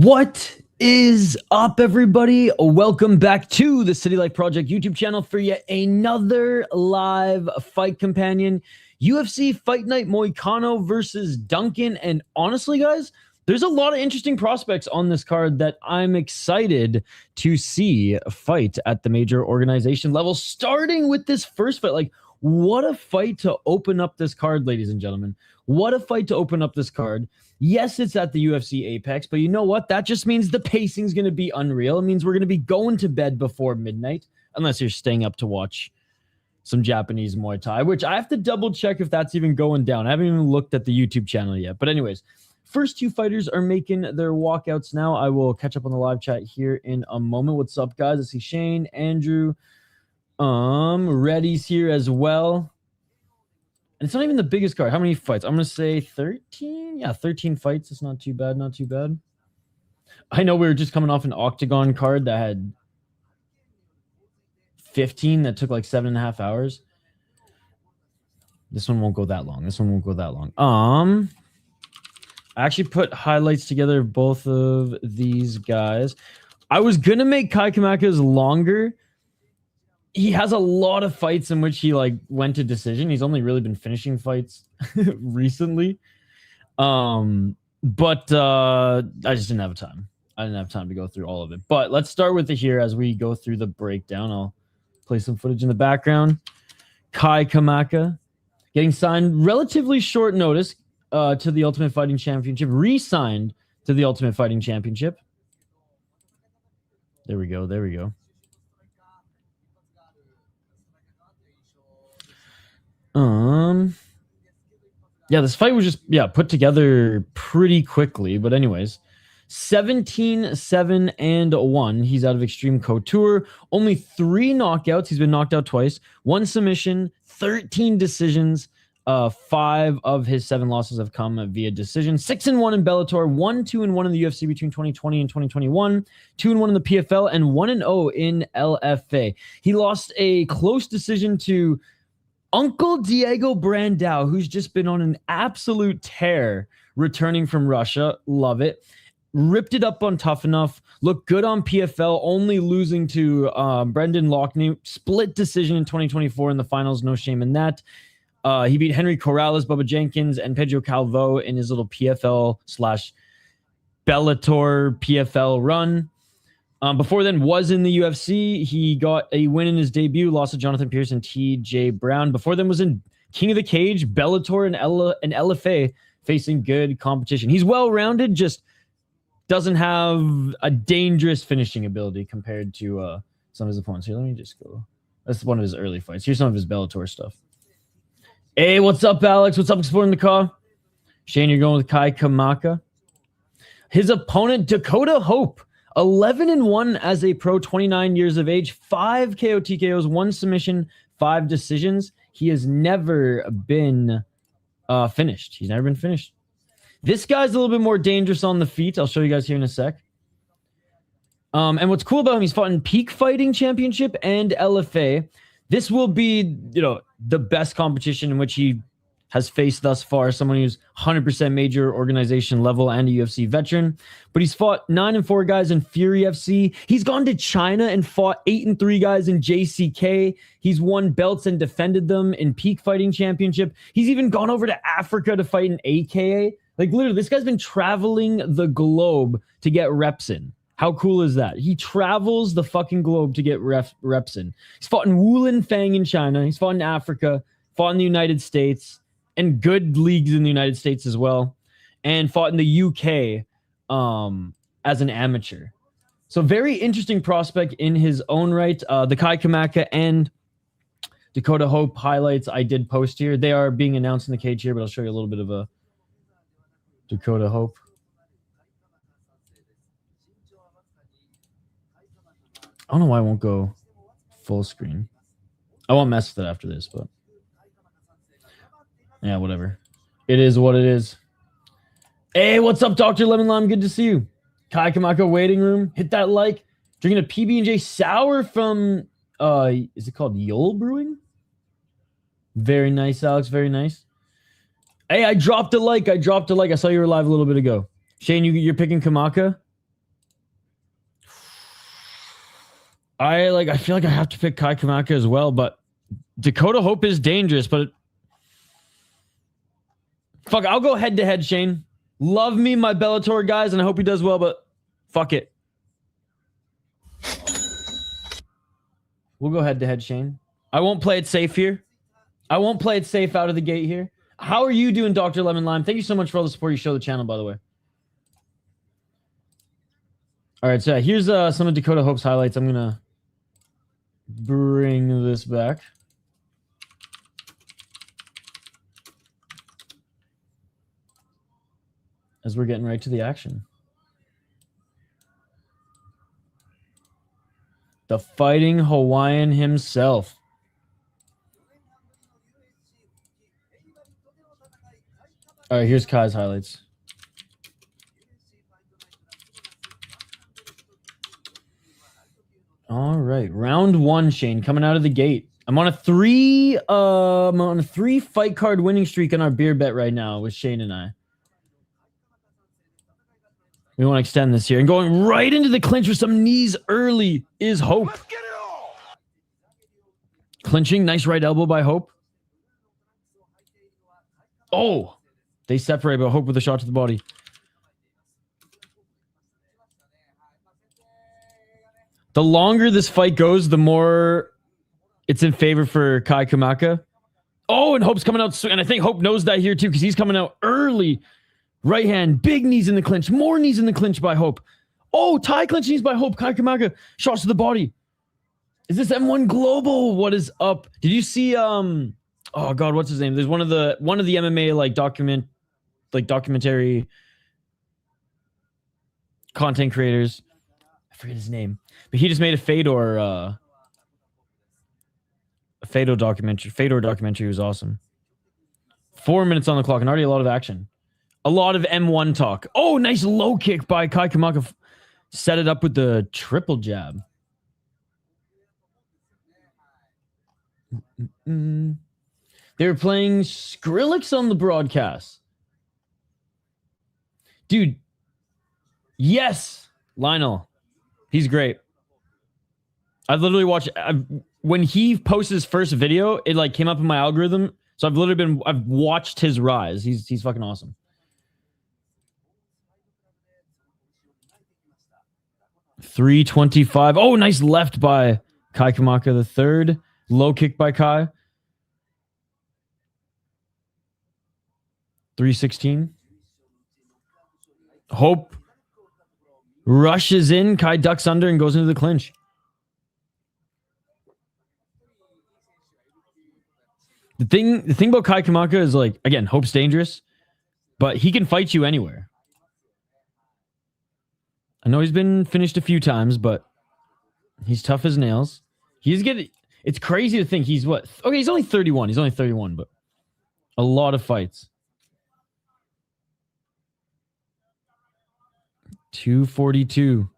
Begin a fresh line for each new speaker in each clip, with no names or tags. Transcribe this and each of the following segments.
What is up, everybody? Welcome back to the City Life Project YouTube channel for yet another live fight companion. UFC Fight Night Moicano versus Duncan. And honestly, guys, there's a lot of interesting prospects on this card that I'm excited to see fight at the major organization level. Starting with this first fight, like, what a fight to open up this card, ladies and gentlemen. What a fight to open up this card. Yes, it's at the UFC Apex, but you know what? That just means the pacing is going to be unreal. It means we're going to be going to bed before midnight, unless you're staying up to watch some Japanese Muay Thai, which I have to double check if that's even going down. I haven't even looked at the YouTube channel yet. But anyways, first two fighters are making their walkouts now. I will catch up on the live chat here in a moment. What's up, guys? I see Shane, Andrew, Reddy's here as well. And it's not even the biggest card. How many fights? I'm going to say 13. Yeah, 13 fights. It's not too bad. Not too bad. I know we were just coming off an octagon card that had 15 that took like 7.5 hours. This one won't go that long. This one won't go that long. I actually put highlights together of both of these guys. I was going to make Kai Kamaka's longer. He has a lot of fights in which he like went to decision. He's only really been finishing fights recently. But I just didn't have time. I didn't have time to go through all of it. But let's start with it here as we go through the breakdown. I'll play some footage in the background. Kai Kamaka getting signed relatively short notice to the Ultimate Fighting Championship. Re-signed to the Ultimate Fighting Championship. There we go. There we go. Yeah, this fight was just put together pretty quickly, but anyways, 17-7-1. He's out of Extreme Couture. Only 3 knockouts. He's been knocked out twice. 1 submission, 13 decisions. 5 of his 7 losses have come via decision. 6-1 in Bellator, 1-2-1 in the UFC between 2020 and 2021, 2-1 in the PFL, and 1-0 in LFA. He lost a close decision to Uncle Diego Brandao, who's just been on an absolute tear returning from Russia. Love it. Ripped it up on Tough Enough. Looked good on PFL, only losing to Brendan Loughnane. Split decision in 2024 in the finals. No shame in that. He beat Henry Corrales, Bubba Jenkins, and Pedro Calvo in his little PFL/Bellator PFL run. Before then was in the UFC. He got a win in his debut, lost to Jonathan Pierce and TJ Brown. Before then was in King of the Cage, Bellator, and LFA, facing good competition. He's well-rounded, just doesn't have a dangerous finishing ability compared to some of his opponents. Here, let me just go. That's one of his early fights. Here's some of his Bellator stuff. Hey, what's up, Alex? What's up, Exploring the Car? Shane, you're going with Kai Kamaka. His opponent, Dakota Hope. 11-1 as a pro, 29 years of age, 5 KO TKOs, 1 submission, 5 decisions. He has never been finished. He's never been finished. This guy's a little bit more dangerous on the feet. I'll show you guys here in a sec. And what's cool about him, he's fought in Peak Fighting Championship and LFA. This will be, the best competition in which he has faced thus far, someone who's 100% major organization level and a UFC veteran. But he's fought 9-4 guys in Fury FC. He's gone to China and fought 8-3 guys in JCK. He's won belts and defended them in Peak Fighting Championship. He's even gone over to Africa to fight in AKA. Like, literally, this guy's been traveling the globe to get reps in. How cool is that? He travels the fucking globe to get reps in. He's fought in Wulin-Fang in China. He's fought in Africa, fought in the United States, and good leagues in the United States as well, and fought in the UK as an amateur. So very interesting prospect in his own right. The Kai Kamaka and Dakota Hope highlights I did post here. They are being announced in the cage here, but I'll show you a little bit of a Dakota Hope. I don't know why I won't go full screen. I won't mess with it after this, but yeah, whatever. It is what it is. Hey, what's up, Dr. Lemon Lime? Good to see you. Kai Kamaka waiting room. Hit that like. Drinking a PB&J sour from, is it called Yule Brewing? Very nice, Alex. Very nice. Hey, I dropped a like. I saw you were live a little bit ago. Shane, you're picking Kamaka? I feel like I have to pick Kai Kamaka as well, but Dakota Hope is dangerous, but fuck, I'll go head to head, Shane. Love me, my Bellator guys, and I hope he does well, but fuck it. We'll go head to head, Shane. I won't play it safe here. I won't play it safe out of the gate here. How are you doing, Dr. Lemon Lime? Thank you so much for all the support you show the channel, by the way. All right, so here's some of Dakota Hope's highlights. I'm going to bring this back. As we're getting right to the action. The fighting Hawaiian himself. All right, here's Kai's highlights. All right, round one, Shane, coming out of the gate. I'm on a three fight card winning streak on our beer bet right now with Shane and I. We want to extend this here. And going right into the clinch with some knees early is Hope. Clinching, nice right elbow by Hope. Oh, they separate, but Hope with a shot to the body. The longer this fight goes, the more it's in favor for Kai Kamaka. Oh, and Hope's coming out, and I think Hope knows that here too, because he's coming out early. Right hand, big knees in the clinch, more knees in the clinch by Hope. Oh, tie clinch knees by Hope. Kai Kamaka, shots to the body. Is this M1 Global? What is up? Did you see oh god, what's his name? There's one of the MMA documentary content creators. I forget his name. But he just made a Fedor documentary. Fedor documentary was awesome. 4 minutes on the clock and already a lot of action. A lot of M1 talk. Oh, nice low kick by Kai Kamaka. Set it up with the triple jab. They were playing Skrillex on the broadcast. Dude. Yes. Lionel. He's great. I've literally watched... when he posted his first video, it like came up in my algorithm. So I've watched his rise. He's fucking awesome. 325. Oh, nice left by Kai Kamaka the third. Low kick by Kai. 316. Hope rushes in. Kai ducks under and goes into the clinch. The thing about Kai Kamaka is like, again, Hope's dangerous, but he can fight you anywhere. I know he's been finished a few times, but he's tough as nails. It's crazy to think he's what? Okay, he's only 31. He's only 31, but a lot of fights. 242.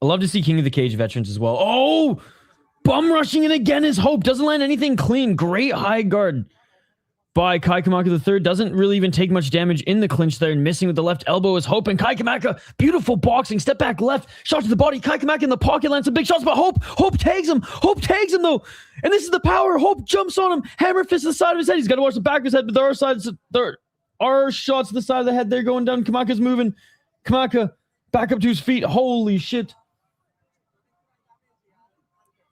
I love to see King of the Cage veterans as well. Oh, bum rushing it again is Hope. Doesn't land anything clean. Great high guard by Kai Kamaka III. Doesn't really even take much damage in the clinch there, and missing with the left elbow is Hope. And Kai Kamaka, beautiful boxing, step back left, shot to the body. Kai Kamaka in the pocket lands some big shots, but Hope tags him. Hope tags him though, and this is the power. Hope jumps on him, hammer fist to the side of his head. He's got to watch the back of his head, but there are shots to the side of the head. They're going down. Kamaka's moving. Kamaka back up to his feet. Holy shit!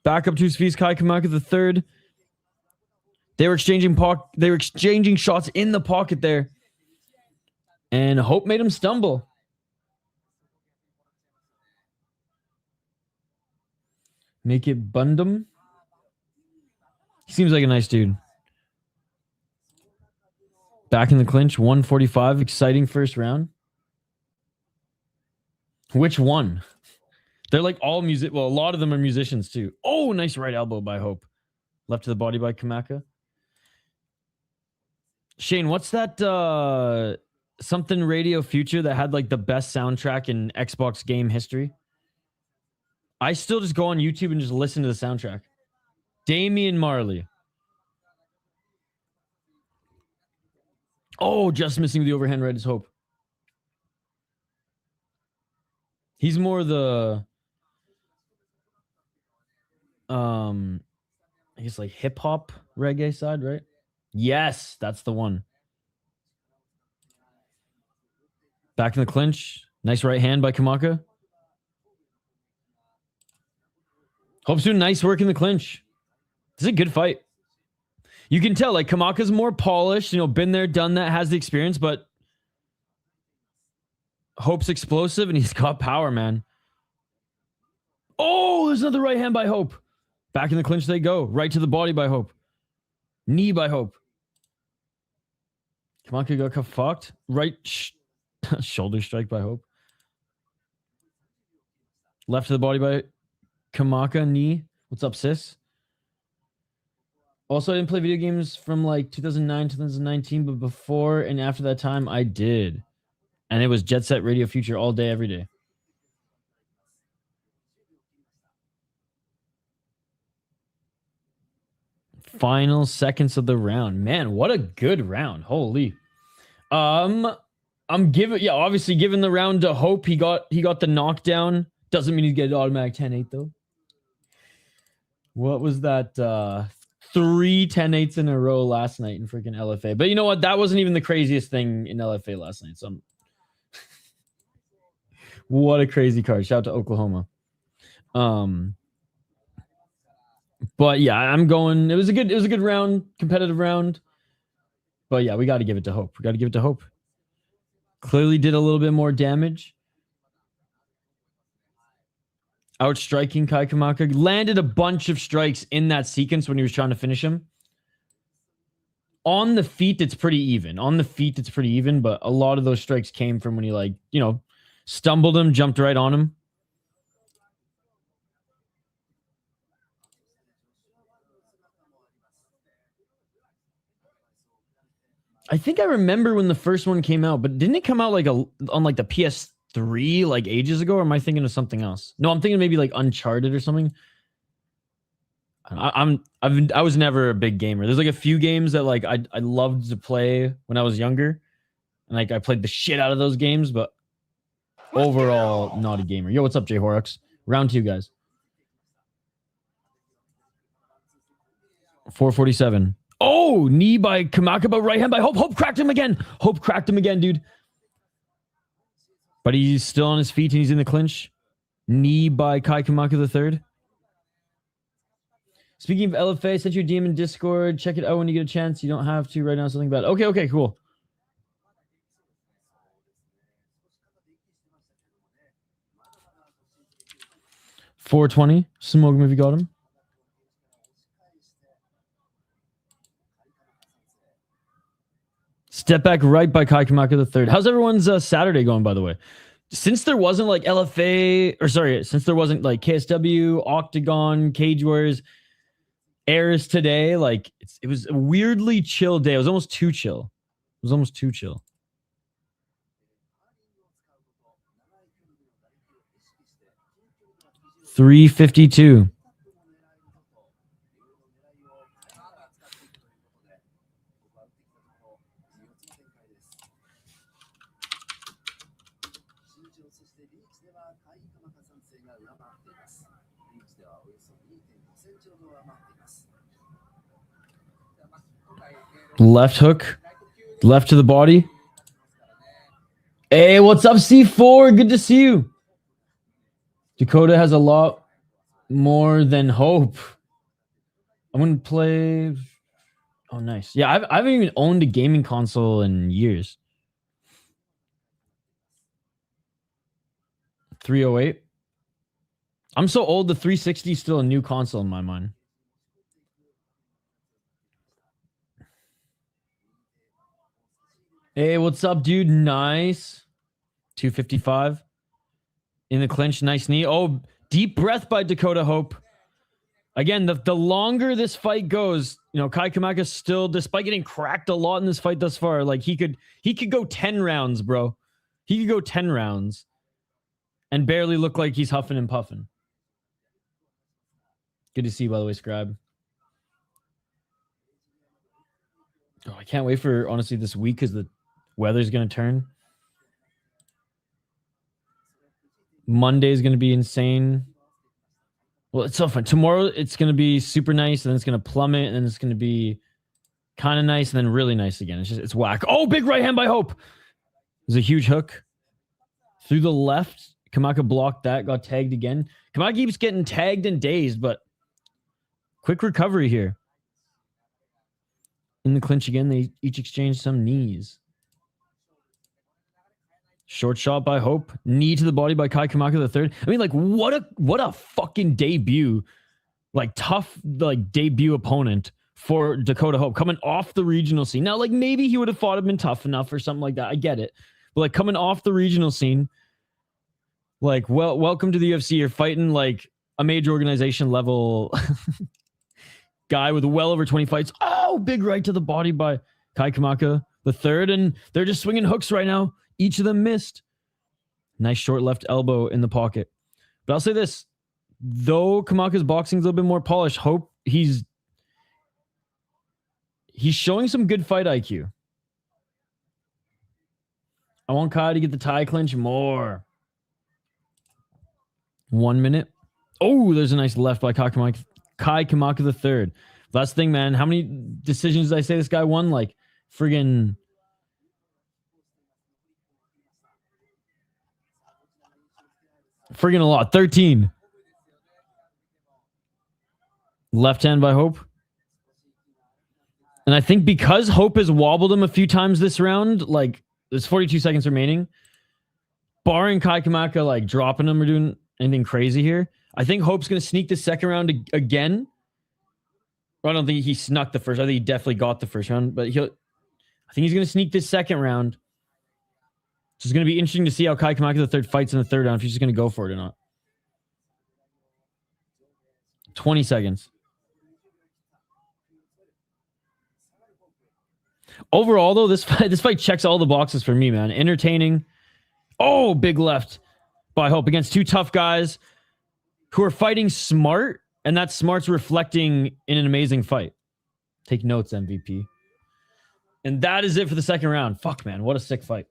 Back up to his feet, Kai Kamaka III. They were exchanging shots in the pocket there. And Hope made him stumble. Make it Bundum. He seems like a nice dude. Back in the clinch, 145. Exciting first round. Which one? They're like all music. Well, a lot of them are musicians too. Oh, nice right elbow by Hope. Left to the body by Kamaka. Shane, what's that something Radio Future that had like the best soundtrack in Xbox game history? I still just go on YouTube and just listen to the soundtrack. Damian Marley. Oh, just missing the overhand right is Hope. He's more the I guess like hip hop reggae side, right? Yes, that's the one. Back in the clinch. Nice right hand by Kamaka. Hope's doing nice work in the clinch. This is a good fight. You can tell, like, Kamaka's more polished, been there, done that, has the experience, but Hope's explosive and he's got power, man. Oh, there's another right hand by Hope. Back in the clinch they go. Right to the body by Hope. Knee by Hope. Kamaka got fucked. Right shoulder strike by Hope. Left to the body by Kamaka. Knee. What's up, sis? Also, I didn't play video games from like 2009, 2019, but before and after that time, I did. And it was Jet Set Radio Future all day, every day. Final seconds of the round. Man, what a good round. Holy. I'm obviously giving the round to Hope. He got the knockdown. Doesn't mean he'd get an automatic 10-8 though. What was that? 3 10-8s in a row last night in freaking LFA. But you know what? That wasn't even the craziest thing in LFA last night. So what a crazy card. Shout out to Oklahoma. But yeah, I'm going. It was a good round, competitive round. But yeah, we got to give it to Hope. Clearly did a little bit more damage. Outstriking Kai Kamaka. Landed a bunch of strikes in that sequence when he was trying to finish him. On the feet, it's pretty even. But a lot of those strikes came from when he stumbled him, jumped right on him. I think I remember when the first one came out, but didn't it come out on the PS3 ages ago? Or am I thinking of something else? No, I'm thinking maybe Uncharted or something. I was never a big gamer. There's a few games that I loved to play when I was younger, and I played the shit out of those games, but overall not a gamer. Yo, what's up, Jay Horrocks? Round 2, guys. 447. Oh, knee by Kamaka, but right hand by Hope. Hope cracked him again, dude. But he's still on his feet and he's in the clinch. Knee by Kai Kamaka the third. Speaking of LFA, I sent you a DM in Discord. Check it out when you get a chance. You don't have to right now. Something bad. Okay, cool. $420. Smoke him if you got him. Step back right by Kai Kamaka the third. How's everyone's Saturday going, by the way? Since there wasn't LFA, since there wasn't KSW, Octagon, Cage Wars, airs today, it was a weirdly chill day. It was almost too chill. 352. Left hook. Left to the body. Hey, what's up, C4? Good to see you. Dakota has a lot more than Hope. I'm going to play... Oh, nice. Yeah, I haven't even owned a gaming console in years. 308. I'm so old, the 360 is still a new console in my mind. Hey, what's up, dude? Nice. 255. In the clinch, nice knee. Oh, deep breath by Dakota Hope. Again, the longer this fight goes, Kai Kamaka still, despite getting cracked a lot in this fight thus far, he could go 10 rounds, bro. He could go 10 rounds and barely look like he's huffing and puffing. Good to see you, by the way, Scribe. Oh, I can't wait for, honestly, this week because the weather's going to turn. Monday is going to be insane. Well, it's so fun. Tomorrow it's going to be super nice, and then it's going to plummet, and then it's going to be kind of nice, and then really nice again. It's whack. Oh, big right hand by Hope. There's a huge hook through the left. Kamaka blocked that, got tagged again. Kamaka keeps getting tagged and dazed, but quick recovery here. In the clinch again, they each exchange some knees. Short shot by Hope. Knee to the body by Kai Kamaka the third. I mean, like, what a fucking debut. Like, tough, like, debut opponent for Dakota Hope. Coming off the regional scene. Now, like, maybe he would have thought it'd been tough enough or something like that. I get it. But, like, coming off the regional scene, like, well, welcome to the UFC. You're fighting, like, a major organization level guy with well over 20 fights. Oh, big right to the body by Kai Kamaka the third. And they're just swinging hooks right now. Each of them missed. Nice short left elbow in the pocket. But I'll say this. Though Kamaka's boxing's a little bit more polished, Hope, he's showing some good fight IQ. I want Kai to get the tie clinch more. 1 minute. Oh, there's a nice left by Kai Kamaka the third. Last thing, man. How many decisions did I say this guy won? Like, friggin' a lot. 13. Left hand by Hope. And I think because Hope has wobbled him a few times this round, like, there's 42 seconds remaining. Barring Kai Kamaka, like, dropping him or doing anything crazy here, I think Hope's going to sneak the second round again. I don't think he snuck the first. I think he definitely got the first round, but I think he's going to sneak this second round. So it's going to be interesting to see how Kai Kamaka the third fights in the third round, if he's just going to go for it or not. 20 seconds. Overall, though, this fight checks all the boxes for me, man. Entertaining. Oh, big left by Hope against two tough guys who are fighting smart, and that smart's reflecting in an amazing fight. Take notes, MVP. And that is it for the second round. Fuck, man. What a sick fight.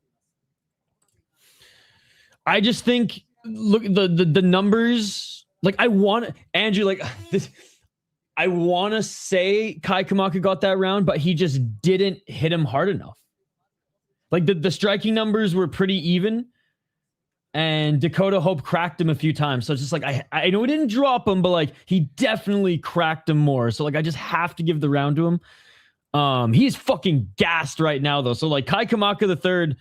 I just think, look, the numbers, like, I want Andrew, like, this, I want to say Kai Kamaka got that round, but he just didn't hit him hard enough. Like, the striking numbers were pretty even, and Dakota Hope cracked him a few times. So it's just like, I know he didn't drop him, but, like, he definitely cracked him more. So, like, I just have to give the round to him. He's fucking gassed right now, though. So, like, Kai Kamaka the third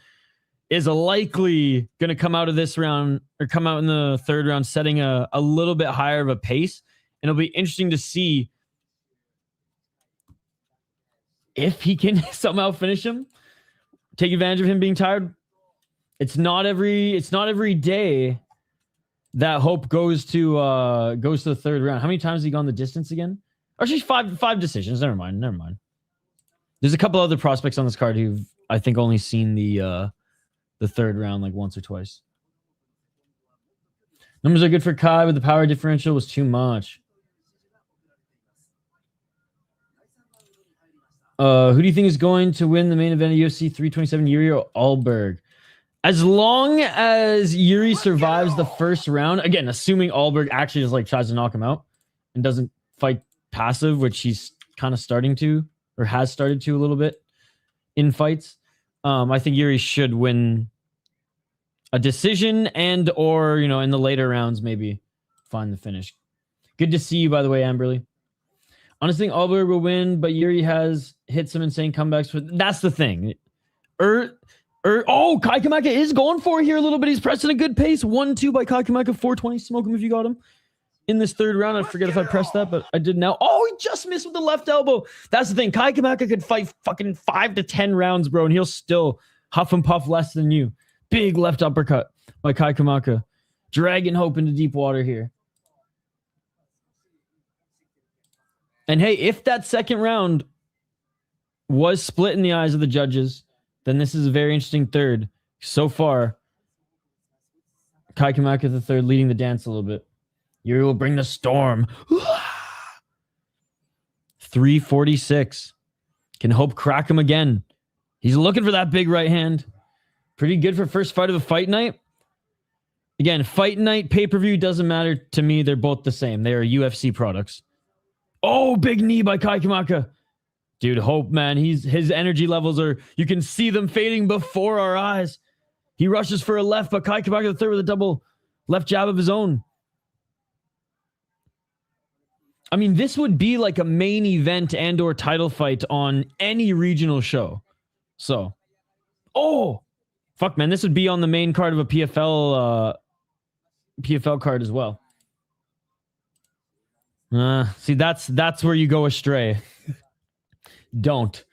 is likely going to come out of this round, or come out in the third round setting a little bit higher of a pace. And it'll be interesting to see if he can somehow finish him, take advantage of him being tired. It's not every day that Hope goes to the third round. How many times has he gone the distance again? Actually, five decisions. Never mind. There's a couple other prospects on this card who've, I think, only seen the third round like once or twice. Numbers are good for Kai, but the power differential was too much. Who do you think is going to win the main event of UFC 327, Yuri or Alberg? As long as Yuri survives the first round, again, assuming Alberg actually just, like, tries to knock him out and doesn't fight passive, which he's kind of starting to, or has started to a little bit in fights. I think Yuri should win a decision, and or, you know, in the later rounds, maybe find the finish. Good to see you, by the way, Amberly. Honestly, I think Alberg will win, but Yuri has hit some insane comebacks. That's the thing. Oh, Kai Kamaka is going for it here a little bit. He's pressing a good pace. 1-2 by Kai Kamaka. 420. Smoke him if you got him. In this third round, I forget if I pressed that, but I did now. Oh, he just missed with the left elbow. That's the thing. Kai Kamaka could fight fucking 5 to 10 rounds, bro, and he'll still huff and puff less than you. Big left uppercut by Kai Kamaka. Dragging Hope into deep water here. And hey, if that second round was split in the eyes of the judges, then this is a very interesting third. So far, Kai Kamaka the third leading the dance a little bit. Yuri will bring the storm. 346. Can Hope crack him again? He's looking for that big right hand. Pretty good for first fight of the fight night. Again, Fight Night, pay-per-view, doesn't matter to me. They're both the same. They are UFC products. Oh, big knee by Kai Kamaka. Dude, Hope, man. His energy levels are... You can see them fading before our eyes. He rushes for a left, but Kai Kamaka the third with a double left jab of his own. I mean, this would be like a main event and or title fight on any regional show. So, oh, fuck, man. This would be on the main card of a PFL card as well. See, that's where you go astray. Don't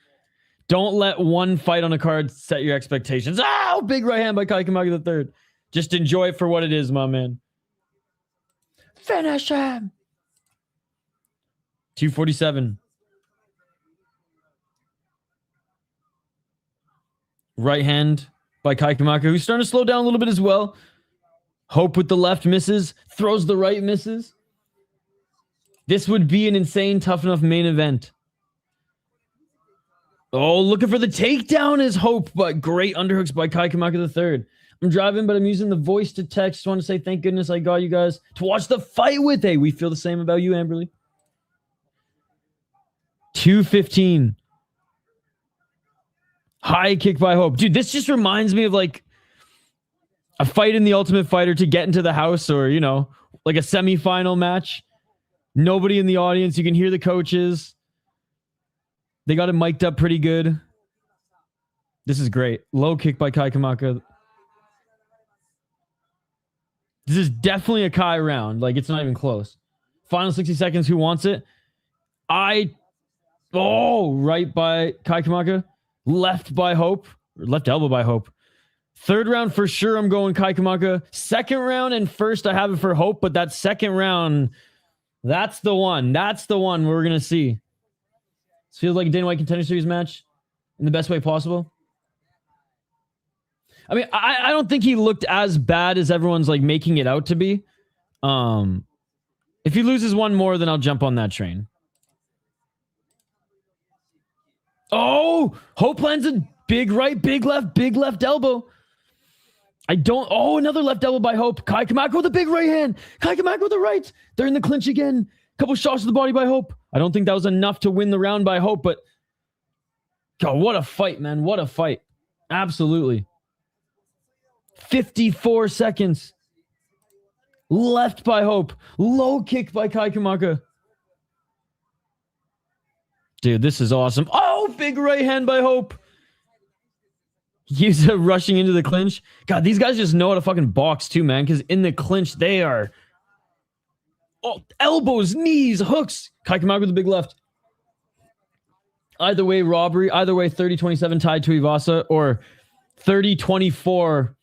let one fight on a card set your expectations. Oh, big right hand by Kai Kamaka the third. Just enjoy it for what it is, my man. Finish him. 247. Right hand by Kai Kamaka, who's starting to slow down a little bit as well. Hope with the left misses. Throws the right, misses. This would be an insane, tough enough main event. Oh, looking for the takedown is Hope, but great underhooks by Kai Kamaka the third. I'm driving, but I'm using the voice to text. Just want to say thank goodness I got you guys to watch the fight with. Hey, we feel the same about you, Amberly. 215. High kick by Hope. Dude, this just reminds me of like a fight in the Ultimate Fighter to get into the house, or, you know, like a semifinal match. Nobody in the audience. You can hear the coaches. They got it mic'd up pretty good. This is great. Low kick by Kai Kamaka. This is definitely a Kai round. Like, it's not even close. Final 60 seconds. Who wants it? Right by Kai Kamaka. Left by Hope. Or left elbow by Hope. Third round for sure, I'm going Kai Kamaka. Second round and first, I have it for Hope. But that second round, that's the one. That's the one we're going to see. This feels like a Dana White Contender Series match in the best way possible. I mean, I don't think he looked as bad as everyone's like making it out to be. If he loses one more, then I'll jump on that train. Oh, Hope lands a big right, big left elbow. Another left elbow by Hope. Kai Kamaka with a big right hand. Kai Kamaka with the right. They're in the clinch again. Couple shots to the body by Hope. I don't think that was enough to win the round by Hope, but God, what a fight, man. What a fight. Absolutely. 54 seconds. Left by Hope. Low kick by Kai Kamaka. Dude, this is awesome. Oh, big right hand by Hope. He's rushing into the clinch. God, these guys just know how to fucking box too, man, because in the clinch, they are... Oh, elbows, knees, hooks. Kai Kamaka with the big left. Either way, robbery. Either way, 30-27 tied to Ivasa, or 30-24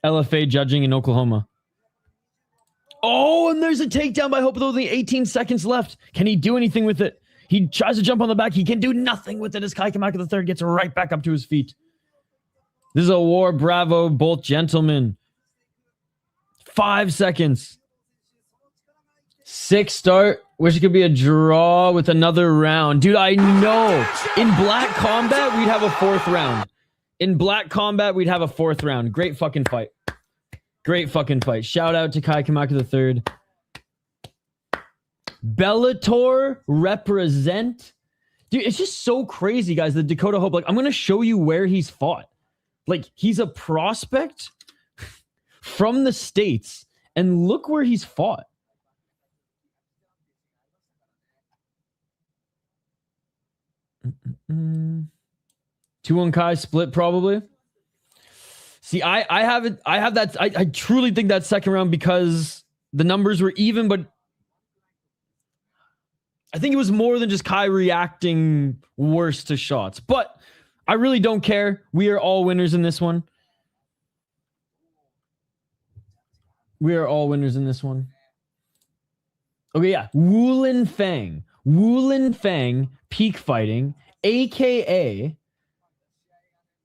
LFA judging in Oklahoma. Oh, and there's a takedown by Hope with only 18 seconds left. Can he do anything with it? He tries to jump on the back. He can do nothing with it as Kai Kamaka the third gets right back up to his feet. This is a war. Bravo, both gentlemen. 5 seconds. 6 start. Wish it could be a draw with another round. Dude, I know. In Black Combat, we'd have a 4th round. In Black Combat, we'd have a 4th round. Great fucking fight. Great fucking fight. Shout out to Kai Kamaka the third. Bellator represent. Dude, it's just so crazy, guys. The Dakota Hope. Like, I'm going to show you where he's fought. Like, he's a prospect from the States, and look where he's fought. Mm-mm-mm. 2-1 Kai split probably. See, I have that. I truly think that second round, because the numbers were even, but I think it was more than just Kai reacting worse to shots. But I really don't care. We are all winners in this one. We are all winners in this one. Okay, yeah. Wulin Fang, Peak Fighting, a.k.a.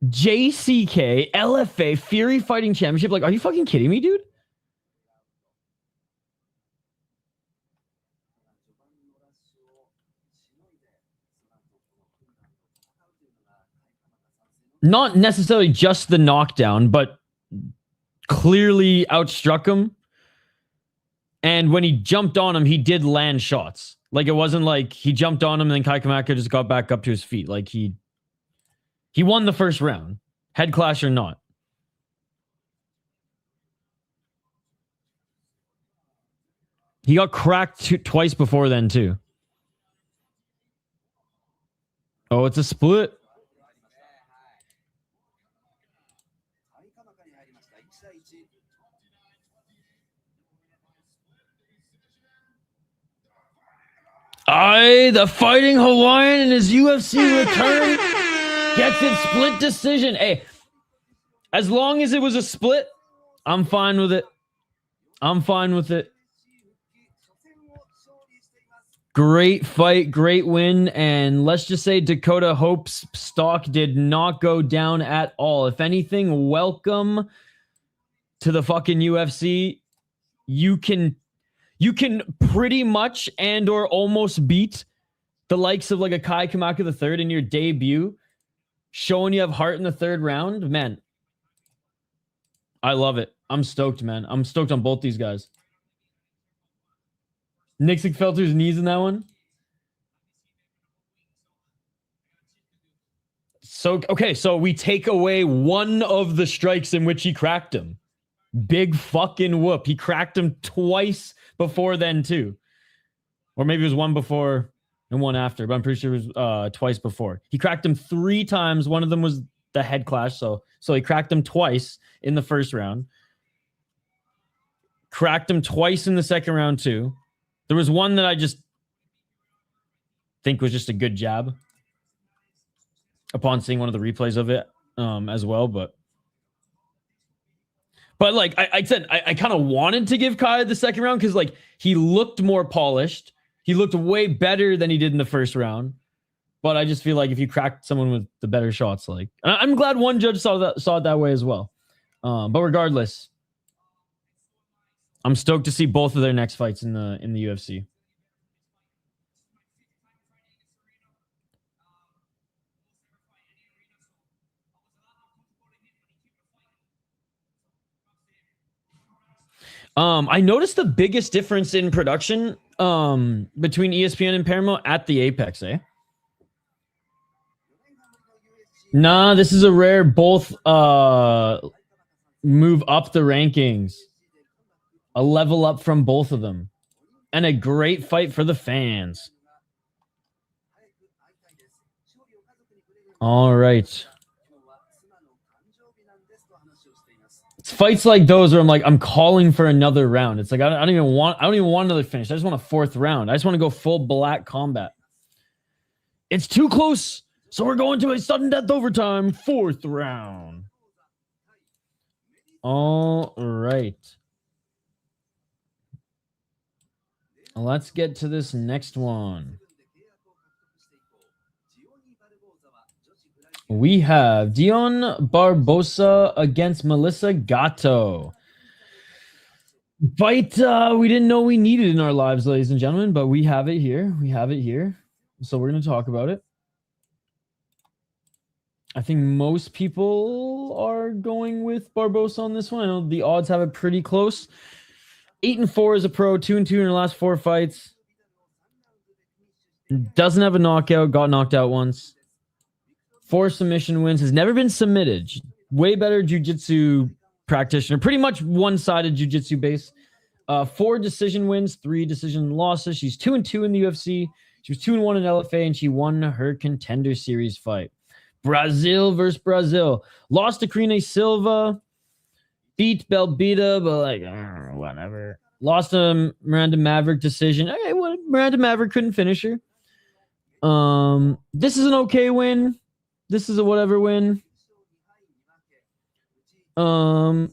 JCK, LFA, Fury Fighting Championship. Like, are you fucking kidding me, dude? Not necessarily just the knockdown, but clearly outstruck him. And when he jumped on him, he did land shots. Like, it wasn't like he jumped on him and then Kai Kamaka just got back up to his feet. Like, he won the first round, head clash or not. He got cracked twice before then, too. Oh, it's a split. The Fighting Hawaiian in his UFC return gets it split decision. Hey, as long as it was a split, I'm fine with it. I'm fine with it. Great fight, great win, and let's just say Dakota Hope's stock did not go down at all. If anything, welcome to the fucking UFC. You can pretty much and or almost beat the likes of like a Kai Kamaka III in your debut, showing you have heart in the third round. Man, I love it. I'm stoked, man. I'm stoked on both these guys. Nick Felter's knees in that one. So, okay, so we take away one of the strikes in which he cracked him. Big fucking whoop. He cracked him twice before then, too. Or maybe it was one before and one after, but I'm pretty sure it was twice before. He cracked him 3 times. One of them was the head clash, so he cracked him twice in the first round. Cracked him twice in the second round, too. There was one that I just think was just a good jab upon seeing one of the replays of it as well. But like I said, I kind of wanted to give Kai the second round because like he looked more polished. He looked way better than he did in the first round. But I just feel like if you cracked someone with the better shots, like I'm glad one judge saw it that way as well. But regardless, I'm stoked to see both of their next fights in the UFC. I noticed the biggest difference in production between ESPN and Paramount at the Apex, eh? Nah, this is a rare both move up the rankings. A level up from both of them. And a great fight for the fans. All right. It's fights like those where I'm calling for another round. It's like I don't even want another finish. I just want a 4th round. I just want to go full black combat. It's too close. So we're going to a sudden death overtime 4th round. All right. Let's get to this next one. We have Dion Barbosa against Melissa Gatto. Fight we didn't know we needed in our lives, ladies and gentlemen, but we have it here. So we're going to talk about it. I think most people are going with Barbosa on this one. I know the odds have it pretty close. 8-4 as a pro, 2-2 in her last 4 fights. Doesn't have a knockout, got knocked out once. 4 submission wins, has never been submitted. Way better jiu-jitsu practitioner, pretty much one-sided jiu-jitsu base. 4 decision wins, 3 decision losses. She's 2-2 in the UFC. She was 2-1 in LFA, and she won her Contender Series fight. Brazil versus Brazil. Lost to Karine Silva. Beat Belbita, but whatever. Lost to Miranda Maverick decision. Okay, well, Miranda Maverick couldn't finish her. This is an okay win. This is a whatever win. And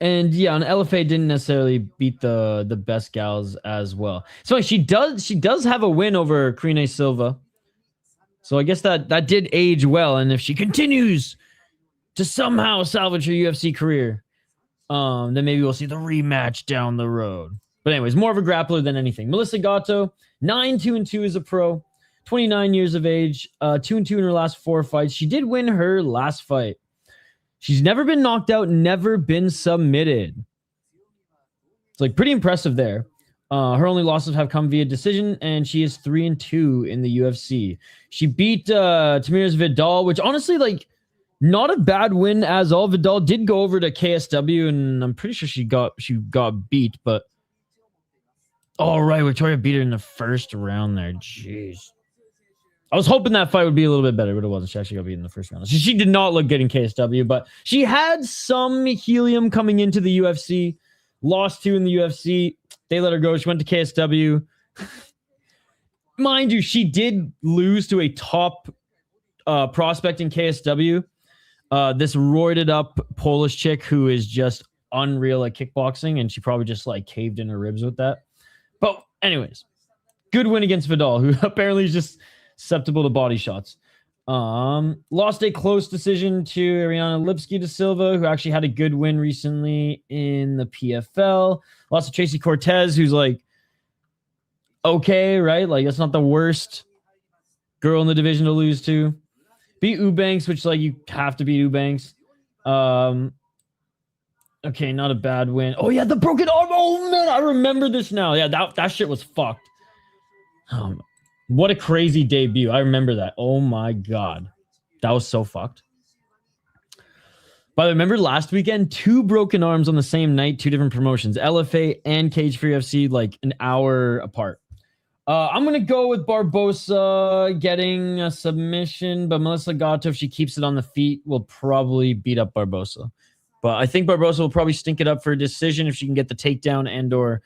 yeah, on LFA didn't necessarily beat the best gals as well. So she does have a win over Karine Silva. So I guess that did age well. And if she continues to somehow salvage her UFC career, then maybe we'll see the rematch down the road. But anyways, more of a grappler than anything. Melissa Gatto, 9-2-2 as a pro, 29 years of age, 2-2 in her last 4 fights. She did win her last fight. She's never been knocked out, never been submitted. It's like pretty impressive there. Her only losses have come via decision, and she is 3-2 in the UFC. She beat Tamires Vidal, which honestly, like, not a bad win as all. Vidal did go over to KSW, and I'm pretty sure she got beat, but oh right, Victoria beat her in the first round there. Jeez. I was hoping that fight would be a little bit better, but it wasn't. She actually got beat in the first round. She did not look good in KSW, but she had some helium coming into the UFC. Lost 2 in the UFC. They let her go. She went to KSW. Mind you, she did lose to a top prospect in KSW. This roided up Polish chick who is just unreal at kickboxing, and she probably just like caved in her ribs with that. But anyways, good win against Vidal, who apparently is just susceptible to body shots. Lost a close decision to Ariana Lipsky da Silva, who actually had a good win recently in the PFL. Lost to Tracy Cortez, who's like, okay, right? Like, that's not the worst girl in the division to lose to. Beat Eubanks, which, like, you have to beat Eubanks. Okay, not a bad win. Oh, yeah, the broken arm. Oh, man, I remember this now. Yeah, that shit was fucked. What a crazy debut. I remember that. Oh, my God. That was so fucked. But I remember last weekend, 2 broken arms on the same night, 2 different promotions. LFA and Cage Free FC, like an hour apart. I'm going to go with Barbosa getting a submission, but Melissa Gatto, if she keeps it on the feet, will probably beat up Barbosa. But I think Barbosa will probably stink it up for a decision if she can get the takedown and or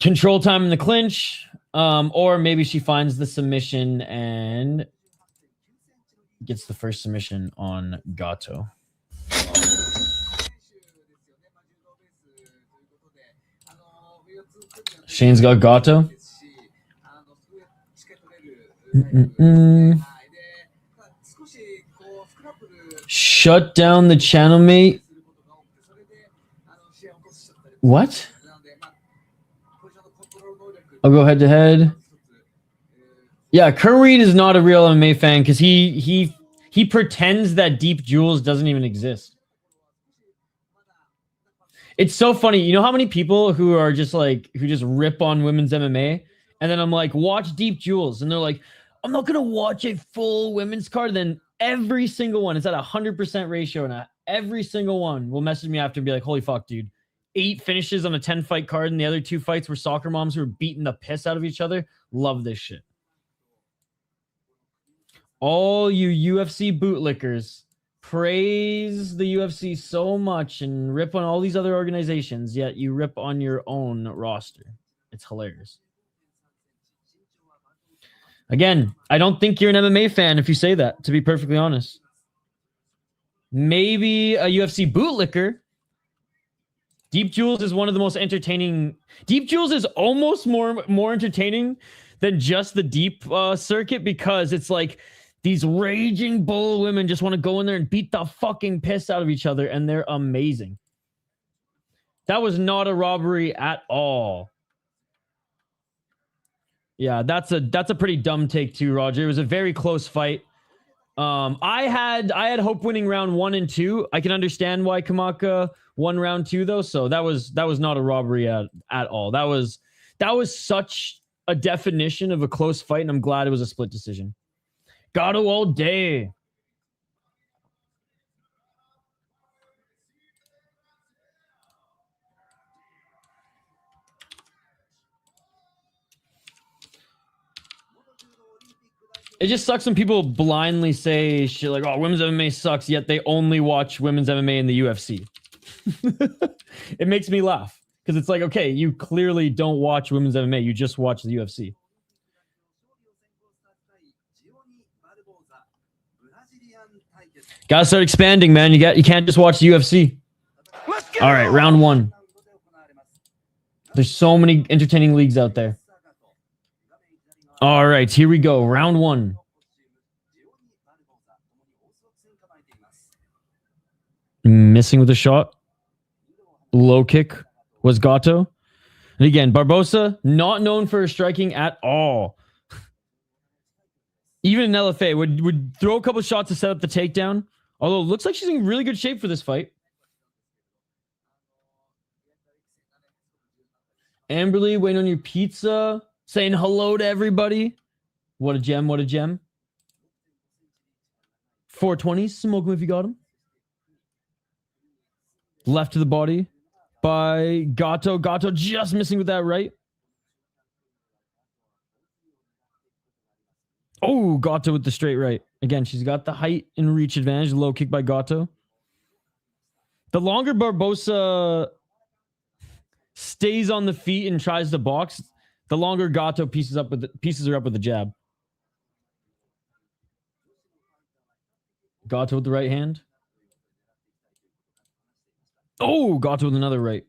control time in the clinch. Or maybe she finds the submission and gets the first submission on Gatto. Shane's got Gatto. Shut down the channel, mate. What? I'll go head to head. Yeah, Kurt Reed is not a real MMA fan because he pretends that Deep Jewels doesn't even exist. It's so funny. You know how many people who are just like, who just rip on women's MMA? And then I'm like, watch Deep Jewels. And they're like, I'm not going to watch a full women's card. Then every single one is at 100% ratio. And every single one will message me after and be like, holy fuck, dude. 8 finishes on a 10-fight card. And the other 2 fights were soccer moms who were beating the piss out of each other. Love this shit. All you UFC bootlickers praise the UFC so much and rip on all these other organizations, yet you rip on your own roster. It's hilarious. Again, I don't think you're an MMA fan if you say that, to be perfectly honest. Maybe a UFC bootlicker. Deep Jewels is one of the most entertaining. Deep Jewels is almost more entertaining than just the deep circuit, because it's like these raging bull women just want to go in there and beat the fucking piss out of each other, and they're amazing. That was not a robbery at all. Yeah, that's a pretty dumb take too, Roger. It was a very close fight. I had hope winning round 1 and 2. I can understand why Kamaka won round 2 though. So that was not a robbery at all. That was such a definition of a close fight, and I'm glad it was a split decision. Gatto all day. It just sucks when people blindly say shit like, oh, women's MMA sucks, yet they only watch women's MMA in the UFC. It makes me laugh, because it's like, okay, you clearly don't watch women's MMA. You just watch the UFC. Gotta start expanding, man. You can't just watch the UFC. All right, round 1. There's so many entertaining leagues out there. All right, here we go. Round 1. Missing with a shot. Low kick was Gatto. And again, Barbosa, not known for his striking at all. Even in LFA, would throw a couple shots to set up the takedown. Although it looks like she's in really good shape for this fight. Amberly, waiting on your pizza. Saying hello to everybody. What a gem, what a gem. 420s, smoke him if you got him. Left to the body by Gatto. Gatto just missing with that right. Oh, Gatto with the straight right. Again, she's got the height and reach advantage. Low kick by Gatto. The longer Barbosa stays on the feet and tries to box, the longer Gatto pieces her up with the jab. Gatto with the right hand. Oh, Gatto with another right.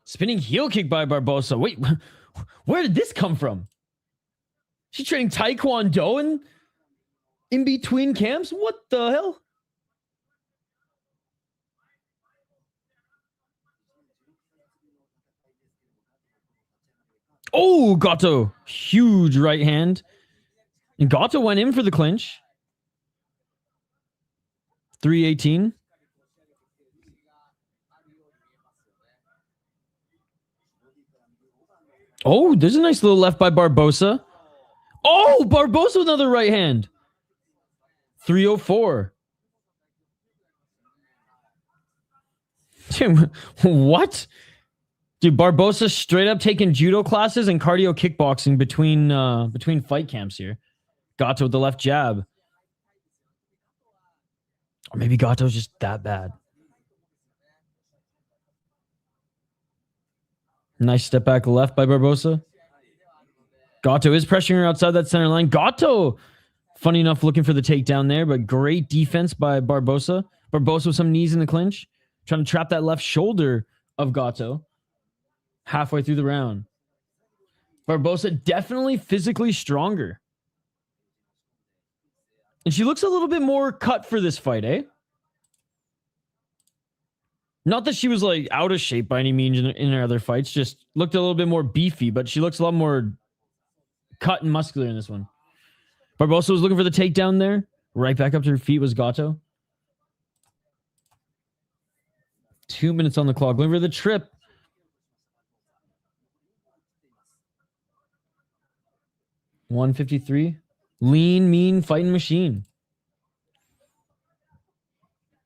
Spinning heel kick by Barbosa. Wait, where did this come from? She's training Taekwondo in between camps? What the hell? Oh, Gatto. Huge right hand. And Gatto went in for the clinch. 318. Oh, there's a nice little left by Barbosa. Oh, Barbosa with another right hand. 304. Dude, what? Dude, Barbosa straight up taking judo classes and cardio kickboxing between fight camps here. Gatto with the left jab. Or maybe Gatto's just that bad. Nice step back left by Barbosa. Gatto is pressuring her outside that center line. Gatto, funny enough, looking for the takedown there, but great defense by Barbosa. Barbosa with some knees in the clinch. Trying to trap that left shoulder of Gatto. Halfway through the round. Barbosa definitely physically stronger. And she looks a little bit more cut for this fight, eh? Not that she was like out of shape by any means in her other fights, just looked a little bit more beefy, but she looks a lot more cut and muscular in this one. Barbosa was looking for the takedown there. Right back up to her feet was Gatto. 2 minutes on the clock. Looking for the trip. $153. Lean, mean, fighting machine.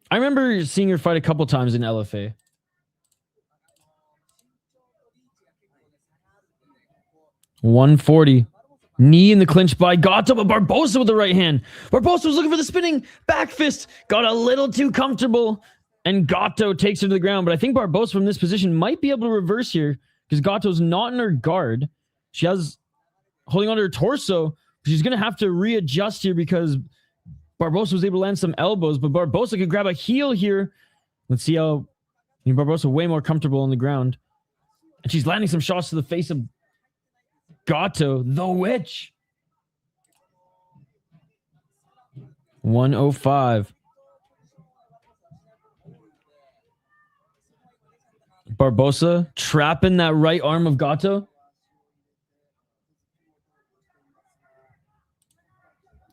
I remember seeing her fight a couple times in LFA. $140. Knee in the clinch by Gatto, but Barbosa with the right hand. Barbosa was looking for the spinning back fist. Got a little too comfortable. And Gatto takes her to the ground. But I think Barbosa from this position might be able to reverse here because Gatto's not in her guard. She has holding onto her torso. She's going to have to readjust here because Barbosa was able to land some elbows, but Barbosa could grab a heel here. Let's see how Barbosa way more comfortable on the ground. And she's landing some shots to the face of Gatto, the witch. 105. Barbosa trapping that right arm of Gatto.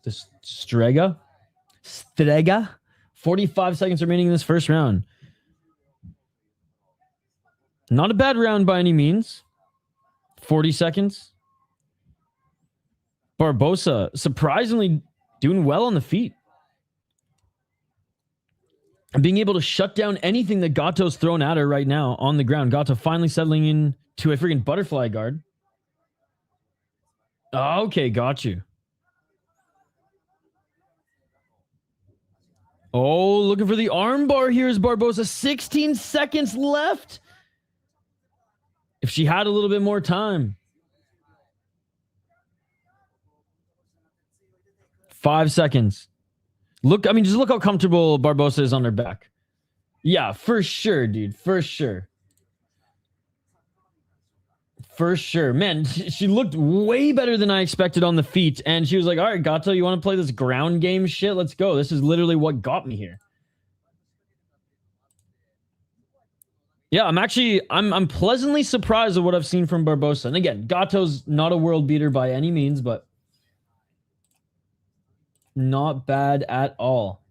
The Strega. 45 seconds remaining in this first round. Not a bad round by any means. 40 seconds. Barbosa surprisingly doing well on the feet. And being able to shut down anything that Gatto's thrown at her right now on the ground. Gatto finally settling in to a freaking butterfly guard. Okay, got you. Oh, looking for the armbar here is Barbosa. 16 seconds left. If she had a little bit more time. 5 seconds. Look, I mean, just look how comfortable Barbosa is on her back. Yeah, for sure, dude. For sure. For sure. Man, she looked way better than I expected on the feet. And she was like, all right, Gatto, you want to play this ground game shit? Let's go. This is literally what got me here. Yeah, I'm pleasantly surprised at what I've seen from Barbosa. And again, Gatto's not a world beater by any means, but not bad at all.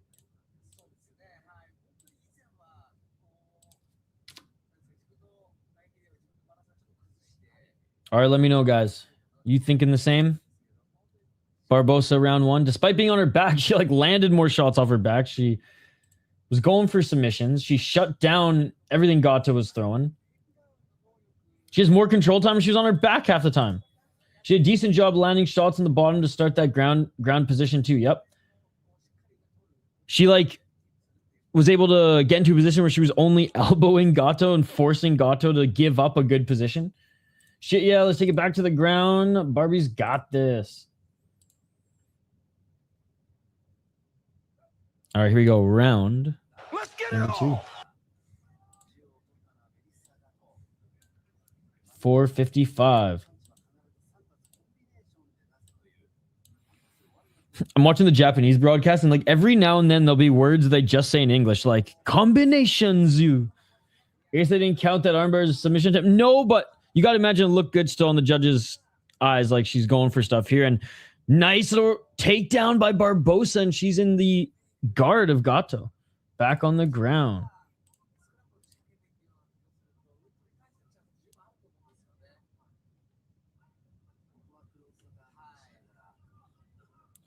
All right, let me know, guys. You thinking the same? Barbosa round 1. Despite being on her back, she like landed more shots off her back. She was going for submissions. She shut down everything Gatto was throwing. She has more control time. She was on her back half the time. She did a decent job landing shots in the bottom to start that ground position too. Yep. She like was able to get into a position where she was only elbowing Gatto and forcing Gatto to give up a good position. Shit, yeah, let's take it back to the ground. Barbie's got this. All right, here we go. Round number 2. 4:55. I'm watching the Japanese broadcast, and like every now and then there'll be words they just say in English, like combinations. I guess they didn't count that armbar as a submission tip. No, but you got to imagine it looked good still in the judge's eyes, like she's going for stuff here. And nice little takedown by Barbosa, and she's in the guard of Gatto. Back on the ground.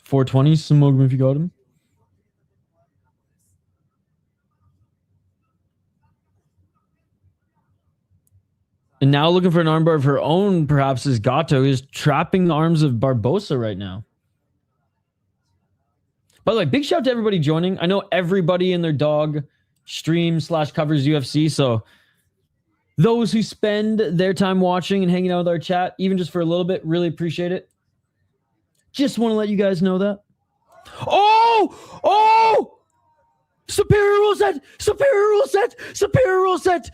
$420, smoke him if you got him. And now looking for an armbar of her own, perhaps, as Gatto is trapping the arms of Barbosa right now. By the way, big shout out to everybody joining. I know everybody and their dog streams / covers UFC, so those who spend their time watching and hanging out with our chat, even just for a little bit, really appreciate it. Just want to let you guys know that. Oh! Superior rule set! Superior rule set! Superior rule set!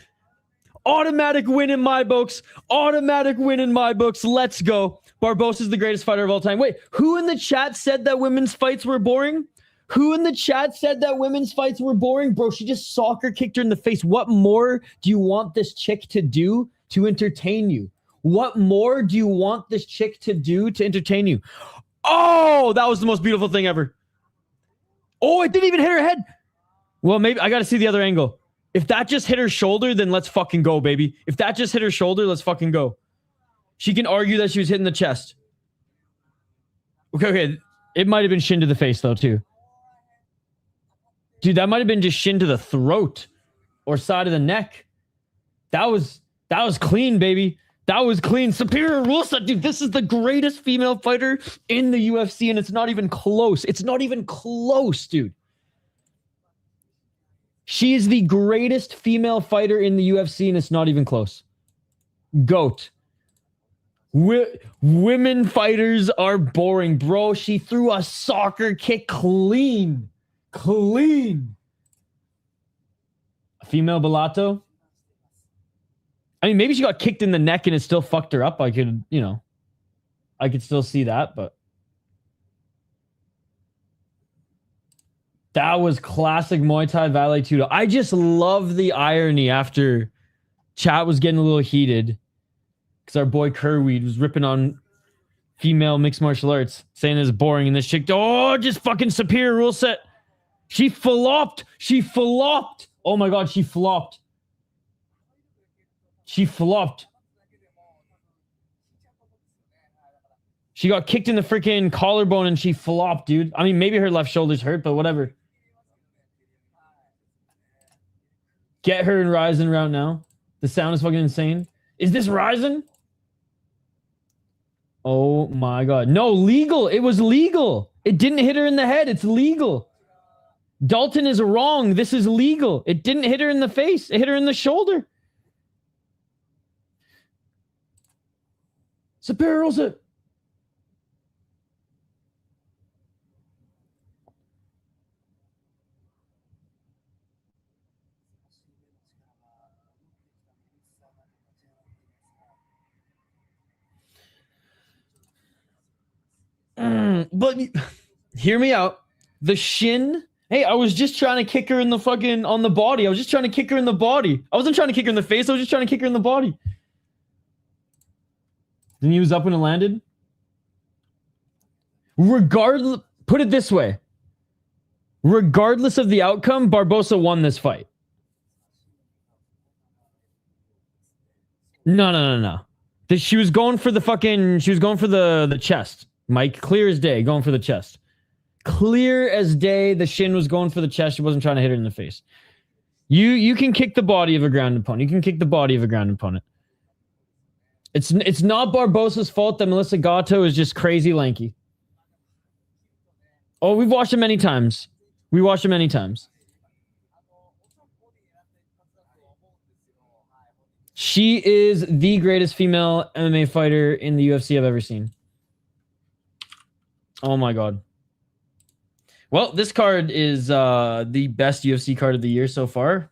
Automatic win in my books. Automatic win in my books. Let's go. Barbosa's the greatest fighter of all time. Wait, who in the chat said that women's fights were boring? Who in the chat said that women's fights were boring? Bro, she just soccer kicked her in the face. What more do you want this chick to do to entertain you? What more do you want this chick to do to entertain you? Oh, that was the most beautiful thing ever. Oh, it didn't even hit her head. Well, maybe I got to see the other angle. If that just hit her shoulder, then let's fucking go, baby. If that just hit her shoulder, let's fucking go. She can argue that she was hitting the chest. Okay. It might have been shin to the face, though, too. Dude, that might have been just shin to the throat or side of the neck. That was clean, baby. That was clean. Superior rule set, dude. This is the greatest female fighter in the UFC, and it's not even close. It's not even close, dude. She is the greatest female fighter in the UFC, and it's not even close. GOAT. Women fighters are boring, bro. She threw a soccer kick clean. Clean. A female Bellato. I mean, maybe she got kicked in the neck and it still fucked her up. I could still see that, but that was classic Muay Thai Vale Tudo. I just love the irony after chat was getting a little heated because our boy Kerweed was ripping on female mixed martial arts, saying it's boring, and this chick, just fucking superior rule set. She flopped. She flopped. Oh my God, she flopped. She flopped. She got kicked in the freaking collarbone and she flopped, dude. I mean, maybe her left shoulder's hurt, but whatever. Get her in Ryzen round now. The sound is fucking insane. Is this Ryzen? Oh my God. No, legal. It was legal. It didn't hit her in the head. It's legal. Dalton is wrong. This is legal. It didn't hit her in the face. It hit her in the shoulder. Superior rules it. But hear me out. The shin. Hey, I was just trying to kick her in the fucking on the body. I was just trying to kick her in the body. I wasn't trying to kick her in the face. I was just trying to kick her in the body. Then he was up when it landed. Regardless, put it this way. Regardless of the outcome, Barbosa won this fight. No. She was going for the chest. Mike, clear as day, going for the chest. Clear as day, the shin was going for the chest. She wasn't trying to hit her in the face. You can kick the body of a ground opponent. You can kick the body of a ground opponent. It's not Barbosa's fault that Melissa Gatto is just crazy lanky. Oh, we've watched it many times. We watched it many times. She is the greatest female MMA fighter in the UFC I've ever seen. Oh my God. Well, this card is the best UFC card of the year so far.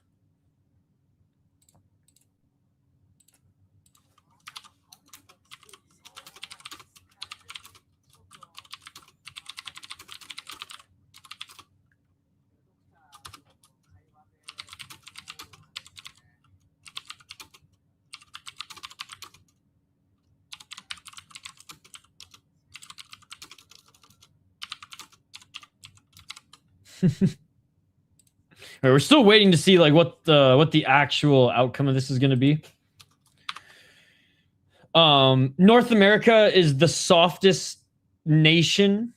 We're still waiting to see like what the actual outcome of this is going to be. North America is the softest nation.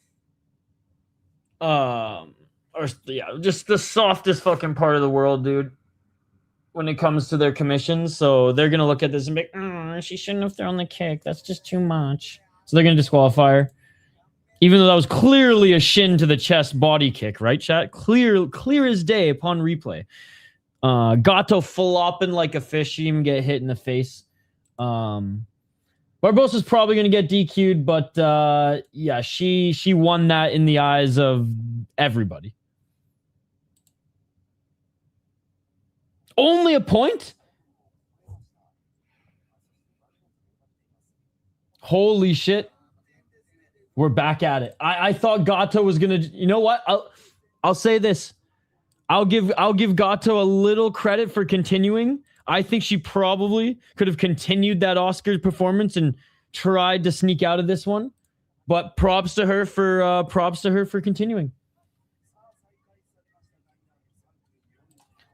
Just the softest fucking part of the world, dude, when it comes to their commissions. So they're going to look at this and be like, she shouldn't have thrown the kick. That's just too much. So they're going to disqualify her. Even though that was clearly a shin to the chest body kick, right, chat? Clear as day upon replay. Gatto flopping like a fish. She didn't even get hit in the face. Barbosa's probably going to get DQ'd, but yeah, she won that in the eyes of everybody. Only a point? Holy shit. We're back at it. I thought Gatto was gonna. You know what? I'll say this. I'll give Gatto a little credit for continuing. I think she probably could have continued that Oscars performance and tried to sneak out of this one. But props to her for continuing.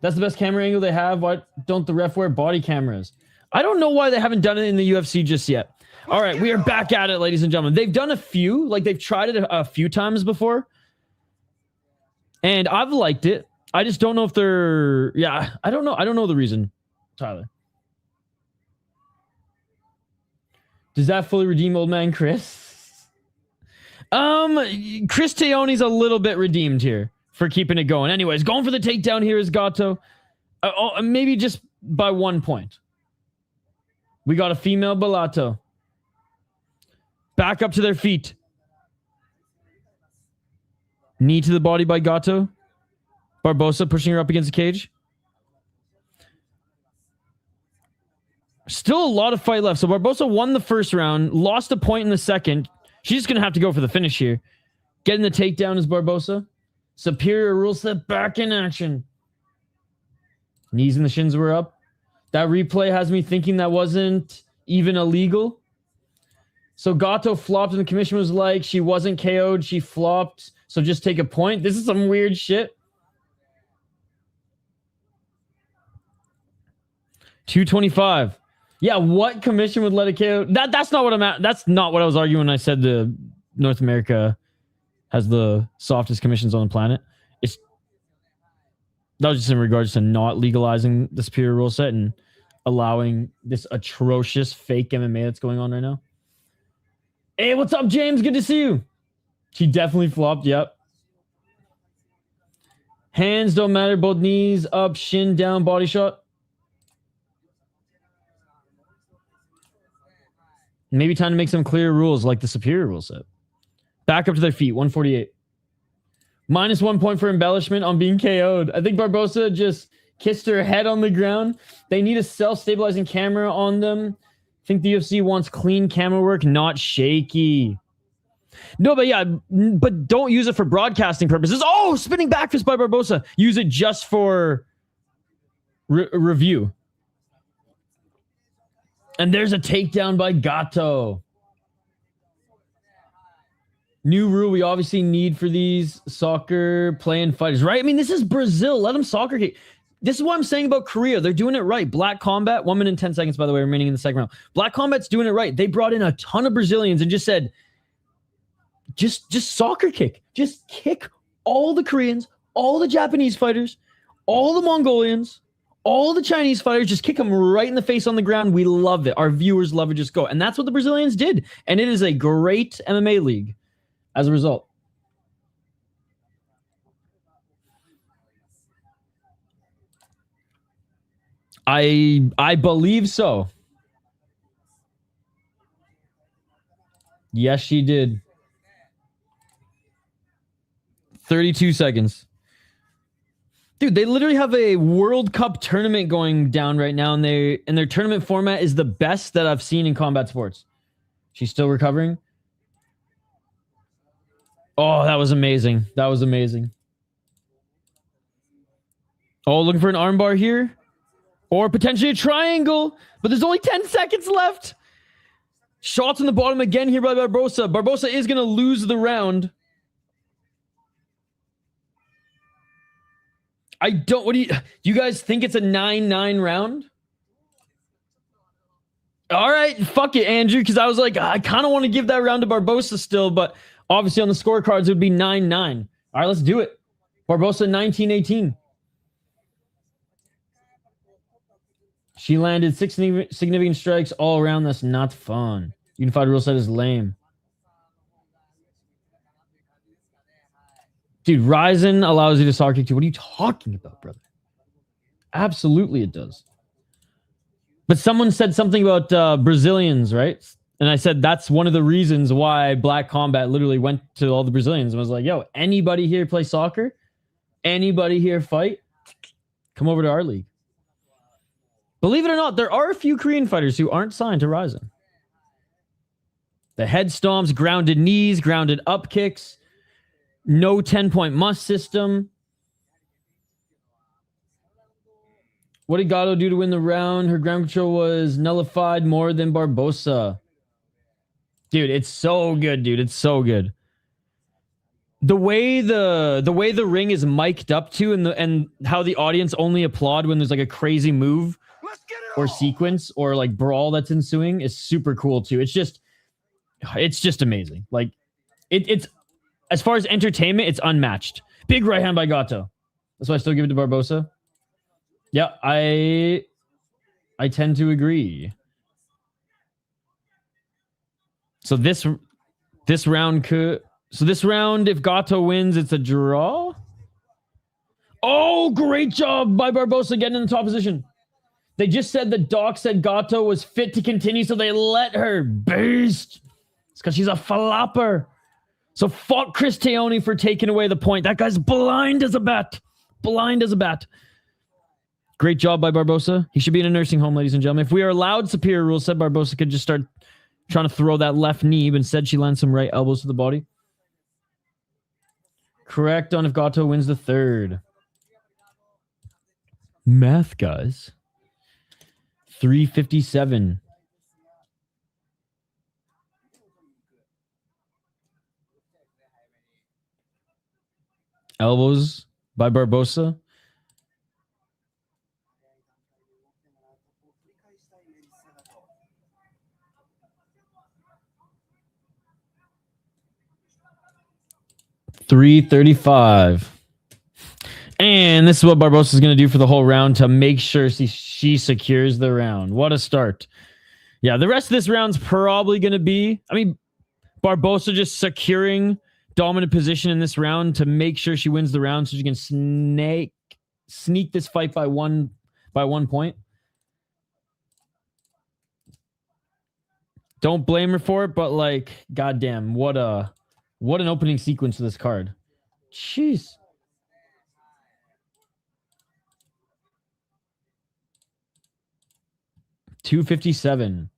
That's the best camera angle they have. Why don't the ref wear body cameras? I don't know why they haven't done it in the UFC just yet. All right, we are back at it, ladies and gentlemen. They've done a few, like they've tried it a few times before. And I've liked it. I just don't know if they're, I don't know. I don't know the reason, Tyler. Does that fully redeem old man Chris? Chris Teone's a little bit redeemed here for keeping it going. Anyways, going for the takedown here is Gatto. Maybe just by 1 point. We got a female Bellato. Back up to their feet. Knee to the body by Gatto. Barbosa pushing her up against the cage. Still a lot of fight left. So Barbosa won the first round, lost a point in the second. She's just going to have to go for the finish here. Getting the takedown is Barbosa. Superior rule set back in action. Knees and the shins were up. That replay has me thinking that wasn't even illegal. So Gatto flopped and the commission was like, she wasn't KO'd, she flopped, so just take a point. This is some weird shit. 225. Yeah, what commission would let a KO? That's not what I'm at. That's not what I was arguing when I said the North America has the softest commissions on the planet. That was just in regards to not legalizing the superior rule set and allowing this atrocious fake MMA that's going on right now. Hey, what's up, James? Good to see you. She definitely flopped. Yep. Hands don't matter. Both knees up, shin down, body shot. Maybe time to make some clear rules like the superior rule set. Back up to their feet. 148. Minus 1 point for embellishment on being KO'd. I think Barbosa just kissed her head on the ground. They need a self-stabilizing camera on them. I think the UFC wants clean camera work, not shaky. No, but yeah, but don't use it for broadcasting purposes. Oh, spinning back fist by Barbosa. Use it just for review. And there's a takedown by Gatto. New rule we obviously need for these soccer playing fighters, right? I mean, this is Brazil. Let them soccer kick. This is what I'm saying about Korea. They're doing it right. Black Combat, 1 minute and 10 seconds, by the way, remaining in the second round. Black Combat's doing it right. They brought in a ton of Brazilians and just said, just soccer kick. Just kick all the Koreans, all the Japanese fighters, all the Mongolians, all the Chinese fighters. Just kick them right in the face on the ground. We love it. Our viewers love it. Just go. And that's what the Brazilians did. And it is a great MMA league as a result. I believe so. Yes, she did. 32 seconds. Dude, they literally have a World Cup tournament going down right now, and their tournament format is the best that I've seen in combat sports. She's still recovering. Oh, that was amazing. That was amazing. Oh, looking for an armbar here. Or potentially a triangle. But there's only 10 seconds left. Shots in the bottom again here by Barbosa. Barbosa is going to lose the round. Do you guys think it's a 9-9 round? All right, fuck it, Andrew, because I was like, I kind of want to give that round to Barbosa still, but obviously on the scorecards it would be 9-9. All right, let's do it. Barbosa 19-18. She landed 6 significant strikes all around. That's not fun. Unified rule set is lame. Dude, Ryzen allows you to soccer kick too. What are you talking about, brother? Absolutely it does. But someone said something about Brazilians, right? And I said that's one of the reasons why Black Combat literally went to all the Brazilians and was like, yo, anybody here play soccer? Anybody here fight? Come over to our league. Believe it or not, there are a few Korean fighters who aren't signed to Ryzen. The head stomps, grounded knees, grounded up kicks, no 10-point must system. What did Gatto do to win the round? Her ground control was nullified more than Barbosa. Dude, it's so good, dude. It's so good. The way the ring is mic'd up to and how the audience only applaud when there's like a crazy move or sequence or like brawl that's ensuing is super cool too. It's just amazing. Like it's as far as entertainment, it's unmatched. Big right hand by Gatto. That's why I still give it to Barbosa. Yeah, I tend to agree. So this round could. So this round, if Gatto wins, it's a draw. Oh, great job by Barbosa getting in the top position. They just said the doc said Gatto was fit to continue, so they let her. Beast. It's because she's a flopper. So fuck Chris Teone for taking away the point. That guy's blind as a bat. Blind as a bat. Great job by Barbosa. He should be in a nursing home, ladies and gentlemen. If we are allowed superior rules, said Barbosa could just start trying to throw that left knee, but instead she lands some right elbows to the body. Correct on if Gatto wins the third. Math, guys. 357. Elbows by Barbosa. $335. And this is what Barbosa is going to do for the whole round to make sure she secures the round. What a start. Yeah, the rest of this round's probably going to be, Barbosa just securing dominant position in this round to make sure she wins the round so she can sneak this fight by one point. Don't blame her for it, but like, goddamn, what an opening sequence to this card. Jeez. $257. I'm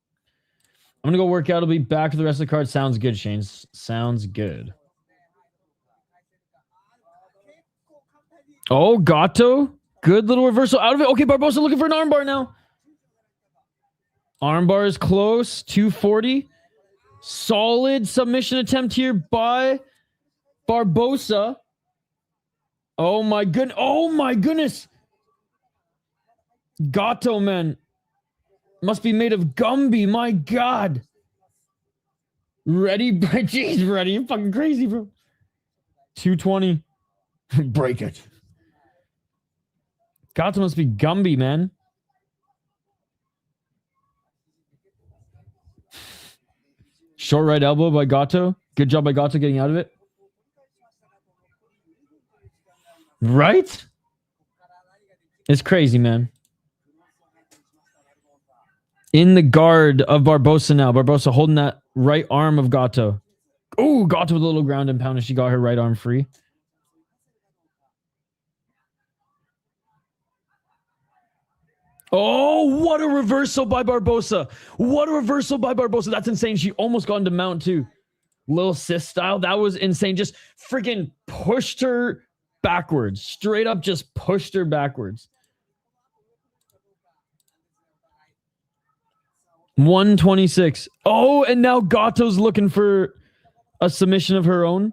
gonna go work out. I'll be back for the rest of the card. Sounds good, Shane. Sounds good. Oh, Gatto. Good little reversal out of it. Okay, Barbosa looking for an armbar now. Armbar is close. 240. Solid submission attempt here by Barbosa. Oh my goodness. Gato, man. Must be made of Gumby. My God. Ready? Jeez, ready. You're fucking crazy, bro. 220. Break it. Gato must be Gumby, man. Short right elbow by Gato. Good job by Gato getting out of it. Right? It's crazy, man. In the guard of Barbosa now. Barbosa holding that right arm of Gato. Oh, Gato with a little ground and pound, and she got her right arm free. Oh, what a reversal by Barbosa. What a reversal by Barbosa. That's insane. She almost got into mount too. Little sis style. That was insane. Just freaking pushed her backwards. Straight up just pushed her backwards. 126. Oh, and now Gato's looking for a submission of her own.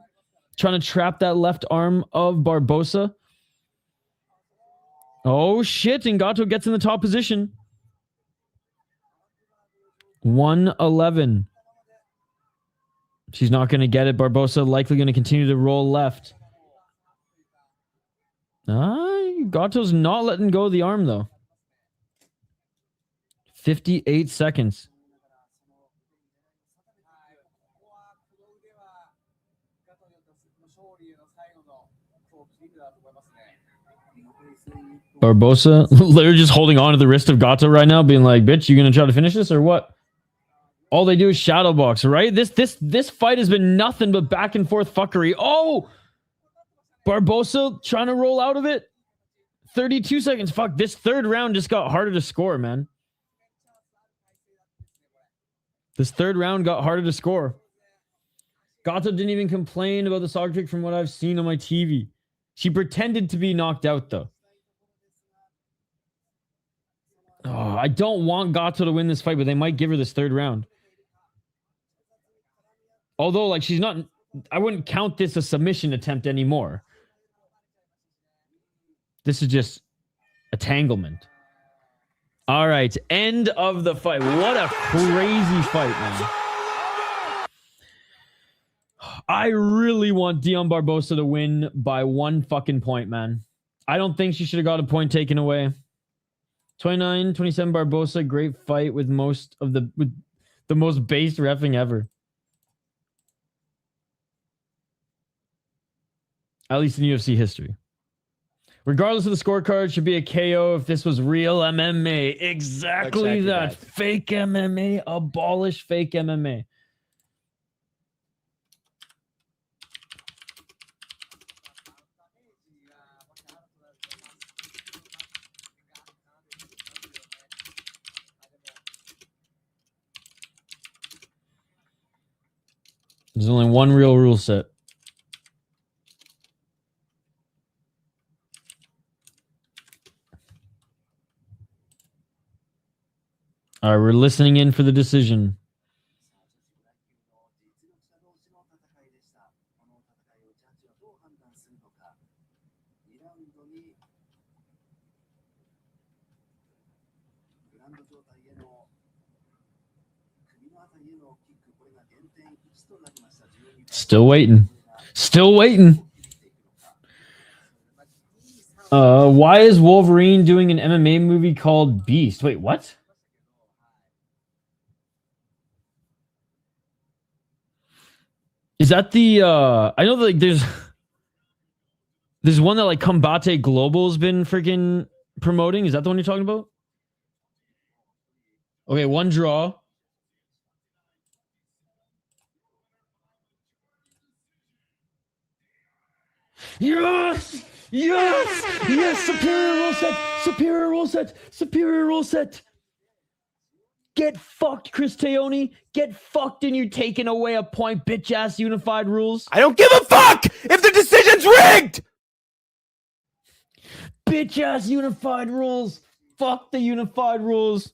Trying to trap that left arm of Barbosa. Oh, shit. And Gato gets in the top position. 111. She's not going to get it. Barbosa likely going to continue to roll left. Gato's not letting go of the arm, though. 58 seconds. Barbosa literally just holding on to the wrist of Gato right now, being like, bitch, you gonna try to finish this or what? All they do is shadow box, right? This fight has been nothing but back and forth fuckery. Oh! Barbosa trying to roll out of it. 32 seconds. Fuck, this third round just got harder to score, man. This third round got harder to score. Gato didn't even complain about the soccer kick from what I've seen on my TV. She pretended to be knocked out, though. Oh, I don't want Gato to win this fight, but they might give her this third round. Although, like, she's not... I wouldn't count this a submission attempt anymore. This is just entanglement. All right, end of the fight. What a crazy fight, man. I really want Dion Barbosa to win by 1 fucking point, man. I don't think she should have got a point taken away. 29-27 Barbosa, great fight with the most based reffing ever. At least in UFC history. Regardless of the scorecard, should be a KO if this was real MMA. Exactly that. Fake MMA. Abolish fake MMA. There's only one real rule set. All right, we're listening in for the decision. Still waiting. Still waiting. Why is Wolverine doing an MMA movie called Beast? Wait, what? Is that the I know that, like, there's one that like Combate Global's been freaking promoting. Is that the one you're talking about? Okay, 1 draw. Yes! Yes! Yes! Superior rule set! Superior rule set! Superior rule set! Get fucked, Chris Taoni. Get fucked and you're taking away a point, bitch-ass unified rules.
I don't give a fuck if the decision's rigged!
Bitch-ass unified rules. Fuck the unified rules.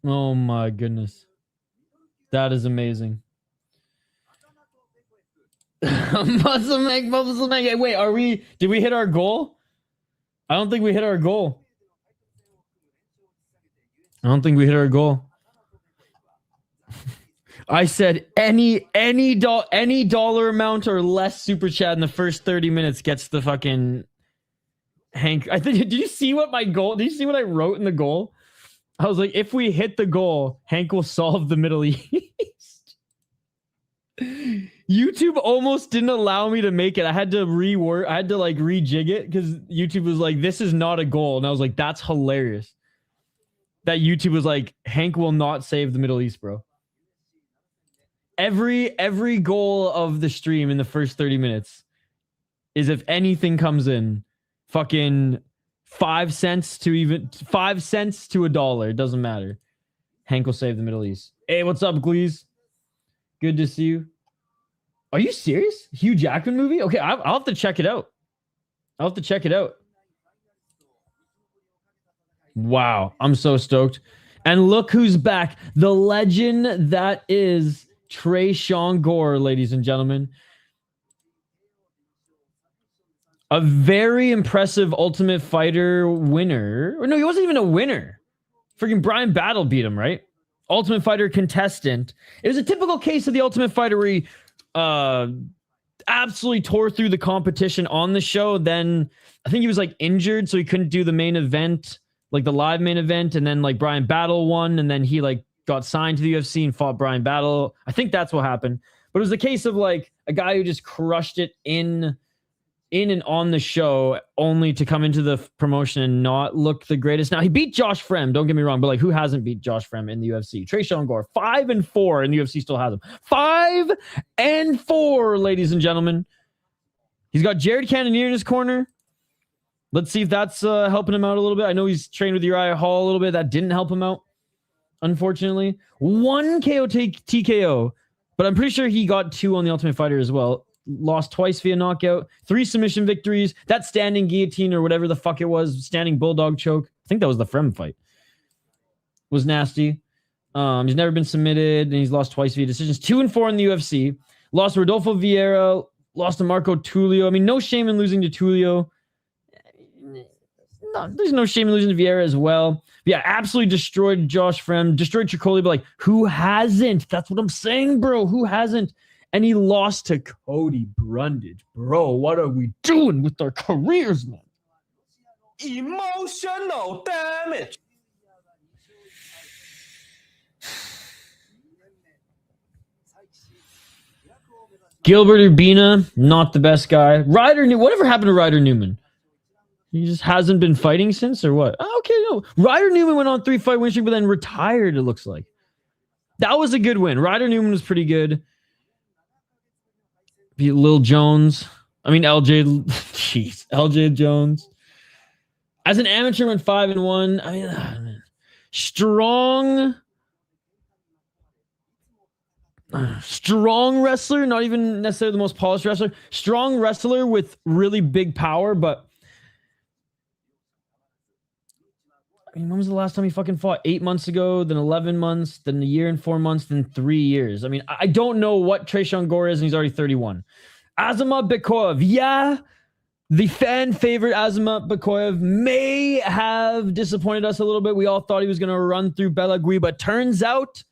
Oh my goodness. That is amazing. Muscle Meg. Wait, did we hit our goal? I don't think we hit our goal. I said any dollar amount or less super chat in the first 30 minutes gets the fucking Hank. I think, did you see what my goal? Did you see what I wrote in the goal? I was like, if we hit the goal, Hank will solve the Middle East. YouTube almost didn't allow me to make it. I had to rejig it because YouTube was like, this is not a goal. And I was like, that's hilarious. That YouTube was like, Hank will not save the Middle East, bro. Every goal of the stream in the first 30 minutes is if anything comes in, fucking 5 cents to $1. It doesn't matter. Hank will save the Middle East. Hey, what's up, Glees? Good to see you. Are you serious? Hugh Jackman movie? Okay, I'll have to check it out. Wow, I'm so stoked. And look who's back. The legend that is Tresean Gore, ladies and gentlemen. A very impressive Ultimate Fighter winner. Or no, he wasn't even a winner. Freaking Brian Battle beat him, right? Ultimate Fighter contestant. It was a typical case of the Ultimate Fighter where he absolutely tore through the competition on the show. Then I think he was like injured, so he couldn't do the main event, like the live main event. And then like Brian Battle won, and then he like got signed to the UFC and fought Brian Battle. I think that's what happened. But it was a case of like a guy who just crushed it in and on the show, only to come into the promotion and not look the greatest. Now, he beat Josh Frem, don't get me wrong, but like, who hasn't beat Josh Frem in the UFC? Tresean Gore, 5-4, and the UFC still has him. 5-4, ladies and gentlemen. He's got Jared Cannonier in his corner. Let's see if that's helping him out a little bit. I know he's trained with Uriah Hall a little bit. That didn't help him out, unfortunately. 1 KO TKO, but I'm pretty sure he got 2 on the Ultimate Fighter as well. Lost twice via knockout, 3 submission victories. That standing guillotine or whatever the fuck it was, standing bulldog choke. I think that was the Frem fight. Was nasty. He's never been submitted, and he's lost twice via decisions. 2-4 in the UFC. Lost to Rodolfo Vieira. Lost to Marco Tulio. I mean, no shame in losing to Tulio. No, there's no shame in losing to Vieira as well. But yeah, absolutely destroyed Josh Frem. Destroyed Tricoli, but like, who hasn't? That's what I'm saying, bro. Who hasn't? And he lost to Cody Brundage. Bro, what are we doing with our careers, man?
Emotional damage.
Gilbert Urbina, not the best guy. Whatever happened to Ryder Newman? He just hasn't been fighting since, or what? Oh, okay, no. Ryder Newman went on 3-fight win streak, but then retired, it looks like. That was a good win. Ryder Newman was pretty good. Beat Lil Jones. I mean, LJ Jones. As an amateur, went 5-1. I mean, strong wrestler, not even necessarily the most polished wrestler. Strong wrestler with really big power, but I mean, when was the last time he fucking fought? 8 months ago, then 11 months, then a year and 4 months, then 3 years. I mean, I don't know what Tresean Gore is, and he's already 31. Azamat Bekoev, yeah, the fan favorite Azamat Bekoev may have disappointed us a little bit. We all thought he was going to run through Belagui, but turns out,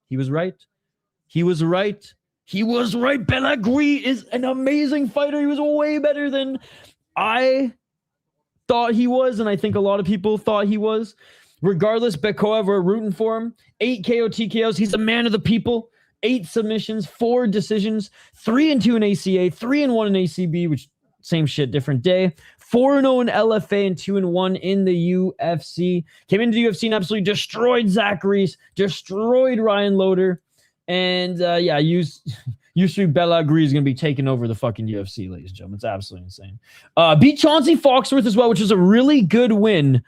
he was right. Belagui is an amazing fighter. He was way better than I thought he was, and I think a lot of people thought he was. Regardless, Bekoev, we're rooting for him. 8 KO TKOs. He's a man of the people. 8 submissions, 4 decisions, 3-2 in ACA, 3-1 in ACB, which same shit, different day. 4-0 in LFA and 2-1 in the UFC. Came into the UFC and absolutely destroyed Zach Reese, destroyed Ryan Loader, and Yusri Belagui is going to be taking over the fucking UFC, ladies and gentlemen. It's absolutely insane. Beat Chauncey Foxworth as well, which is a really good win.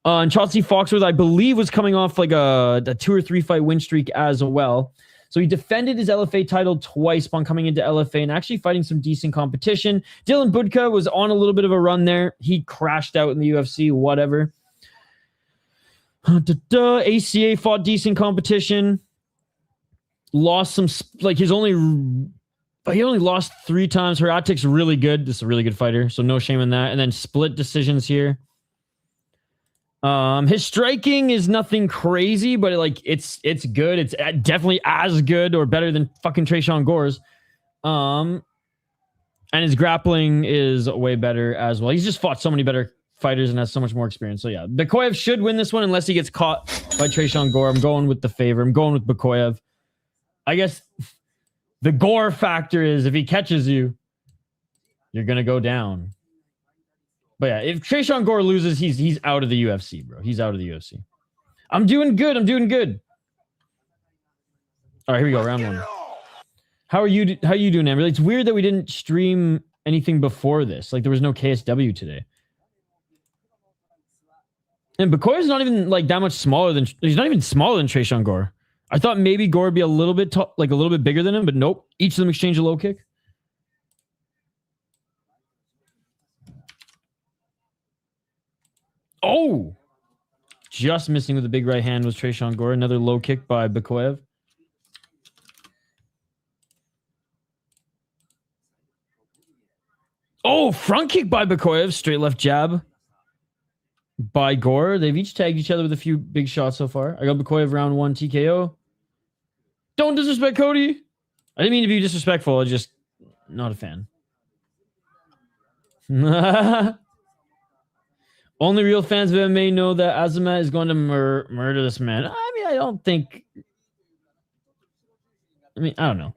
And Chauncey Foxworth, I believe, was coming off like a 2 or 3 fight win streak as well. So he defended his LFA title twice upon coming into LFA and actually fighting some decent competition. Dylan Budka was on a little bit of a run there. He crashed out in the UFC, whatever. ACA fought decent competition. Lost some, like he only lost 3 times. Haratik's really good. This is a really good fighter, so no shame in that. And then split decisions here. His striking is nothing crazy, but it's good. It's definitely as good or better than fucking Tresean Gore's. And his grappling is way better as well. He's just fought so many better fighters and has so much more experience. So yeah, Yakhyaev should win this one unless he gets caught by Tresean Gore. I'm going with the favor. I'm going with Yakhyaev. I guess the Gore factor is if he catches you, you're gonna go down. But yeah, if Tresean Gore loses, he's out of the UFC, bro. He's out of the UFC. I'm doing good. I'm doing good. All right, here we go. Round 1. How are you doing, Amber? It's weird that we didn't stream anything before this. Like there was no KSW today. And Yakhyaev's not even like that much smaller than he's not even smaller than Tresean Gore. I thought maybe Gore would be a little bit bigger than him, but nope. Each of them exchange a low kick. Oh, just missing with the big right hand was Tresean Gore. Another low kick by Yakhyaev. Oh, front kick by Yakhyaev. Straight left jab by Gore. They've each tagged each other with a few big shots so far. I got Yakhyaev round 1 TKO. Don't disrespect Cody. I didn't mean to be disrespectful. I just not a fan. Only real fans of MMA know that Azamat is going to murder this man. I mean, I don't know.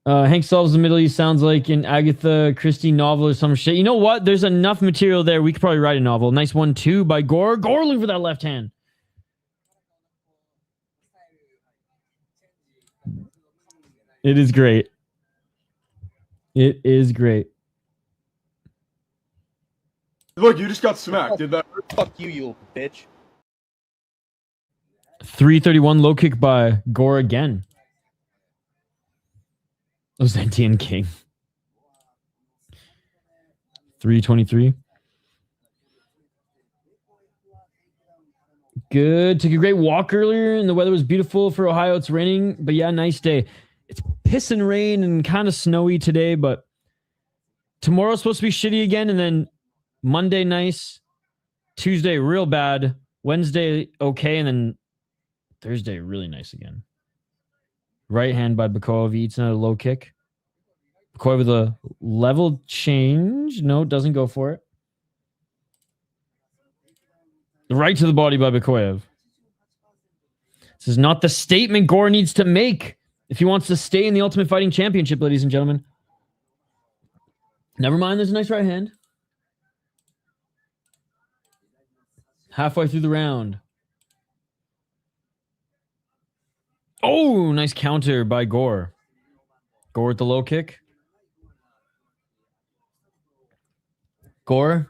Hank Solves the Middle East sounds like an Agatha Christie novel or some shit. You know what? There's enough material there. We could probably write a novel. Nice 1-2 by Gore. Gore looking for that left hand. It is great. It is great.
Look, you just got smacked. Did that hurt?
Fuck you, you little bitch.
331 low kick by Gore again. Ethyn King. 323. Good. Took a great walk earlier and the weather was beautiful for Ohio. It's raining, but yeah, nice day. It's pissing rain and kind of snowy today, but tomorrow's supposed to be shitty again, and then Monday nice, Tuesday real bad, Wednesday okay, and then Thursday really nice again. Right hand by Yakhyaev eats another low kick. Yakhyaev with a level change. No, doesn't go for it. Right to the body by Yakhyaev. This is not the statement Gore needs to make if he wants to stay in the Ultimate Fighting Championship, ladies and gentlemen. Never mind, there's a nice right hand. Halfway through the round. Oh, nice counter by Gore. Gore with the low kick. Gore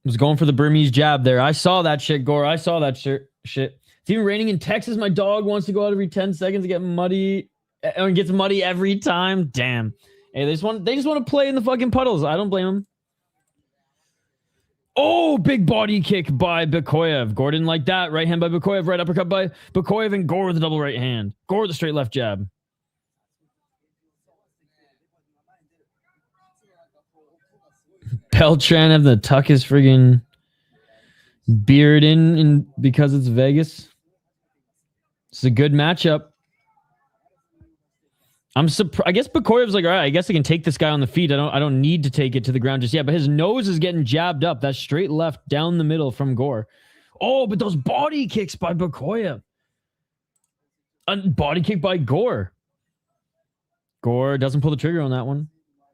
was going for the Burmese jab there. I saw that shit, Gore. I saw that shit. It's even raining in Texas. My dog wants to go out every 10 seconds to get muddy. And gets muddy every time. Damn. Hey, they just want to play in the fucking puddles. I don't blame them. Oh, big body kick by Yakhyaev. Gore didn't like that. Right hand by Yakhyaev. Right uppercut by Yakhyaev, and Gore with the double right hand. Gore with the straight left jab. Beltran having to tuck his friggin' beard in because it's Vegas. It's a good matchup. I'm surprised. I guess Yakhyaev's like, all right, I guess I can take this guy on the feet. I don't need to take it to the ground just yet. But his nose is getting jabbed up. That straight left down the middle from Gore. Oh, but those body kicks by Yakhyaev. A body kick by Gore. Gore doesn't pull the trigger on that one.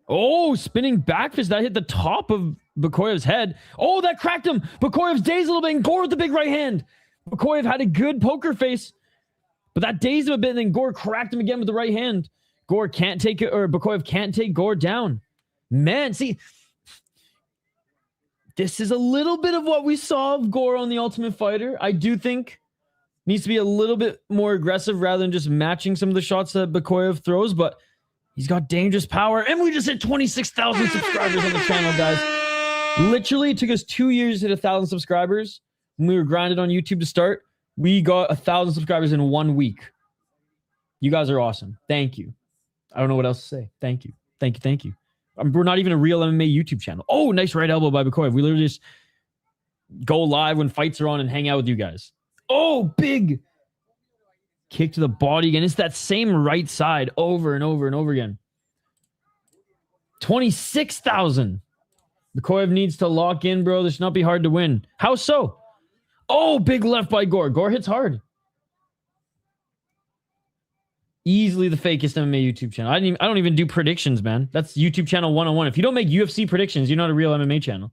Oh, spinning back fist. That hit the top of Yakhyaev's head. Oh, that cracked him. Yakhyaev's dazed a little bit, and Gore with the big right hand. Yakhyaev had a good poker face, but that dazed him a bit, and then Gore cracked him again with the right hand. Gore can't take it, or Yakhyaev can't take Gore down. Man, see, this is a little bit of what we saw of Gore on The Ultimate Fighter. I do think needs to be a little bit more aggressive rather than just matching some of the shots that Yakhyaev throws, but he's got dangerous power. And we just hit 26,000 subscribers on the channel, guys. Literally, it took us 2 years to hit 1,000 subscribers. when we were grinding on YouTube to start, we got 1,000 subscribers in 1 week. You guys are awesome. Thank you. I don't know what else to say. Thank you. Thank you. Thank you. We're not even a real MMA YouTube channel. Oh, nice right elbow by Yakhyaev. We literally just go live when fights are on and hang out with you guys. Oh, big kick to the body again. It's that same right side over and over and over again. 26,000. Yakhyaev needs to lock in, bro. This should not be hard to win. How so? Oh, big left by Gore. Gore hits hard. Easily the fakest MMA YouTube channel. I don't even do predictions, man. That's YouTube channel 101. If you don't make UFC predictions, you're not a real MMA channel.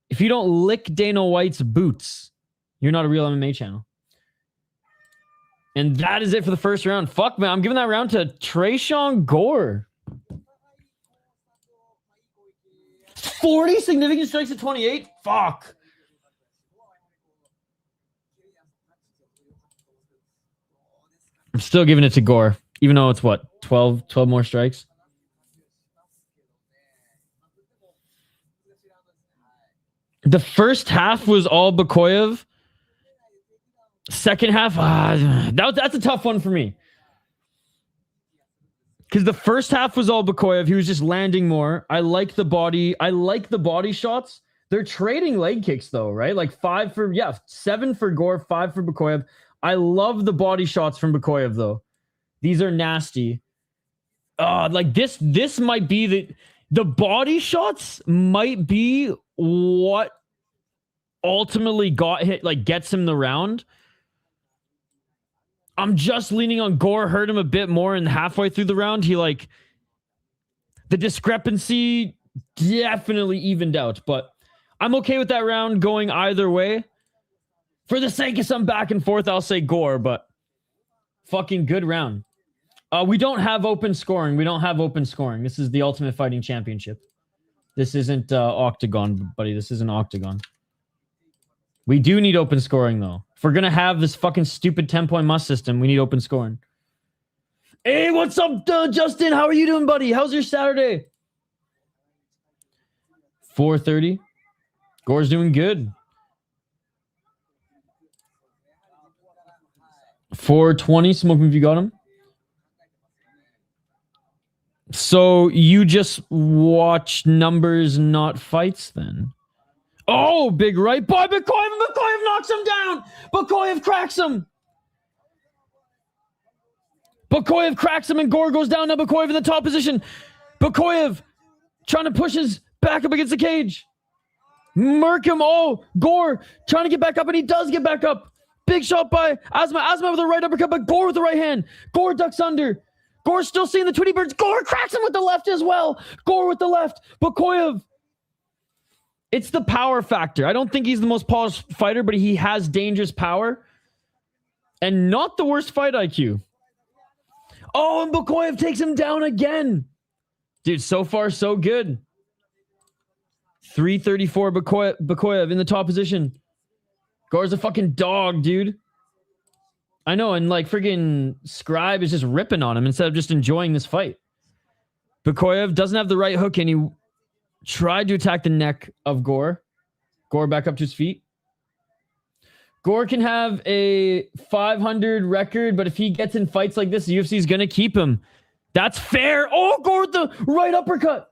If you don't lick Dana White's boots, you're not a real MMA channel. And that is it for the first round. Fuck, man. I'm giving that round to Tresean Gore. 40 significant strikes at 28? Fuck. I'm still giving it to Gore, even though it's what, 12 more strikes? The first half was all Yakhyaev. Second half, that's a tough one for me. Because the first half was all Yakhyaev. He was just landing more. I like the body. I like the body shots. They're trading leg kicks though, right? Like 7 for Gore, 5 for Yakhyaev. I love the body shots from Yakhyaev though. These are nasty. Like this might be the body shots might be what ultimately gets him the round. I'm just leaning on Gore hurt him a bit more, and halfway through the round, the discrepancy definitely evened out, but I'm okay with that round going either way. For the sake of some back and forth, I'll say Gore, but fucking good round. We don't have open scoring. This is the Ultimate Fighting Championship. This isn't Octagon, buddy. This isn't Octagon. We do need open scoring, though. If we're going to have this fucking stupid 10-point must system, we need open scoring. Hey, what's up, Justin? How are you doing, buddy? How's your Saturday? 4:30. Gore's doing good. 420, Smoke if you got him. So you just watch numbers, not fights, then? Oh, big right by Yakhyaev. Yakhyaev knocks him down. Yakhyaev cracks him. Yakhyaev cracks him and Gore goes down. Now Yakhyaev in the top position. Yakhyaev trying to push his back up against the cage. Murk him. Oh, Gore trying to get back up, and he does get back up. Big shot by Asma. Asma with the right uppercut, but Gore with the right hand. Gore ducks under. Gore's still seeing the Tweety Birds. Gore cracks him with the left as well. Gore with the left. Yakhyaev. It's the power factor. I don't think he's the most polished fighter, but he has dangerous power. And not the worst fight IQ. Oh, and Yakhyaev takes him down again. Dude, so far, so good. 334 Yakhyaev in the top position. Gore's a fucking dog, dude. I know, and like friggin' Scribe is just ripping on him instead of just enjoying this fight. Yakhyaev doesn't have the right hook, and he tried to attack the neck of Gore. Gore back up to his feet. Gore can have a 500 record, but if he gets in fights like this, the UFC is going to keep him. That's fair. Oh, Gore with the right uppercut.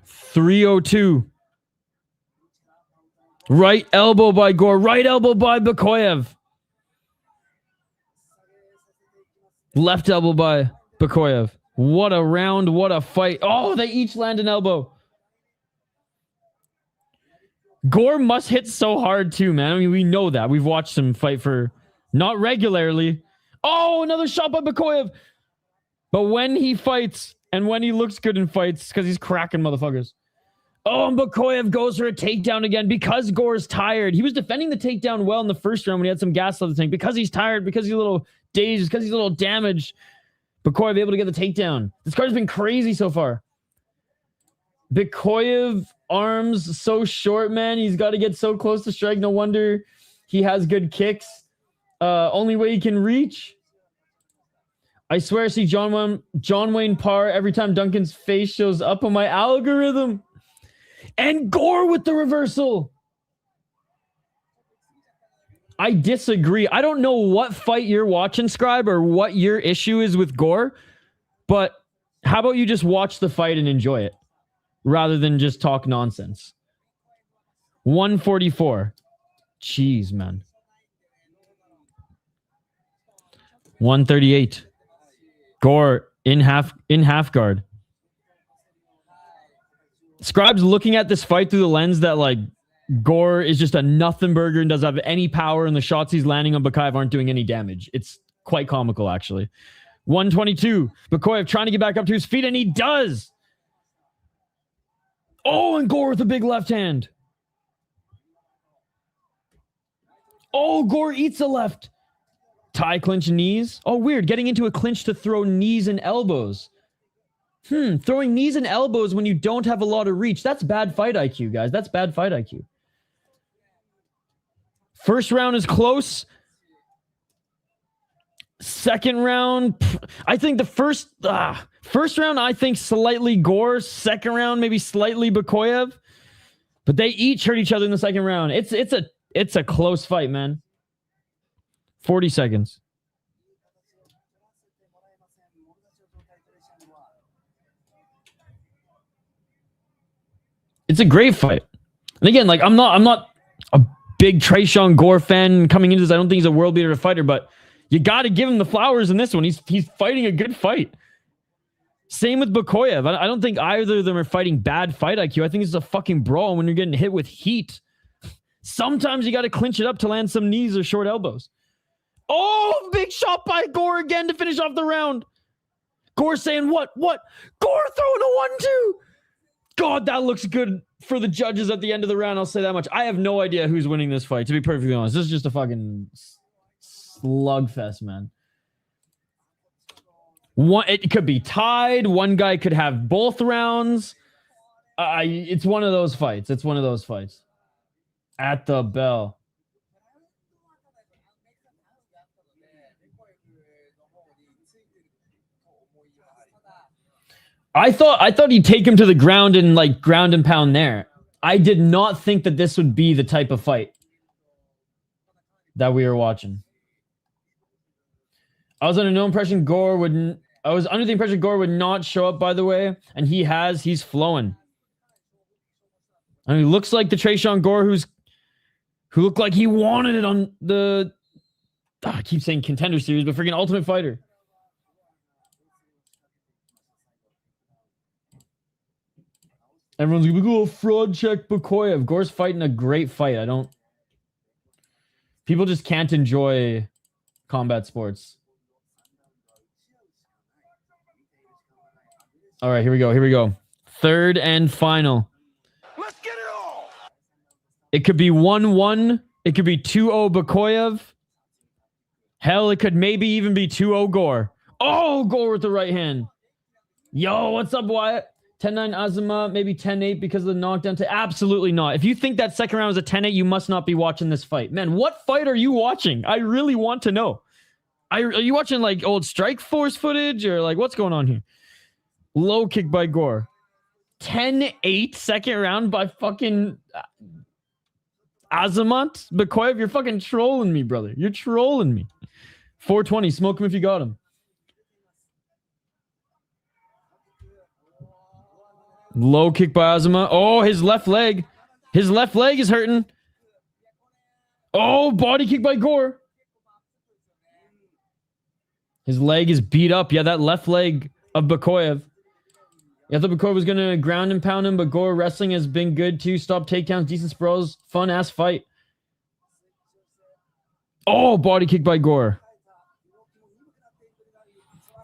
302. Right elbow by Gore. Right elbow by Yakhyaev. Left elbow by Yakhyaev. What a round. What a fight. Oh, they each land an elbow. Gore must hit so hard too, man. I mean, we know that. We've watched him fight for not regularly. Oh, another shot by Yakhyaev. But when he fights and when he looks good in fights, because he's cracking motherfuckers. Oh, and Yakhyaev goes for a takedown again because Gore's tired. He was defending the takedown well in the first round when he had some gas left in the tank. Because he's tired, because he's a little dazed, because he's a little damaged. Yakhyaev able to get the takedown. This card's been crazy so far. Yakhyaev arms so short, man. He's got to get so close to strike. No wonder he has good kicks. Only way he can reach. I swear I see John Wayne Parr every time Duncan's face shows up on my algorithm. And Gore with the reversal. I disagree. I don't know what fight you're watching, Scribe, or what your issue is with Gore, but how about you just watch the fight and enjoy it rather than just talk nonsense? 144. Jeez, man. 138. Gore in half guard. Scribe's looking at this fight through the lens that, like, Gore is just a nothing burger and doesn't have any power, and the shots he's landing on Yakhyaev aren't doing any damage. It's quite comical, actually. 122. Yakhyaev trying to get back up to his feet, and he does. Oh, and Gore with a big left hand. Oh, Gore eats a left. Tie clinch knees. Oh, weird. Getting into a clinch to throw knees and elbows. Throwing knees and elbows when you don't have a lot of reach. That's bad fight IQ, guys. That's bad fight IQ. First round is close. Second round, I think the first round, I think slightly Gore. Second round, maybe slightly Yakhyaev. But they each hurt each other in the second round. It's a close fight, man. 40 seconds. It's a great fight. And again, like, I'm not a big Tresean Gore fan coming into this. I don't think he's a world beater fighter, but you got to give him the flowers in this one. He's fighting a good fight. Same with Yakhyaev. I don't think either of them are fighting bad fight IQ. I think it's a fucking brawl when you're getting hit with heat. Sometimes you got to clinch it up to land some knees or short elbows. Oh, big shot by Gore again to finish off the round. Gore saying what? Gore throwing a 1-2. God, that looks good for the judges at the end of the round. I'll say that much. I have no idea who's winning this fight, to be perfectly honest. This is just a fucking slugfest, man. It could be tied. One guy could have both rounds. It's one of those fights. It's one of those fights. At the bell. I thought he'd take him to the ground and, like, ground and pound there. I did not think that this would be the type of fight that we were watching. I was under the impression Gore would not show up, by the way, and he's flowing. I mean, he looks like the Tresean Gore who looked like he wanted it on the I keep saying Contender Series, but freaking Ultimate Fighter. Everyone's gonna go fraud check Yakhyaev. Gore's fighting a great fight. People just can't enjoy combat sports. All right, here we go. Third and final.
Let's get it all.
It could be 1-1. It could be 2-0 Yakhyaev. Hell, it could maybe even be 2-0 Gore. Oh, Gore with the right hand. Yo, what's up, Wyatt? 10-9 Azuma, maybe 10-8 because of the knockdown. Absolutely not. If you think that second round was a 10-8, you must not be watching this fight. Man, what fight are you watching? I really want to know. Are you watching, like, old Strike Force footage, or, like, what's going on here? Low kick by Gore. 10-8 second round by fucking Azamat. Yakhyaev, you're fucking trolling me, brother. You're trolling me. 420, smoke him if you got him. Low kick by Azuma. Oh, his left leg. His left leg is hurting. Oh, body kick by Gore. His leg is beat up. Yeah, that left leg of Yakhyaev. I thought Yakhyaev was going to ground and pound him, but Gore wrestling has been good too. Stop takedowns, decent sprawls, fun-ass fight. Oh, body kick by Gore.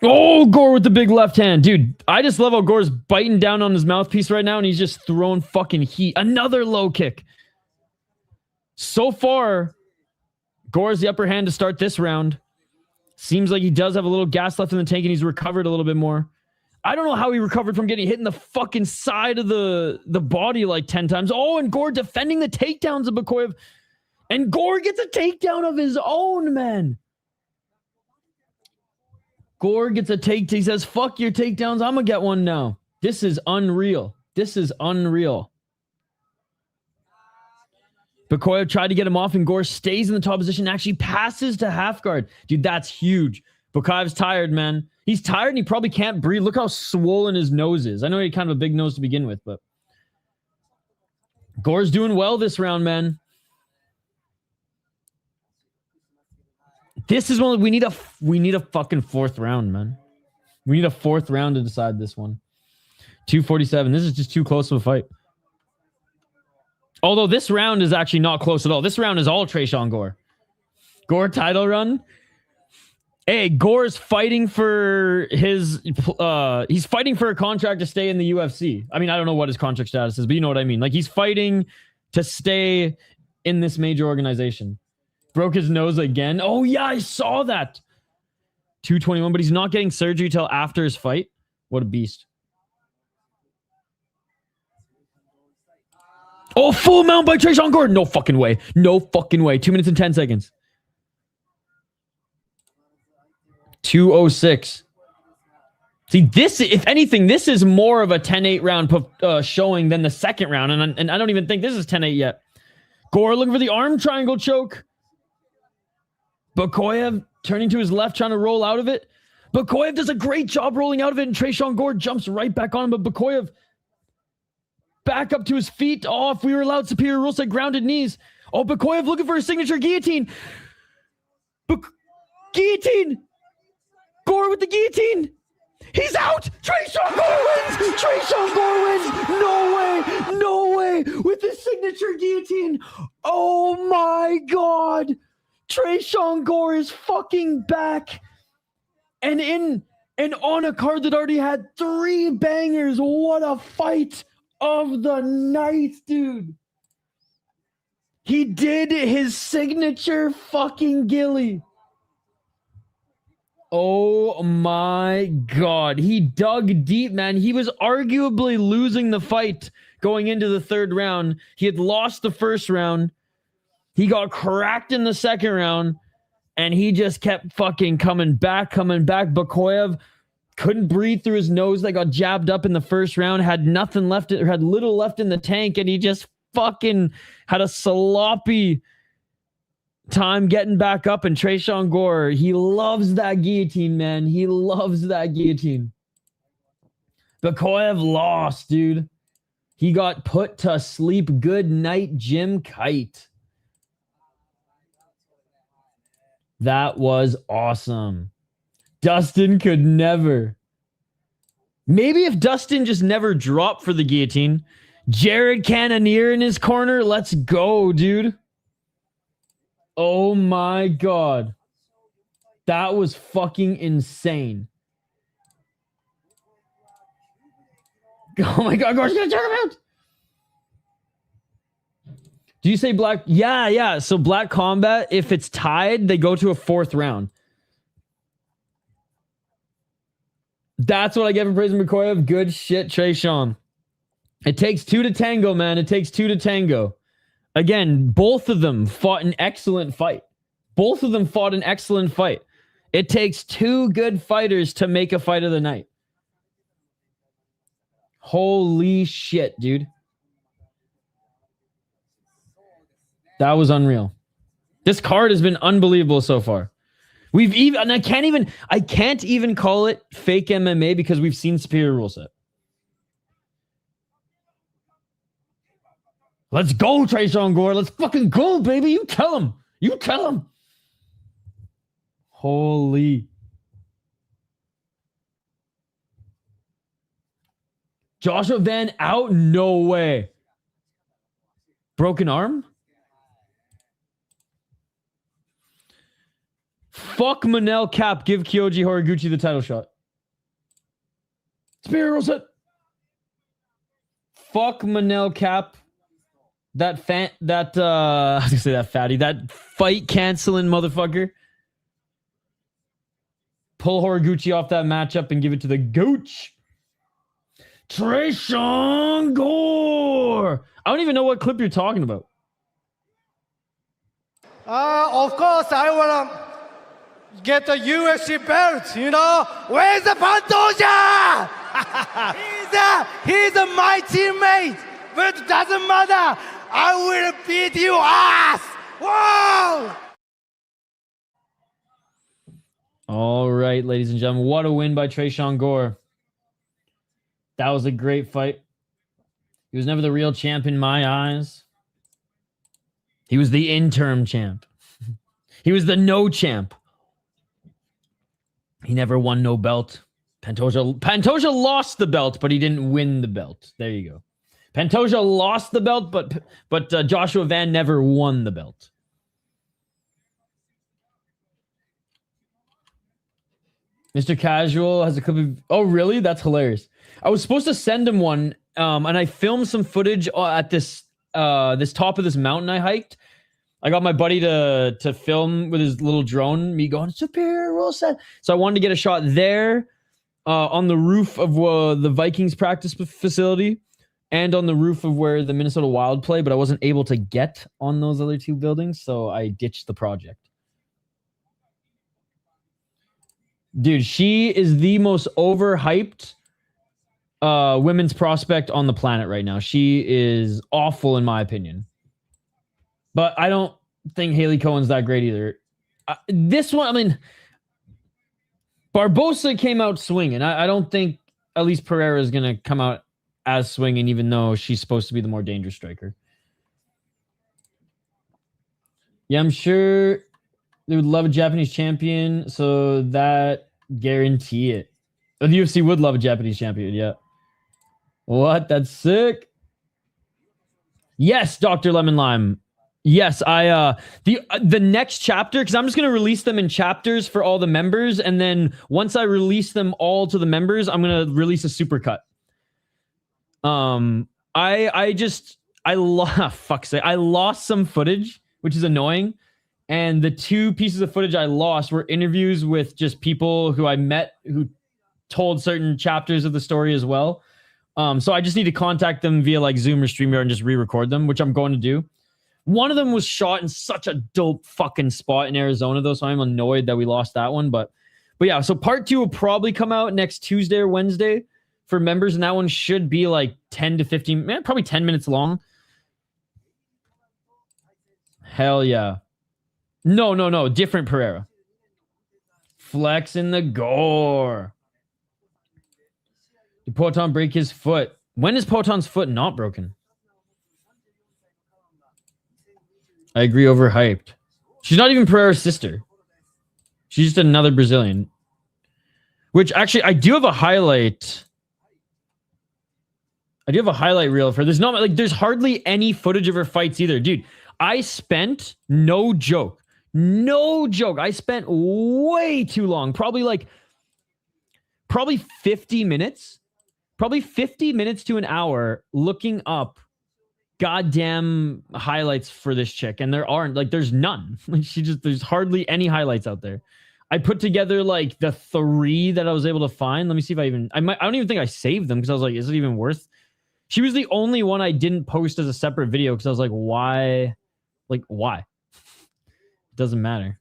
Oh, Gore with the big left hand. Dude, I just love how Gore's biting down on his mouthpiece right now, and he's just throwing fucking heat. Another low kick. So far, Gore's the upper hand to start this round. Seems like he does have a little gas left in the tank, and he's recovered a little bit more. I don't know how he recovered from getting hit in the fucking side of the body like 10 times. Oh, and Gore defending the takedowns of Yakhyaev. And Gore gets a takedown of his own, man. Gore gets a take. He says, fuck your takedowns. I'm going to get one now. This is unreal. This is unreal. Bakoyev tried to get him off, and Gore stays in the top position, actually passes to half guard. Dude, that's huge. Bakoyev's tired, man. He's tired, and he probably can't breathe. Look how swollen his nose is. I know he had kind of a big nose to begin with, but Gore's doing well this round, man. This is one we need a fucking fourth round, man. We need a fourth round to decide this one. 247. This is just too close of a fight. Although this round is actually not close at all. This round is all Tresean Gore. Gore title run. Hey, Gore's fighting for his he's fighting for a contract to stay in the UFC. I mean, I don't know what his contract status is, but you know what I mean. Like, he's fighting to stay in this major organization. Broke his nose again. Oh yeah, I saw that. 221, but he's not getting surgery till after his fight. What a beast. Oh, full mount by Tresean Gore. No fucking way. No fucking way. 2 minutes and 10 seconds. 206. See, this, if anything, this is more of a 10-8 round showing than the second round. And I don't even think this is 10-8 yet. Gore looking for the arm triangle choke. Bakoyev turning to his left, trying to roll out of it. Bakoyev does a great job rolling out of it, and Tresean Gore jumps right back on him. But Bakoyev back up to his feet. Oh, if we were allowed superior rules, like grounded knees. Oh, Bakoyev looking for a signature guillotine. Guillotine. Gore with the guillotine. He's out. Tresean Gore wins. Tresean Gore wins. No way. No way. With his signature guillotine. Oh my God. Tresean Gore is fucking back. And on a card that already had 3 bangers. What a fight of the night, dude. He did his signature fucking gilly. Oh my God. He dug deep, man. He was arguably losing the fight going into the third round. He had lost the first round. He got cracked in the second round, and he just kept fucking coming back. Bakoyev couldn't breathe through his nose. They got jabbed up in the first round, had nothing left, or had little left in the tank, and he just fucking had a sloppy time getting back up. And Tresean Gore, he loves that guillotine, man. He loves that guillotine. Bakoyev lost, dude. He got put to sleep. Good night, Jim Kite. That was awesome. Dustin could never. Maybe if Dustin just never dropped for the guillotine. Jared Cannonier in his corner. Let's go, dude. Oh my God. That was fucking insane. Oh my God, Gore's gonna turn him out. Do you say black? Yeah. So black combat, if it's tied, they go to a fourth round. That's what I get for praising Bakoyev. Good shit, Tresean. It takes 2 to tango, man. It takes 2 to tango. Again, both of them fought an excellent fight. It takes 2 good fighters to make a fight of the night. Holy shit, dude. That was unreal. This card has been unbelievable so far. We've even, and I can't even call it fake MMA because we've seen superior rule set. Let's go, Tresean Gore. Let's fucking go, baby. You tell him. Holy. Joshua Van out? No way. Broken arm? Fuck Manel Cap. Give Kyoji Horiguchi the title shot. Superior rule set. Fuck Manel Cap. I was gonna say that fatty. That fight canceling motherfucker. Pull Horiguchi off that matchup and give it to the gooch. Tresean Gore. I don't even know what clip you're talking about.
Of course, I wanna get the UFC belt. You know, where's the Pantoja? he's my teammate, but it doesn't matter. I will beat you ass! Whoa!
All right, ladies and gentlemen, what a win by Tresean Gore. That was a great fight. He was never the real champ in my eyes. He was the interim champ. He was the no champ. He never won no belt. Pantoja lost the belt, but he didn't win the belt. There you go. Pantoja lost the belt, but Joshua Van never won the belt. Mr. Casual has a clip of... Oh, really? That's hilarious. I was supposed to send him one, and I filmed some footage at this top of this mountain I hiked. I got my buddy to film with his little drone, me going, superior rule set. So I wanted to get a shot there on the roof of the Vikings practice facility and on the roof of where the Minnesota Wild play, but I wasn't able to get on those other two buildings, so I ditched the project. Dude, she is the most overhyped women's prospect on the planet right now. She is awful in my opinion. But I don't think Haley Cohen's that great either. This one, I mean, Barbosa came out swinging. I don't think Elise Pereira is going to come out as swinging, even though she's supposed to be the more dangerous striker. Yeah, I'm sure they would love a Japanese champion, so that guarantee it. The UFC would love a Japanese champion, yeah. What? That's sick. Yes, Dr. Lemon Lime. Yes, the next chapter, because I'm just going to release them in chapters for all the members, and then once I release them all to the members, I'm going to release a supercut. I lost some footage, which is annoying, and the two pieces of footage I lost were interviews with just people who I met who told certain chapters of the story as well. So I just need to contact them via like Zoom or StreamYard and just re-record them, which I'm going to do. One of them was shot in such a dope fucking spot in Arizona, though, so I'm annoyed that we lost that one. But yeah, so part 2 will probably come out next Tuesday or Wednesday for members, and that one should be like 10 to 15, man, probably 10 minutes long. Hell yeah. No, different Pereira. Flex in the gore. Did Poatan break his foot? When is Poatan's foot not broken? I agree, overhyped. She's not even Pereira's sister. She's just another Brazilian. Which, actually, I do have a highlight. I do have a highlight reel for her. There's not, like, there's hardly any footage of her fights either. Dude, I spent, no joke, I spent way too long. Probably 50 minutes. Probably 50 minutes to an hour looking up goddamn highlights for this chick, and there aren't, like, there's none. Like, there's hardly any highlights out there. I put together like the 3 that I was able to find. Let me see if I don't even think I saved them, because I was like, is it even worth? She was the only one I didn't post as a separate video, because I was like, why? Like, why? It doesn't matter.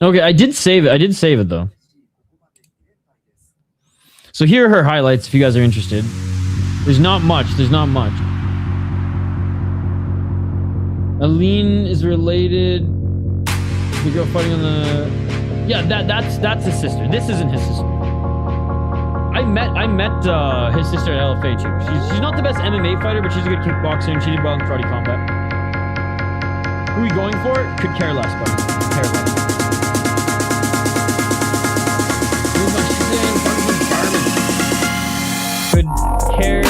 Okay, I did save it though. So here are her highlights if you guys are interested. There's not much. Aline is related. The girl fighting on the... Yeah, that's his sister. This isn't his sister. I met his sister at LFA too. She's not the best MMA fighter, but she's a good kickboxer and she did well in karate combat. Who are we going for? Could care less, buddy. Care less. Could care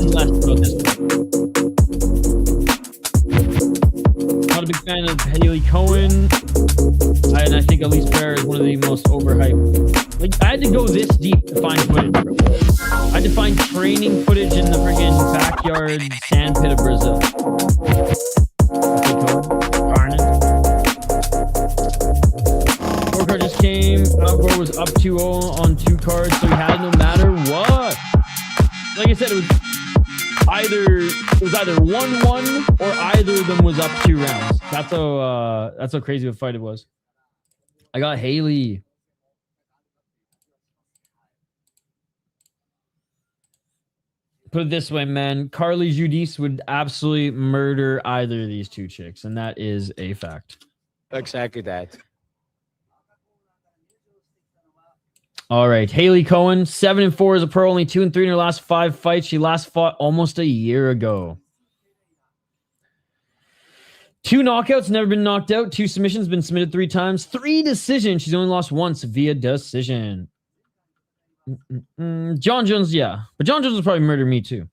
less about this one. Not a big fan of Haley Cohen, and I think Elise Pereira is one of the most overhyped. Like, I had to go this deep to find footage, bro. I had to find training footage in the friggin' backyard sandpit of Brazil. Scorecard just came. Outgo was up 2-0 on 2 cards, so he had no matter what. Like I said, it was either 1-1 or either of them was up 2 rounds. That's how crazy of a fight it was. I got Haley. Put it this way, man. Carly Judice would absolutely murder either of these two chicks, and that is a fact.
Exactly that.
All right, Haley Cohen, 7-4 as a pro, only 2-3 in her last 5 fights. She last fought almost a year ago. 2 knockouts, never been knocked out. 2 submissions, been submitted 3 times. 3 decisions. She's only lost once via decision. John Jones, yeah. But John Jones will probably murder me too.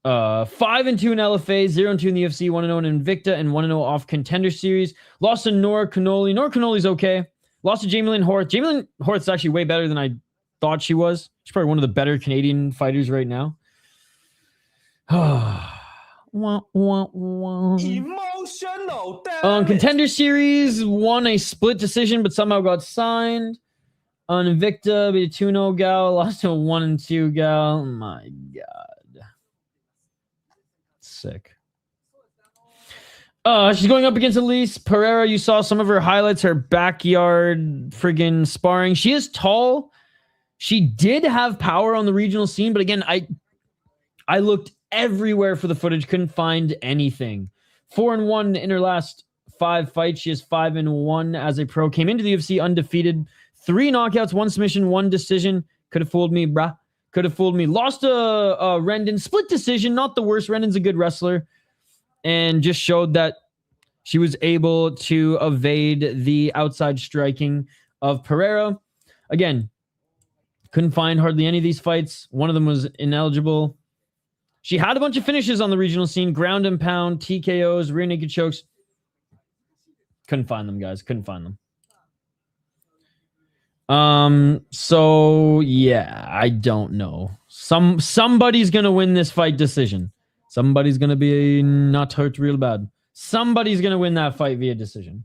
5-2 in LFA, 0-2 in the UFC, 1-0 in Invicta, and 1-0 off Contender Series. Lost to Nora Canoli. Nora Canoli's okay. Lost to Jamie Lynn Horth. Jamie Lynn Horth's actually way better than I thought she was. She's probably one of the better Canadian fighters right now.
Emotional damage.
Contender Series, won a split decision, but somehow got signed. On Invicta, beat a 2-0 gal, lost to a 1-2 gal. My God. Sick. She's going up against Elise Pereira. You saw some of her highlights, her backyard friggin' sparring. She is tall. She did have power on the regional scene, but again, I looked everywhere for the footage, couldn't find anything. 4-1 in her last 5 fights. She is 5-1 as a pro. Came into the UFC undefeated. 3 knockouts, 1 submission, 1 decision. Could have fooled me, bruh. Could have fooled me. Lost to Rendon. Split decision. Not the worst. Rendon's a good wrestler. And just showed that she was able to evade the outside striking of Pereira. Again, couldn't find hardly any of these fights. One of them was ineligible. She had a bunch of finishes on the regional scene. Ground and pound, TKOs, rear naked chokes. Couldn't find them, guys. Couldn't find them. So yeah, I don't know. Somebody's gonna win this fight decision. Somebody's gonna be not hurt real bad. Somebody's gonna win that fight via decision.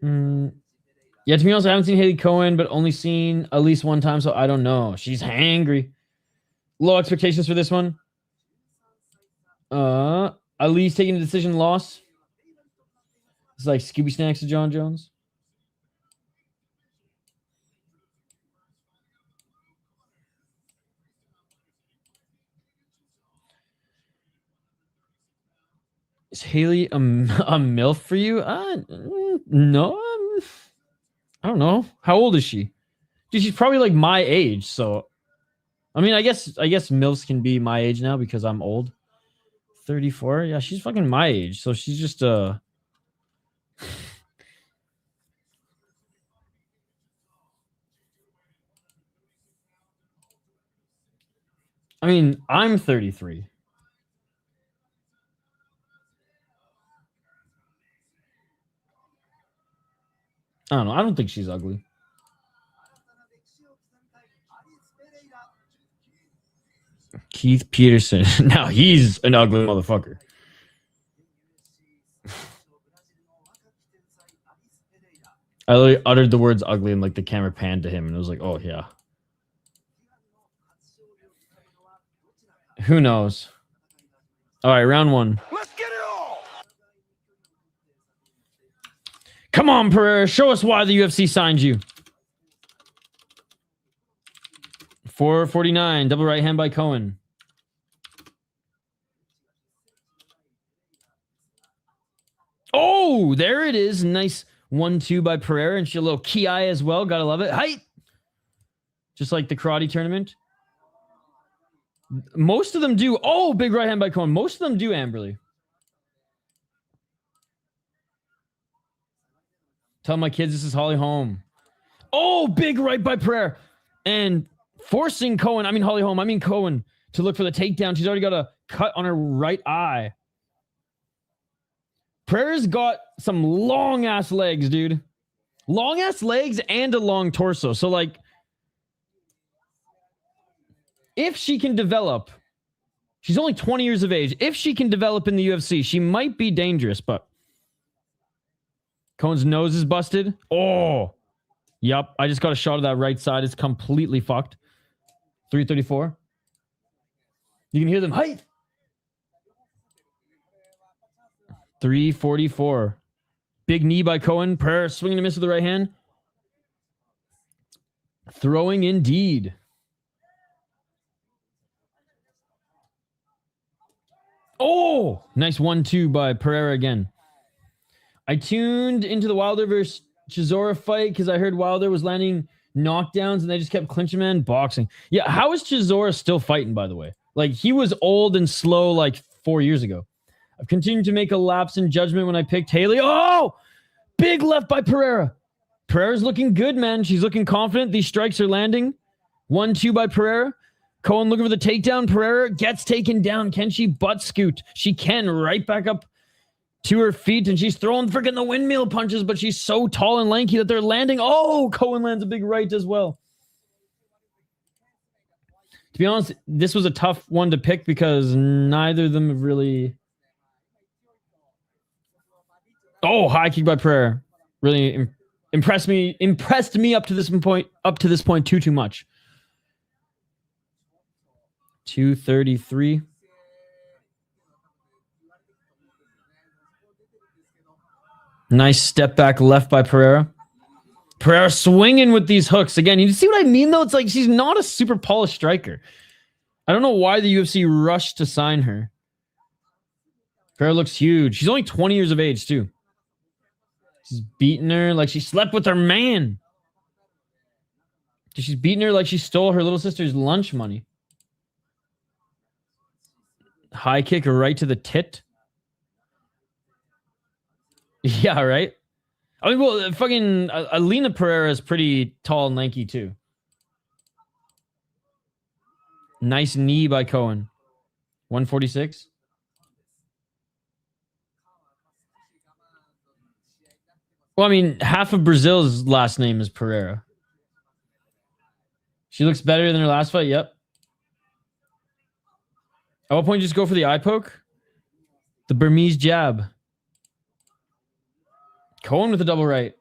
Yeah, to be honest, I haven't seen Haley Cohen, but only seen at least one time, so I don't know. She's hangry. Low expectations for this one. At least taking a decision loss. It's like Scooby Snacks to John Jones. Is Haley a MILF for you? No. I don't know. How old is she? Dude, she's probably like my age, so I mean, I guess MILFs can be my age now because I'm old. 34? Yeah, she's fucking my age, so she's just I mean, I'm 33. I don't know. I don't think she's ugly. Keith Petersen. Now he's an ugly motherfucker. I literally uttered the words ugly and like the camera panned to him and it was like, oh yeah. Who knows? All right, round 1.
Let's get it all.
Come on, Pereira. Show us why the UFC signed you. 449. Double right hand by Cohen. Oh, there it is. Nice 1-2 by Pereira. And she a little ki as well. Gotta love it. Height. Just like the karate tournament. Most of them do. Oh, big right hand by Cohen. Most of them do, Amberly. Tell my kids this is Holly Holm. Oh, big right by Pereira. And forcing Cohen, I mean Holly Holm, I mean Cohen, to look for the takedown. She's already got a cut on her right eye. Pereira's got some long-ass legs, dude. Long-ass legs and a long torso. So, like, if she can develop, she's only 20 years of age. If she can develop in the UFC, she might be dangerous, but Cohen's nose is busted. Oh, yep. I just got a shot of that right side. It's completely fucked. 334. You can hear them. Height. 344. Big knee by Cohen. Pereira swinging a miss with the right hand. Throwing indeed. Oh, nice 1-2 by Pereira again. I tuned into the Wilder versus Chisora fight because I heard Wilder was landing knockdowns and they just kept clinching, man. Boxing. Yeah, how is Chisora still fighting, by the way? Like, he was old and slow like 4 years ago. I've continued to make a lapse in judgment when I picked Haley. Oh, big left by Pereira. Pereira's looking good, man. She's looking confident. These strikes are landing. 1-2 by Pereira. Cohen looking for the takedown. Pereira gets taken down. Can she butt scoot? She can. Right back up to her feet, and she's throwing freaking the windmill punches, but she's so tall and lanky that they're landing. Oh, Cohen lands a big right as well. To be honest, this was a tough one to pick because neither of them have really... Oh, high kick by Pereira. Really impressed me up to this point too much. 233. Nice step back left by Pereira. Pereira swinging with these hooks. Again, you see what I mean, though? It's like she's not a super polished striker. I don't know why the UFC rushed to sign her. Pereira looks huge. She's only 20 years of age, too. She's beating her like she slept with her man. She's beating her like she stole her little sister's lunch money. High kick right to the tit. Yeah, right? I mean, well, fucking Alina Pereira is pretty tall and lanky, too. Nice knee by Cohen. 146. Well, I mean, half of Brazil's last name is Pereira. She looks better than her last fight, yep. At what point you just go for the eye poke? The Burmese jab. Cohen with a double right.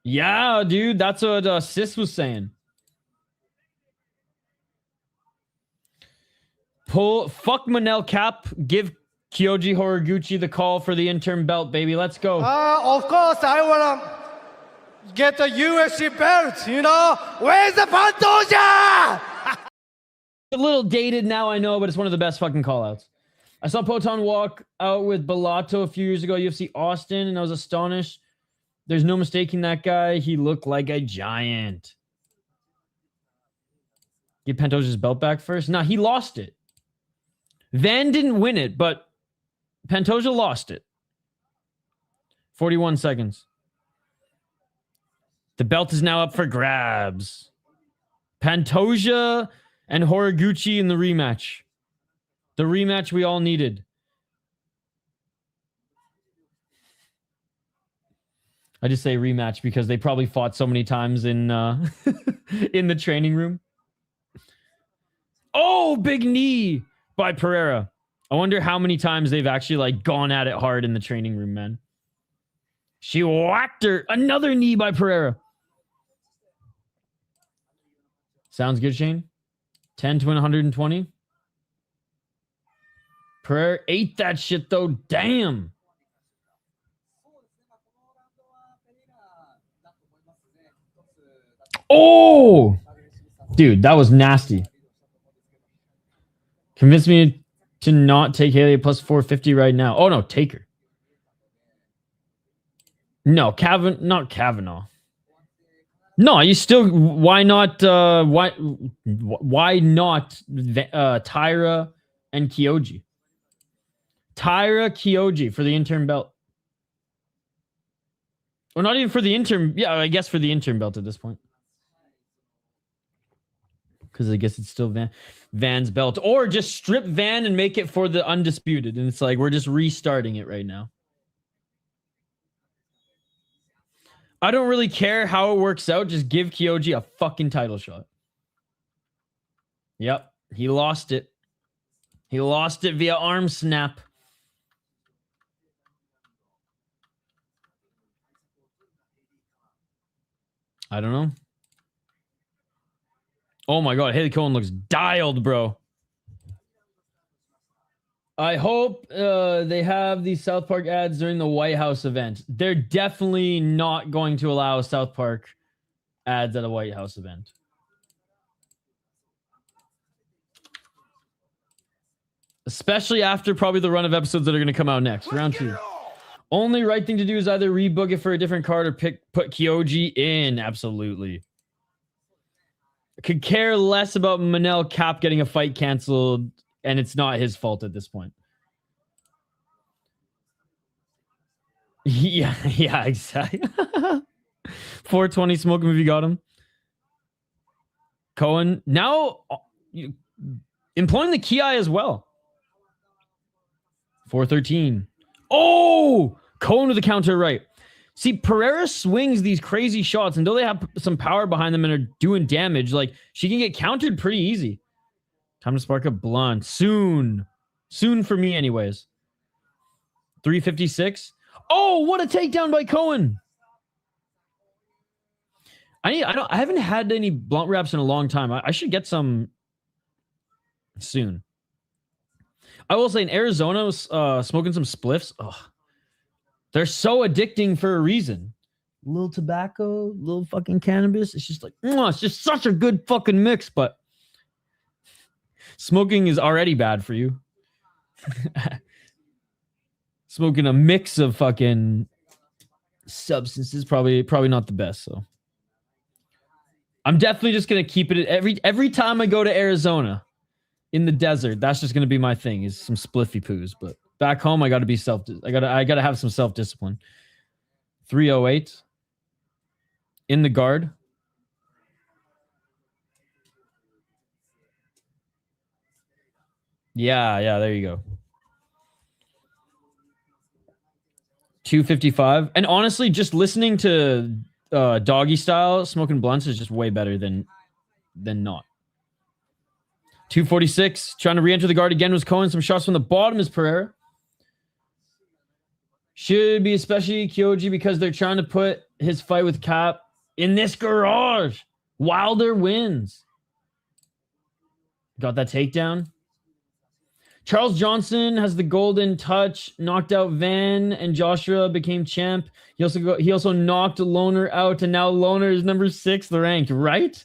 Yeah, dude, that's what Sis was saying. Fuck Manel Cap. Give Kyoji Horiguchi the call for the interim belt, baby. Let's go.
Of course, I want to get the UFC belt, you know? Where's the Pantoja?
A little dated now, I know, but it's one of the best fucking call-outs. I saw Poton walk out with Bellato a few years ago, UFC Austin, and I was astonished. There's no mistaking that guy. He looked like a giant. Get Pantoja's belt back first? Nah, he lost it. Van didn't win it, but Pantoja lost it. 41 seconds. The belt is now up for grabs. Pantoja and Horiguchi in the rematch. The rematch we all needed. I just say rematch because they probably fought so many times in in the training room. Oh, big knee by Pereira. I wonder how many times they've actually like gone at it hard in the training room, man. She whacked her. Another knee by Pereira. Sounds good, Shane. 10 to 120. Pereira ate that shit, though. Damn. Oh! Dude, that was nasty. Convince me to not take Haley at plus 450 right now. Oh, no, take her. No, not Kavanaugh. No, you still... Why not... why not Tyra and Kyoji? Tyra Kyoji for the interim belt. Or not even for the interim... Yeah, I guess for the interim belt at this point. Because I guess it's still Van's belt. Or just strip Van and make it for the undisputed. And it's like, we're just restarting it right now. I don't really care how it works out. Just give Kyoji a fucking title shot. Yep. He lost it. He lost it via arm snap. I don't know. Oh my God. Haley Cohen looks dialed, bro. I hope they have these South Park ads during the White House event. They're definitely not going to allow South Park ads at a White House event. Especially after probably the run of episodes that are going to come out next. Round 2. Only right thing to do is either rebook it for a different card or put Kyoji in. Absolutely. Could care less about Manel Cap getting a fight canceled, and it's not his fault at this point. Yeah, exactly. 420 smoking if you got him. Cohen now employing the Ki as well. 413. Oh, Cohen with the counter right. See, Pereira swings these crazy shots until they have some power behind them and are doing damage. Like, she can get countered pretty easy. Time to spark a blunt. Soon for me anyways. 356. Oh, what a takedown by Cohen. I haven't had any blunt wraps in a long time. I should get some soon. I will say in Arizona, smoking some spliffs. Oh, they're so addicting for a reason. Little tobacco, little fucking cannabis. It's just like, it's just such a good fucking mix. But smoking is already bad for you. Smoking a mix of fucking substances probably not the best. So I'm definitely just gonna keep it every time I go to Arizona in the desert. That's just gonna be my thing, is some spliffy poos. But back home, I gotta have some self-discipline. 308 in the guard. Yeah, there you go. 255. And honestly, just listening to doggy style smoking blunts is just way better than not. 246. Trying to re-enter the guard again was Cohen. Some shots from the bottom is Pereira. Should be especially Kyoji because they're trying to put his fight with Cap in this garage. Wilder wins. Got that takedown. Charles Johnson has the golden touch, knocked out Van, and Joshua became champ. He also knocked Loner out, and now Loner is number 6 ranked, right?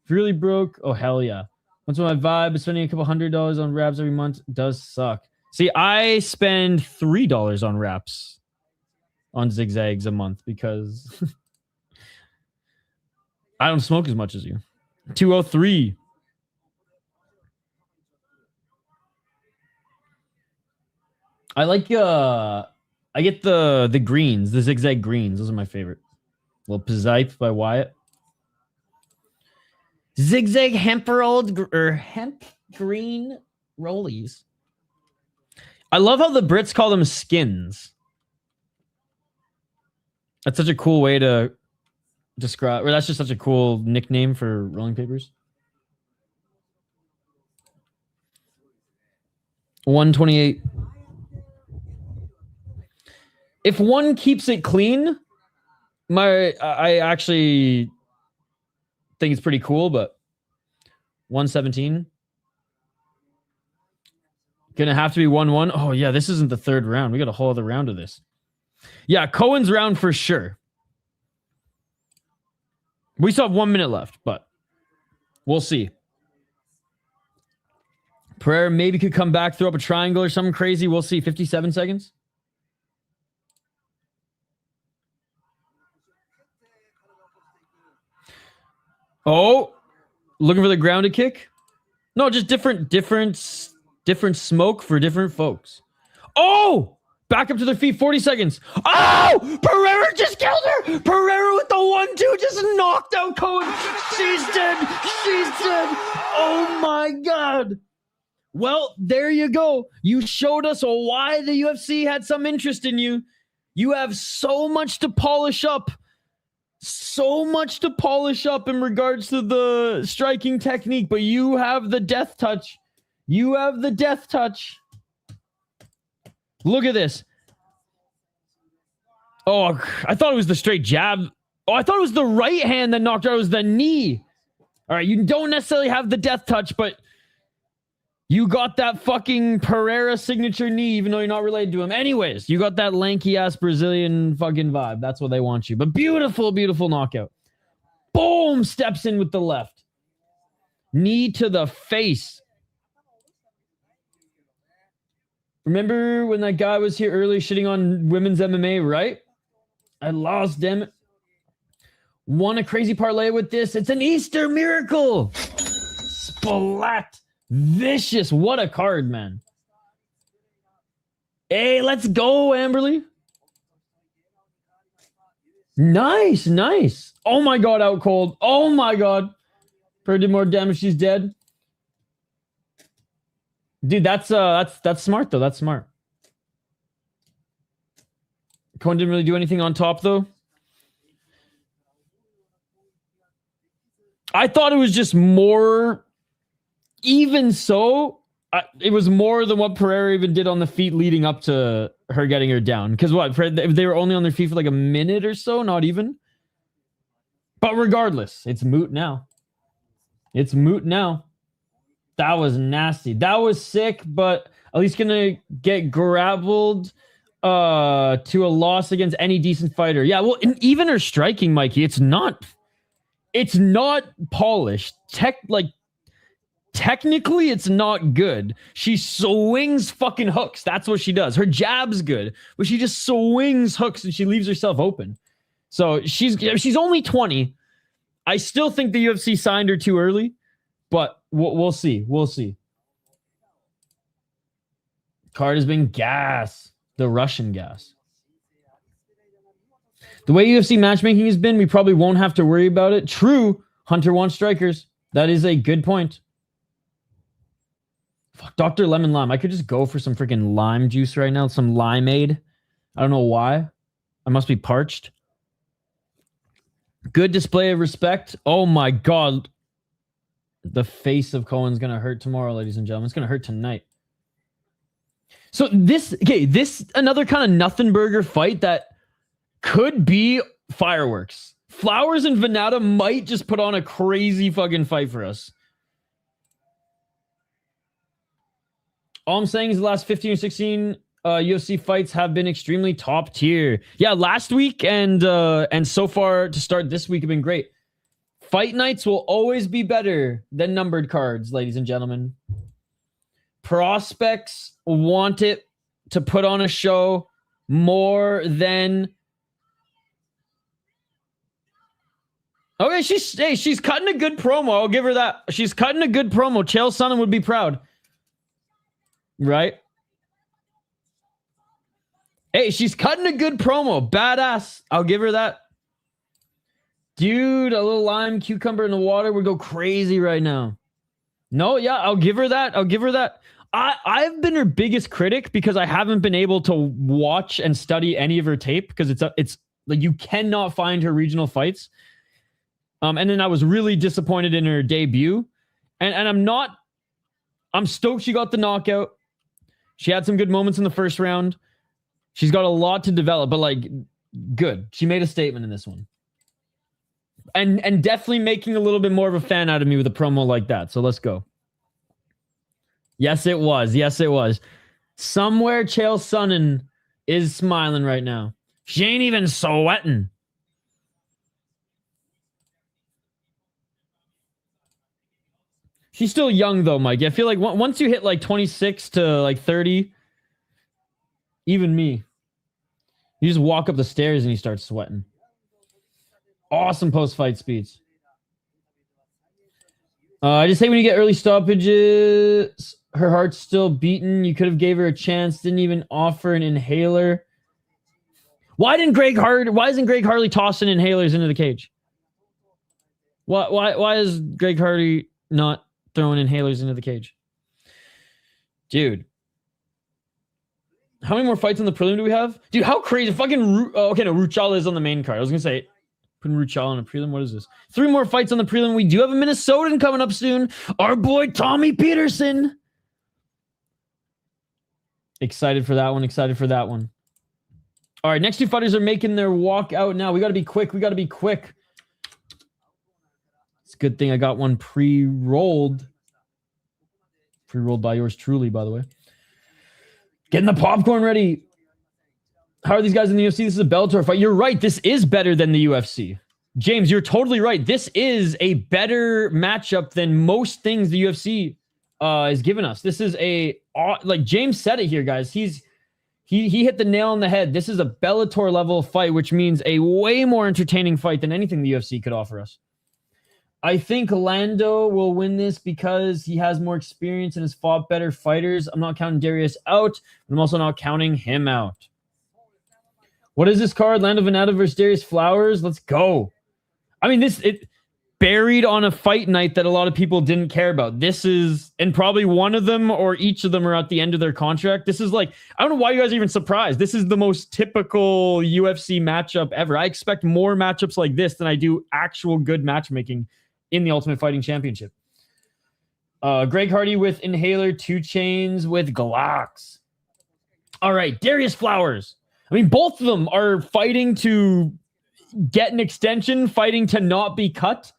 Really broke. Oh, hell yeah. Once in my vibe, but spending a couple $100 on wraps every month does suck. See, I spend $3 on wraps on zigzags a month because I don't smoke as much as you. 203. I like I get the greens, the zigzag greens. Those are my favorite. A little Pizipe by Wyatt. Zigzag hemp green rollies. I love how the Brits call them skins. That's such a cool way to describe, or that's just such a cool nickname for rolling papers. 128. If one keeps it clean, I actually think it's pretty cool, but 117. Gonna have to be 1-1. Oh, yeah, this isn't the third round. We got a whole other round of this. Yeah, Cohen's round for sure. We still have 1 minute left, but we'll see. Pereira maybe could come back, throw up a triangle or something crazy. We'll see. 57 seconds. Oh, looking for the grounded kick? No, just different smoke for different folks. Oh, back up to their feet. 40 seconds. Oh, Pereira just killed her. Pereira with the 1-2 just knocked out Cohen. She's dead. She's dead. Oh my God. Well, there you go. You showed us why the UFC had some interest in you. You have so much to polish up. So much to polish up in regards to the striking technique, but you have the death touch. You have the death touch. Look at this. Oh, I thought it was the straight jab. Oh, I thought it was the right hand that knocked her out. It was the knee. All right, you don't necessarily have the death touch, but You got that fucking Pereira signature knee, even though you're not related to him. Anyways, you got that lanky-ass Brazilian fucking vibe. That's what they want you. But beautiful, beautiful knockout. Boom! Steps in with the left. Knee to the face. Remember when that guy was here earlier shitting on women's MMA, right? I lost, damn it. Won a crazy parlay with this. It's an Easter miracle. Splat. Vicious. What a card, man. Hey, let's go, Amberly. Nice, nice. Oh my god, out cold. Oh my god. Per did more damage, she's dead. Dude, that's smart though. That's smart. Cohen didn't really do anything on top though. I thought it was just more. Even so, it was more than what Pereira even did on the feet leading up to her getting her down. Because what? They were only on their feet for like a minute or so, not even. But regardless, it's moot now. It's moot now. That was nasty. That was sick, but at least gonna get grappled to a loss against any decent fighter. Yeah, well, even her striking, Mikey, it's not polished. Technically, it's not good. She swings fucking hooks. That's what she does. Her jab's good, but she just swings hooks and she leaves herself open. So she's only 20. I still think the UFC signed her too early, but we'll see. We'll see. Card has been gas. The Russian gas. The way UFC matchmaking has been, we probably won't have to worry about it. True, Hunter wants strikers. That is a good point. Fuck, Dr. Lemon Lime. I could just go for some freaking lime juice right now. Some limeade. I don't know why. I must be parched. Good display of respect. Oh my god. The face of Cohen's going to hurt tomorrow, ladies and gentlemen. It's going to hurt tonight. So this another kind of nothing burger fight that could be fireworks. Flowers and Venata might just put on a crazy fucking fight for us. All I'm saying is the last 15 or 16 UFC fights have been extremely top tier. Yeah, last week and so far to start this week have been great. Fight nights will always be better than numbered cards, ladies and gentlemen. Prospects want it to put on a show more than... Okay, she's cutting a good promo. I'll give her that. She's cutting a good promo. Chael Sonnen would be proud. Right? Hey, she's cutting a good promo. Badass. I'll give her that. Dude, a little lime cucumber in the water would go crazy right now. No, yeah, I'll give her that. I'll give her that. I've been her biggest critic because I haven't been able to watch and study any of her tape because it's like you cannot find her regional fights. And then I was really disappointed in her debut. And I'm stoked she got the knockout. She had some good moments in the first round. She's got a lot to develop, but like good. She made a statement in this one. And definitely making a little bit more of a fan out of me with a promo like that. So let's go. Yes, it was. Yes, it was. Somewhere Chael Sonnen is smiling right now. She ain't even sweating. She's still young though, Mike. I feel like once you hit like 26 to like 30, even me, you just walk up the stairs and you start sweating. Awesome post-fight speeds. I just say when you get early stoppages, her heart's still beating. You could have gave her a chance. Didn't even offer an inhaler. Why isn't Greg Harley tossing inhalers into the cage? Why is Greg Hardy not throwing inhalers into the cage? Dude. How many more fights on the prelim do we have? Dude, how crazy. Fucking okay, no, Ruchała is on the main card. I was going to say, putting Ruchała on a prelim. What is this? 3 more fights on the prelim. We do have a Minnesotan coming up soon. Our boy, Tommy Petersen. Excited for that one. Excited for that one. All right, next 2 fighters are making their walk out now. We got to be quick. We got to be quick. It's a good thing I got one pre-rolled. Pre-rolled by yours truly, by the way. Getting the popcorn ready. How are these guys in the UFC? This is a Bellator fight. You're right. This is better than the UFC. James, you're totally right. This is a better matchup than most things the UFC is giving us. This is like James said it here, guys. He hit the nail on the head. This is a Bellator level fight, which means a way more entertaining fight than anything the UFC could offer us. I think Lando will win this because he has more experience and has fought better fighters. I'm not counting Darius out, but I'm also not counting him out. What is this card? Lando Venata versus Darius Flowers. Let's go. I mean, it buried on a fight night that a lot of people didn't care about. This is, and probably one of them or each of them are at the end of their contract. This is like, I don't know why you guys are even surprised. This is the most typical UFC matchup ever. I expect more matchups like this than I do actual good matchmaking in the Ultimate Fighting Championship. Greg Hardy with Inhaler, 2 Chains with Glocks. All right, Darius Flowers. I mean, both of them are fighting to get an extension, fighting to not be cut.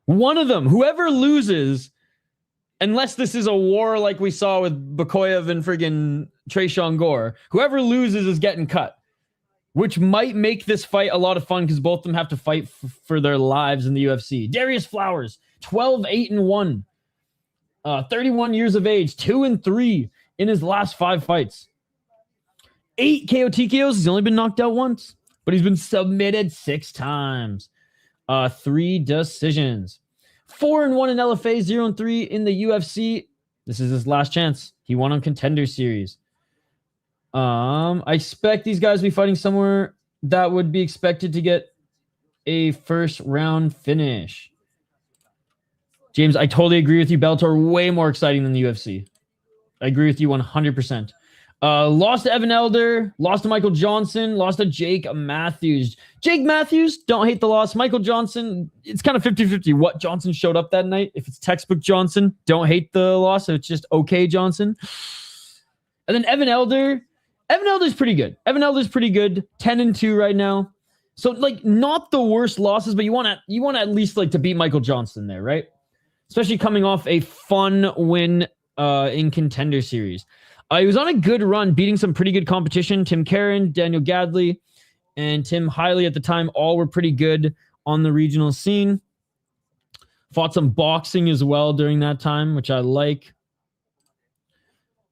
One of them, whoever loses, unless this is a war like we saw with Bakoyev and friggin' Tresean Gore, whoever loses is getting cut, which might make this fight a lot of fun because both of them have to fight for their lives in the UFC. Darius Flowers, 12-8-1, 31 years of age, 2-3 in his last 5 fights. 8 KO TKOs. He's only been knocked out once, but he's been submitted 6 times. 3 decisions. 4-1 in LFA, 0-3 in the UFC. This is his last chance. He won on Contender Series. I expect these guys to be fighting somewhere that would be expected to get a first round finish. James, I totally agree with you. Bellator way more exciting than the UFC. I agree with you 100%. Lost to Evan Elder, lost to Michael Johnson, lost to Jake Matthews. Jake Matthews, don't hate the loss. Michael Johnson, it's kind of 50-50 what Johnson showed up that night. If it's textbook Johnson, don't hate the loss. If it's just okay Johnson. And then Evan Elder's pretty good. 10-2 right now. So like not the worst losses, but you want to at least like to beat Michael Johnson there, right? Especially coming off a fun win in Contender Series. He was on a good run, beating some pretty good competition. Tim Karen, Daniel Gadley, and Tim Hiley at the time all were pretty good on the regional scene. Fought some boxing as well during that time, which I like.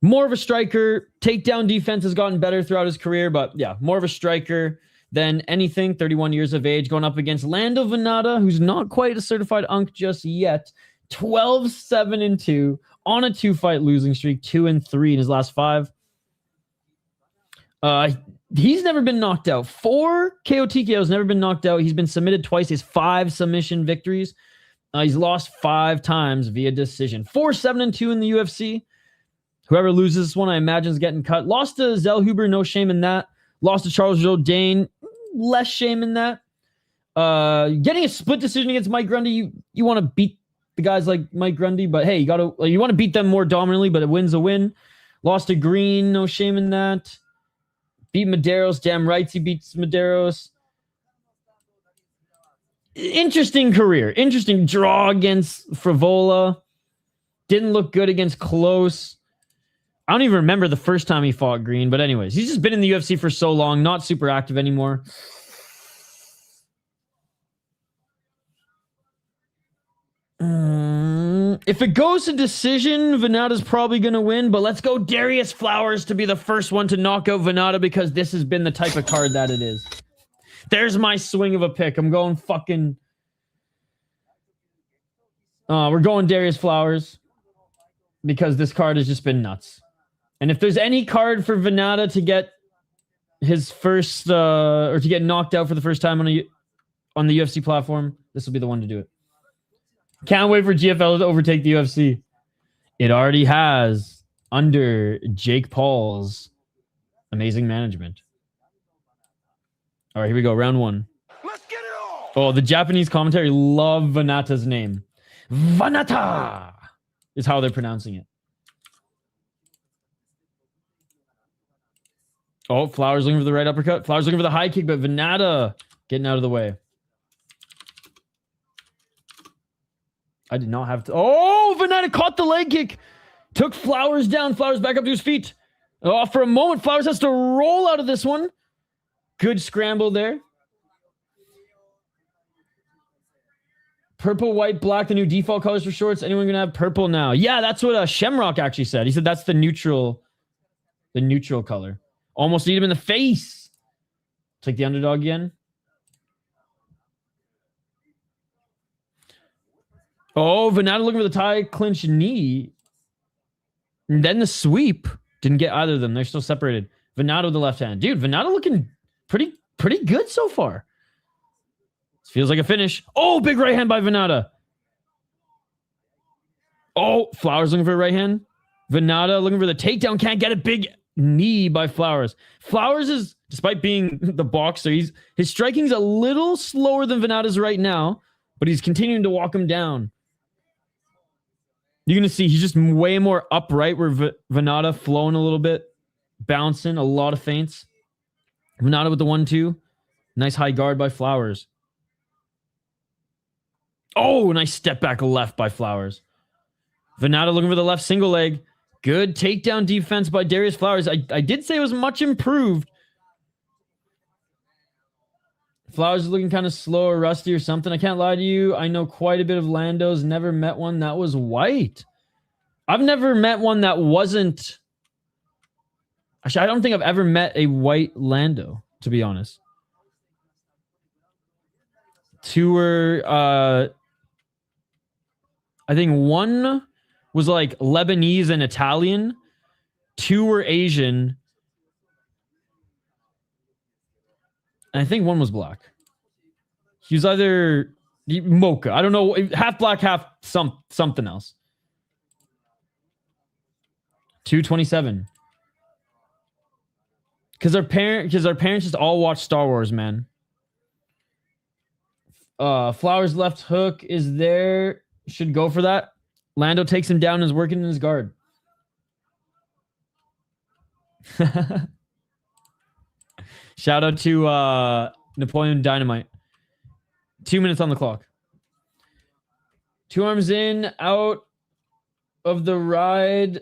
More of a striker. Takedown defense has gotten better throughout his career, but yeah, more of a striker than anything. 31 years of age, going up against Lando Venata, who's not quite a certified unk just yet. 12-7-2 on a 2-fight losing streak, 2-3 in his last 5. He's never been knocked out. 4 KO TKOs, never been knocked out. He's been submitted twice. He has 5 submission victories. He's lost 5 times via decision. 4-7-2 in the UFC. Whoever loses this one, I imagine, is getting cut. Lost to Zellhuber, no shame in that. Lost to Charles Jourdain, less shame in that. Getting a split decision against Mike Grundy, you want to beat the guys like Mike Grundy, but hey, you want to beat them more dominantly, but a win's a win. Lost to Green, no shame in that. Beat Medeiros, damn right he beats Medeiros. Interesting career. Interesting draw against Frivola. Didn't look good against Close. I don't even remember the first time he fought Green, but anyways, he's just been in the UFC for so long, not super active anymore. If it goes to decision, Venata's probably going to win, but let's go Darius Flowers to be the first one to knock out Venata because this has been the type of card that it is. There's my swing of a pick. I'm going fucking... we're going Darius Flowers because this card has just been nuts. And if there's any card for Venata to get his first... or to get knocked out for the first time on the UFC platform, this will be the one to do it. Can't wait for GFL to overtake the UFC. It already has under Jake Paul's amazing management. All right, here we go. Round 1.
Let's get it on!
Oh, the Japanese commentary love Venata's name. Venata is how they're pronouncing it. Oh, Flowers looking for the right uppercut. Flowers looking for the high kick, but Venata getting out of the way. I did not have to. Oh, Venata caught the leg kick. Took Flowers down. Flowers back up to his feet. Oh, for a moment, Flowers has to roll out of this one. Good scramble there. Purple, white, black, the new default colors for shorts. Anyone gonna have purple now? Yeah, that's what Shamrock actually said. He said that's the neutral color. Almost need him in the face. Take the underdog again. Oh, Venata looking for the tie clinch knee. And then the sweep. Didn't get either of them. They're still separated. Venata with the left hand. Dude, Venata looking pretty good so far. This feels like a finish. Oh, big right hand by Venata. Oh, Flowers looking for a right hand. Venata looking for the takedown. Can't get a big knee by Flowers. Flowers is, despite being the boxer, his striking's a little slower than Venata's right now, but he's continuing to walk him down. You're going to see he's just way more upright where Venata flowing a little bit, bouncing, a lot of feints. Venata with the 1-2. Nice high guard by Flowers. Oh, nice step back left by Flowers. Venata looking for the left single leg. Good takedown defense by Darius Flowers. I did say it was much improved. Flowers is looking kind of slow or rusty or something. I can't lie to you. I know quite a bit of Landos. Never met one that was white. I've never met one that wasn't... Actually, I don't think I've ever met a white Lando, to be honest. Two were... I think one was like Lebanese and Italian. Two were Asian. And I think one was black. He was either mocha. I don't know. Half black, half something else. 227. Because our parents just all watch Star Wars, man. Flowers left hook is there. Should go for that. Lando takes him down and is working in his guard. Shout out to Napoleon Dynamite. 2 minutes on the clock. Two arms in, out of the ride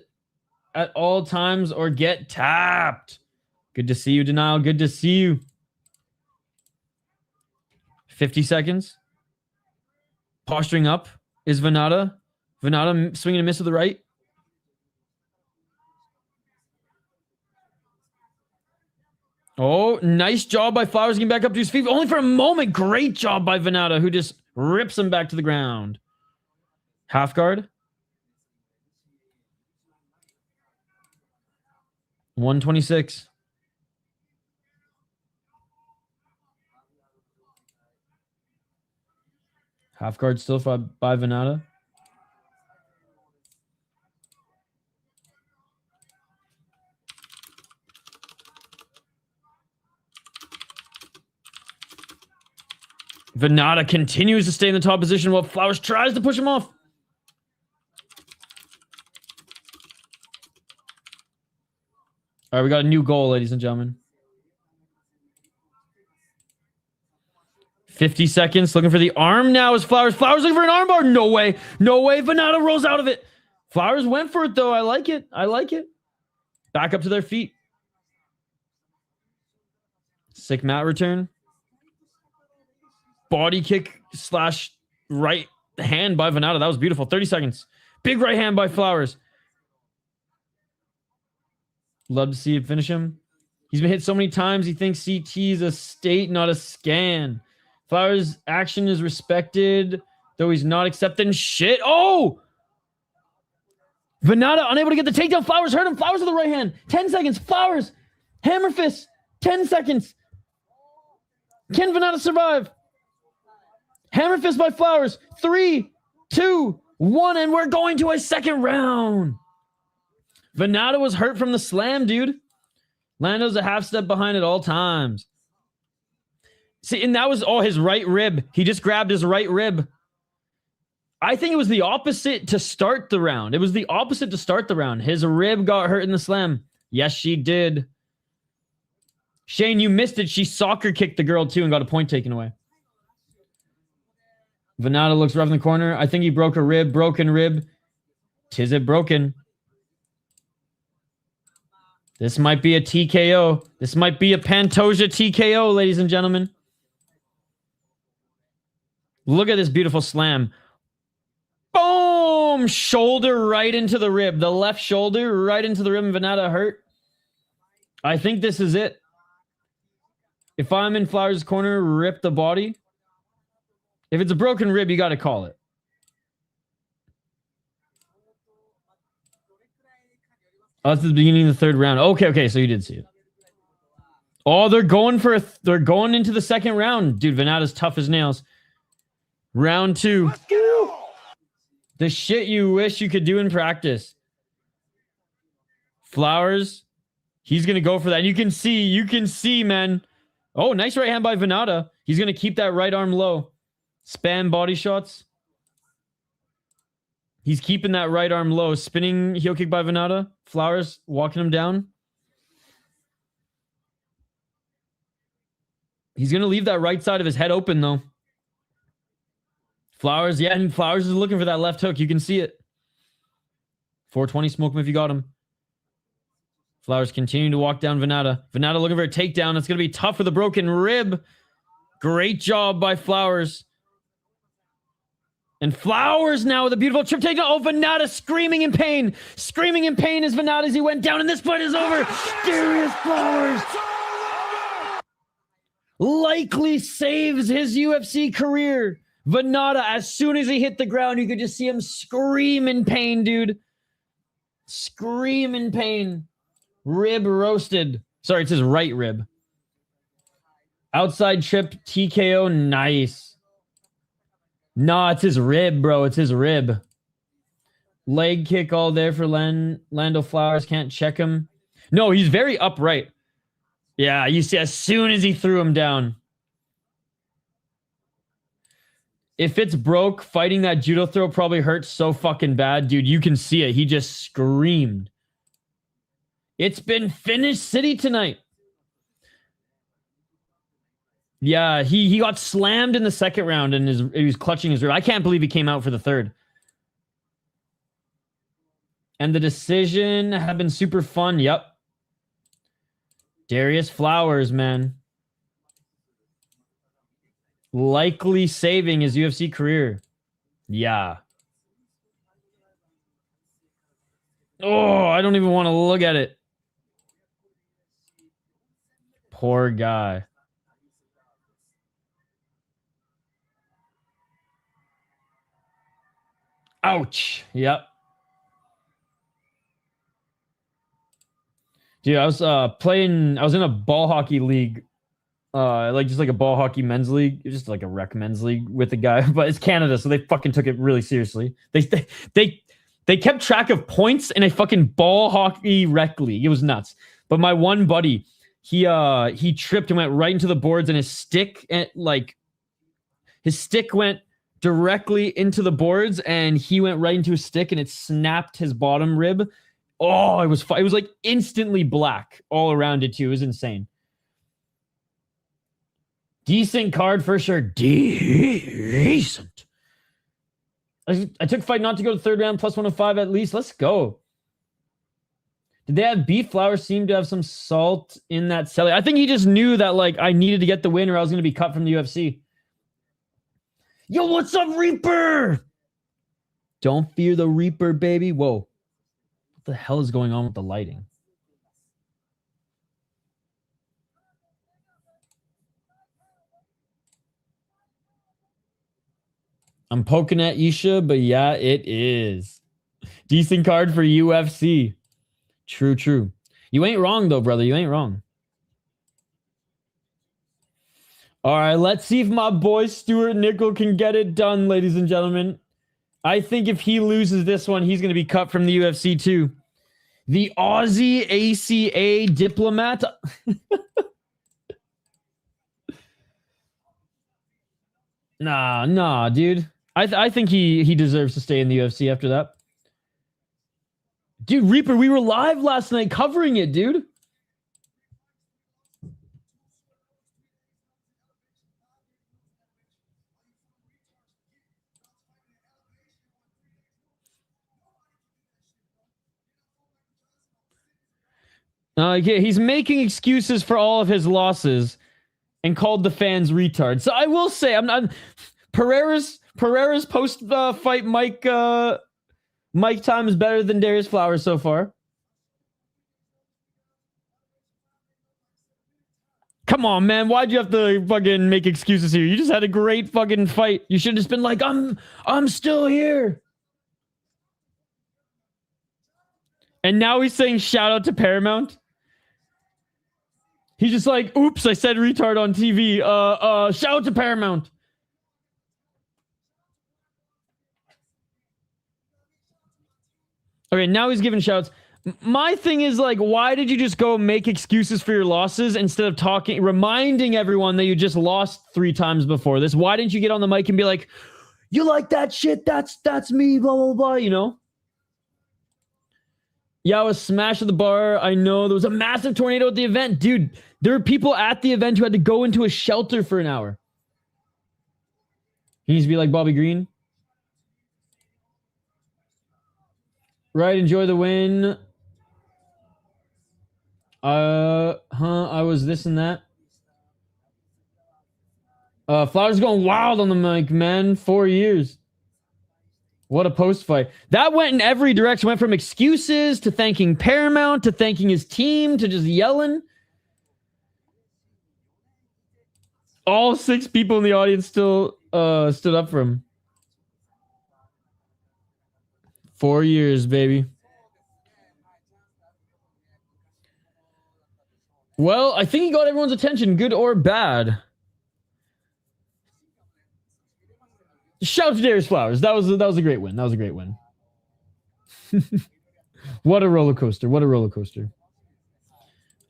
at all times or get tapped. Good to see you, Denial. Good to see you. 50 seconds. Posturing up is Venata. Venata swinging a miss with the right. Oh, nice job by Flowers getting back up to his feet. Only for a moment. Great job by Venata, who just rips him back to the ground. Half guard. 126. Half guard still by Venata. Venata continues to stay in the top position while Flowers tries to push him off. All right, we got a new goal, ladies and gentlemen. 50 seconds. Looking for the arm now is Flowers. Flowers looking for an armbar. No way. No way. Venata rolls out of it. Flowers went for it, though. I like it. I like it. Back up to their feet. Sick mat return. Body kick slash right hand by Venata. That was beautiful. 30 seconds. Big right hand by Flowers. Love to see it finish him. He's been hit so many times. He thinks CT is a state, not a scan. Flowers' action is respected, though he's not accepting shit. Oh! Venata unable to get the takedown. Flowers hurt him. Flowers with the right hand. 10 seconds. Flowers. Hammer fist. 10 seconds. Can Venata survive? Hammer fist by Flowers. 3, 2, 1, and we're going to a second round. Venata was hurt from the slam, dude. Lando's a half step behind at all times. See, and that was his right rib. He just grabbed his right rib. I think it was the opposite to start the round. It was the opposite to start the round. His rib got hurt in the slam. Yes, she did. Shane, you missed it. She soccer kicked the girl too and got a point taken away. Venata looks rough in the corner. I think he broke a rib. Broken rib. Tis it broken. This might be a TKO. This might be a Pantoja TKO, ladies and gentlemen. Look at this beautiful slam. Boom! Shoulder right into the rib. The left shoulder right into the rib. And Virna hurt. I think this is it. If I'm in Flowers' corner, rip the body. If it's a broken rib, you got to call it. Oh, that's the beginning of the third round. Okay, so you did see it. Oh, they're going into the second round. Dude, Virna's tough as nails. Round 2. The shit you wish you could do in practice. Flowers, he's going to go for that. And you can see, man. Oh, nice right hand by Virna. He's going to keep that right arm low. Spam body shots. He's keeping that right arm low. Spinning heel kick by Virna. Flowers walking him down. He's going to leave that right side of his head open, though. Flowers, yeah, and Flowers is looking for that left hook. You can see it. 420, smoke him if you got him. Flowers continuing to walk down Virna. Virna looking for a takedown. It's going to be tough with a broken rib. Great job by Flowers. And Flowers now with a beautiful trip takedown. Oh, Virna screaming in pain. Screaming in pain as Virna as he went down. And this fight is over. Darius Flowers likely saves his UFC career. Virna, as soon as he hit the ground, you could just see him scream in pain, dude. Scream in pain. Rib roasted. Sorry, it's his right rib. Outside trip, TKO, nice. Nah, it's his rib, bro. It's his rib. Leg kick all there for Lando Flowers. Can't check him. No, he's very upright. Yeah, you see, as soon as he threw him down. If it's broke, fighting that judo throw probably hurts so fucking bad. Dude, you can see it. He just screamed. It's been Finish City tonight. Yeah, he got slammed in the second round and he was clutching his rib. I can't believe he came out for the third. And the decision had been super fun. Yep. Darius Flowers, man. Likely saving his UFC career. Yeah. Oh, I don't even want to look at it. Poor guy. Ouch. Yep. Dude, I was in a ball hockey league. Just like a ball hockey men's league, just like a rec men's league with a guy, but it's Canada, so they fucking took it really seriously. They kept track of points in a fucking ball hockey rec league. It was nuts. But my one buddy, he tripped and went right into the boards, and his stick went directly into the boards, and he went right into his stick, and it snapped his bottom rib. Oh, it was like instantly black all around it too. It was insane. Decent card for sure. Decent. I took fight not to go to third round, plus 105 at least. Let's go. Did they have beef? Flowers seemed to have some salt in that celly. I think he just knew that, like, I needed to get the win or I was going to be cut from the UFC. Yo, what's up, Reaper? Don't fear the Reaper, baby. Whoa. What the hell is going on with the lighting? I'm poking at Isha, but yeah, it is. Decent card for UFC. True. You ain't wrong, though, brother. You ain't wrong. All right, let's see if my boy Stewart Nicoll can get it done, ladies and gentlemen. I think if he loses this one, he's going to be cut from the UFC, too. The Aussie ACA diplomat. Nah, dude. I think he deserves to stay in the UFC after that. Dude, Reaper, we were live last night covering it, dude. Yeah, he's making excuses for all of his losses and called the fans retards. So I will say, I'm not Pereira's post fight Mike time is better than Darius Flowers so far. Come on, man. Why'd you have to fucking make excuses here? You just had a great fucking fight. You should have just been like, I'm still here. And now he's saying shout out to Paramount. He's just like, oops, I said retard on TV. Shout out to Paramount. Okay, now he's giving shouts. My thing is, like, why did you just go make excuses for your losses instead of reminding everyone that you just lost 3 times before this? Why didn't you get on the mic and be like, you like that shit? That's me, blah, blah, blah, you know? Yeah, I was smashed at the bar. I know there was a massive tornado at the event. Dude, there were people at the event who had to go into a shelter for an hour. He needs to be like Bobby Green. Right, enjoy the win. I was this and that. Flowers going wild on the mic, man. 4 years. What a post fight. That went in every direction. Went from excuses to thanking Paramount to thanking his team to just yelling. All 6 people in the audience still stood up for him. 4 years, baby. Well, I think he got everyone's attention, good or bad. Shout out to Darius Flowers. That was a great win. That was a great win. What a roller coaster. What a roller coaster.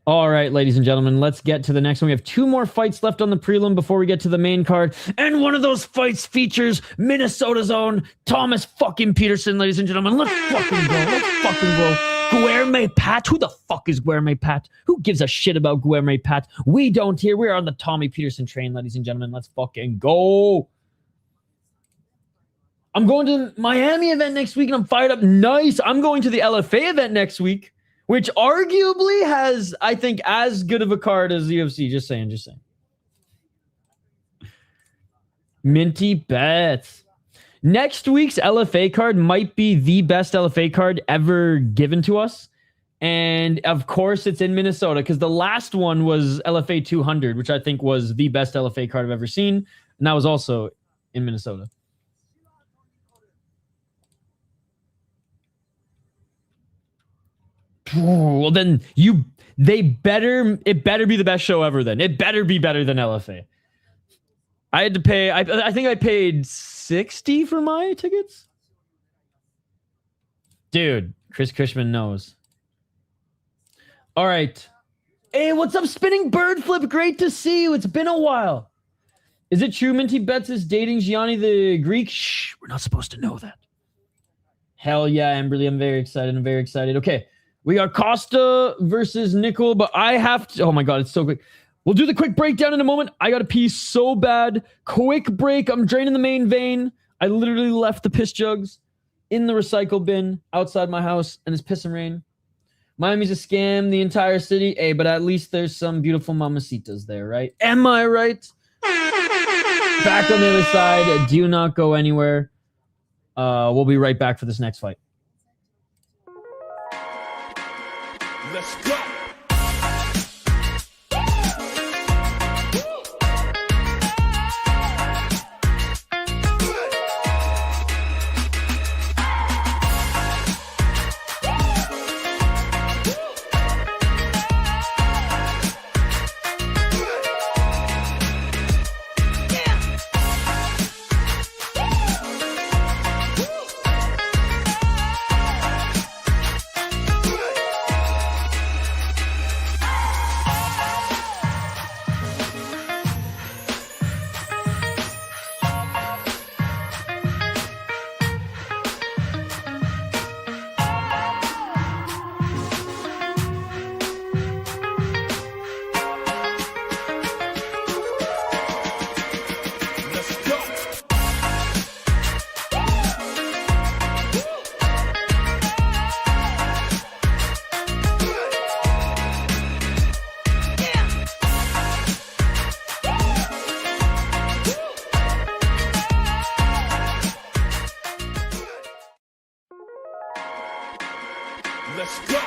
All right, ladies and gentlemen, let's get to the next one. We have 2 more fights left on the prelim before we get to the main card. And one of those fights features Minnesota's own Thomas fucking Petersen, ladies and gentlemen. Let's fucking go. Let's fucking go. Guilherme Pat. Who the fuck is Guilherme Pat? Who gives a shit about Guilherme Pat? We don't here. We're on the Tommy Petersen train, ladies and gentlemen. Let's fucking go. I'm going to the Miami event next week, and I'm fired up. Nice. I'm going to the LFA event next week, which arguably has, I think, as good of a card as the UFC. Just saying, just saying. Minty bets. Next week's LFA card might be the best LFA card ever given to us. And, of course, it's in Minnesota because the last one was LFA 200, which I think was the best LFA card I've ever seen. And that was also in Minnesota. Well, then it better be the best show ever then. It better be better than LFA. I had to pay, I think I paid $60 for my tickets. Dude, Chris Cushman knows. All right. Hey, what's up, Spinning Bird Flip? Great to see you. It's been a while. Is it true Minty Betts is dating Gianni the Greek? Shh, we're not supposed to know that. Hell yeah, Amberly. I'm very excited. I'm very excited. Okay. We got Costa versus Nicoll, but I have to... Oh my God, it's so quick. We'll do the quick breakdown in a moment. I got to pee so bad. Quick break. I'm draining the main vein. I literally left the piss jugs in the recycle bin outside my house, and it's piss and rain. Miami's a scam, the entire city. Hey, but at least there's some beautiful mamacitas there, right? Am I right? Back on the other side. Do not go anywhere. We'll be right back for this next fight.
Let's go. Let's go.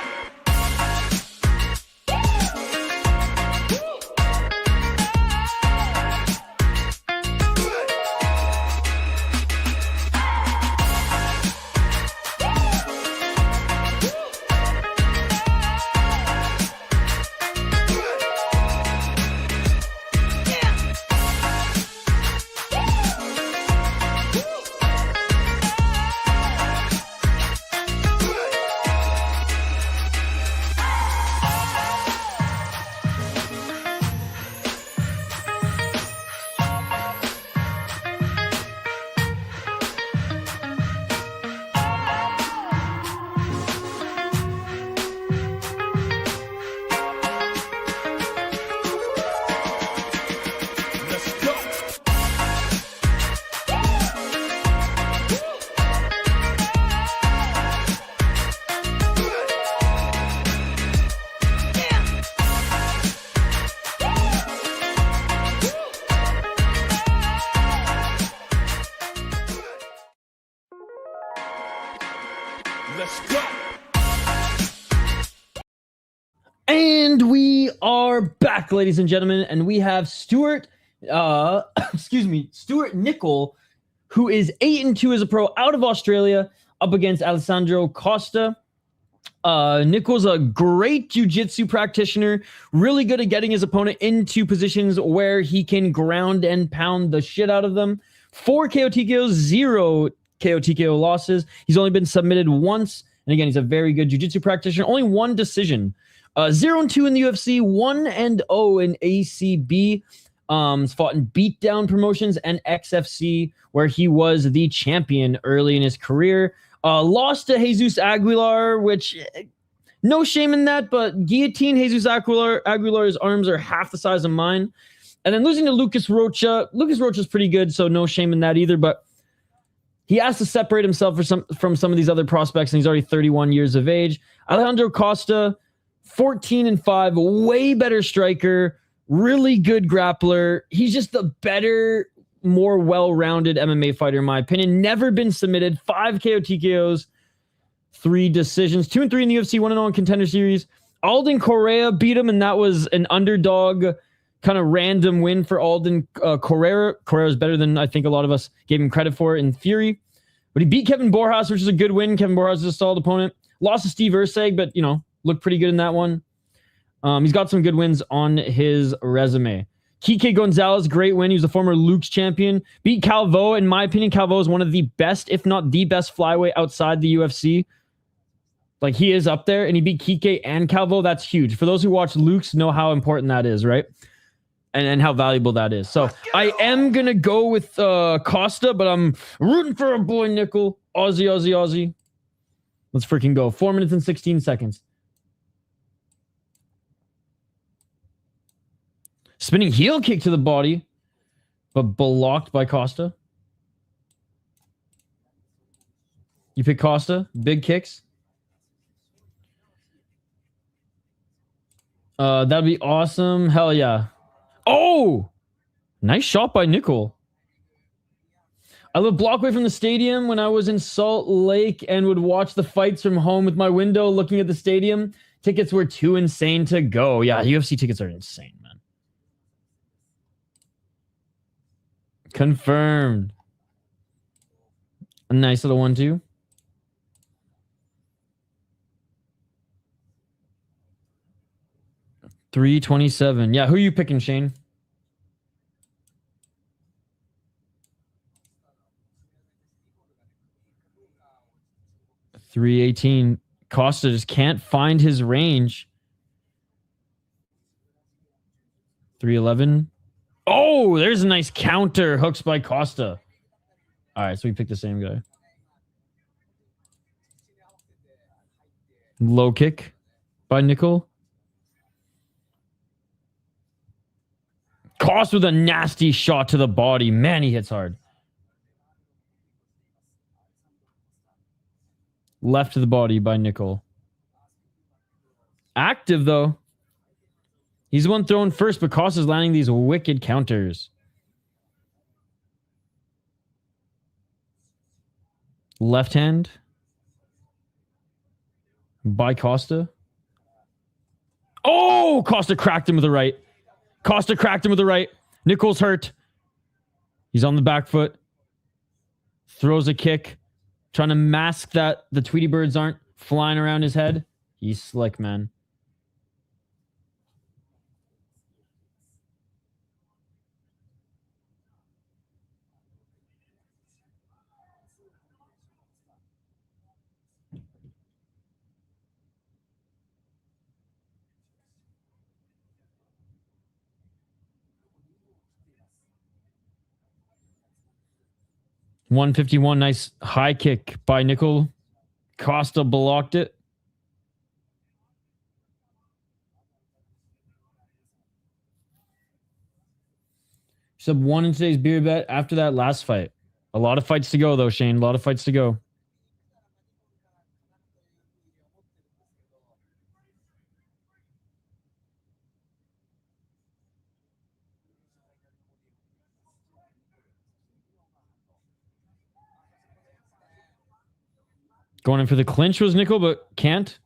Let's go.
And we are back, ladies and gentlemen, and we have Stewart, Stewart Nicoll, who is 8-2 as a pro out of Australia, up against Alessandro Costa. Nicoll's a great jiu-jitsu practitioner, really good at getting his opponent into positions where he can ground and pound the shit out of them. 4 KO TKOs, 0 KO TKO losses. He's only been submitted once. And again, he's a very good jiu-jitsu practitioner. Only 1 decision. 0-2 in the UFC, 1-0 in ACB. He's fought in beatdown promotions and XFC, where he was the champion early in his career. Lost to Jesus Aguilar, which no shame in that, but guillotine Jesus Aguilar's arms are half the size of mine. And then losing to Lucas Rocha. Lucas Rocha's pretty good, so no shame in that either, but he has to separate himself from some of these other prospects, and he's already 31 years of age. Alejandro Costa, 14-5, way better striker, really good grappler. He's just the better, more well-rounded MMA fighter, in my opinion. Never been submitted. 5 KO TKOs, 3 decisions. 2-3 in the UFC, 1-0 in Contender Series. Alden Correa beat him, and that was an underdog kind of random win for Alden Correa. Correa's better than I think a lot of us gave him credit for in theory. But he beat Kevin Borjas, which is a good win. Kevin Borjas is a solid opponent. Lost to Steve Erceg, but, you know, looked pretty good in that one. He's got some good wins on his resume. Kike Gonzalez, great win. He was a former Luke's champion. Beat Calvo. In my opinion, Calvo is one of the best, if not the best flyweight outside the UFC. Like, he is up there, and he beat Kike and Calvo. That's huge. For those who watch Luke's, know how important that is, right? And how valuable that is. So I am going to go with Costa, but I'm rooting for a boy, Nicoll. Aussie, Aussie, Aussie. Let's freaking go. 4 minutes and 16 seconds. Spinning heel kick to the body, but blocked by Costa. You pick Costa. Big kicks. That'd be awesome. Hell yeah. Oh! Nice shot by Nicoll. I live a block away from the stadium when I was in Salt Lake and would watch the fights from home with my window looking at the stadium. Tickets were too insane to go. Yeah, UFC tickets are insane, man. Confirmed. A nice little 1-2. $327. Yeah, who are you picking, Shane? $318. Costa just can't find his range. $311. Oh, there's a nice counter. Hooks by Costa. All right, so we picked the same guy. Low kick by Nicoll. Costa with a nasty shot to the body. Man, he hits hard. Left to the body by Nicoll. Active, though. He's the one throwing first, but Costa's landing these wicked counters. Left hand. by Costa. Oh, Costa cracked him with the right. Costa cracked him with the right. Nicoll's hurt. He's on the back foot. Throws a kick. Trying to mask that the Tweety birds aren't flying around his head. He's slick, man. $151, nice high kick by Nicoll. Costa blocked it. Sub 1 in today's beer bet after that last fight. A lot of fights to go, though, Shane. A lot of fights to go. Going in for the clinch was Nicoll, but can't.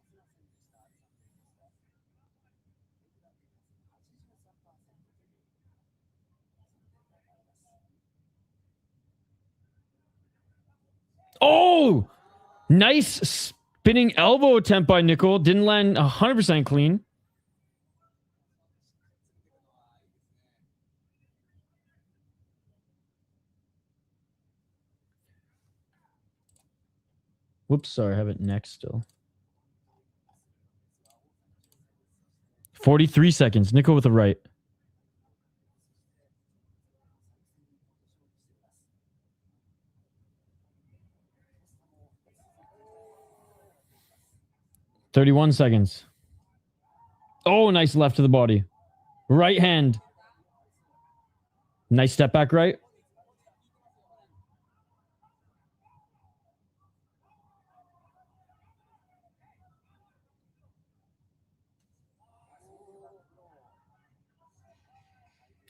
Oh! Nice spinning elbow attempt by Nicoll. Didn't land 100% clean. Whoops, sorry, I have it next still. 43 seconds. Nicoll with the right. $31 seconds. Oh, nice left to the body. Right hand. Nice step back right.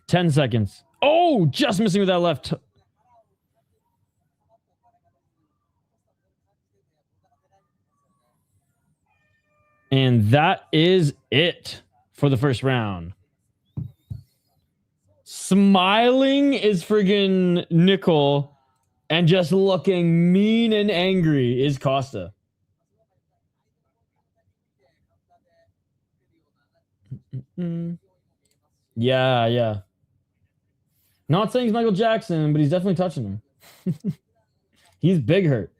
$10 seconds. Oh, just missing with that left. And that is it for the first round. Smiling is friggin' Nicoll, and just looking mean and angry is Costa. Yeah. Not saying he's Michael Jackson, but he's definitely touching him. He's big hurt.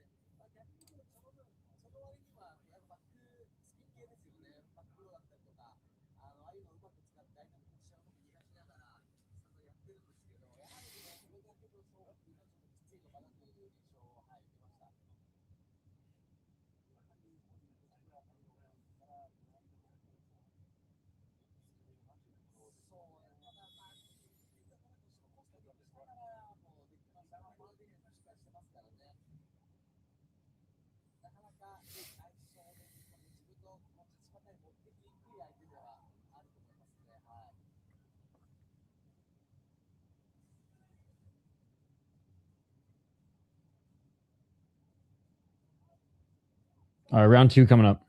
All right, round 2 coming up.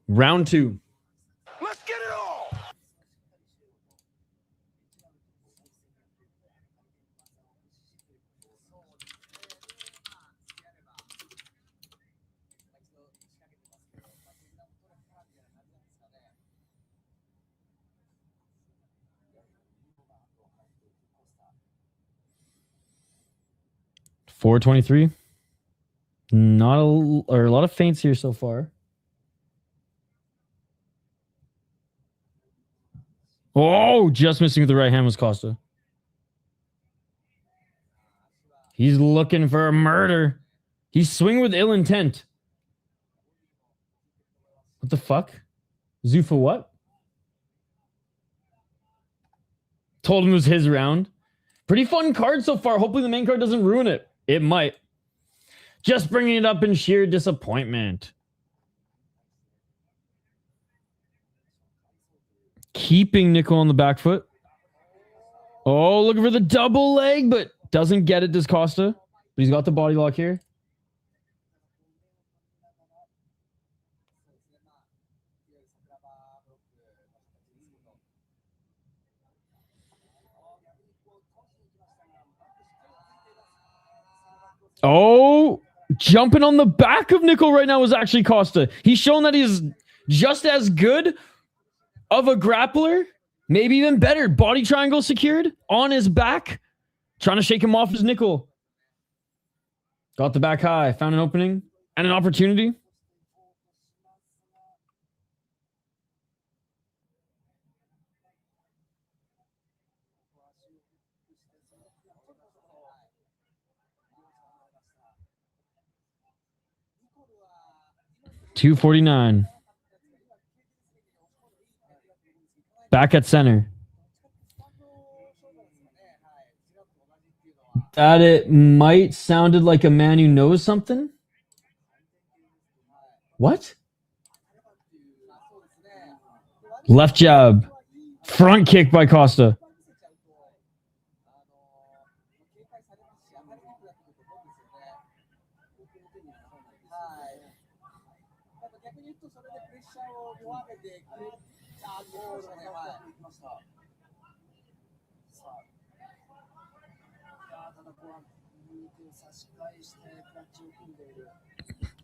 Round 2.
Let's get it all.
$423. Not a lot of feints here so far. Oh, just missing with the right hand was Costa. He's looking for a murder. He's swinging with ill intent. What the fuck? Zufa what? Told him it was his round. Pretty fun card so far. Hopefully the main card doesn't ruin it. It might. Just bringing it up in sheer disappointment. Keeping Nicoll on the back foot. Oh, looking for the double leg, but doesn't get it, does Costa. But he's got the body lock here. Oh, jumping on the back of Nicoll right now was actually Costa. He's shown that he's just as good of a grappler, maybe even better. Body triangle secured on his back. Trying to shake him off as Nicoll. Got the back high. Found an opening and an opportunity. $249. Back at center. That it might sounded like a man who knows something. What? Left jab. Front kick by Costa.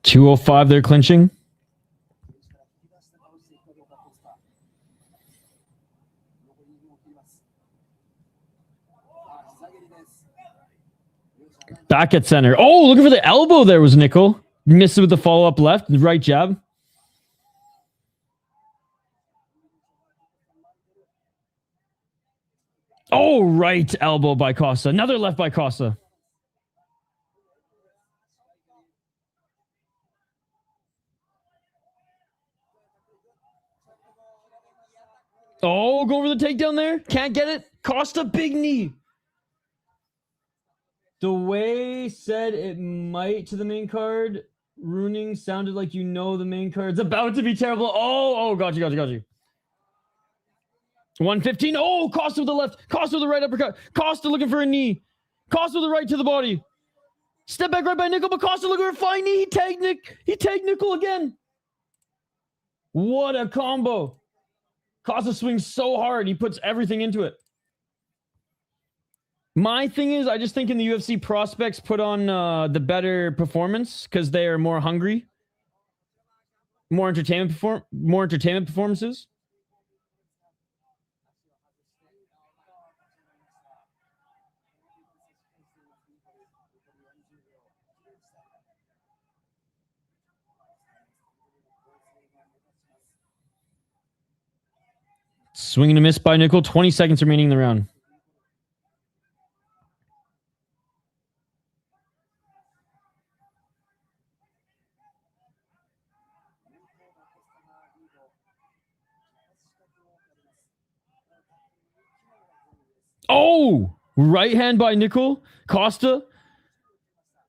$205, they're clinching. Back at center. Oh, looking for the elbow there was Nicoll. Missed it with the follow-up left, right jab. Oh, right elbow by Costa. Another left by Costa. Oh, go over the takedown there. Can't get it. Costa, big knee. The way said it might to the main card. Ruining sounded like you know the main card's about to be terrible. Oh, got you. 115. Oh, Costa with the left. Costa with the right uppercut. Costa looking for a knee. Costa with the right to the body. Step back right by Nicoll, but Costa looking for a fine knee. He tagged Nicoll again. What a combo. Costa swings so hard. He puts everything into it. My thing is, I just think in the UFC prospects put on the better performance because they are more hungry. More entertainment performances. Swing and a miss by Nicoll. 20 seconds remaining in the round. Oh, right hand by Nicoll. Costa.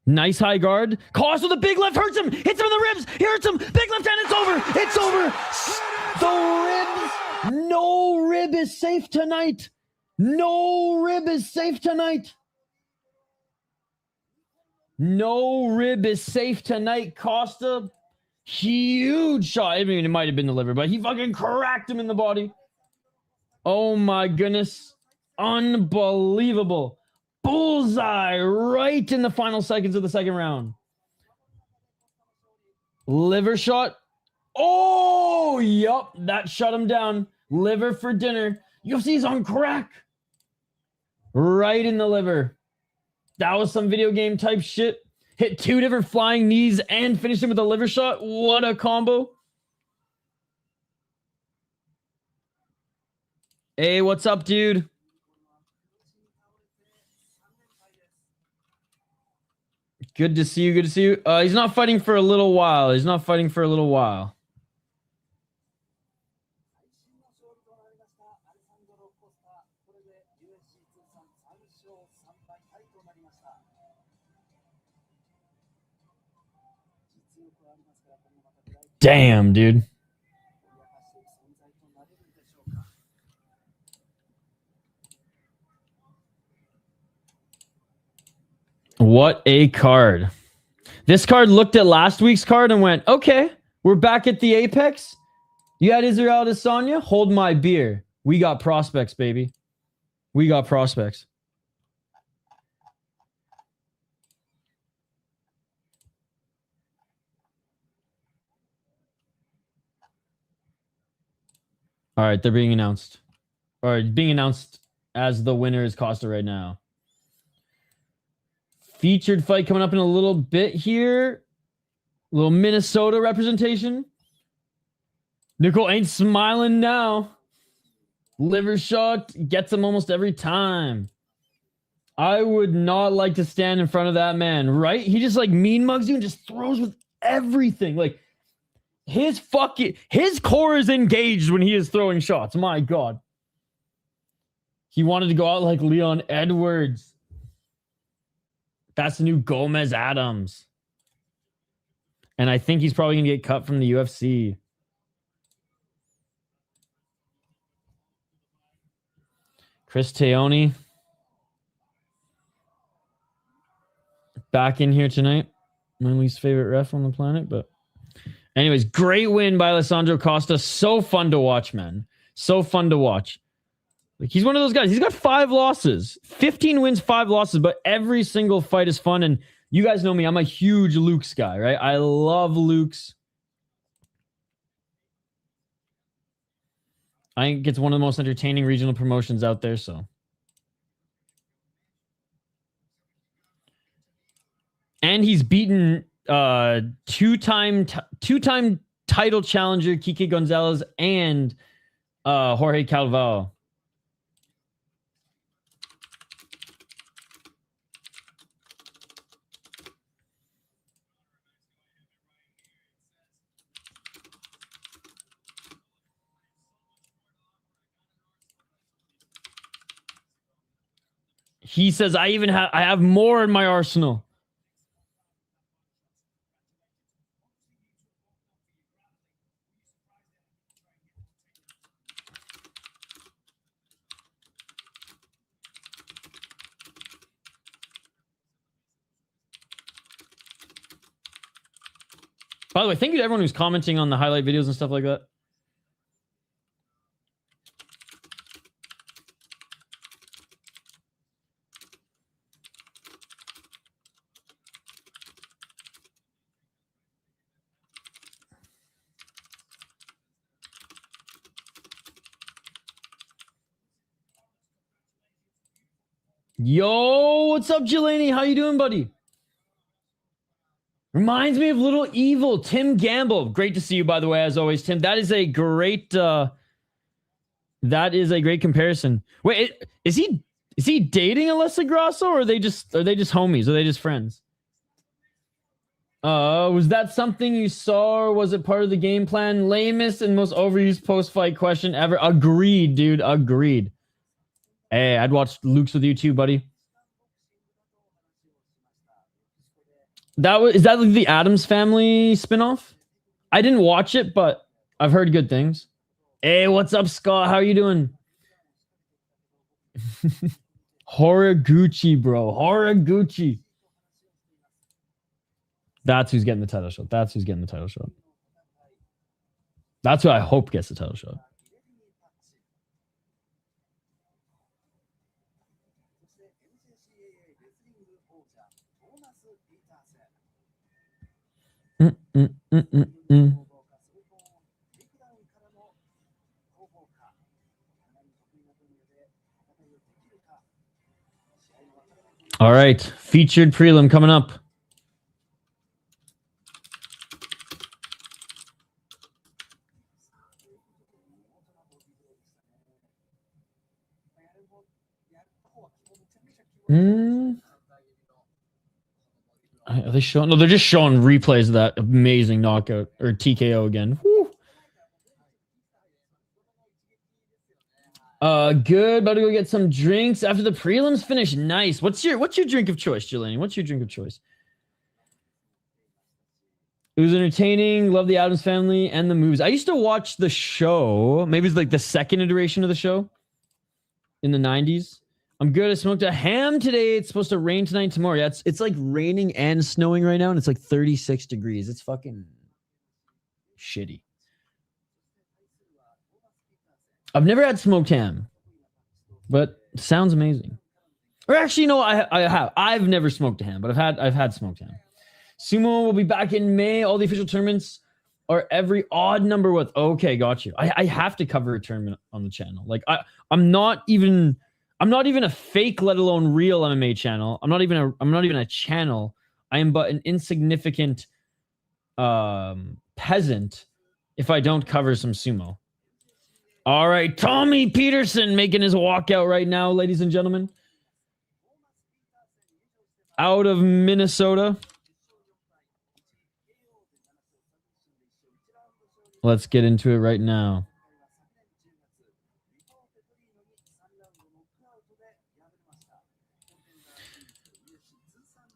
Nice high guard. Costa with a big left hurts him. Hits him in the ribs. He hurts him. Big left hand. It's over. It's over. The ribs. No rib is safe tonight. No rib is safe tonight. No rib is safe tonight. Costa, huge shot. I mean, it might have been the liver, but he fucking cracked him in the body. Oh my goodness. Unbelievable. Bullseye right in the final seconds of the second round. Liver shot. Oh, yup. That shut him down. Liver for dinner. UFC's on crack. Right in the liver. That was some video game type shit. Hit 2 different flying knees and finished him with a liver shot. What a combo. Hey, what's up, dude? Good to see you. Good to see you. He's not fighting for a little while. Damn, dude. What a card. This card looked at last week's card and went, okay, we're back at the Apex. You had Israel Adesanya? Hold my beer. We got prospects, baby. We got prospects. All right, they're being announced. Or being announced as the winner is Costa right now. Featured fight coming up in a little bit here. A little Minnesota representation. Nicoll ain't smiling now. Liver shot gets him almost every time. I would not like to stand in front of that man, right? He just like mean mugs you and just throws with everything. Like his core is engaged when he is throwing shots. My God. He wanted to go out like Leon Edwards. That's the new Gomez Adams. And I think he's probably going to get cut from the UFC. Chris Teone. Back in here tonight. My least favorite ref on the planet. But anyways, great win by Alessandro Costa. So fun to watch, man. So fun to watch. Like he's one of those guys. He's got 5 losses. 15 wins, 5 losses. But every single fight is fun. And you guys know me. I'm a huge Luke's guy, right? I love Luke's. I think it's one of the most entertaining regional promotions out there, so. And he's beaten two-time title challenger Kike Gonzalez and Jorge Calvao. He says, I have more in my arsenal. By the way, thank you to everyone who's commenting on the highlight videos and stuff like that. Yo, what's up, Jelani? How you doing, buddy? Reminds me of Little Evil, Tim Gamble. Great to see you, by the way, as always, Tim. That is a great comparison. Wait, is he dating Alessa Grasso, or are they just homies? Are they just friends? Was that something you saw, or was it part of the game plan? Lamest and most overused post-fight question ever. Agreed, dude. Agreed. Hey, I'd watch Luke's with you too, buddy. Is that like the Addams Family spinoff? I didn't watch it, but I've heard good things. Hey, what's up, Scott? How are you doing? Horiguchi, bro. Horiguchi. That's who's getting the title shot. That's who's getting the title shot. That's who I hope gets the title shot. All right, featured prelim coming up. Are they showing? No, they're just showing replays of that amazing knockout or TKO again. Woo. Good. About to go get some drinks after the prelims finish. Nice. What's your drink of choice, Jelani? What's your drink of choice? It was entertaining. Love the Addams Family and the movies. I used to watch the show. Maybe it's like the second iteration of the show in the 90s. I'm good. I smoked a ham today. It's supposed to rain tonight and tomorrow. Yeah, it's like raining and snowing right now, and it's like 36 degrees. It's fucking shitty. I've never had smoked ham, but it sounds amazing. Or actually, no, I have. I've never smoked a ham, but I've had smoked ham. Sumo will be back in May. All the official tournaments are every odd number with. Okay, got you. I have to cover a tournament on the channel. Like I'm not even a fake, let alone real MMA channel. I'm not even a channel. I am but an insignificant peasant if I don't cover some sumo. All right, Tommy Petersen making his walkout right now, ladies and gentlemen. Out of Minnesota. Let's get into it right now.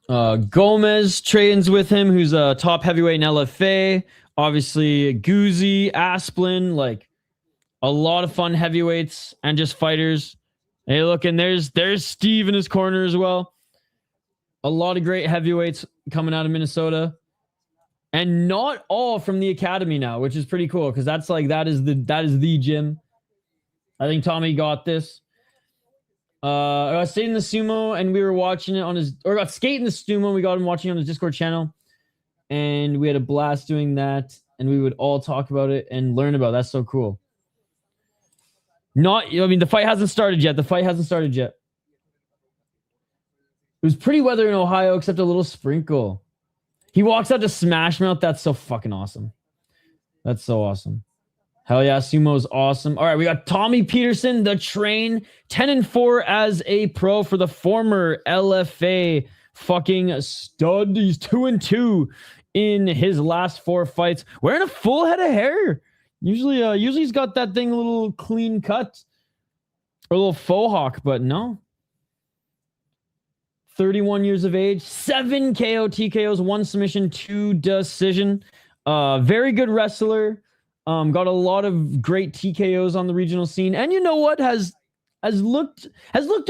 Gomez trains with him, who's a top heavyweight in LFA. Obviously, Guzzi, Asplin, like a lot of fun heavyweights and just fighters. Hey, look, and there's Steve in his corner as well. A lot of great heavyweights coming out of Minnesota. And not all from the academy now, which is pretty cool because that is the gym. I think Tommy got this. I stayed in the sumo and we were watching it on his, or got skating the sumo. We got him watching on his Discord channel, and we had a blast doing that. And we would all talk about it and learn about it. That's so cool. The fight hasn't started yet. It was pretty weather in Ohio, except a little sprinkle. He walks out to Smash Mouth. That's so fucking awesome. That's so awesome. Hell yeah, sumo's awesome. All right, we got Tommy Petersen, the train, 10-4 as a pro for the former LFA fucking stud. He's 2-2 in his last 4 fights. Wearing a full head of hair. Usually he's got that thing a little clean cut. Or a little faux hawk, but no. 31 years of age, 7 KO TKOs, 1 submission, 2 decision. Very good wrestler. Got a lot of great TKOs on the regional scene, and you know what, has looked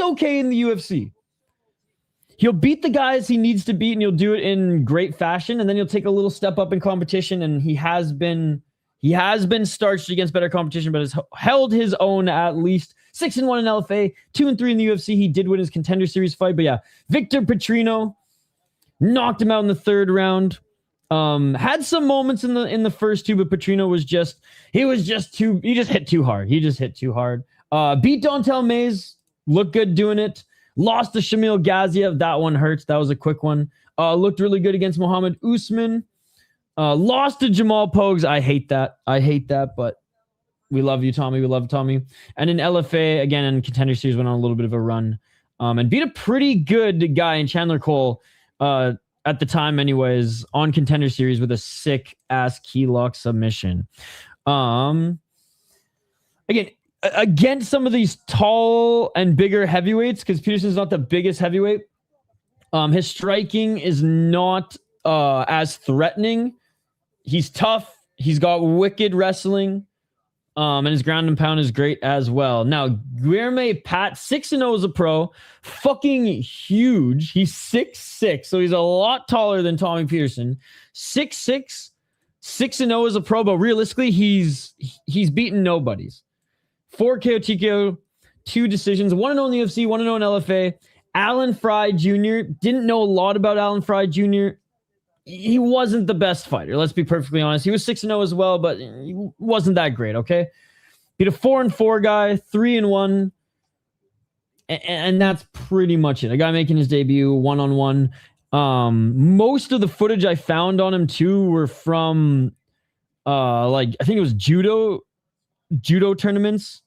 okay in the UFC. He'll beat the guys he needs to beat, and he'll do it in great fashion, and then he'll take a little step up in competition. And he has been starched against better competition, but has held his own at least. 6-1 in LFA, 2-3 in the UFC. He did win his Contender Series fight, but yeah, Victor Petrino knocked him out in the 3rd round. Had some moments in the first 2, but Petrino he just hit too hard. Beat Dontel Mays, looked good doing it. Lost to Shamil Gaziev. That one hurts. That was a quick one. Looked really good against Muhammad Usman. Lost to Jamal Pogues. I hate that, but we love you, Tommy. We love Tommy. And in LFA, again, in Contender Series, went on a little bit of a run. And beat a pretty good guy in Chandler Cole, at the time anyways, on Contender Series with a sick-ass key lock submission. Again, against some of these tall and bigger heavyweights, because Peterson's not the biggest heavyweight, his striking is not as threatening. He's tough. He's got wicked wrestling. And his ground and pound is great as well. Now, Guilherme Pat, 6-0 as a pro. Fucking huge. He's 6'6", so he's a lot taller than Tommy Petersen. 6'6", 6-0 as a pro, but realistically, he's beaten nobodies. 4 KO TKO, 2 decisions, 1-0 in the UFC, 1-0 in LFA. Alan Fry Jr., didn't know a lot about Alan Fry Jr., he wasn't the best fighter. Let's be perfectly honest. He was 6-0 as well, but he wasn't that great, okay? Beat a 4-4 guy, 3-1. And that's pretty much it. A guy making his debut one-on-one. Most of the footage I found on him, too, were from, I think it was judo tournaments.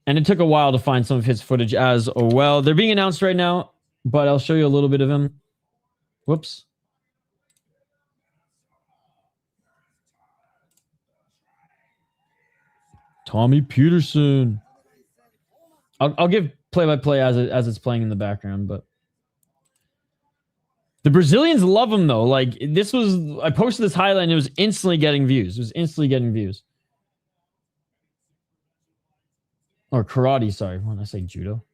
And it took a while to find some of his footage as well. They're being announced right now, but I'll show you a little bit of him. Whoops. Tommy Petersen. I'll give play-by-play as it's playing in the background, but the Brazilians love him though. Like I posted this highlight and it was instantly getting views. Or karate, sorry. When I say judo.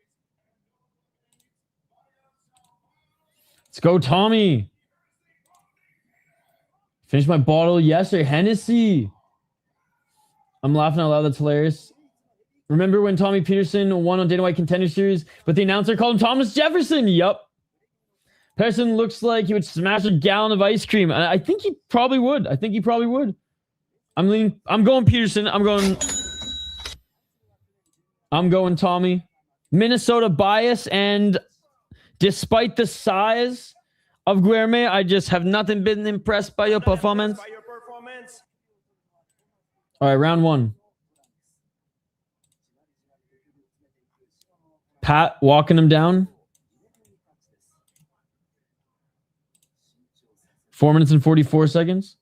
Let's go, Tommy. Finished my bottle yesterday. Hennessy. I'm laughing out loud. That's hilarious. Remember when Tommy Petersen won on Dana White Contender Series, but the announcer called him Thomas Jefferson? Yup. Petersen looks like he would smash a gallon of ice cream. I think he probably would. I'm going Petersen. I'm going Tommy. Minnesota bias, and despite the size of Guilherme, I just have nothing been impressed by your performance. All right, round one. Pat walking him down. 4 minutes and 44 seconds.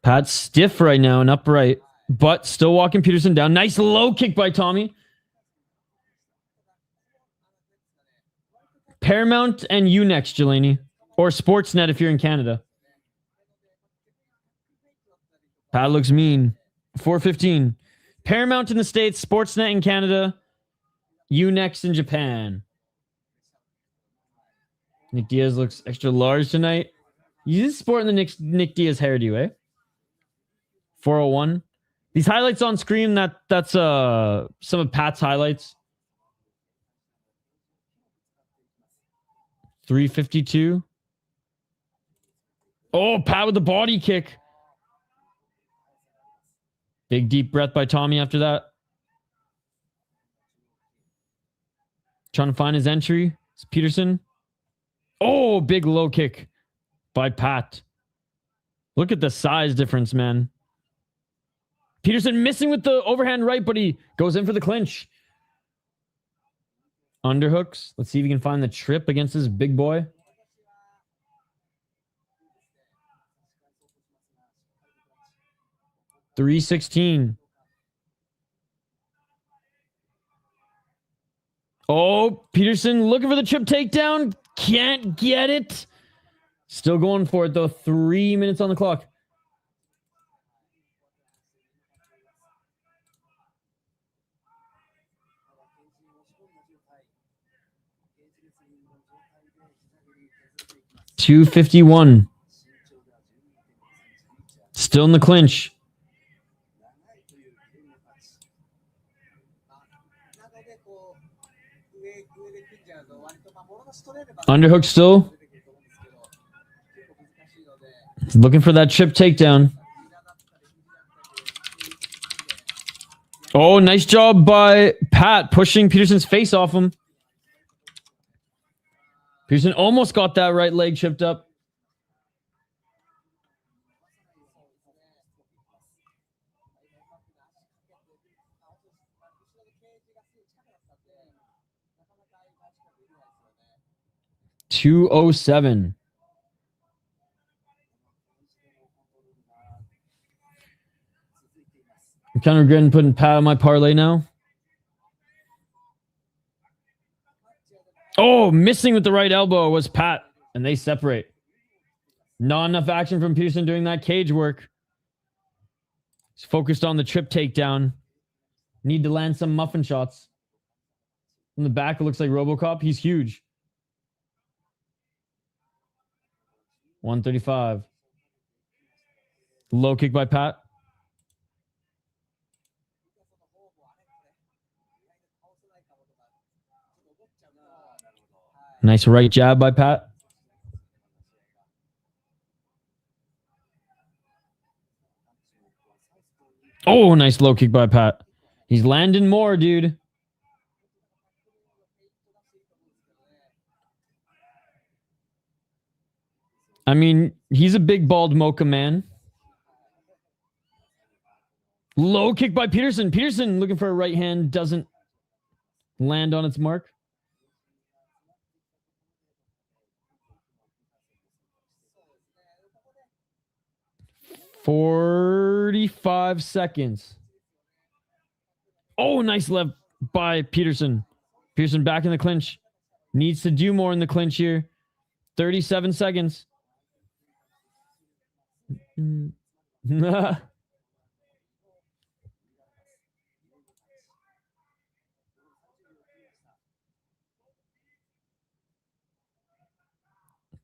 Pat's stiff right now and upright, but still walking Petersen down. Nice low kick by Tommy. Paramount and Unext, Jelani. Or Sportsnet if you're in Canada. Pat looks mean. 4:15. Paramount in the States, Sportsnet in Canada, Unext in Japan. Nick Diaz looks extra large tonight. He's sporting the Nick Diaz hairdo, eh? 4:01. These highlights on screen, that's some of Pat's highlights. 3:52. Oh, Pat with the body kick. Big deep breath by Tommy after that. Trying to find his entry. It's Petersen. Oh, big low kick by Pat. Look at the size difference, man. Petersen missing with the overhand right, but he goes in for the clinch. Underhooks. Let's see if he can find the trip against this big boy. $3.16. Oh, Petersen looking for the trip takedown. Can't get it. Still going for it, though. 3 minutes on the clock. $2.51. Still in the clinch. Underhook still. He's looking for that trip takedown. Oh, nice job by Pat pushing Petersen's face off him. Petersen almost got that right leg chipped up. $2.07. I'm kind of regretting putting Pat on my parlay now. Oh, missing with the right elbow was Pat, and they separate. Not enough action from Petersen doing that cage work. He's focused on the trip takedown. Need to land some muffin shots. From the back, it looks like RoboCop. He's huge. 135. Low kick by Pat. Nice right jab by Pat. Oh, nice low kick by Pat. He's landing more, dude. I mean, he's a big, bald mocha man. Low kick by Petersen. Petersen looking for a right hand. Doesn't land on its mark. $45 seconds. Oh, nice left by Petersen. Petersen back in the clinch. Needs to do more in the clinch here. 37 seconds.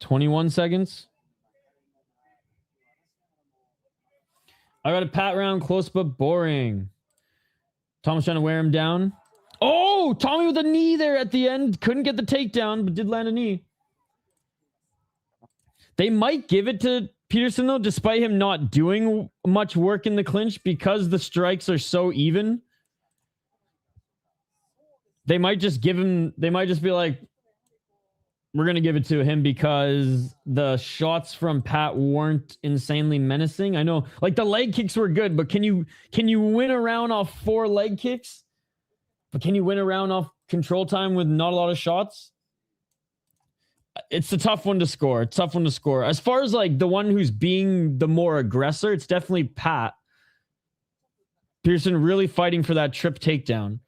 21 seconds. I got a pat round, close but boring. Tom's trying to wear him down. Oh, Tommy with a knee there at the end. Couldn't get the takedown, but did land a knee. They might give it to Petersen, though, despite him not doing much work in the clinch because the strikes are so even. They might just give him... They might just be like, we're going to give it to him because the shots from Pat weren't insanely menacing. I know, like, the leg kicks were good, but can you win a round off 4 leg kicks? But can you win a round off control time with not a lot of shots? It's a tough one to score. It's a tough one to score. As far as, like, the one who's being the more aggressor, it's definitely Pat. Petersen really fighting for that trip takedown.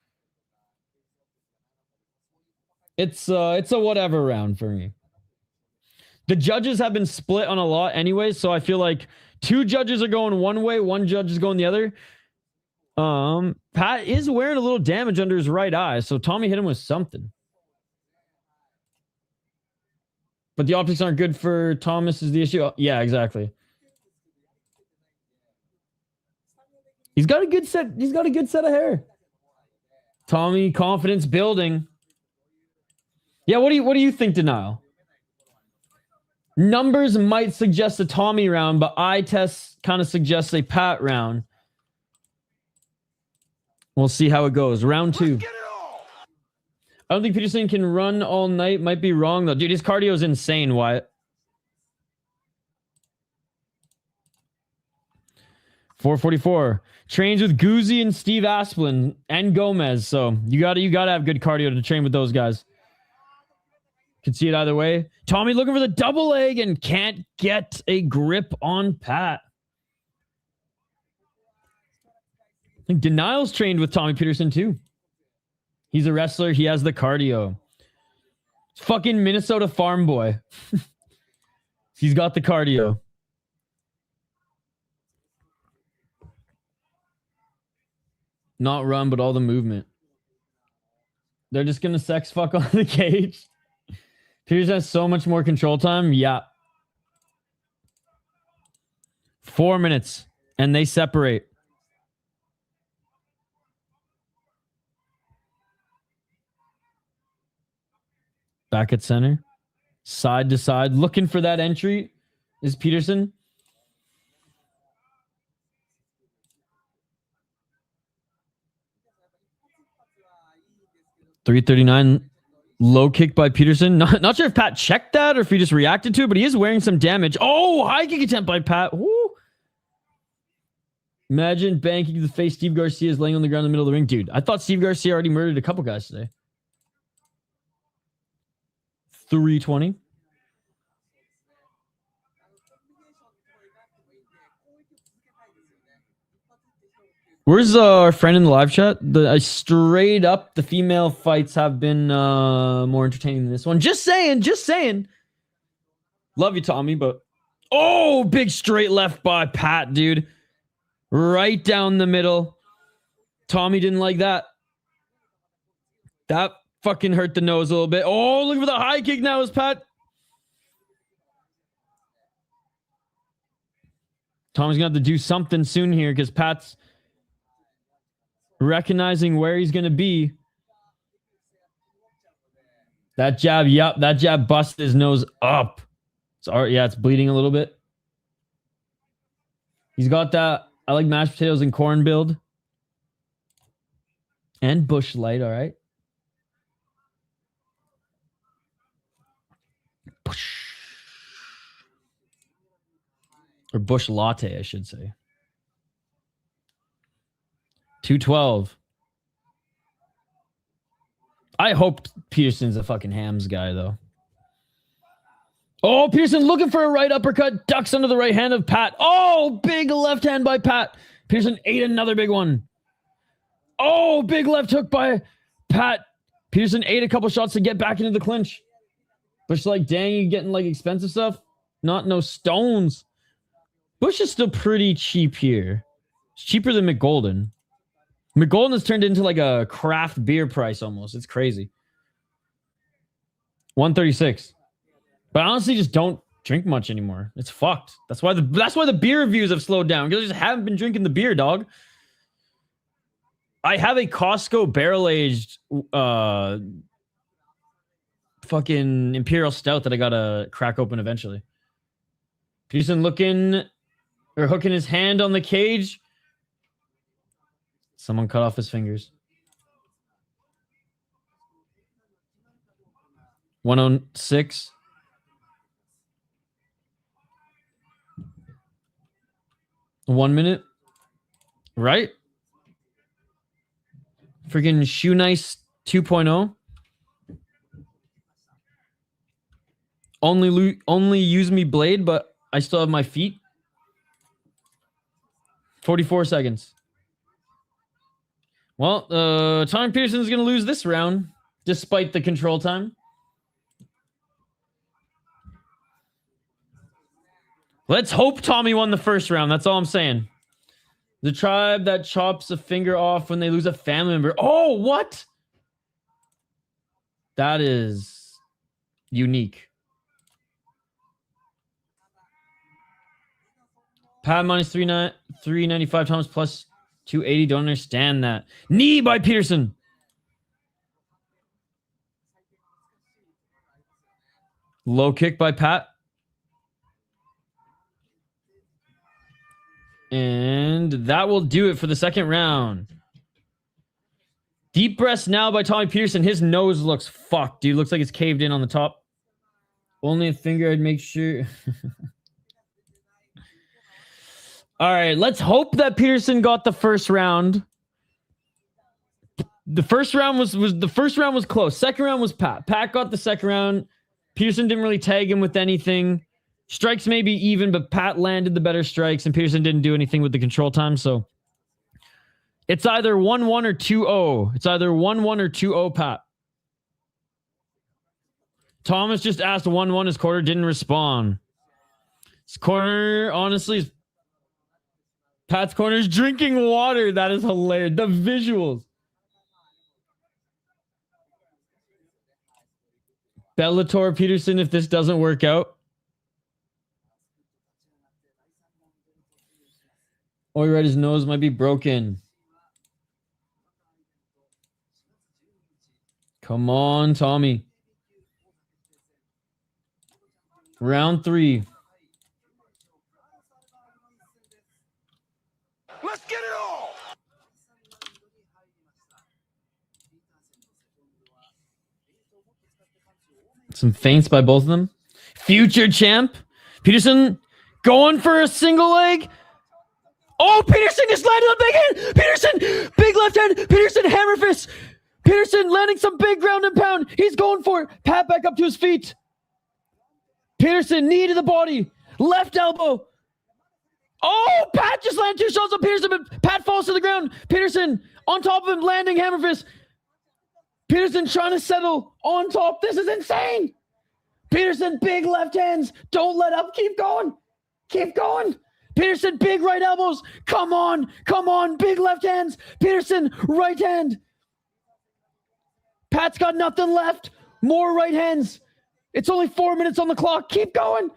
It's a whatever round for me. The judges have been split on a lot anyway, so I feel like 2 judges are going one way, 1 judge is going the other. Pat is wearing a little damage under his right eye, so Tommy hit him with something. But the optics aren't good for Thomas is the issue. Yeah, exactly. He's got a good set. He's got a good set of hair. Tommy, confidence building. Yeah, what do you think, Denial? Numbers might suggest a Tommy round, but eye test kind of suggests a Pat round. We'll see how it goes. Round 2. I don't think Petersen can run all night. Might be wrong, though. Dude, his cardio is insane, Wyatt. 444. Trains with Guzzi and Steve Asplin and Gomez. So you gotta have good cardio to train with those guys. Can see it either way. Tommy looking for the double leg and can't get a grip on Pat. I think Denial's trained with Tommy Petersen too. He's a wrestler. He has the cardio. Fucking Minnesota farm boy. He's got the cardio. Not run, but all the movement. They're just going to sex fuck on the cage. Petersen has so much more control time. Yeah. 4 minutes. And they separate. Back at center. Side to side. Looking for that entry is Petersen. .339 low kick by Petersen. Not sure if Pat checked that or if he just reacted to it, but he is wearing some damage. Oh, high kick attempt by Pat. Woo. Imagine banking to the face. Steve Garcia is laying on the ground in the middle of the ring. Dude, I thought Steve Garcia already murdered a couple guys today. 320. Where's our friend in the live chat? Straight up, the female fights have been more entertaining than this one. Just saying. Love you, Tommy, but... Oh, big straight left by Pat, dude. Right down the middle. Tommy didn't like that. That fucking hurt the nose a little bit. Oh, look for the high kick now is Pat. Tommy's going to have to do something soon here because Pat's recognizing where he's going to be. That jab, yep, that jab busted his nose up. It's bleeding a little bit. He's got that, I like mashed potatoes and corn build. And Bush Light, all right. Or Bush Latte, I should say. 212. I hope Petersen's a fucking hams guy, though. Oh, Petersen looking for a right uppercut. Ducks under the right hand of Pat. Oh, big left hand by Pat. Petersen ate another big one. Oh, big left hook by Pat. Petersen ate a couple shots to get back into the clinch. Bush like, dang, you getting like expensive stuff? Not no stones. Bush is still pretty cheap here. It's cheaper than McGolden. McGolden has turned into like a craft beer price almost. It's crazy. 136. But I honestly just don't drink much anymore. It's fucked. That's why the beer reviews have slowed down, because I just haven't been drinking the beer, dog. I have a Costco barrel-aged fucking Imperial Stout that I gotta crack open eventually. Petersen hooking his hand on the cage. Someone cut off his fingers. 106. One minute. Right? Freaking Shoe Nice 2.0. Only use me blade, but I still have my feet. 44 seconds. Well, Tommy Petersen is going to lose this round, despite the control time. Let's hope Tommy won the first round. That's all I'm saying. The tribe that chops a finger off when they lose a family member. Oh, what? That is unique. Pat minus 395, Thomas plus 280. Don't understand that. Knee by Petersen. Low kick by Pat. And that will do it for the second round. Deep breaths now by Tommy Petersen. His nose looks fucked, dude. Looks like it's caved in on the top. Only a finger, I'd make sure. All right, let's hope that Petersen got the first round. The first round was close. Second round was Pat. Pat got the second round. Petersen didn't really tag him with anything. Strikes may be even, but Pat landed the better strikes, and Petersen didn't do anything with the control time. So it's either 1-1 or 2-0. It's either 1-1 or 2-0, Pat. Thomas just asked 1-1. His corner didn't respond. His corner, honestly, Pat's corner is drinking water. That is hilarious. The visuals. Bellator Petersen, if this doesn't work out. Oh, he read his nose might be broken. Come on, Tommy. Round 3.
Let's get it all.
Some feints by both of them.
Future champ. Petersen going for a single leg. Oh, Petersen just landed a big hand. Petersen, big left hand. Petersen, hammer fist. Petersen landing some big ground and pound. He's going for it. Pat back up to his feet. Petersen, knee to the body. Left elbow. Oh, Pat just landed 2 shots on Petersen, but Pat falls to the ground. Petersen on top of him, landing hammer fist. Petersen trying to settle on top. This is insane. Petersen, big left hands. Don't let up. Keep going. Keep going. Petersen, big right elbows. Come on. Come on. Big left hands. Petersen, right hand. Pat's got nothing left. More right hands. It's only 4 minutes on the clock. Keep going.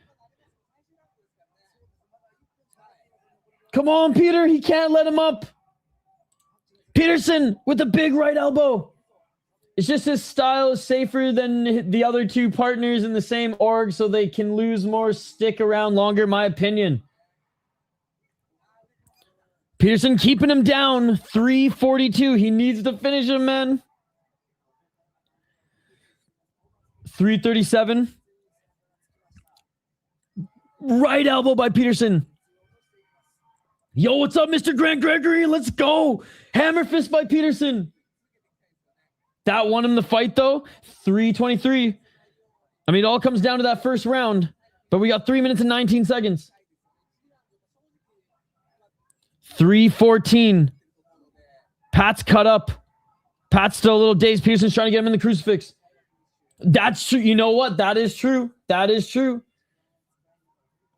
Come on, Peter. He can't let him up. Petersen with a big right elbow. It's just his style is safer than the other two partners in the same org, so they can lose more, stick around longer, my opinion. Petersen keeping him down. 3:42. He needs to finish him, man. 3:37. Right elbow by Petersen. Yo, what's up, Mr. Grant Gregory? Let's go. Hammer fist by Petersen. That won him the fight, though. 3:23. I mean, it all comes down to that first round, but we got 3 minutes and 19 seconds. 3:14. Pat's cut up. Pat's still a little dazed. Petersen's trying to get him in the crucifix. That's true. You know what? That is true. That is true.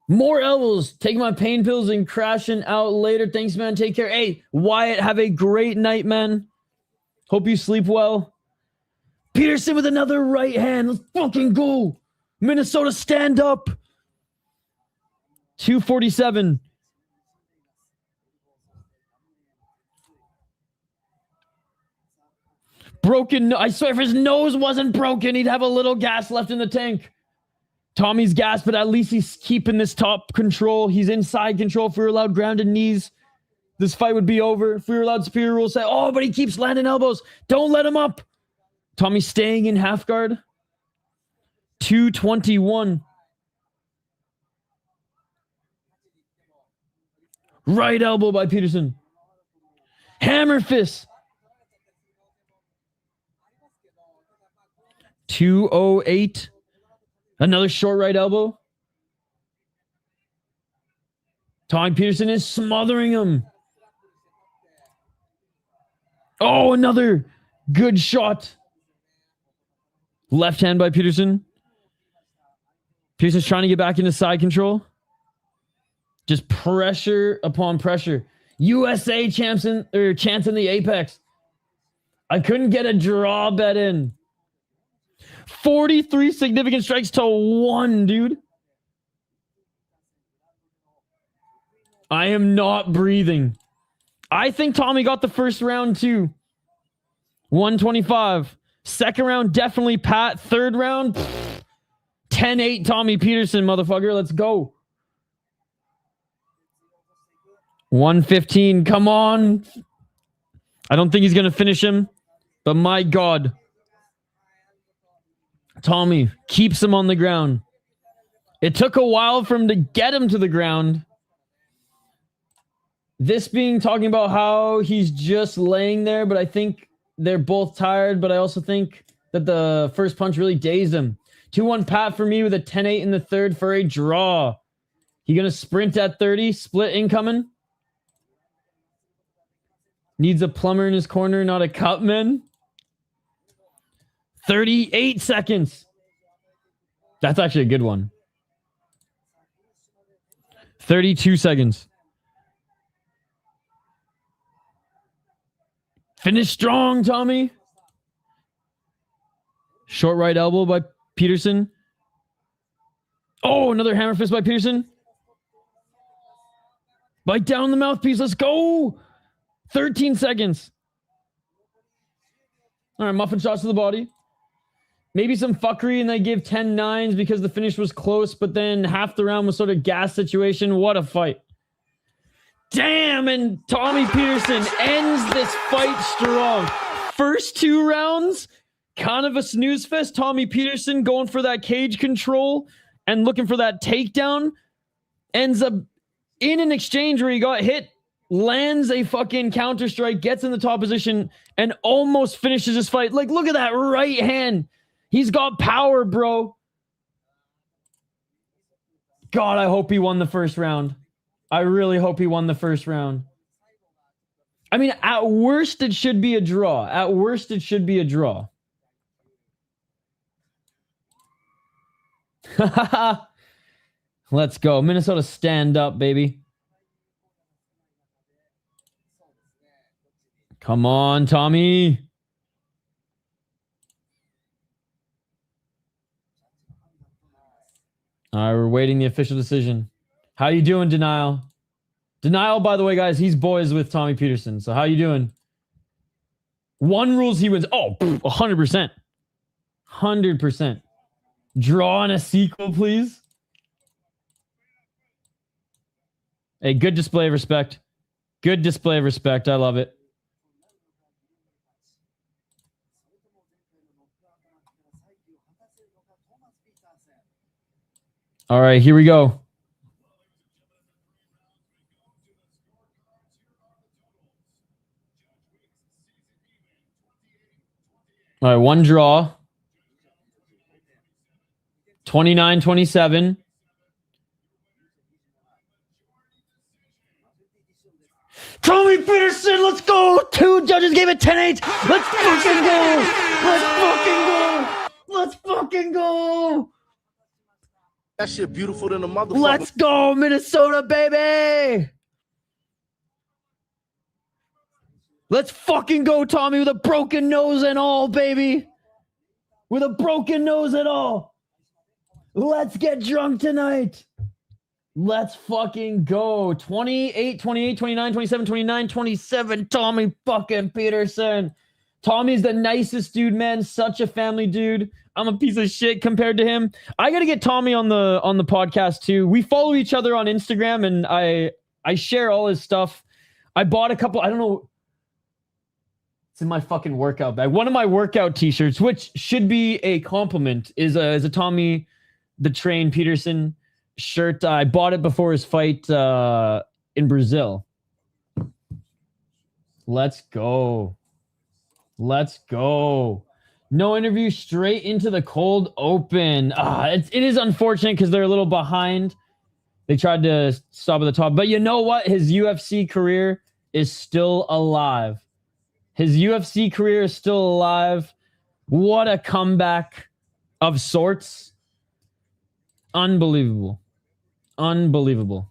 More elbows. Take my pain pills and crashing out later. Thanks, man. Take care. Hey, Wyatt, have a great night, man. Hope you sleep well. Petersen with another right hand. Let's fucking go. Minnesota, stand up. 247. Broken. I swear if his nose wasn't broken, he'd have a little gas left in the tank. Tommy's gas, but at least he's keeping this top control. He's inside control. If we were allowed grounded knees, this fight would be over. If we were allowed superior rules, say, oh, but he keeps landing elbows. Don't let him up. Tommy staying in half guard. 221. Right elbow by Petersen. Hammer fist. 208. Another short right elbow. Tommy Petersen is smothering him. Oh, another good shot. Left hand by Petersen. Petersen's trying to get back into side control. Just pressure upon pressure. USA chance in the apex. I couldn't get a draw bet in. 43 significant strikes to 1, dude. I am not breathing. I think Tommy got the first round too. 125. Second round, definitely Pat. Third round, 10-8 Tommy Petersen, motherfucker. Let's go. 115. Come on. I don't think he's going to finish him, but my God. Tommy keeps him on the ground. It took a while for him to get him to the ground. This being talking about how he's just laying there, but I think they're both tired, but I also think that the first punch really dazed him. 2-1 Pat for me with a 10-8 in the third for a draw. He going to sprint at 30, split incoming. Needs a plumber in his corner, not a cutman. 38 seconds. That's actually a good one. 32 seconds. Finish strong, Tommy. Short right elbow by Petersen. Oh, another hammer fist by Petersen. Bite down the mouthpiece. Let's go. 13 seconds. All right, muffin shots to the body. Maybe some fuckery and they give 10-9s because the finish was close, but then half the round was sort of gas situation. What a fight. Damn, and Tommy Petersen ends this fight strong. First 2 rounds, kind of a snooze fest. Tommy Petersen going for that cage control and looking for that takedown. Ends up in an exchange where he got hit, lands a fucking counter strike, gets in the top position, and almost finishes his fight. Like, look at that right hand. He's got power, bro. God, I hope he won the first round. I really hope he won the first round. I mean, at worst, it should be a draw. At worst, it should be a draw. Let's go. Minnesota, stand up, baby. Come on, Tommy. All right, we're waiting the official decision. How you doing, Denial? Denial, by the way, guys, he's boys with Tommy Petersen. So how you doing? One rules he wins. Oh, 100%. 100%. Draw on a sequel, please. Hey, good display of respect. Good display of respect. I love it. All right, here we go. All right, one draw. 29-27. Tommy Petersen, let's go. 2 judges gave it 10-8. Let's fucking go. Let's fucking go. Let's fucking fucking go.
That shit beautiful than a motherfucker.
Let's go, Minnesota, baby. Let's fucking go, Tommy, with a broken nose and all, baby. With a broken nose and all. Let's get drunk tonight. Let's fucking go. 28, 28, 29, 27, 29, 27. Tommy fucking Petersen. Tommy's the nicest dude, man. Such a family dude. I'm a piece of shit compared to him. I got to get Tommy on the podcast too. We follow each other on Instagram and I share all his stuff. I bought a couple, I don't know. It's in my fucking workout bag. One of my workout t-shirts, which should be a compliment, is a Tommy the Train Petersen shirt. I bought it before his fight in Brazil. Let's go. Let's go. No interview, straight into the cold open. It is unfortunate because they're a little behind. They tried to stop at the top. But you know what? His UFC career is still alive. His UFC career is still alive. What a comeback of sorts. Unbelievable. Unbelievable.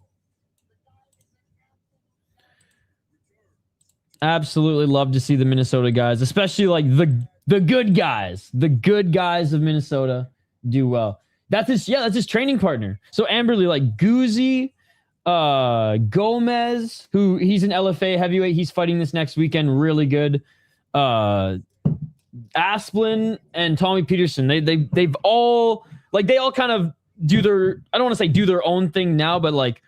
Absolutely love to see the Minnesota guys, especially like the good guys. The good guys of Minnesota do well. That's his training partner. So Amberly, like Guzzi, Gomez, who he's an LFA heavyweight. He's fighting this next weekend. Really good. Asplin and Tommy Petersen. They've all they all kind of do their, I don't want to say do their own thing now, but like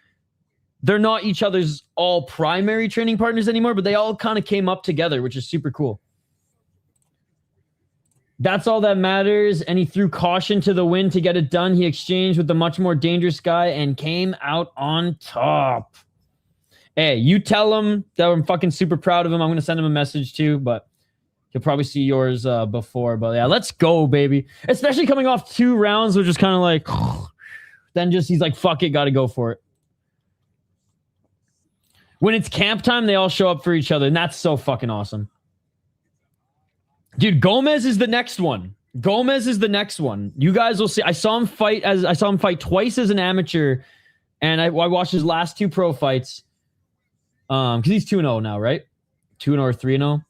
they're not each other's all primary training partners anymore, but they all kind of came up together, which is super cool. That's all that matters. And he threw caution to the wind to get it done. He exchanged with the much more dangerous guy and came out on top. Hey, you tell him that I'm fucking super proud of him. I'm going to send him a message too, but he'll probably see yours before. But yeah, let's go, baby. Especially coming off 2 rounds, which is kind of like, then just he's like, fuck it, got to go for it. When it's camp time, they all show up for each other, and that's so fucking awesome. Dude, Gomez is the next one. Gomez is the next one. You guys will see. I saw him fight twice as an amateur, and I watched his last 2 pro fights. Because he's 2-0 now, right? 2-0 or 3-0.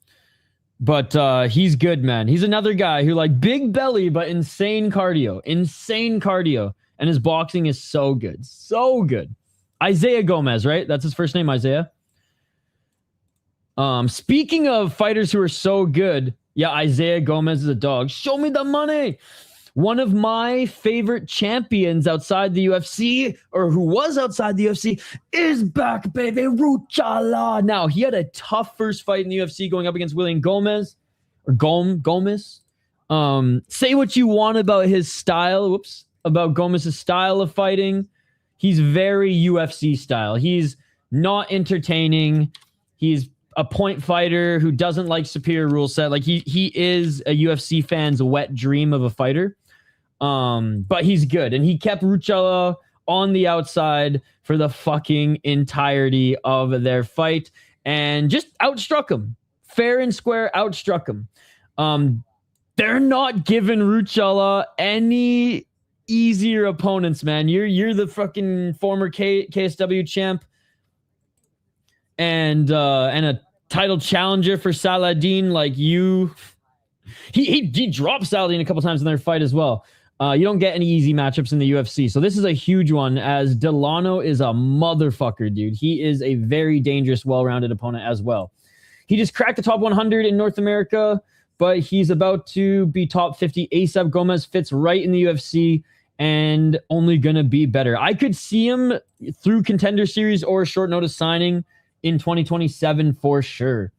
But he's good, man. He's another guy who like big belly, but insane cardio. Insane cardio. And his boxing is so good. So good. Isaiah Gomez, right? That's his first name, Isaiah. Speaking of fighters who are so good, yeah, Isaiah Gomez is a dog. Show me the money. One of my favorite champions outside the UFC, or who was outside the UFC, is back, baby. Ruchała. Now, he had a tough first fight in the UFC going up against William Gomez. Or Gomez. Say what you want about his style. About Gomez's style of fighting. He's very UFC style. He's not entertaining. He's a point fighter who doesn't like superior rule set. Like he is a UFC fan's wet dream of a fighter. But he's good. And he kept Ruchała on the outside for the fucking entirety of their fight and just outstruck him. Fair and square, outstruck him. They're not giving Ruchała any easier opponents, man. You're the fucking former KSW champ and a title challenger for Saladin. Like he dropped Saladin a couple times in their fight as well. You don't get any easy matchups in the UFC. So this is a huge one, as Delano is a motherfucker, dude. He is a very dangerous, well-rounded opponent as well. He just cracked the top 100 in North America, but he's about to be top 50 ASAP. Gomez fits right in the UFC and only going to be better. I could see him through Contender Series or short notice signing in 2027 for sure.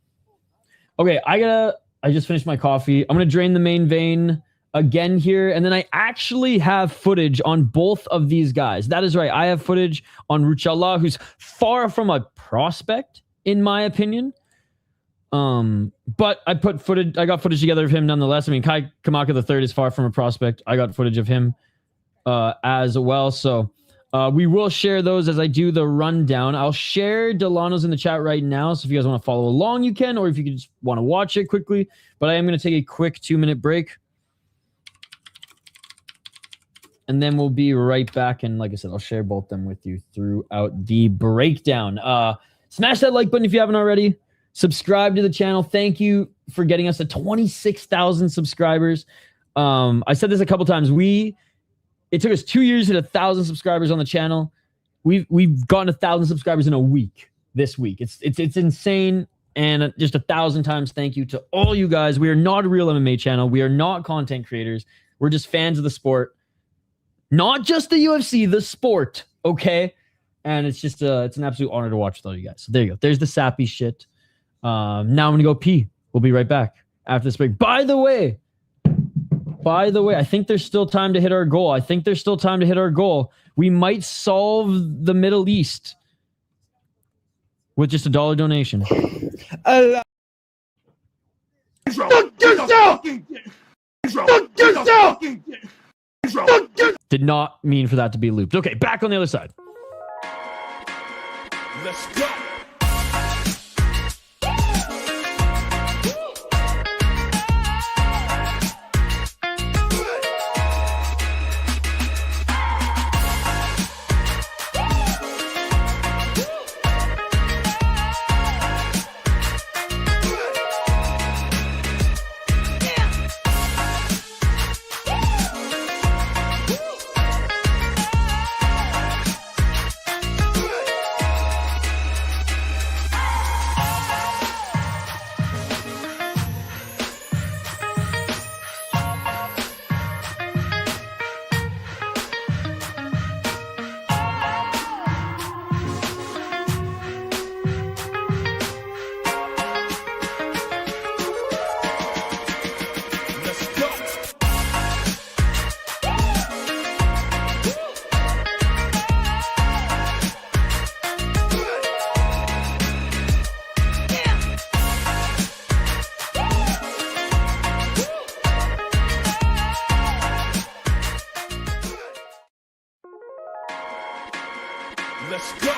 Okay, I just finished my coffee. I'm going to drain the main vein again here, and then I actually have footage on both of these guys. That is right. I have footage on Ruchała, who's far from a prospect, in my opinion. But I got footage together of him nonetheless. I mean, Kai Kamaka III is far from a prospect. I got footage of him as well. So we will share those as I do the rundown. I'll share Delano's in the chat right now. So if you guys want to follow along, you can, or if you just want to watch it quickly. But I am going to take a quick 2-minute break. and then we'll be right back. And like I said, I'll share both them with you throughout the breakdown. Smash that like button if you haven't already. Subscribe to the channel. Thank you for getting us to 26,000 subscribers. I said this a couple times. It took us 2 years to hit 1,000 subscribers on the channel. We've gotten 1,000 subscribers in a week this week. It's insane. And just 1,000 times thank you to all you guys. We are not a real MMA channel. We are not content creators. We're just fans of the sport. Not just the UFC, the sport. Okay? And it's just it's an absolute honor to watch with all you guys. So there you go. There's the sappy shit. Now I'm going to go pee. We'll be right back after this break. By the way, I think there's still time to hit our goal. We might solve the Middle East with just $1 donation. Did not mean for that to be looped. Okay, back on the other side.
Let's go. Let's go.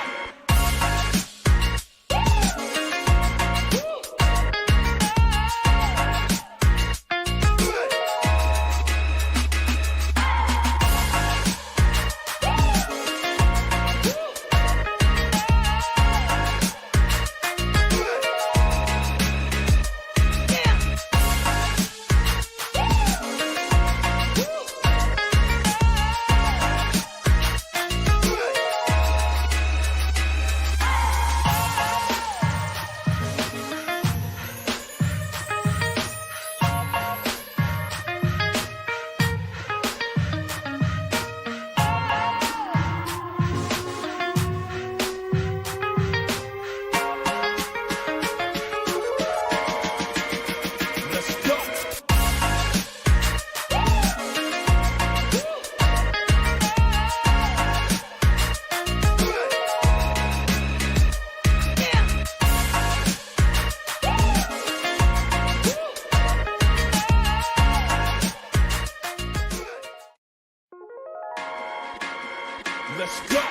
Let's go.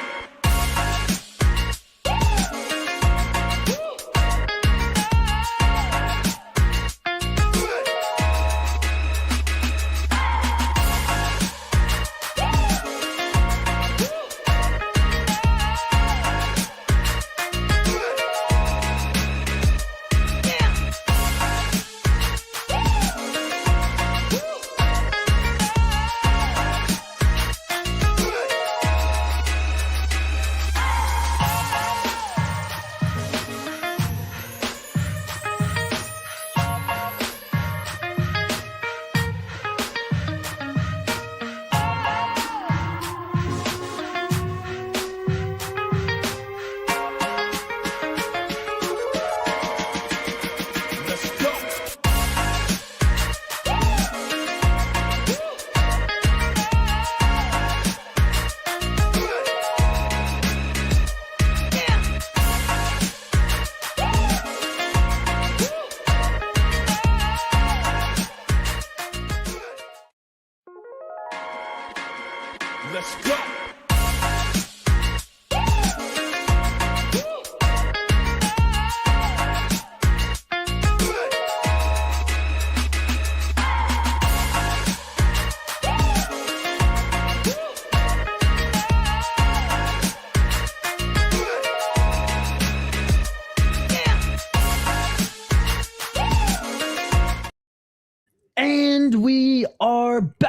Let's go.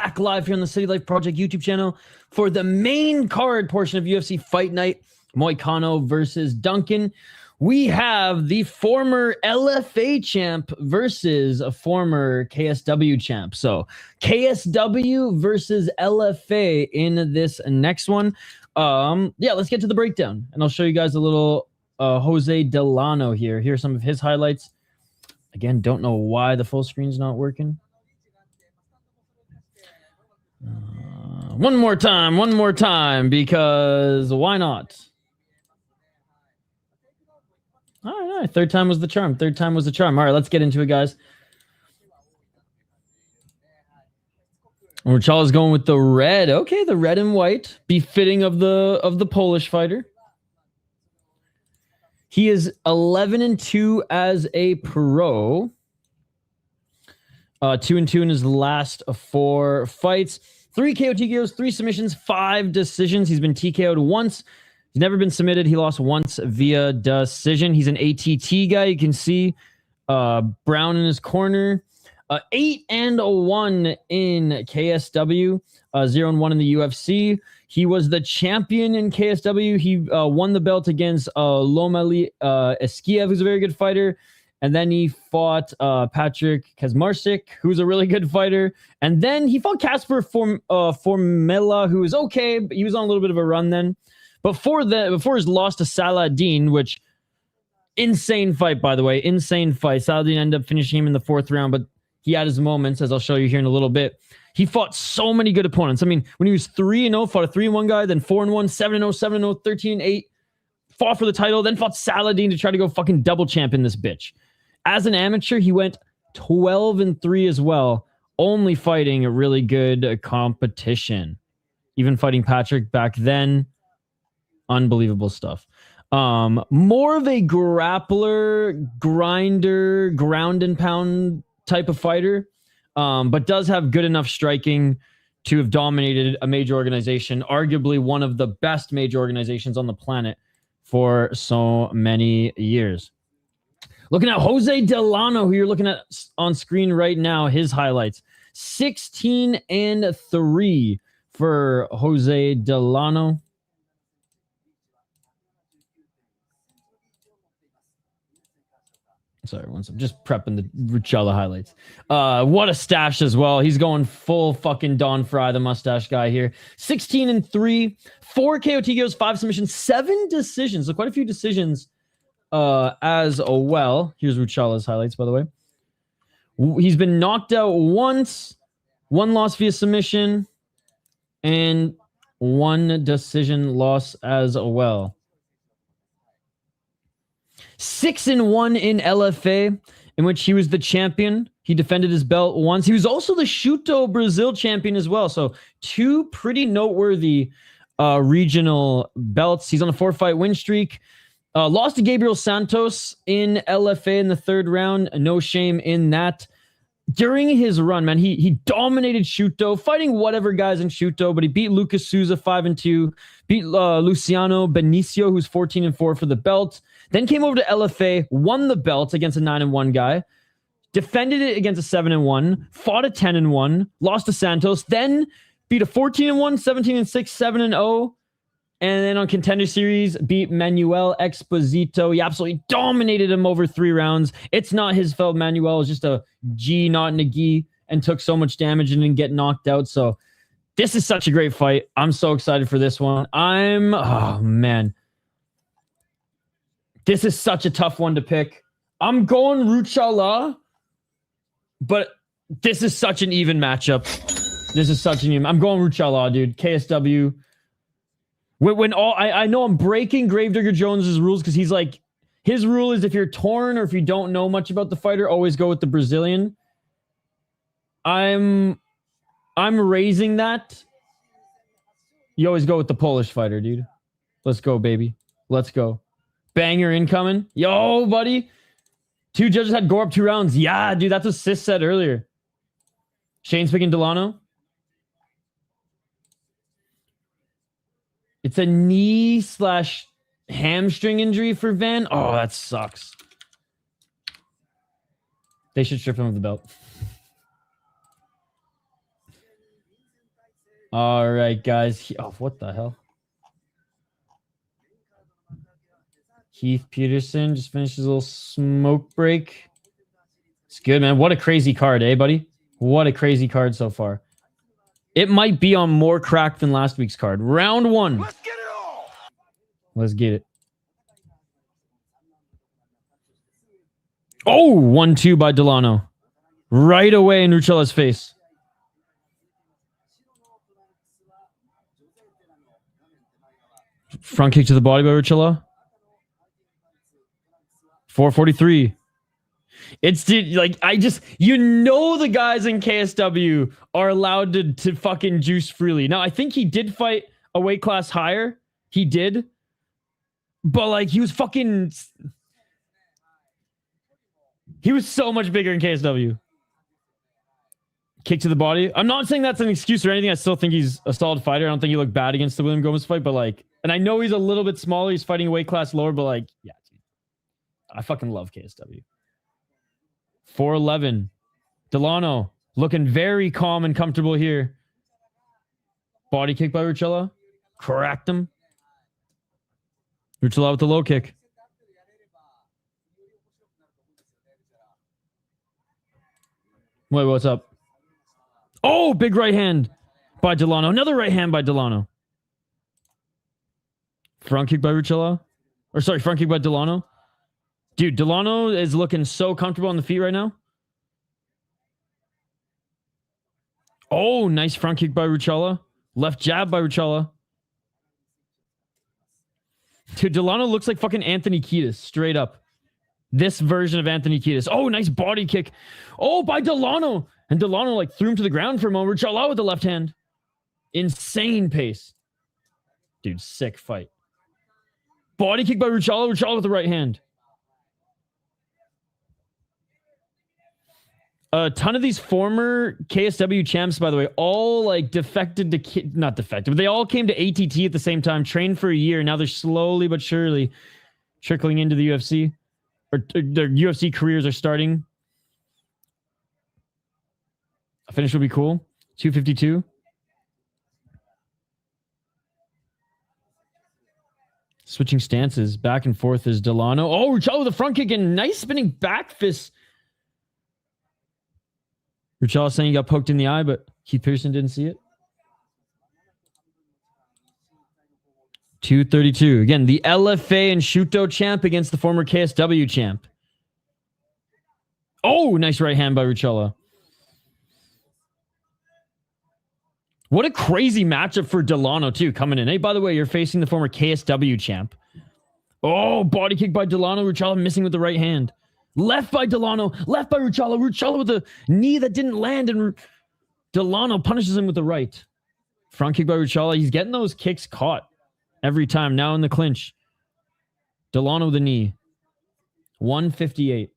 back live here on the City Life Project YouTube channel for the main card portion of UFC Fight Night. Moicano versus Duncan. We have the former LFA champ versus a former KSW champ. So KSW versus LFA in this next one. Yeah, let's get to the breakdown, and I'll show you guys a little José Delano here. Here's some of his highlights. Again, don't know why the full screen's not working. One more time, because why not? All right, third time was the charm. All right, let's get into it, guys. Ruchała's going with the red. Okay, the red and white, befitting of the Polish fighter. He is 11-2 as a pro. 2-2 in his last 4 fights. 3 KO TKOs, 3 submissions, 5 decisions. He's been TKO'd once. He's never been submitted. He lost once via decision. He's an ATT guy. You can see Brown in his corner. 8-1 in KSW. 0-1 in the UFC. He was the champion in KSW. He won the belt against Lomali Yakhyaev, who's a very good fighter. And then he fought Patrick Kazmarczyk, who's a really good fighter. And then he fought Kasper Formella, who was okay, but he was on a little bit of a run then. Before his loss to Saladin, which insane fight, by the way, insane fight. Saladin ended up finishing him in the 4th round, but he had his moments, as I'll show you here in a little bit. He fought so many good opponents. I mean, when he was 3-0, fought a 3-1 guy, then 4-1, 7-0, 7-0, 13-8, fought for the title, then fought Saladin to try to go fucking double champ in this bitch. As an amateur, he went 12-3 as well, only fighting a really good competition. Even fighting Patrick back then. Unbelievable stuff. More of a grappler, grinder, ground and pound type of fighter, but does have good enough striking to have dominated a major organization, arguably one of the best major organizations on the planet for so many years. Looking at José Delano, who you're looking at on screen right now, his highlights. 16-3 for José Delano. Sorry, I'm just prepping the Ruchała highlights. What a stash as well. He's going full fucking Don Fry, the mustache guy here. 16-3, 4 KO TKOs, 5 submissions, 7 decisions. So quite a few decisions as well. Here's Ruchała's highlights, by the way. He's been knocked out once, 1 loss via submission, and 1 decision loss as well. 6-1 in LFA, in which he was the champion. He defended his belt once. He was also the Shuto Brazil champion as well. So 2 pretty noteworthy regional belts. He's on a 4-fight win streak. Lost to Gabriel Santos in LFA in the 3rd round. No shame in that. During his run, man, he dominated Shuto, fighting whatever guys in Shuto, but he beat Lucas Souza 5-2, beat Luciano Benicio, who's 14-4 for the belt. Then came over to LFA, won the belt against a 9-1 guy, defended it against a 7-1, fought a 10-1, lost to Santos, then beat a 14-1, 17-6, 7-0, and then on Contender Series, beat Manuel Exposito. He absolutely dominated him over 3 rounds. It's not his fault. Manuel is just a G, not a gi, and took so much damage and didn't get knocked out. So this is such a great fight. I'm so excited for this one. Oh, man. This is such a tough one to pick. I'm going Ruchała, but this is such an even matchup. I'm going Ruchała, dude. KSW. I know I'm breaking Gravedigger Jones's rules because he's like, his rule is if you're torn or if you don't know much about the fighter, always go with the Brazilian. I'm raising that. You always go with the Polish fighter, dude. Let's go, baby. Let's go. Banger incoming. Yo, buddy. 2 judges had gore up 2 rounds. Yeah, dude, that's what Sis said earlier. Shane's picking Delano. It's a knee/hamstring injury for Van. Oh, that sucks. They should strip him of the belt. All right, guys. Oh, what the hell? Heath Petersen just finished his little smoke break. It's good, man. What a crazy card, eh, buddy? What a crazy card so far. It might be on more crack than last week's card. Round 1.
Let's get it on.
Let's get it. Oh, 1-2 by Delano. Right away in Ruchała's face. Front kick to the body by Ruchała. 443. It's like, the guys in KSW are allowed to fucking juice freely. Now, I think he did fight a weight class higher. He did. But like, he was so much bigger in KSW. Kick to the body. I'm not saying that's an excuse or anything. I still think he's a solid fighter. I don't think he looked bad against the William Gomez fight, but like, and I know he's a little bit smaller. He's fighting a weight class lower, but like, yeah, dude. I fucking love KSW. 411. Delano looking very calm and comfortable here. Body kick by Ruchała. Cracked him. Ruchała with the low kick. Wait, what's up? Oh, big right hand by Delano. Another right hand by Delano. Front kick by Ruchała. Or sorry, front kick by Delano. Dude, Delano is looking so comfortable on the feet right now. Oh, nice front kick by Ruchała. Left jab by Ruchała. Dude, Delano looks like fucking Anthony Kiedis, straight up. This version of Anthony Kiedis. Oh, nice body kick. Oh, by Delano. And Delano like threw him to the ground for a moment. Ruchała with the left hand. Insane pace. Dude, sick fight. Body kick by Ruchała. Ruchała with the right hand. A ton of these former KSW champs, by the way, all like defected to... Not defected, but they all came to ATT at the same time, trained for a year. Now they're slowly but surely trickling into the UFC. Or their UFC careers are starting. A finish would be cool. 252. Switching stances. Back and forth is Delano. Oh, Ruchała with the front kick and nice spinning back fist. Ruchała saying he got poked in the eye, but Keith Pearson didn't see it. 232. Again, the LFA and Shuto champ against the former KSW champ. Oh, nice right hand by Ruchała. What a crazy matchup for Delano, too, coming in. Hey, by the way, you're facing the former KSW champ. Oh, body kick by Delano. Ruchała missing with the right hand. Left by Delano. Left by Ruchała. Ruchała with a knee that didn't land, and Delano punishes him with the right. Front kick by Ruchała. He's getting those kicks caught every time. Now in the clinch. Delano with the knee. 158.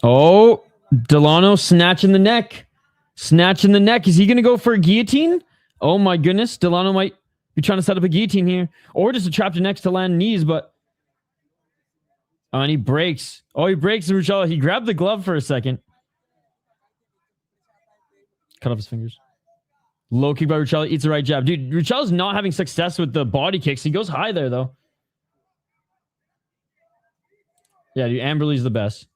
Oh, Delano snatching the neck. Snatching the neck. Is he going to go for a guillotine? Oh my goodness. Delano might be trying to set up a guillotine here. Or just a trap to next to land knees, but... Oh, and he breaks. Oh, he breaks Ruchała. He grabbed the glove for a second. Cut off his fingers. Low kick by Ruchała. Eats the right jab. Dude, Ruchała's not having success with the body kicks. He goes high there, though. Yeah, dude, Amberley's the best.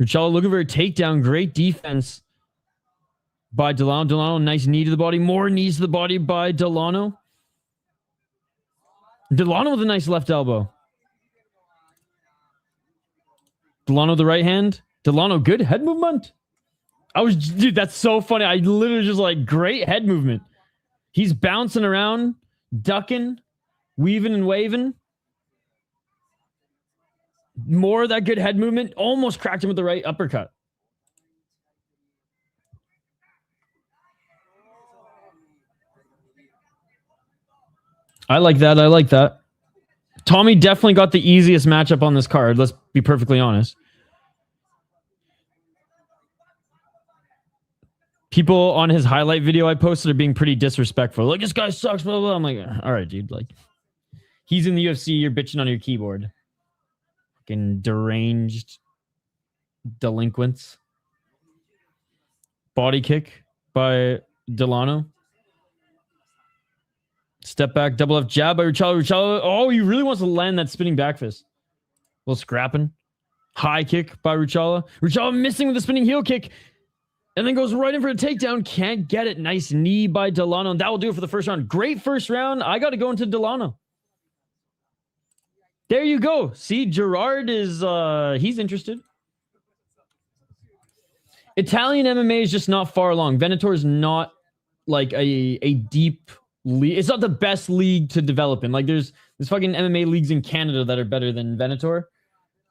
Ruchała looking for a takedown. Great defense by Delano. Delano, nice knee to the body. More knees to the body by Delano. Delano with a nice left elbow. Delano the right hand. Delano, good head movement. Dude, that's so funny. I literally just like, great head movement. He's bouncing around, ducking, weaving and waving. More of that good head movement. Almost cracked him with the right uppercut. I like that. I like that. Tommy definitely got the easiest matchup on this card. Let's be perfectly honest. People on his highlight video I posted are being pretty disrespectful. Like, this guy sucks, blah, blah. I'm like, all right, dude. Like, he's in the UFC. You're bitching on your keyboard. Fucking deranged delinquents. Body kick by Delano. Step back, double left jab by Ruchała. Ruchała. Oh, he really wants to land that spinning back fist. A little scrapping. High kick by Ruchała. Ruchała missing with the spinning heel kick. And then goes right in for a takedown. Can't get it. Nice knee by Delano. And that will do it for the first round. Great first round. I got to go into Delano. There you go. See, Gerard is, he's interested. Italian MMA is just not far along. Venator is not like a deep league. It's not the best league to develop in. Like there's fucking MMA leagues in Canada that are better than Venator.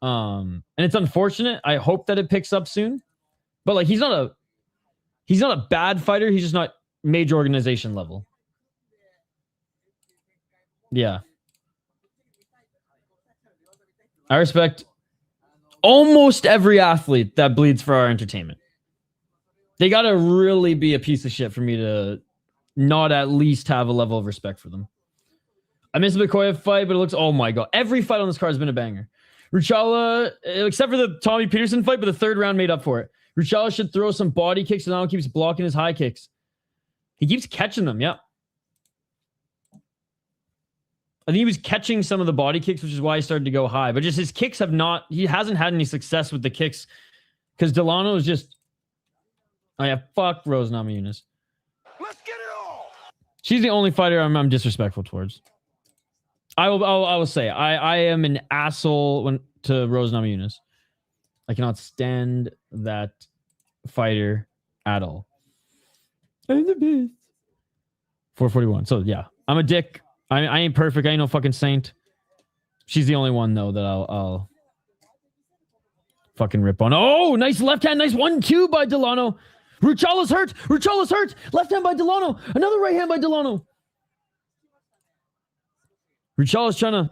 And it's unfortunate. I hope that it picks up soon. But like he's not a bad fighter. He's just not major organization level. Yeah. I respect almost every athlete that bleeds for our entertainment. They got to really be a piece of shit for me to not at least have a level of respect for them. I missed the Yakhyaev fight, but it looks... Oh my God. Every fight on this card has been a banger. Ruchała, except for the Tommy Petersen fight, but the third round made up for it. Ruchała should throw some body kicks, and now keeps blocking his high kicks. He keeps catching them, yeah. I think he was catching some of the body kicks, which is why he started to go high. But just his kicks have not... He hasn't had any success with the kicks. Because Delano is just... Oh yeah, fuck Rose Namajunas.
Let's get it all.
She's the only fighter I'm disrespectful towards. I will say I am an asshole to Rose Namajunas. I cannot stand that fighter at all. I'm the best. 441. So yeah, I'm a dick. I ain't perfect. I ain't no fucking saint. She's the only one though that I'll fucking rip on. Oh, nice left hand. Nice 1-2 by Delano. Ruchała's hurt. Ruchała's hurt. Left hand by Delano. Another right hand by Delano. Ruchała's trying to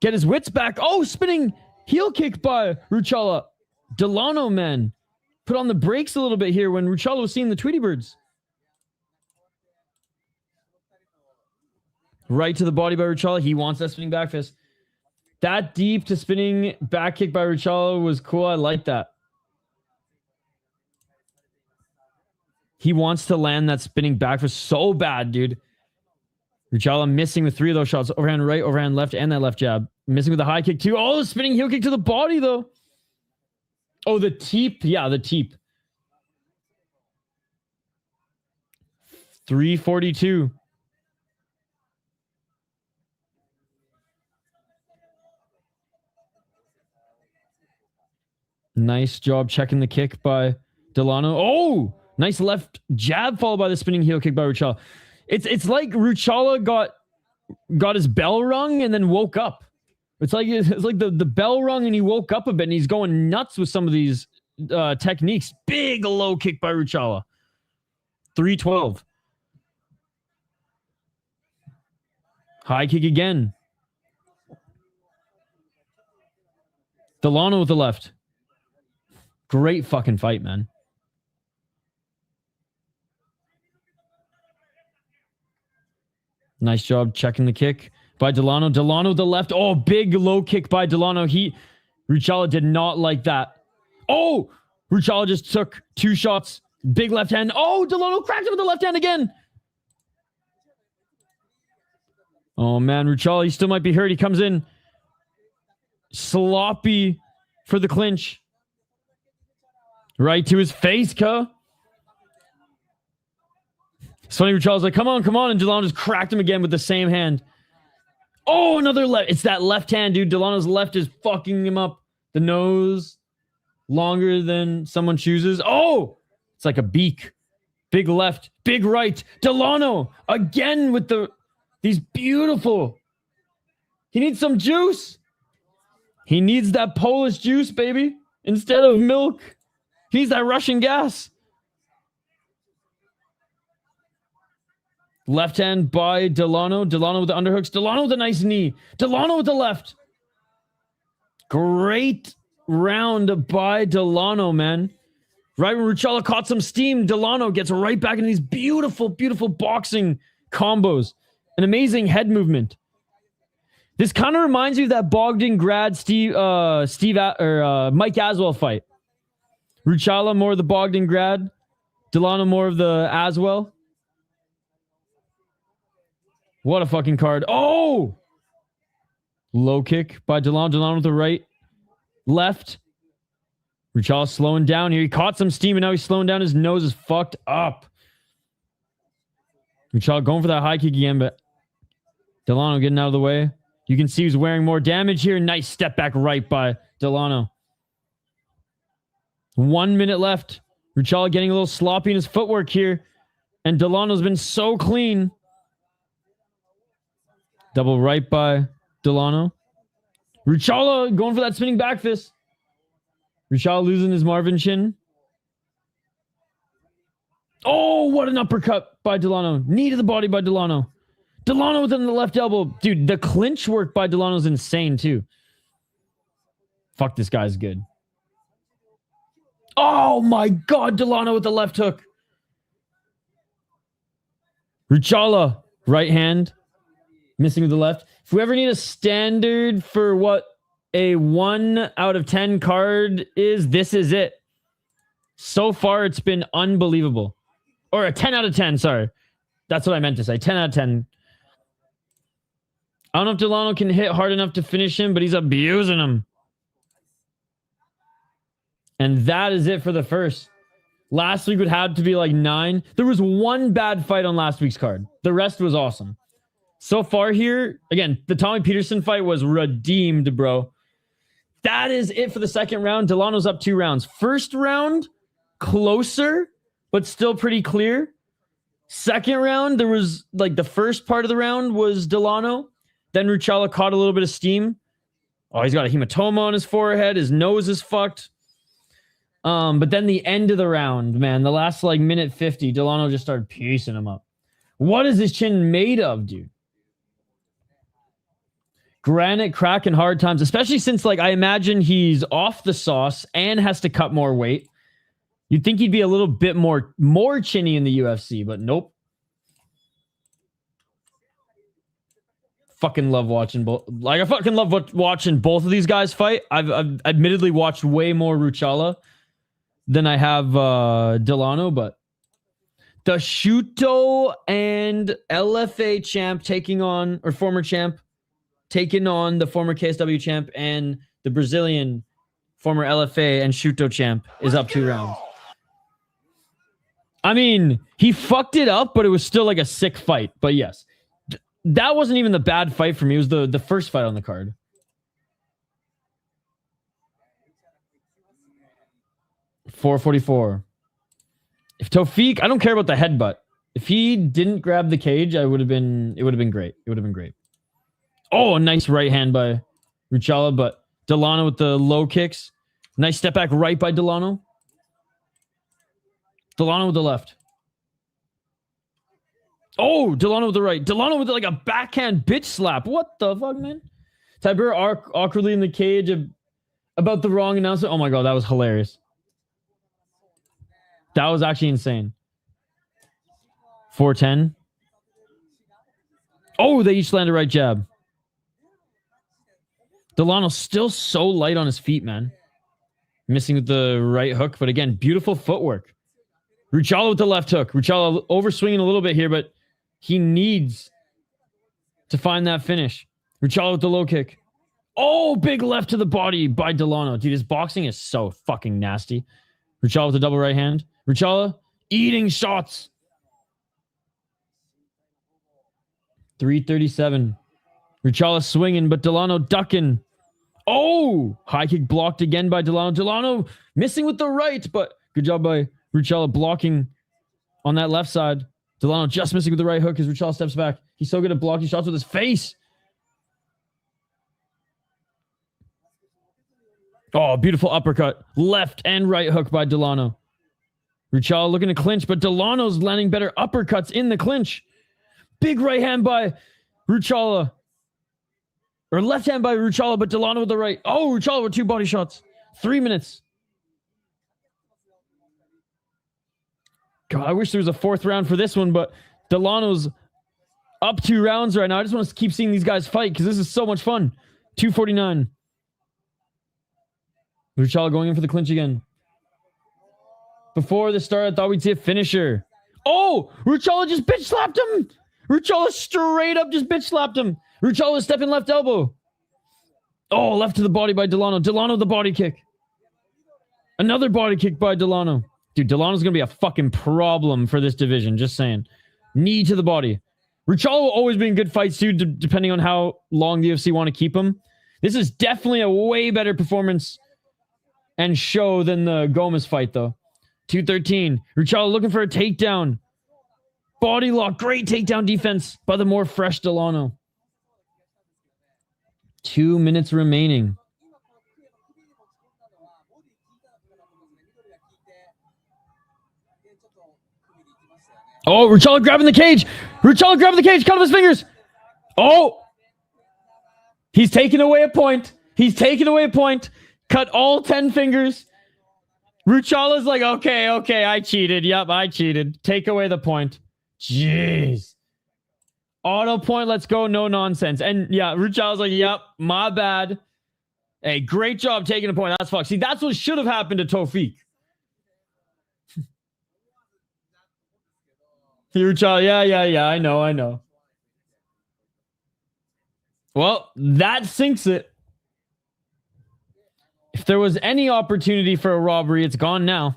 get his wits back. Oh, spinning heel kick by Ruchała. Delano, man, put on the brakes a little bit here when Ruchała was seeing the Tweety Birds. Right to the body by Ruchała. He wants that spinning back fist. That deep to spinning back kick by Ruchała was cool. I like that. He wants to land that spinning back fist so bad, dude. Ruchała missing with 3 of those shots. Overhand right, overhand left, and that left jab. Missing with the high kick too. Oh, spinning heel kick to the body though. Oh, the teep. Yeah, the teep. 342. Nice job checking the kick by Delano. Oh, nice left jab followed by the spinning heel kick by Ruchała. It's like Ruchała got his bell rung and then woke up. It's like the bell rung and he woke up a bit and he's going nuts with some of these techniques. Big low kick by Ruchała. 312. High kick again. Delano with the left. Great fucking fight, man. Nice job checking the kick by Delano. Delano the left. Oh, big low kick by Delano. Ruchała did not like that. Oh, Ruchała just took 2 shots. Big left hand. Oh, Delano cracked him with the left hand again. Oh, man. Ruchała, he still might be hurt. He comes in sloppy for the clinch. Right to his face, cuh. It's funny, Ruchała's like, come on, come on. And Delano just cracked him again with the same hand. Oh, another left. It's that left hand, dude. Delano's left is fucking him up. The nose longer than someone chooses. Oh, it's like a beak. Big left, big right. Delano again with these beautiful. He needs some juice. He needs that Polish juice, baby, instead of milk. He needs that Russian gas. Left hand by Delano. Delano with the underhooks. Delano with a nice knee. Delano with the left. Great round by Delano, man. Right when Ruchała caught some steam, Delano gets right back into these beautiful, beautiful boxing combos. An amazing head movement. This kind of reminds me of that Bogdan-Grad Mike Aswell fight. Ruchała more of the Bogdan-Grad, Delano more of the Aswell. What a fucking card. Oh! Low kick by Delano. Delano with the right. Left. Ruchała slowing down here. He caught some steam and now he's slowing down. His nose is fucked up. Ruchała going for that high kick again, but Delano getting out of the way. You can see he's wearing more damage here. Nice step back right by Delano. 1 minute left. Ruchała getting a little sloppy in his footwork here. And Delano's been so clean. Double right by Delano. Ruchała going for that spinning back fist. Ruchała losing his Marvin chin. Oh, what an uppercut by Delano. Knee to the body by Delano. Delano within the left elbow. Dude, the clinch work by Delano is insane too. Fuck, this guy's good. Oh my God, Delano with the left hook. Ruchała, right hand. Missing with the left. If we ever need a standard for what a 1 out of 10 card is, this is it. So far, it's been unbelievable. Or a 10 out of 10, sorry. That's what I meant to say. 10 out of 10. I don't know if Delano can hit hard enough to finish him, but he's abusing him. And that is it for the first. Last week would have to be like 9. There was one bad fight on last week's card. The rest was awesome. So far here, again, the Tommy Petersen fight was redeemed, bro. That is it for the second round. Delano's up 2 rounds. First round, closer, but still pretty clear. Second round, there was like the first part of the round was Delano. Then Ruchała caught a little bit of steam. Oh, he's got a hematoma on his forehead. His nose is fucked. But then the end of the round, man, the last like minute 50, Delano just started piecing him up. What is his chin made of, dude? Granite, crack, and hard times, especially since like I imagine he's off the sauce and has to cut more weight. You'd think he'd be a little bit more chinny in the UFC, but nope. Fucking love watching both. Like I fucking love watching both of these guys fight. I've admittedly watched way more Ruchała than I have Delano, but the Shuto and LFA champ taking on, or former champ taking on the former KSW champ, and the Brazilian former LFA and Shuto champ is up 2 rounds. I mean, he fucked it up, but it was still like a sick fight. But yes, that wasn't even the bad fight for me. It was the first fight on the card. $444. If Tawfiq, I don't care about the headbutt. If he didn't grab the cage, it would have been great. It would have been great. Oh, a nice right hand by Ruchała, but Delano with the low kicks. Nice step back right by Delano. Delano with the left. Oh, Delano with the right. Delano with like a backhand bitch slap. What the fuck, man? Tiber awkwardly in the cage about the wrong announcement. Oh my God, that was hilarious. That was actually insane. 410. Oh, they each landed right jab. Delano's still so light on his feet, man. Missing with the right hook, but again, beautiful footwork. Ruchała with the left hook. Ruchała overswinging a little bit here, but he needs to find that finish. Ruchała with the low kick. Oh, big left to the body by Delano. Dude, his boxing is so fucking nasty. Ruchała with the double right hand. Ruchała eating shots. 337. Ruchała swinging, but Delano ducking. Oh, high kick blocked again by Delano. Delano missing with the right, but good job by Ruchała blocking on that left side. Delano just missing with the right hook as Ruchała steps back. He's so good at blocking shots with his face. Oh, beautiful uppercut. Left and right hook by Delano. Ruchała looking to clinch, but Delano's landing better uppercuts in the clinch. Big right hand by Ruchała. Or left hand by Ruchała, but Delano with the right. Oh, Ruchała with 2 body shots. 3 minutes. God, I wish there was a 4th round for this one, but Delano's Up 2 rounds right now. I just want to keep seeing these guys fight because this is so much fun. 249. Ruchała going in for the clinch again. Before the start, I thought we'd see a finisher. Oh, Ruchała just bitch slapped him. Ruchała straight up just bitch slapped him. Ruchała stepping left elbow. Oh, left to the body by Delano. Delano the body kick. Another body kick by Delano. Dude, Delano's going to be a fucking problem for this division. Just saying. Knee to the body. Ruchała will always be in good fights too, depending on how long the UFC want to keep him. This is definitely a way better performance and show than the Gomez fight, though. 213. Ruchała looking for a takedown. Body lock. Great takedown defense by the more fresh Delano. 2 minutes remaining. Oh, Ruchała grabbing the cage. Ruchała grabbing the cage. Cut off his fingers. Oh. He's taking away a point. He's taking away a point. Cut all 10 fingers. Ruchala's like, okay, I cheated. Yep, I cheated. Take away the point. Jeez. Auto point, let's go, no nonsense. And yeah, Ruchala's like, yep, my bad. Hey, great job taking a point. That's fucked. See, that's what should have happened to Tofik. Ruchała, yeah, I know. Well, that sinks it. If there was any opportunity for a robbery, it's gone now.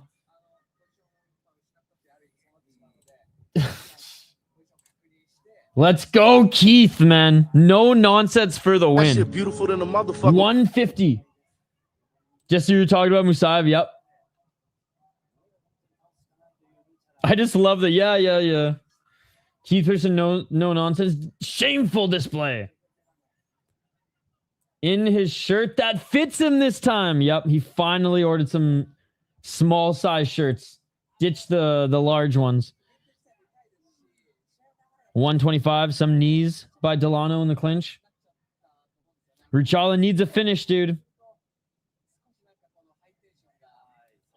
Let's go, Keith, man. No nonsense for the win.
That shit beautiful than a motherfucker.
150. Just so you were talking about Musayev, yep. I just love that. Yeah. Keith Petersen, no nonsense. Shameful display. In his shirt that fits him this time. Yep, he finally ordered some small size shirts. Ditched the large ones. 125, some knees by Delano in the clinch. Ruchała needs a finish, dude.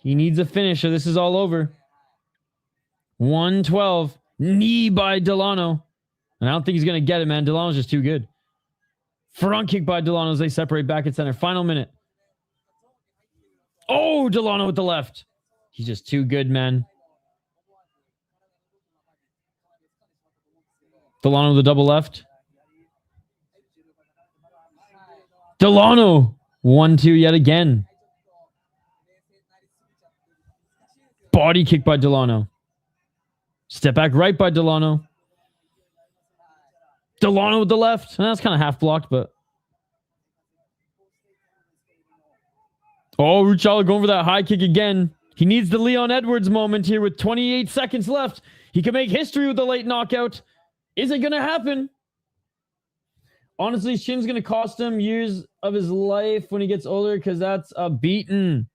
He needs a finish or this is all over. 112, knee by Delano. And I don't think he's going to get it, man. Delano's just too good. Front kick by Delano as they separate back at center. Final minute. Oh, Delano with the left. He's just too good, man. Delano with the double left. Delano. 1-2 yet again. Body kick by Delano. Step back right by Delano. Delano with the left. And that's kind of half blocked, but. Oh, Ruchała going for that high kick again. He needs the Leon Edwards moment here with 28 seconds left. He can make history with the late knockout. Is it going to happen? Honestly, Shin's going to cost him years of his life when he gets older because that's a beaten.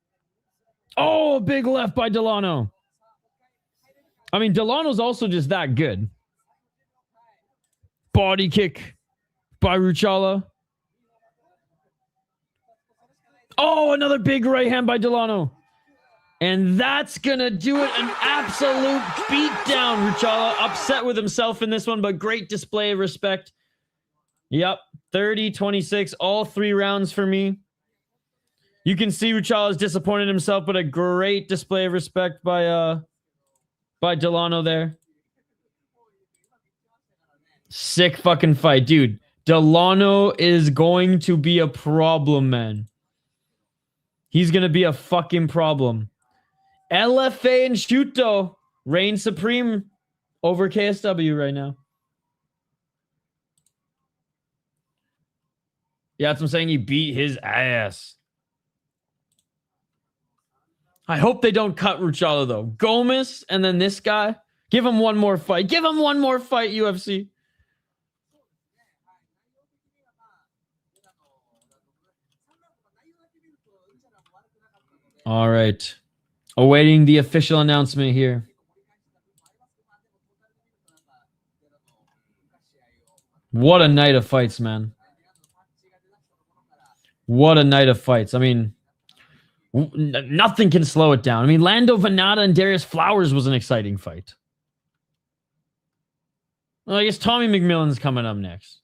Oh, a big left by Delano. I mean, Delano's also just that good. Body kick by Ruchała. Oh, another big right hand by Delano. And that's going to do it. An absolute beatdown. Ruchała upset with himself in this one, but great display of respect. Yep, 30-26, all 3 rounds for me. You can see Ruchała is disappointed in himself, but a great display of respect by Delano there. Sick fucking fight. Dude, Delano is going to be a problem, man. He's going to be a fucking problem. LFA and Shuto reign supreme over KSW right now. Yeah, that's what I'm saying. He beat his ass. I hope they don't cut Ruchała, though. Gomez and then this guy. Give him one more fight. Give him one more fight, UFC. All right. Awaiting the official announcement here. What a night of fights, man. What a night of fights. I mean, nothing can slow it down. I mean, Lando Venata and Darius Flowers was an exciting fight. Well, I guess Tommy McMillen's coming up next.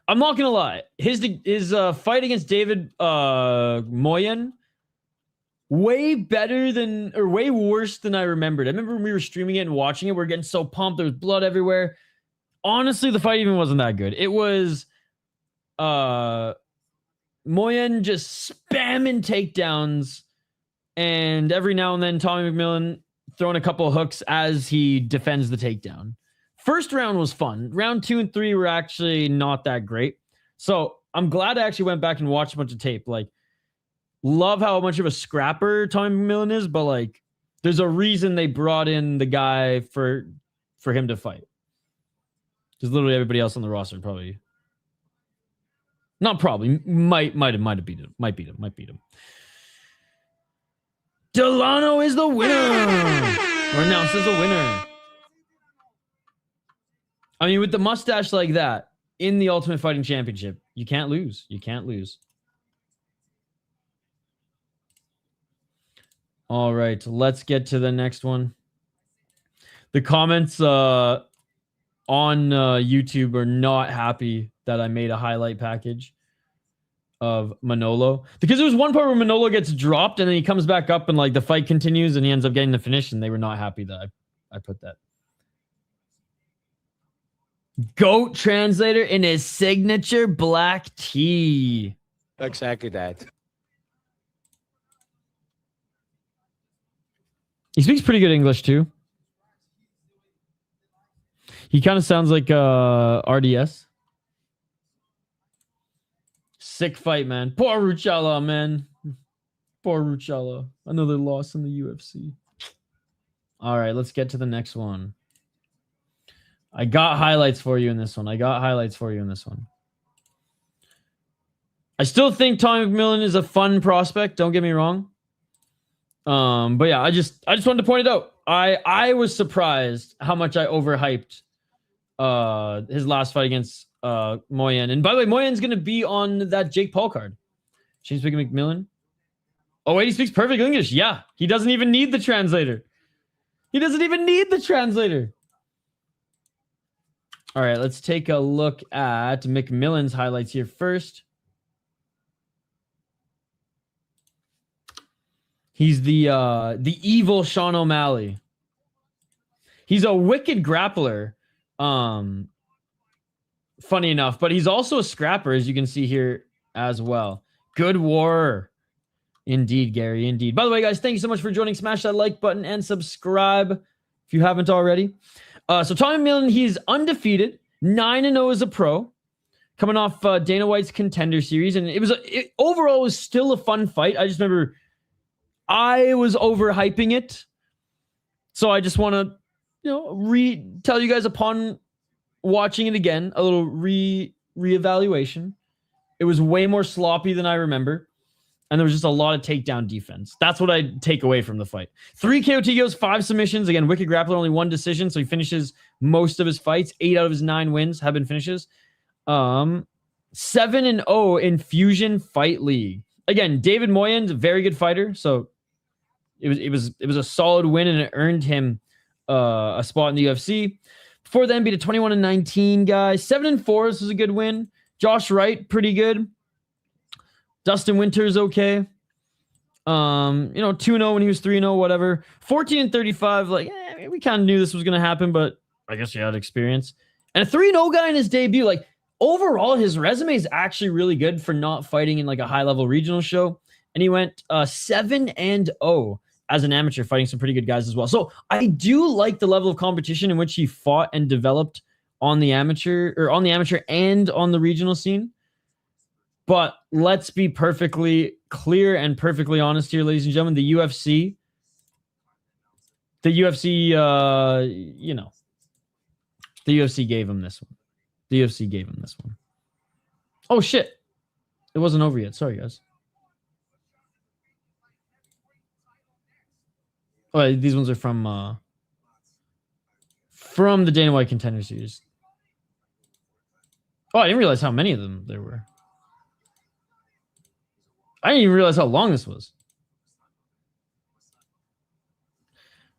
I'm not gonna lie. His fight against David Moyen, way better than, or way worse than I remembered. I remember when we were streaming it and watching it, we are getting so pumped. There was blood everywhere. Honestly, the fight even wasn't that good. It was Moyen just spamming takedowns, and every now and then Tommy McMillen throwing a couple of hooks as he defends the takedown. First round was fun. Round 2 and 3 were actually not that great. So I'm glad I actually went back and watched a bunch of tape. Like, love how much of a scrapper Tommy McMillen is, but like, there's a reason they brought in the guy for him to fight. Because literally everybody else on the roster probably, not probably, might have beat him. Might beat him. Delano is the winner, or announced as the winner. I mean, with the mustache like that in the Ultimate Fighting Championship, you can't lose. You can't lose. All right, let's get to the next one. The comments on YouTube are not happy that I made a highlight package of Manolo, because there was one part where Manolo gets dropped and then he comes back up and like the fight continues and he ends up getting the finish, and they were not happy that I put that. GOAT translator in his signature black tee.
Exactly that.
He speaks pretty good English too. He kind of sounds like RDS. Sick fight, man. Poor Ruchała, man. Poor Ruchała. Another loss in the UFC. All right, let's get to the next one. I got highlights for you in this one. I still think Tommy McMillen is a fun prospect. Don't get me wrong. But yeah, I just wanted to point it out. I was surprised how much I overhyped his last fight against Moyen. And by the way, Moyen's gonna be on that Jake Paul card. James McMillen. Oh wait, he speaks perfect English. Yeah, he doesn't even need the translator. All right, let's take a look at McMillen's highlights here first. He's the evil Sean O'Malley. He's a wicked grappler, funny enough, but he's also a scrapper, as you can see here as well. Good war. Indeed, Gary, indeed. By the way, guys, thank you so much for joining. Smash that like button and subscribe if you haven't already. So Tommy McMillen, he's undefeated, 9-0 as a pro, coming off Dana White's Contender Series, and overall was still a fun fight. I just remember I was overhyping it, so I just want to, tell you guys upon watching it again, a little reevaluation. It was way more sloppy than I remember. And there was just a lot of takedown defense. That's what I take away from the fight. 3 KO TKOs, 5 submissions. Again, wicked grappler, only 1 decision. So he finishes most of his fights. 8 out of his 9 wins have been finishes. 7-0 in Fusion Fight League. Again, David Moyen's a very good fighter. So it was a solid win, and it earned him a spot in the UFC. Before then, beat a 21-19 guy. 7-4. This was a good win. Josh Wright, pretty good. Dustin Winters, okay. 2-0 when he was 3-0, whatever. 14-35, like, we kind of knew this was going to happen, but I guess he had experience. And a 3-0 guy in his debut, like, overall, his resume is actually really good for not fighting in, like, a high-level regional show. And he went 7-0 as an amateur, fighting some pretty good guys as well. So I do like the level of competition in which he fought and developed on the amateur and on the regional scene. But let's be perfectly clear and perfectly honest here, ladies and gentlemen. The UFC, the UFC gave him this one. Oh, shit. It wasn't over yet. Sorry, guys. Oh, these ones are from the Dana White Contender Series. Oh, I didn't realize how many of them there were. I didn't even realize how long this was.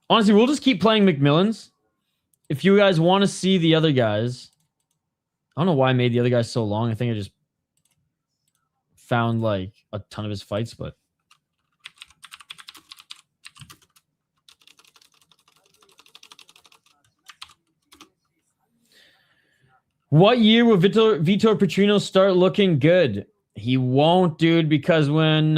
Honestly, we'll just keep playing McMillen's. If you guys want to see the other guys, I don't know why I made the other guy so long. I think I just found like a ton of his fights, but what year will Vitor Petrino start looking good? He won't, dude, because when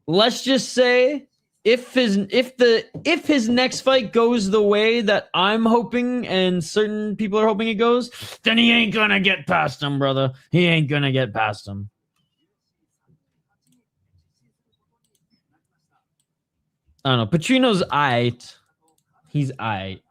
let's just say if his next fight goes the way that I'm hoping and certain people are hoping it goes, then he ain't gonna get past him, brother. He ain't gonna get past him. I don't know. Petrino's aight. He's aight.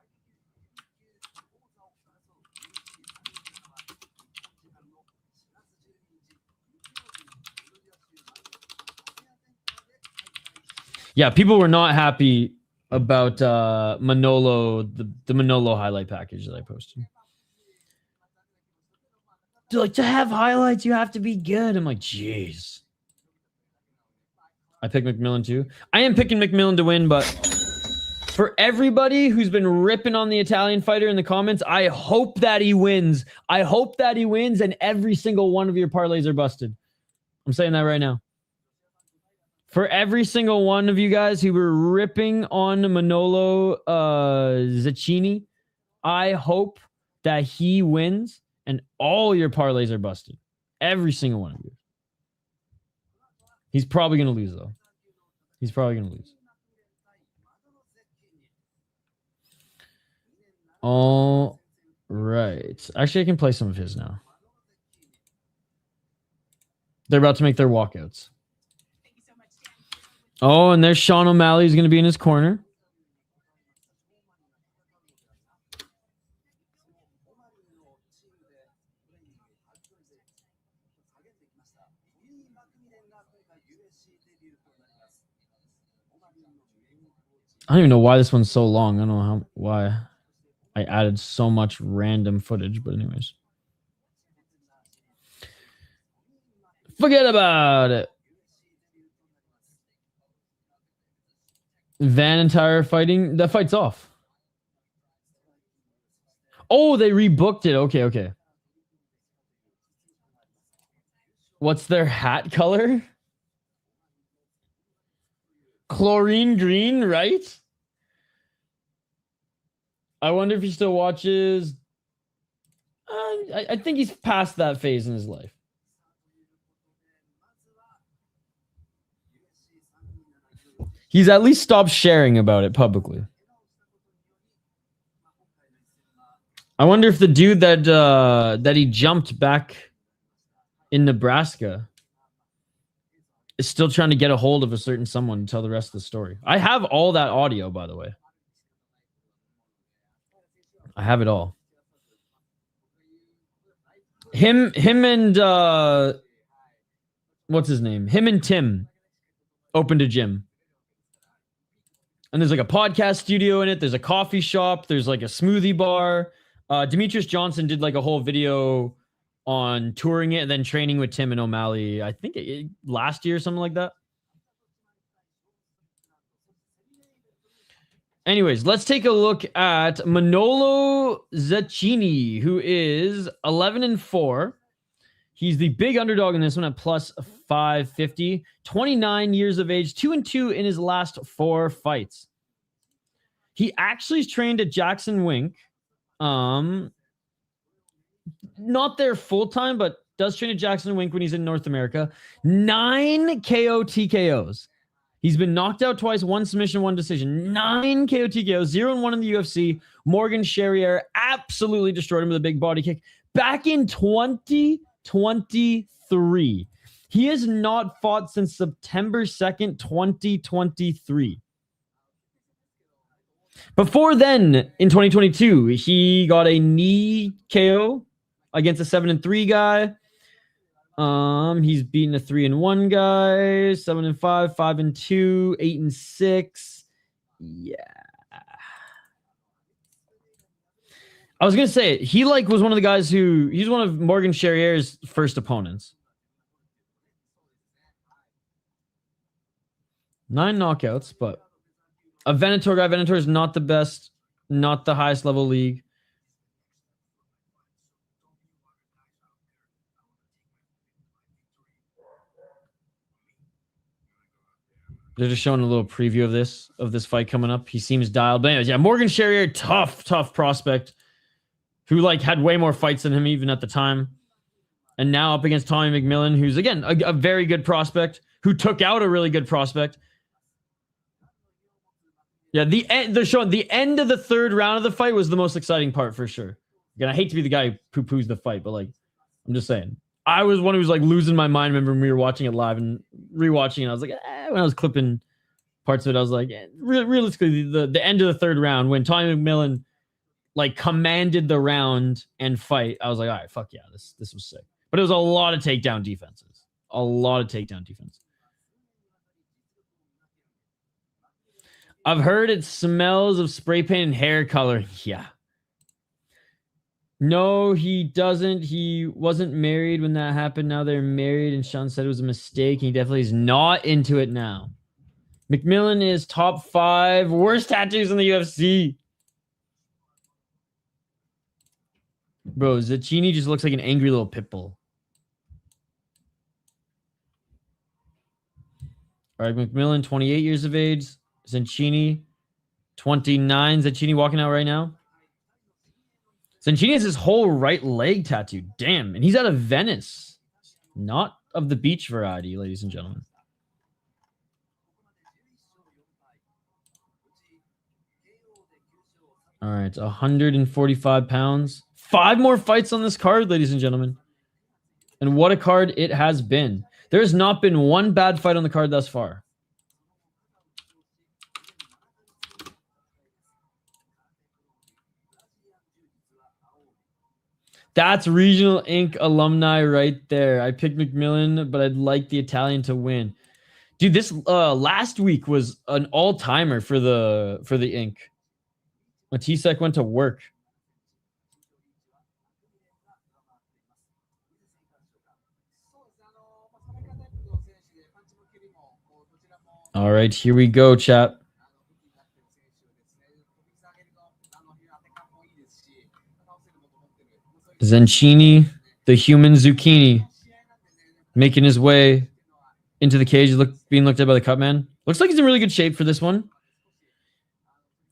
Yeah, people were not happy about Manolo, the Manolo highlight package that I posted. They're like, to have highlights, you have to be good. I'm like, jeez. I picked McMillen too. I am picking McMillen to win, but for everybody who's been ripping on the Italian fighter in the comments, I hope that he wins. I hope that he wins and every single one of your parlays are busted. I'm saying that right now. For every single one of you guys who were ripping on Manolo Zecchini, I hope that he wins and all your parlays are busted. Every single one of you. He's probably going to lose, though. He's probably going to lose. All right. Actually, I can play some of his now. They're about to make their walkouts. Oh, and there's Sean O'Malley. He's going to be in his corner. I don't even know why this one's so long. I don't know why I added so much random footage, but anyways. Forget about it. Van and Tyre fighting. That fight's off. Oh, they rebooked it. Okay. What's their hat color? Chlorine green, right? I wonder if he still watches. I think he's past that phase in his life. He's at least stopped sharing about it publicly. I wonder if the dude that he jumped back in Nebraska is still trying to get a hold of a certain someone to tell the rest of the story. I have all that audio, by the way. I have it all. Him and what's his name? Him and Tim opened a gym. And there's like a podcast studio in it. There's a coffee shop. There's like a smoothie bar. Demetrius Johnson did like a whole video on touring it and then training with Tim and O'Malley. I think last year or something like that. Anyways, let's take a look at Manolo Zecchini, who is 11-4. He's the big underdog in this one at plus 550. 29 years of age, 2-2 in his last 4 fights. He actually is trained at Jackson Wink. Not there full time, but does train at Jackson Wink when he's in North America. 9 KO TKOs. He's been knocked out twice, 1 submission, 1 decision. 9 KO TKOs, 0-1 in the UFC. Morgan Charriere absolutely destroyed him with a big body kick. Back in 2023. He has not fought since September 2nd, 2023. Before then, in 2022, he got a knee KO against a 7-3 guy. He's beaten a 3-1 guy, 7-5, 5-2, 8-6. Yeah. I was gonna say he was one of the guys he's one of Morgan Charriere's first opponents. 9 knockouts, but a Venator guy. Venator is not the best, not the highest level league. They're just showing a little preview of this fight coming up. He seems dialed. But anyways, yeah, Morgan Charrier, tough prospect who like had way more fights than him even at the time. And now up against Tommy McMillen, who's again a very good prospect, who took out a really good prospect. Yeah, they're showing the end of the third round of the fight was the most exciting part for sure. Again, I hate to be the guy who poo-poos the fight, but like, I'm just saying. I was one who was like losing my mind. Remember when we were watching it live and rewatching it, I was like, when I was clipping parts of it, I was like, realistically, the end of the third round when Tommy McMillen like commanded the round and fight, I was like, all right, fuck yeah, this was sick. But it was a lot of takedown defenses. A lot of takedown defense. I've heard it smells of spray paint and hair coloring. Yeah. No, he doesn't. He wasn't married when that happened. Now they're married, and Sean said it was a mistake. He definitely is not into it now. McMillen is top 5 worst tattoos in the UFC. Bro, Zecchini just looks like an angry little pit bull. All right, McMillen, 28 years of age. Zecchini, 29. Zecchini walking out right now. Zecchini has his whole right leg tattooed. Damn. And he's out of Venice. Not of the beach variety, ladies and gentlemen. All right, 145 pounds. 5 more fights on this card, ladies and gentlemen. And what a card it has been. There has not been one bad fight on the card thus far. That's Regional Inc. alumni right there. I picked McMillen, but I'd like the Italian to win. Dude, this last week was an all-timer for the Inc. Matisek went to work. All right, here we go, chat. Zecchini, the human zucchini, making his way into the cage, being looked at by the cut man. Looks like he's in really good shape for this one.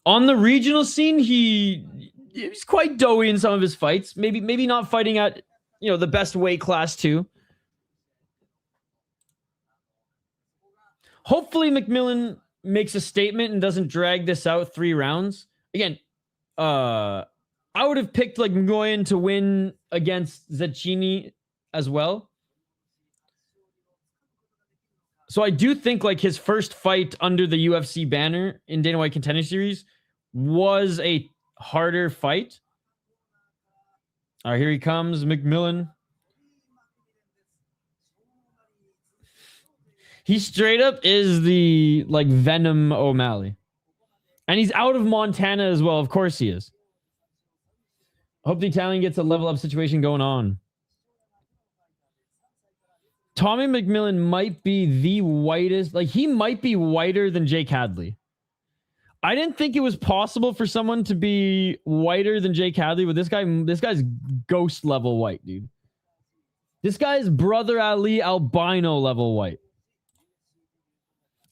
On the regional scene, he's quite doughy in some of his fights. Maybe not fighting at the best weight class too. Hopefully McMillen makes a statement and doesn't drag this out 3 rounds. Again, I would have picked like Nguyen to win against Zecchini as well. So I do think like his first fight under the UFC banner in Dana White Contender Series was a harder fight. All right, here he comes, McMillen. He straight up is the like Venom O'Malley. And he's out of Montana as well. Of course he is. I hope the Italian gets a level up situation going on. Tommy McMillen might be the whitest. Like, he might be whiter than Jake Hadley. I didn't think it was possible for someone to be whiter than Jake Hadley, but this guy's ghost level white, dude. This guy's Brother Ali albino level white.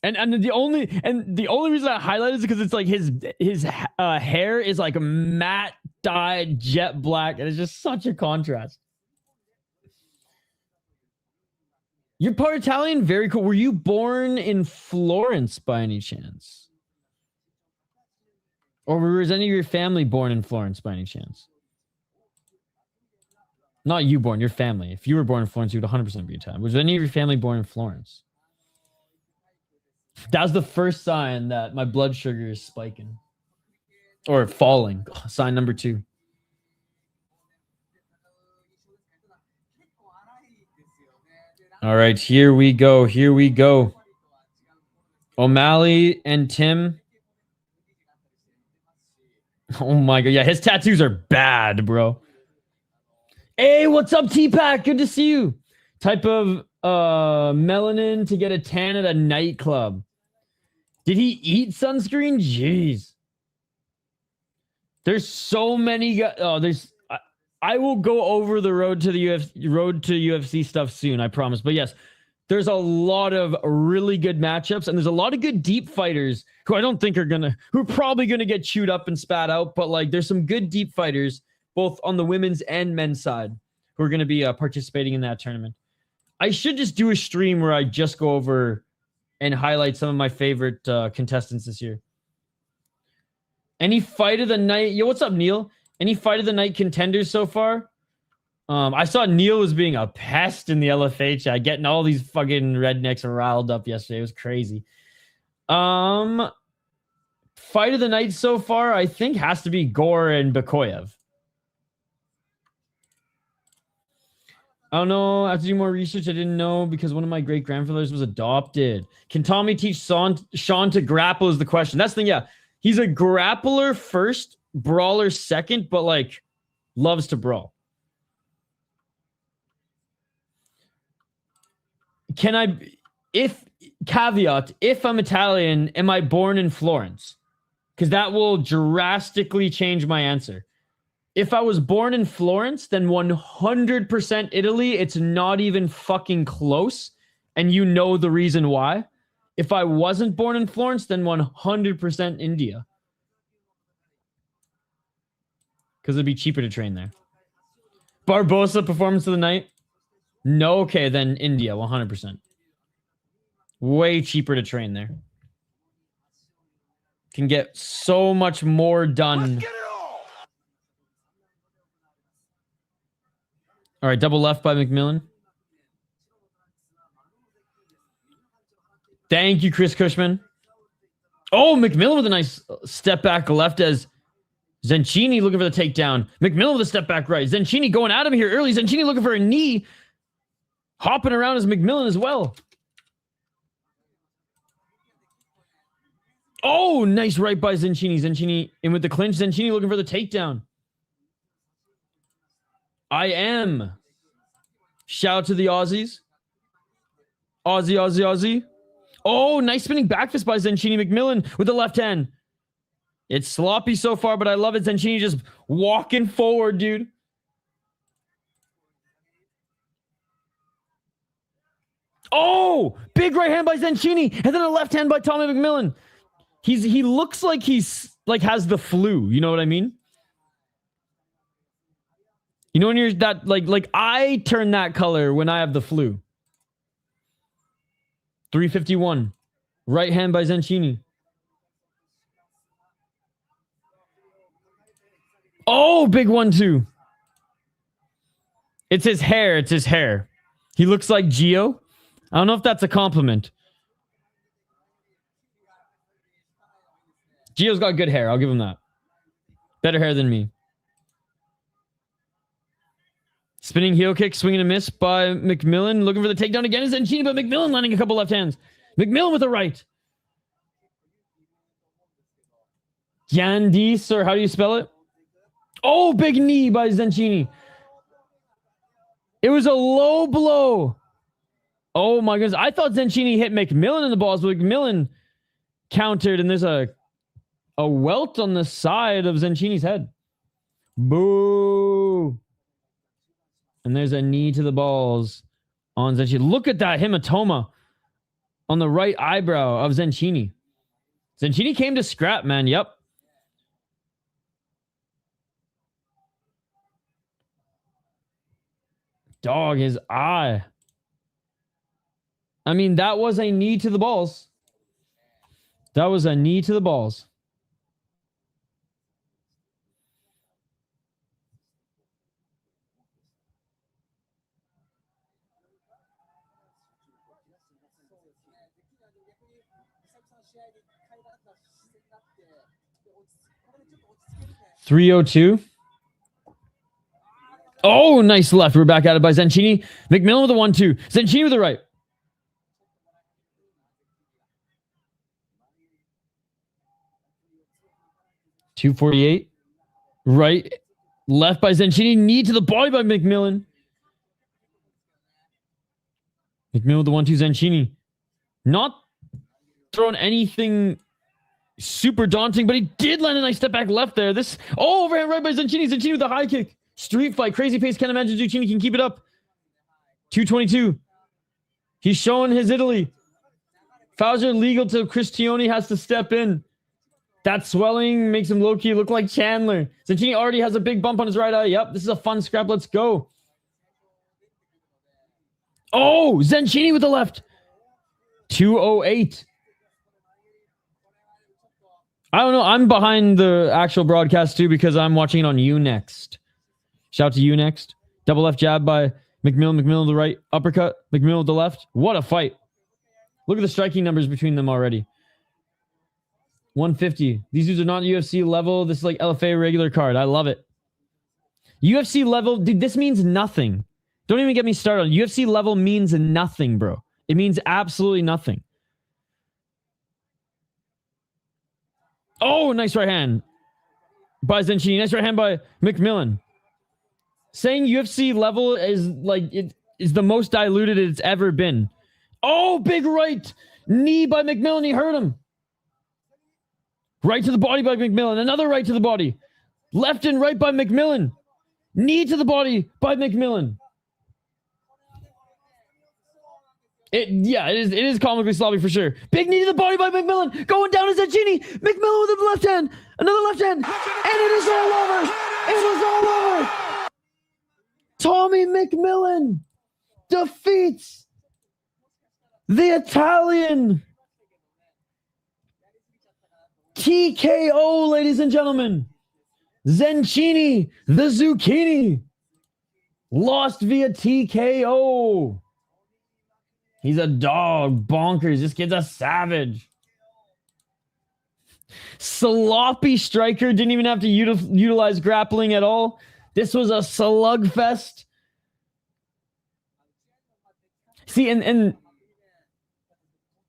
And the only reason I highlight it is because it's like his hair is like matte dyed jet black, and it's just such a contrast. You're part Italian? Very cool. Were you born in Florence by any chance? Or was any of your family born in Florence by any chance? Not you born, your family. If you were born in Florence, you would 100% be Italian. Was any of your family born in Florence? That was the first sign that my blood sugar is spiking. Or falling. Sign number 2. All right, here we go. Here we go. O'Malley and Tim. Oh my God. Yeah, his tattoos are bad, bro. Hey, what's up, T-Pack? Good to see you. Type of melanin to get a tan at a nightclub. Did he eat sunscreen? Jeez. There's so many guys. Oh, I will go over the road to the UFC stuff soon, I promise. But yes, there's a lot of really good matchups, and there's a lot of good deep fighters who I don't think who are probably gonna get chewed up and spat out, but like there's some good deep fighters both on the women's and men's side who are gonna be participating in that tournament. I should just do a stream where I just go over and highlight some of my favorite contestants this year. Any fight of the night? Yo, what's up, Neil? Any fight of the night contenders so far? I saw Neil was being a pest in the LFA chat, getting all these fucking rednecks riled up yesterday. It was crazy. Fight of the night so far, I think, has to be Gore and Yakhyaev. I don't know. I have to do more research. I didn't know because one of my great-grandfathers was adopted. Can Tommy teach Sean to grapple is the question. That's the thing, yeah. He's a grappler first, brawler second, but, like, loves to brawl. Can I, if I'm Italian, am I born in Florence? Because that will drastically change my answer. If I was born in Florence, then 100% Italy. It's not even fucking close. And you know the reason why. If I wasn't born in Florence, then 100% India. Because it'd be cheaper to train there. Barbosa performance of the night? No, okay, then India, 100%. Way cheaper to train there. Can get so much more done.
Let's get it all.
All right, double left by McMillen. Thank you, Chris Cushman. Oh, McMillen with a nice step back left as Zecchini looking for the takedown. McMillen with a step back right. Zecchini going at him here early. Zecchini looking for a knee. Hopping around as McMillen as well. Oh, nice right by Zecchini. Zecchini in with the clinch. Zecchini looking for the takedown. I am. Shout out to the Aussies. Aussie, Aussie, Aussie. Oh, nice spinning back fist by Zecchini. McMillen with the left hand. It's sloppy so far, but I love it. Zecchini just walking forward, dude. Oh, big right hand by Zecchini, and then a left hand by Tommy McMillen. He looks like he's like has the flu. You know what I mean? You know when you're that like I turn that color when I have the flu. 351, right hand by Zecchini. Oh, big 1-2. It's his hair. It's his hair. He looks like Gio. I don't know if that's a compliment. Gio's got good hair. I'll give him that. Better hair than me. Spinning heel kick, swing and a miss by McMillen. Looking for the takedown again is Zecchini, but McMillen landing a couple left hands. McMillen with a right. Yandis, or how do you spell it? Oh, big knee by Zecchini. It was a low blow. Oh my goodness. I thought Zecchini hit McMillen in the balls, but McMillen countered, and there's a welt on the side of Zecchini's head. Boo. And there's a knee to the balls on Zecchini. Look at that hematoma on the right eyebrow of Zecchini. Zecchini came to scrap, man. Yep. Dog, his eye. I mean, that was a knee to the balls. That was a knee to the balls. .302. Oh, nice left. We're back at it by Zecchini. McMillen with a 1-2. Zecchini with the right. .248. Right. Left by Zecchini. Knee to the body by McMillen. McMillen with the 1-2. Zecchini. Not throwing anything super daunting, but he did land a nice step back left there. This, oh, overhand right by Zecchini. Zecchini with the high kick. Street fight. Crazy pace. Can't imagine Zecchini can keep it up. 222. He's showing his Italy. Fouls are legal till Cristioni has to step in. That swelling makes him low-key look like Chandler. Zecchini already has a big bump on his right eye. Yep, this is a fun scrap. Let's go. Oh, Zecchini with the left. 208. I don't know. I'm behind the actual broadcast too because I'm watching it on Unext. Shout out to Unext. Double left jab by McMillen. McMillen to the right. Uppercut. McMillen with the left. What a fight. Look at the striking numbers between them already. 150. These dudes are not UFC level. This is like LFA regular card. I love it. UFC level. Dude, this means nothing. Don't even get me started on UFC level means nothing, bro. It means absolutely nothing. Oh, nice right hand by Zecchini. Nice right hand by McMillen. Saying UFC level is like it is the most diluted it's ever been. Oh, big right knee by McMillen. He hurt him. Right to the body by McMillen. Another right to the body. Left and right by McMillen. Knee to the body by McMillen. It is comically sloppy for sure. Big knee to the body by McMillen. Going down to Zecchini. McMillen with the left hand. Another left hand. And it is all over. It is all over. Tommy McMillen defeats the Italian. TKO, ladies and gentlemen. Zecchini, the Zucchini, lost via TKO. He's a dog. Bonkers. This kid's a savage. Sloppy striker. Didn't even have to utilize grappling at all. This was a slugfest. See, and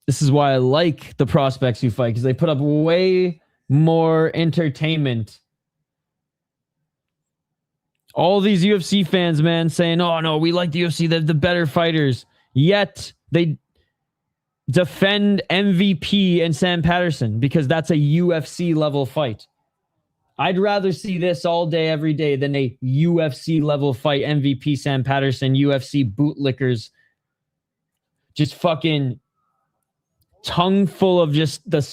this is why I like the prospects who fight, because they put up way more entertainment. All these UFC fans, man, saying, oh, no, we like the UFC. They're the better fighters. Yet they defend MVP and Sam Petersen because that's a UFC level fight. I'd rather see this all day, every day than a UFC level fight. MVP Sam Petersen, UFC bootlickers. Just fucking tongue full of just the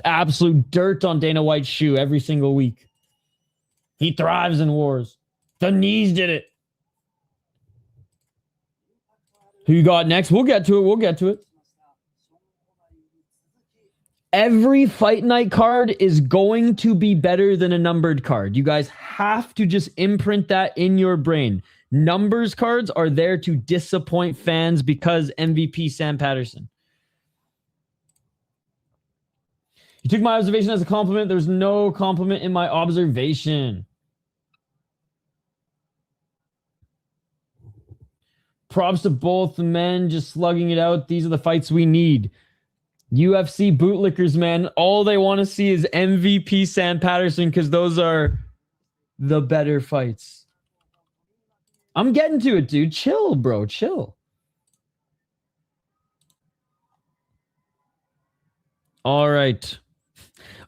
absolute dirt on Dana White's shoe every single week. He thrives in wars. The knees did it. Who you got next? We'll get to it. Every fight night card is going to be better than a numbered card. You guys have to just imprint that in your brain. Numbers cards are there to disappoint fans because MVP Sam Petersen. You took my observation as a compliment. There's no compliment in my observation. Props to both men just slugging it out. These are the fights we need. UFC bootlickers, man. All they want to see is MVP Sam Petersen because those are the better fights. I'm getting to it, dude. Chill, bro. Chill. All right.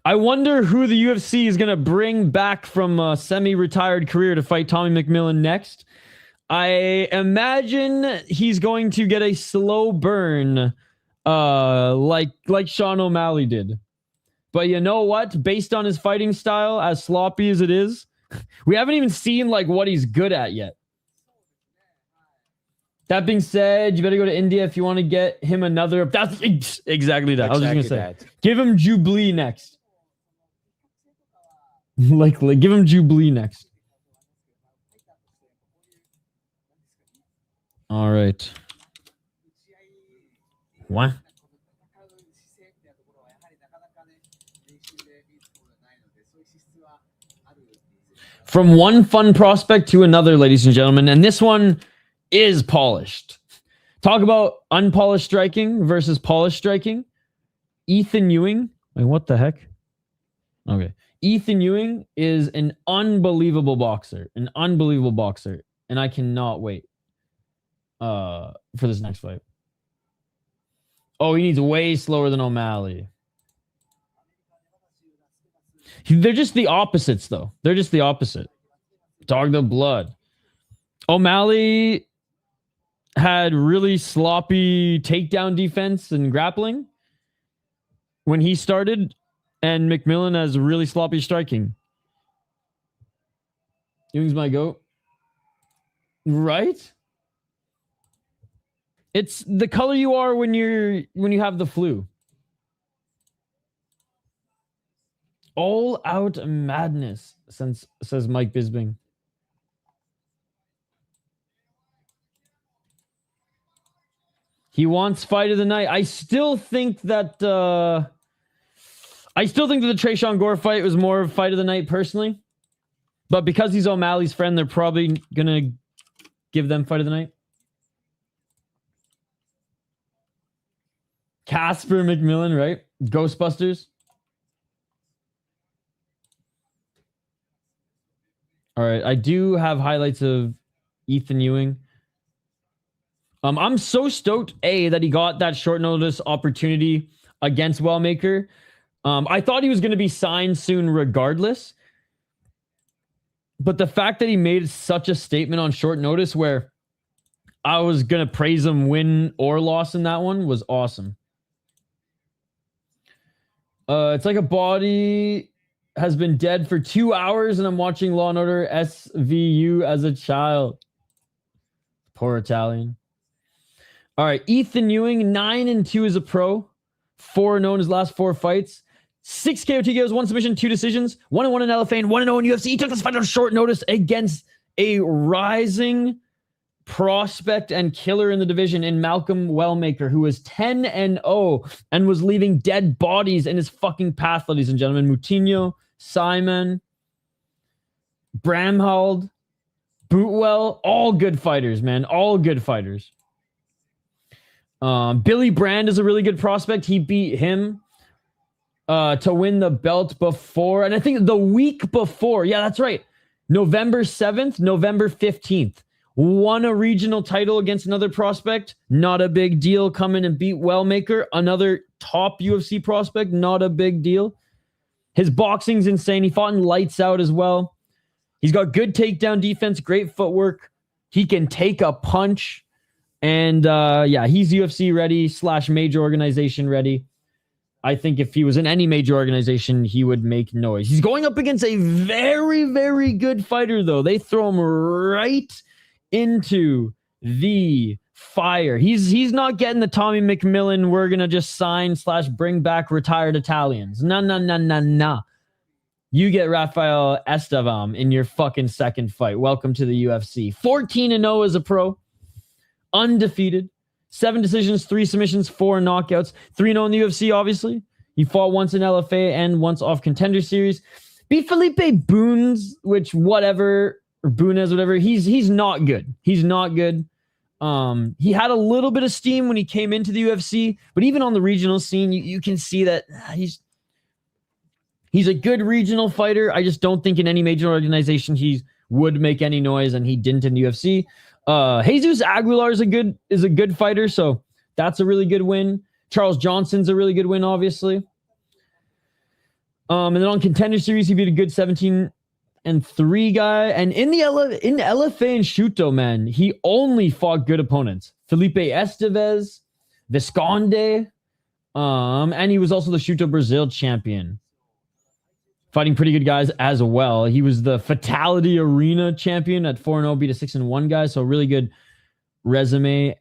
I wonder who the UFC is going to bring back from a semi-retired career to fight Tommy McMillen next. I imagine he's going to get a slow burn like Sean O'Malley did. But you know what? Based on his fighting style, as sloppy as it is, we haven't even seen like what he's good at yet. That being said, you better go to India if you want to get him another. That's exactly that. I was just going to say. That. Give him Jubilee next. like give him Jubilee next. All right. What? From one fun prospect to another, ladies and gentlemen, and this one is polished. Talk about unpolished striking versus polished striking. Ethyn Ewing. Wait, what the heck? Okay. Ethyn Ewing is an unbelievable boxer. And I cannot wait for this next fight. Oh, he needs way slower than O'Malley. They're just the opposites, though. They're just the opposite. Dog the blood. O'Malley had really sloppy takedown defense and grappling when he started, and McMillen has really sloppy striking. Ewing's my goat. Right? It's the color you are when you have the flu. All out madness, says Mike Bisbing. He wants fight of the night. I still think that the Tresean Gore fight was more of fight of the night personally. But because he's O'Malley's friend, they're probably gonna give them fight of the night. Casper McMillen, right? Ghostbusters. All right, I do have highlights of Ethyn Ewing. I'm so stoked, that he got that short notice opportunity against Wellmaker. I thought he was going to be signed soon regardless. But the fact that he made such a statement on short notice where I was going to praise him win or loss in that one was awesome. It's like a body has been dead for 2 hours and I'm watching Law & Order SVU as a child. Poor Italian. All right, Ethyn Ewing, 9-2 as a pro. 4-0 in his last 4 fights. 6 KO TKOs, 1 submission, 2 decisions. 1-1 in LFA and 1-0 in UFC. He took this fight on short notice against a rising prospect and killer in the division in Malcolm Wellmaker, who was 10-0 and was leaving dead bodies in his fucking path, ladies and gentlemen. Moutinho, Simon, Bramhald, Bootwell, all good fighters, man. All good fighters. Billy Brand is a really good prospect. He beat him to win the belt before. And I think the week before, yeah, that's right. November 7th, November 15th. Won a regional title against another prospect. Not a big deal. Come in and beat Wellmaker. Another top UFC prospect. Not a big deal. His boxing's insane. He fought in Lights Out as well. He's got good takedown defense, great footwork. He can take a punch. And yeah, he's UFC ready / major organization ready. I think if he was in any major organization, he would make noise. He's going up against a very, very good fighter, though. They throw him right into the fire. He's not getting the Tommy McMillen, we're going to just sign / bring back retired Italians. No. You get Rafael Estevam in your fucking second fight. Welcome to the UFC. 14-0 as a pro. Undefeated. 7 decisions, 3 submissions, 4 knockouts. 3-0 in the UFC, obviously. He fought once in LFA and once off Contender Series. Beat Felipe Boons, which whatever, or Boonez, whatever. He's not good. He's not good. He had a little bit of steam when he came into the UFC, but even on the regional scene, you can see that he's a good regional fighter. I just don't think in any major organization he would make any noise, and he didn't in the UFC. Jesus Aguilar is a good fighter, so that's a really good win. Charles Johnson's a really good win, obviously. And then on Contender Series, he beat a good 17-3 guy. And in LFA and Shuto, man, he only fought good opponents. Felipe Estevez, Visconde, and he was also the Shuto Brazil champion. Fighting pretty good guys as well. He was the Fatality Arena champion at 4-0, beat a 6-1 guy. So really good resume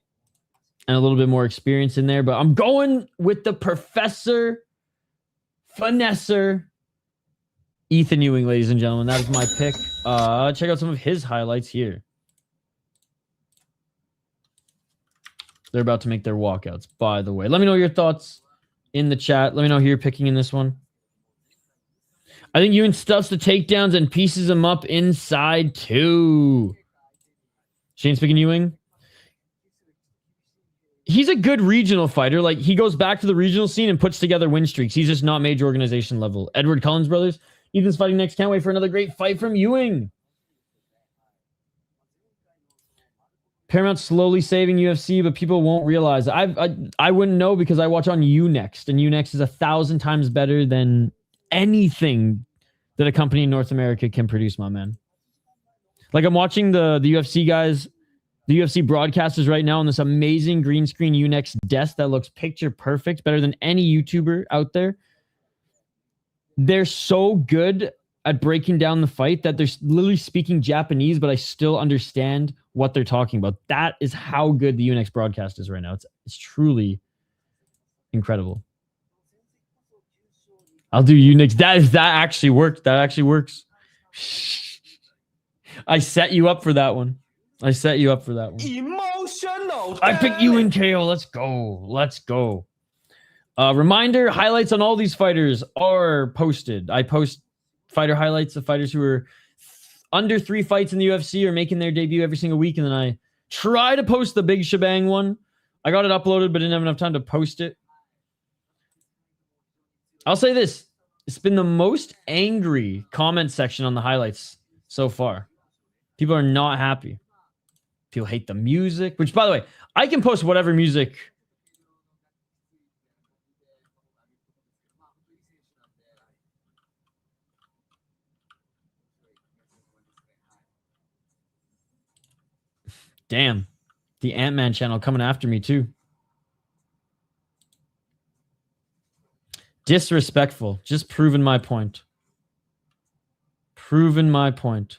and a little bit more experience in there. But I'm going with the Professor Finesser Ethyn Ewing, ladies and gentlemen. That is my pick. Check out some of his highlights here. They're about to make their walkouts, by the way. Let me know your thoughts in the chat. Let me know who you're picking in this one. I think Ewing stuffs the takedowns and pieces them up inside too. Shane's picking Ewing. He's a good regional fighter. Like, he goes back to the regional scene and puts together win streaks. He's just not major organization level. Edward Collins brothers. Ethan's fighting next. Can't wait for another great fight from Ewing. Paramount's slowly saving UFC, but people won't realize. I wouldn't know because I watch on Unext, and Unext is 1,000 times better than anything that a company in North America can produce, my man. Like, I'm watching the UFC guys, the UFC broadcasters right now on this amazing green screen Unix desk that looks picture perfect, better than any YouTuber out there. They're so good at breaking down the fight that they're literally speaking Japanese, but I still understand what they're talking about. That is how good the Unix broadcast is right now. It's truly incredible. I'll do Unix. That actually worked. That actually works. I set you up for that one. I set you up for that one.
Emotional.
I picked you in KO. Let's go. Let's go. Reminder, highlights on all these fighters are posted. I post fighter highlights of fighters who are under 3 fights in the UFC or making their debut every single week, and then I try to post the big shebang one. I got it uploaded, but didn't have enough time to post it. I'll say this. It's been the most angry comment section on the highlights so far. People are not happy. People hate the music, which, by the way, I can post whatever music. Damn. The Ant-Man channel coming after me, too. Disrespectful. Just proving my point. Proving my point.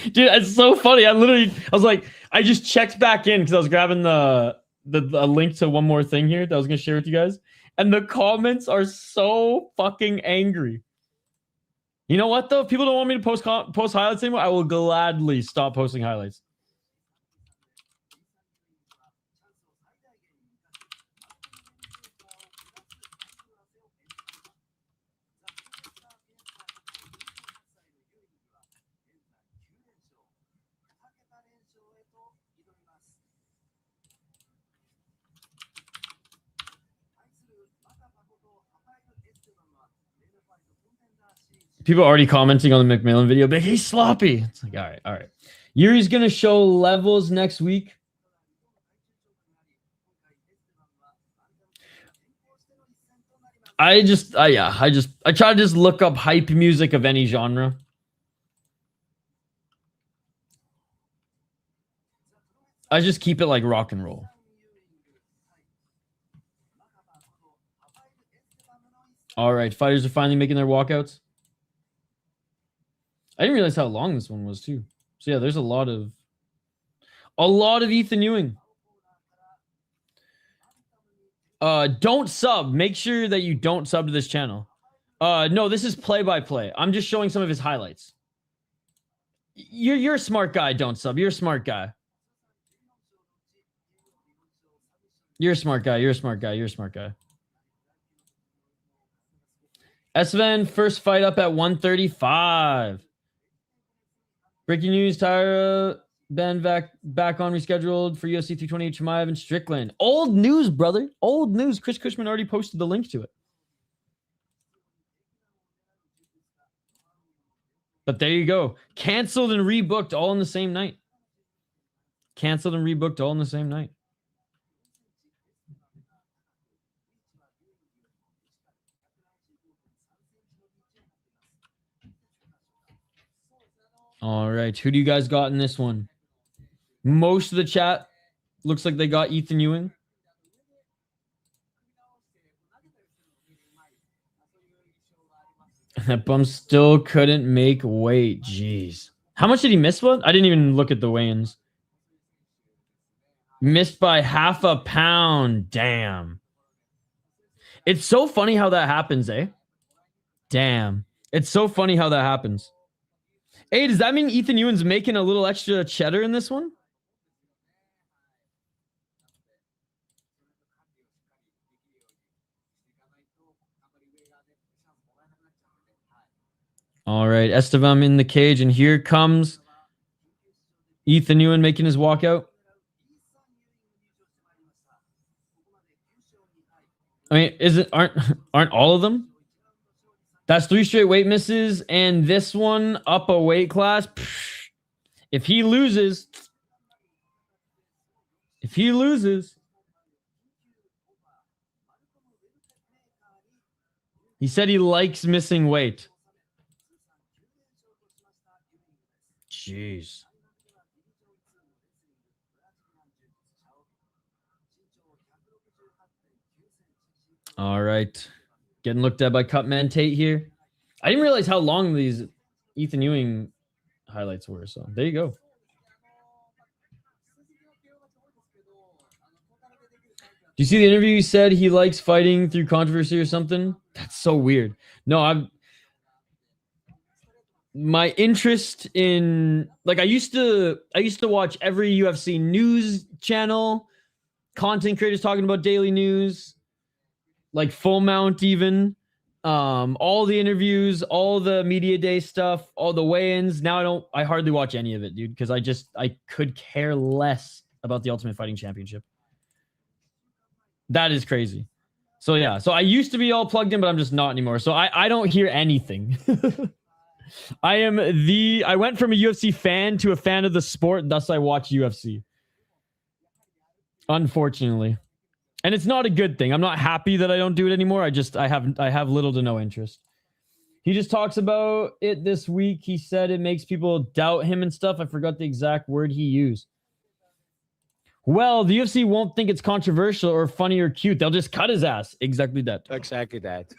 Dude, it's so funny. I was like, I just checked back in because I was grabbing the link to one more thing here that I was going to share with you guys. And the comments are so fucking angry. You know what, though? If people don't want me to post highlights anymore, I will gladly stop posting highlights. People are already commenting on the McMillen video, but he's sloppy. It's like, all right. Yuri's going to show levels next week. I try to just look up hype music of any genre. I just keep it like rock and roll. All right, fighters are finally making their walkouts. I didn't realize how long this one was too. So yeah, there's a lot of Ethyn Ewing. Don't sub. Make sure that you don't sub to this channel. No, this is play-by-play. I'm just showing some of his highlights. You're a smart guy, don't sub. You're a smart guy. You're a smart guy. You're a smart guy. You're a smart guy. Estevam, first fight up at 135. Breaking news, Tyra Ben back on rescheduled for UFC 328 Chimaev and Strickland. Old news, brother. Old news. Chris Cushman already posted the link to it. But there you go. Canceled and rebooked all in the same night. Canceled and rebooked all in the same night. All right. Who do you guys got in this one? Most of the chat looks like they got Ethyn Ewing. That bum still couldn't make weight. Jeez. How much did he miss? What? I didn't even look at the weigh-ins. Missed by half a pound. Damn. It's so funny how that happens, eh? Damn. It's so funny how that happens. Hey, does that mean Ethyn Ewing's making a little extra cheddar in this one? All right, Estevam in the cage, and here comes Ethyn Ewing making his walkout. I mean, aren't all of them? That's 3 straight weight misses, and this one up a weight class. If he loses, he said he likes missing weight. Jeez. All right. Getting looked at by Cutman Tate here. I didn't realize how long these Ethyn Ewing highlights were. So there you go. Do you see the interview? He said he likes fighting through controversy or something. That's so weird. No, my interest in, like, I used to watch every UFC news channel, content creators talking about daily news, like Full Mount even, all the interviews, all the media day stuff, all the weigh-ins. Now I hardly watch any of it, dude, because I could care less about the Ultimate Fighting Championship. That is crazy. So yeah, so I used to be all plugged in, but I'm just not anymore. So I don't hear anything. I went from a UFC fan to a fan of the sport, thus I watch UFC. Unfortunately. And it's not a good thing. I'm not happy that I don't do it anymore. I have little to no interest. He just talks about it this week. He said it makes people doubt him and stuff. I forgot the exact word he used. Well, the UFC won't think it's controversial or funny or cute. They'll just cut his ass. Exactly that.
Exactly that.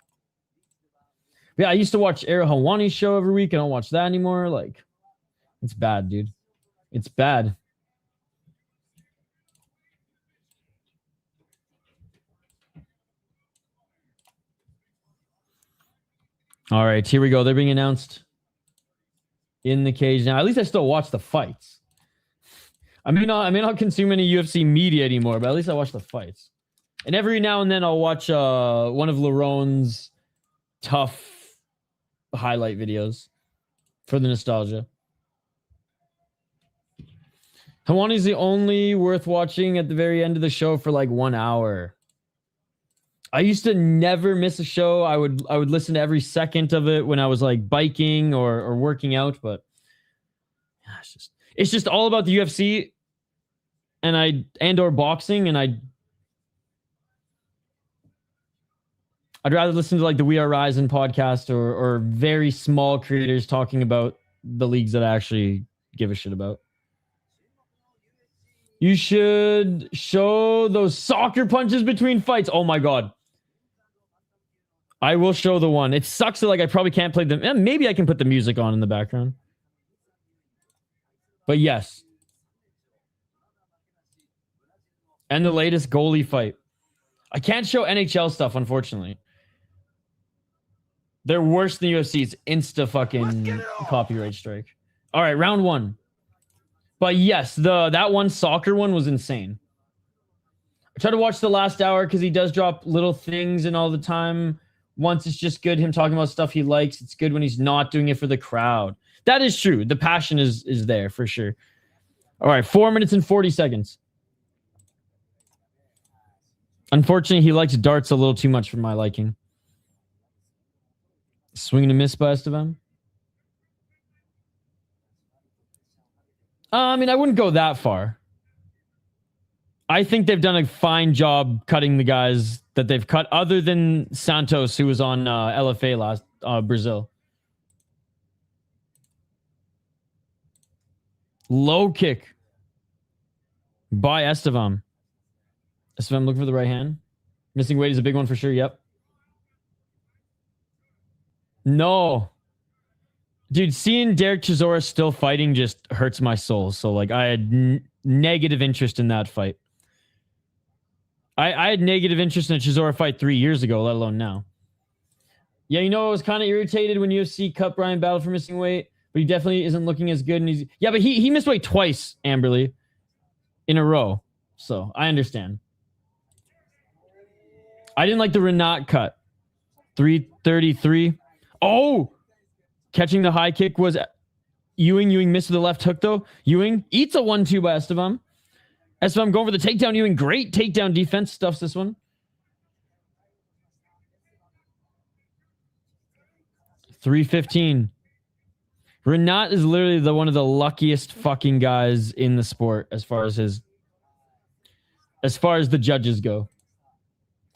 Yeah, I used to watch Ariel Helwani's show every week. I don't watch that anymore. Like, it's bad, dude. It's bad. All right, here we go. They're being announced in the cage now. At least I still watch the fights. I may not consume any UFC media anymore, but at least I watch the fights. And every now and then I'll watch one of Laron's tough highlight videos for the nostalgia. Helwani's the only worth watching at the very end of the show for like 1 hour. I used to never miss a show. I would listen to every second of it when I was like biking or working out, but yeah, it's just all about the UFC and or boxing, and I'd rather listen to like the We Are Rising podcast or very small creators talking about the leagues that I actually give a shit about. You should show those soccer punches between fights. Oh my God. I will show the one. It sucks that like I probably can't play them. Maybe I can put the music on in the background. But yes. And the latest goalie fight. I can't show NHL stuff, unfortunately. They're worse than UFC's insta fucking copyright strike. All right, round 1. But yes, that one soccer one was insane. I try to watch the last hour because he does drop little things and all the time. Once it's just good, him talking about stuff he likes. It's good when he's not doing it for the crowd. That is true. The passion is there for sure. All right, 4 minutes and 40 seconds. Unfortunately, he likes darts a little too much for my liking. Swing and a miss by Estevam. I mean, I wouldn't go that far. I think they've done a fine job cutting the guys that they've cut, other than Santos, who was on LFA last Brazil. Low kick by Estevam. Estevam looking for the right hand. Missing weight is a big one for sure. Yep. No. Dude, seeing Derek Chisora still fighting just hurts my soul. So, like, I had negative interest in that fight. I had negative interest in a Chisora fight 3 years ago, let alone now. Yeah, you know, I was kind of irritated when UFC cut Brian Battle for missing weight, but he definitely isn't looking as good. And yeah, but he missed weight twice, Amberly, in a row. So, I understand. I didn't like the Renato cut. 333. Oh! Catching the high kick was Ewing missed with the left hook though. Ewing eats a 1-2 by Estevam. Estevam going for the takedown. Ewing, great takedown defense. Stuffs this one. 3:15. Renato is literally one of the luckiest fucking guys in the sport as far as the judges go.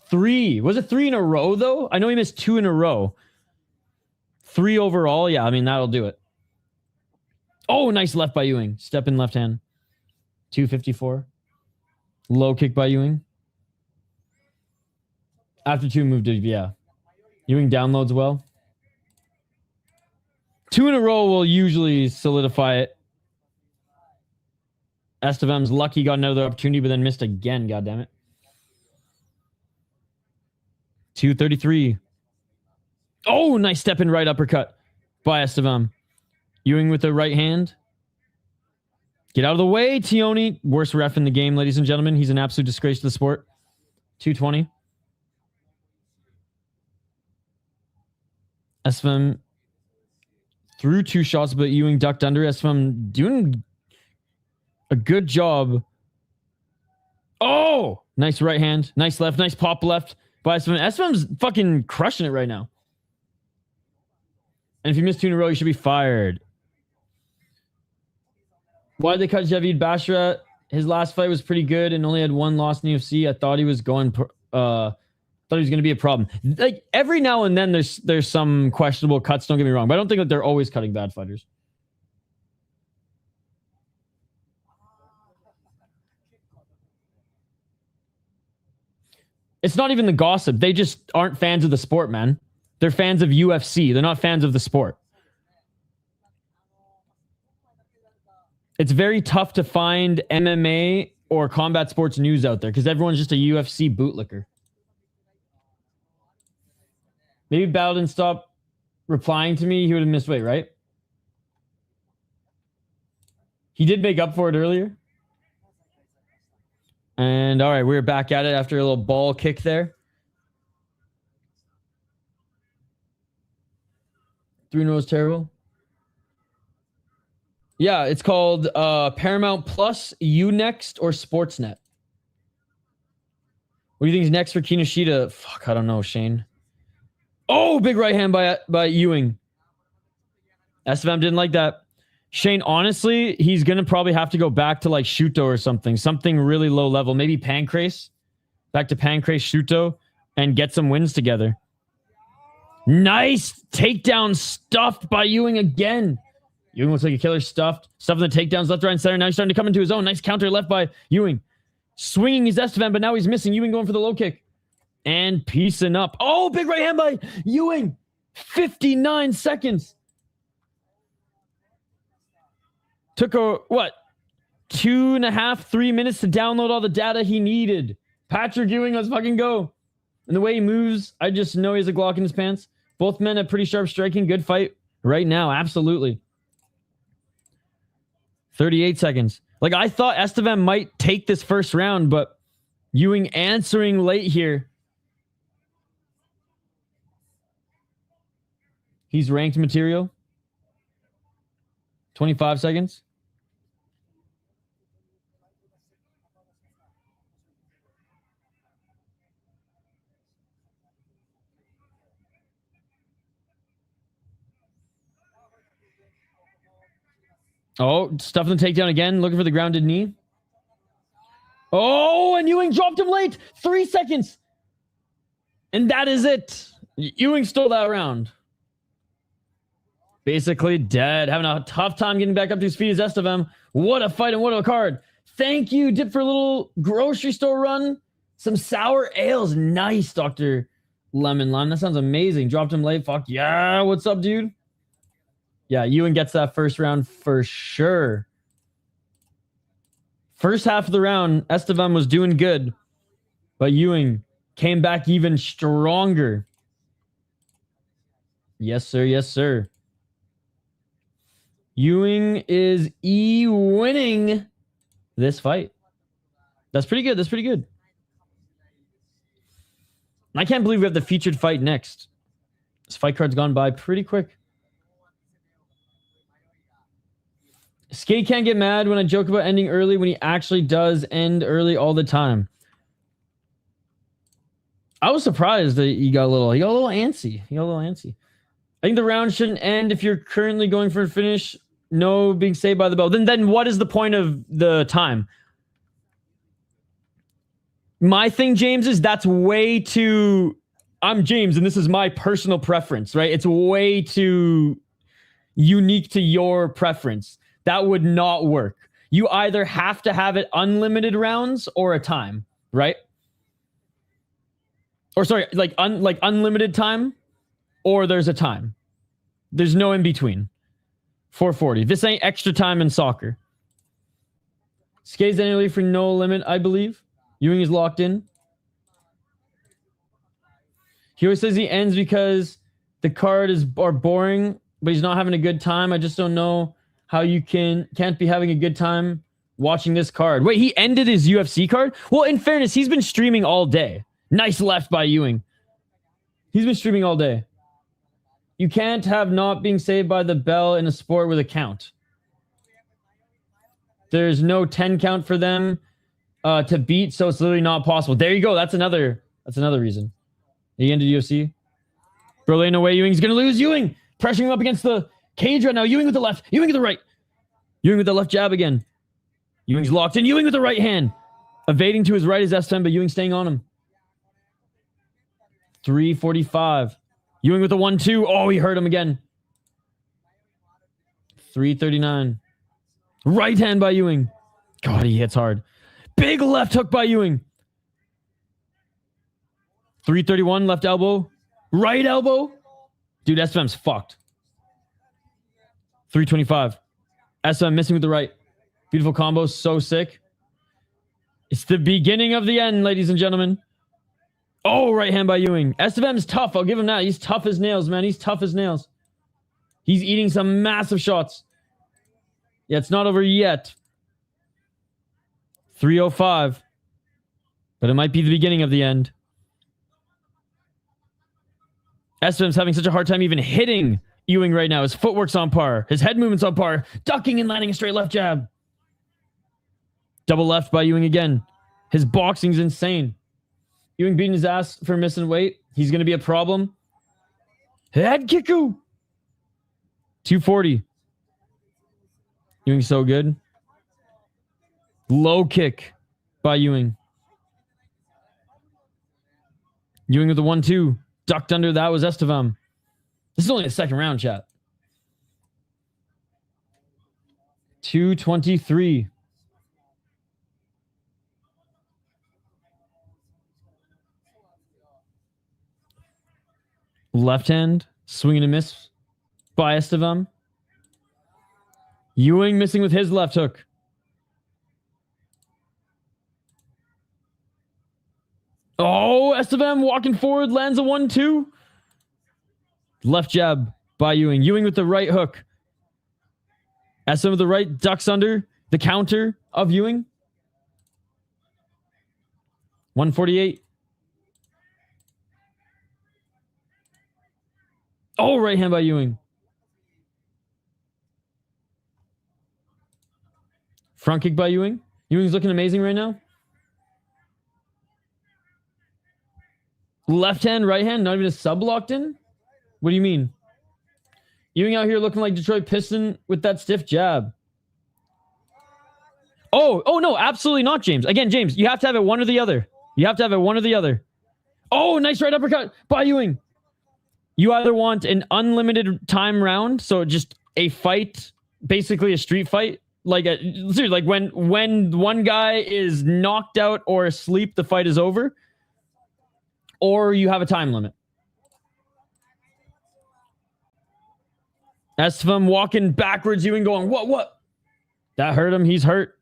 3. Was it 3 in a row though? I know he missed 2 in a row. 3 overall. Yeah, I mean, that'll do it. Oh, nice left by Ewing. Step in left hand. 2:54. Low kick by Ewing. After 2 moved to, yeah. Ewing downloads well. 2 in a row will usually solidify it. Estevam's lucky, got another opportunity, but then missed again. God damn it. 2:33. Oh, nice step in right uppercut by Estevam. Ewing with the right hand. Get out of the way, Tioni. Worst ref in the game, ladies and gentlemen. He's an absolute disgrace to the sport. 2:20. Estevam threw 2 shots, but Ewing ducked under. Estevam doing a good job. Oh, nice right hand. Nice left. Nice pop left by Estevam. Estevam's fucking crushing it right now. And if you miss 2 in a row, you should be fired. Why did they cut Javid Bashra? His last fight was pretty good and only had 1 loss in the UFC. I thought he was going to be a problem. Like every now and then there's some questionable cuts, don't get me wrong, but I don't think that they're always cutting bad fighters. It's not even the gossip. They just aren't fans of the sport, man. They're fans of UFC. They're not fans of the sport. It's very tough to find MMA or combat sports news out there because everyone's just a UFC bootlicker. Maybe Battle didn't stop replying to me. He would have missed weight, right? He did make up for it earlier. And all right, we're back at it after a little ball kick there. 3 in a row is terrible. Yeah, it's called Paramount Plus, Unext, or Sportsnet. What do you think is next for Kinoshita? Fuck, I don't know, Shane. Oh, big right hand by Ewing. Estevam didn't like that. Shane, honestly, he's going to probably have to go back to like Shuto or something. Something really low level. Maybe Pancrase. Back to Pancrase, Shuto, and get some wins together. Nice takedown stuffed by Ewing again. Ewing looks like a killer stuffed. Stuffing the takedowns left, right, and center. Now he's starting to come into his own. Nice counter left by Ewing. Swinging his Estevam, but now he's missing. Ewing going for the low kick. And piecing up. Oh, big right hand by Ewing. 59 seconds. Took a, 2.5, 3 minutes to download all the data he needed. Patrick Ewing, let's fucking go. And the way he moves, I just know he has a Glock in his pants. Both men have pretty sharp striking. Good fight right now. Absolutely. 38 seconds. Like, I thought Estevam might take this first round, but Ewing answering late here. He's ranked material. 25 seconds. Oh, stuffing the takedown again. Looking for the grounded knee. Oh, and Ewing dropped him late. 3 seconds. And that is it. Ewing stole that round. Basically dead. Having a tough time getting back up to his feet is Estevam. What a fight and what a card. Thank you. Dip for a little grocery store run. Some sour ales. Nice, Dr. Lemon Lime. That sounds amazing. Dropped him late. Fuck yeah. What's up, dude? Yeah, Ewing gets that first round for sure. First half of the round, Estevam was doing good, but Ewing came back even stronger. Yes, sir. Yes, sir. Ewing is winning this fight. That's pretty good. That's pretty good. I can't believe we have the featured fight next. This fight card's gone by pretty quick. Skate can't get mad when I joke about ending early when he actually does end early all the time. I was surprised that he got a little antsy. I think the round shouldn't end if you're currently going for a finish. No being saved by the bell. Then what is the point of the time? My thing, James, is that's way too... I'm James, and this is my personal preference, right? It's way too unique to your preference. That would not work. You either have to have it unlimited rounds or a time, right? Or sorry, like unlimited time, or there's a time. There's no in between. 440. This ain't extra time in soccer. Skates annually for no limit, I believe. Ewing is locked in. He always says he ends because the card are boring, but he's not having a good time. I just don't know how you can't be having a good time watching this card. Wait, he ended his UFC card? Well, in fairness, he's been streaming all day. Nice left by Ewing. He's been streaming all day. You can't have not being saved by the bell in a sport with a count. There's no 10 count for them to beat, so it's literally not possible. There you go. That's another reason. He ended UFC. Bro, lane away. Ewing's going to lose. Ewing pressuring him up against the cage right now. Ewing with the left. Ewing with the right. Ewing with the left jab again. Ewing's locked in. Ewing with the right hand. Evading to his right is Estevam, but Ewing staying on him. 345. Ewing with the 1-2. Oh, he hurt him again. 339. Right hand by Ewing. God, he hits hard. Big left hook by Ewing. 331, left elbow. Right elbow. Dude, Estevam's fucked. 325. Estevam missing with the right. Beautiful combo. So sick. It's the beginning of the end, ladies and gentlemen. Oh, right hand by Ewing. Estevam's tough. I'll give him that. He's tough as nails, man. He's tough as nails. He's eating some massive shots. Yeah, it's not over yet. 305. But it might be the beginning of the end. Estevam's having such a hard time even hitting Ewing right now. His footwork's on par. His head movement's on par. Ducking and landing a straight left jab. Double left by Ewing again. His boxing's insane. Ewing beating his ass for missing weight. He's going to be a problem. Head kicku. 240. Ewing's so good. Low kick by Ewing. Ewing with the 1-2. Ducked under. That was Estevam. This is only the second round, chat. 223. Left hand. Swing and a miss by Estevam. Ewing missing with his left hook. Oh, Estevam walking forward, lands a 1-2. Left jab by Ewing. Ewing with the right hook. Estevam with the right, ducks under the counter of Ewing. 148. Oh, right hand by Ewing. Front kick by Ewing. Ewing's looking amazing right now. Left hand, right hand, not even a sub locked in? What do you mean? Ewing out here looking like Detroit Piston with that stiff jab. Oh, no, absolutely not, James. Again, James, you have to have it one or the other. Oh, nice right uppercut by Ewing. You either want an unlimited time round, so just a fight, basically a street fight, like when one guy is knocked out or asleep, the fight is over. Or you have a time limit. Estevam walking backwards, Ewing going, what? That hurt him. He's hurt.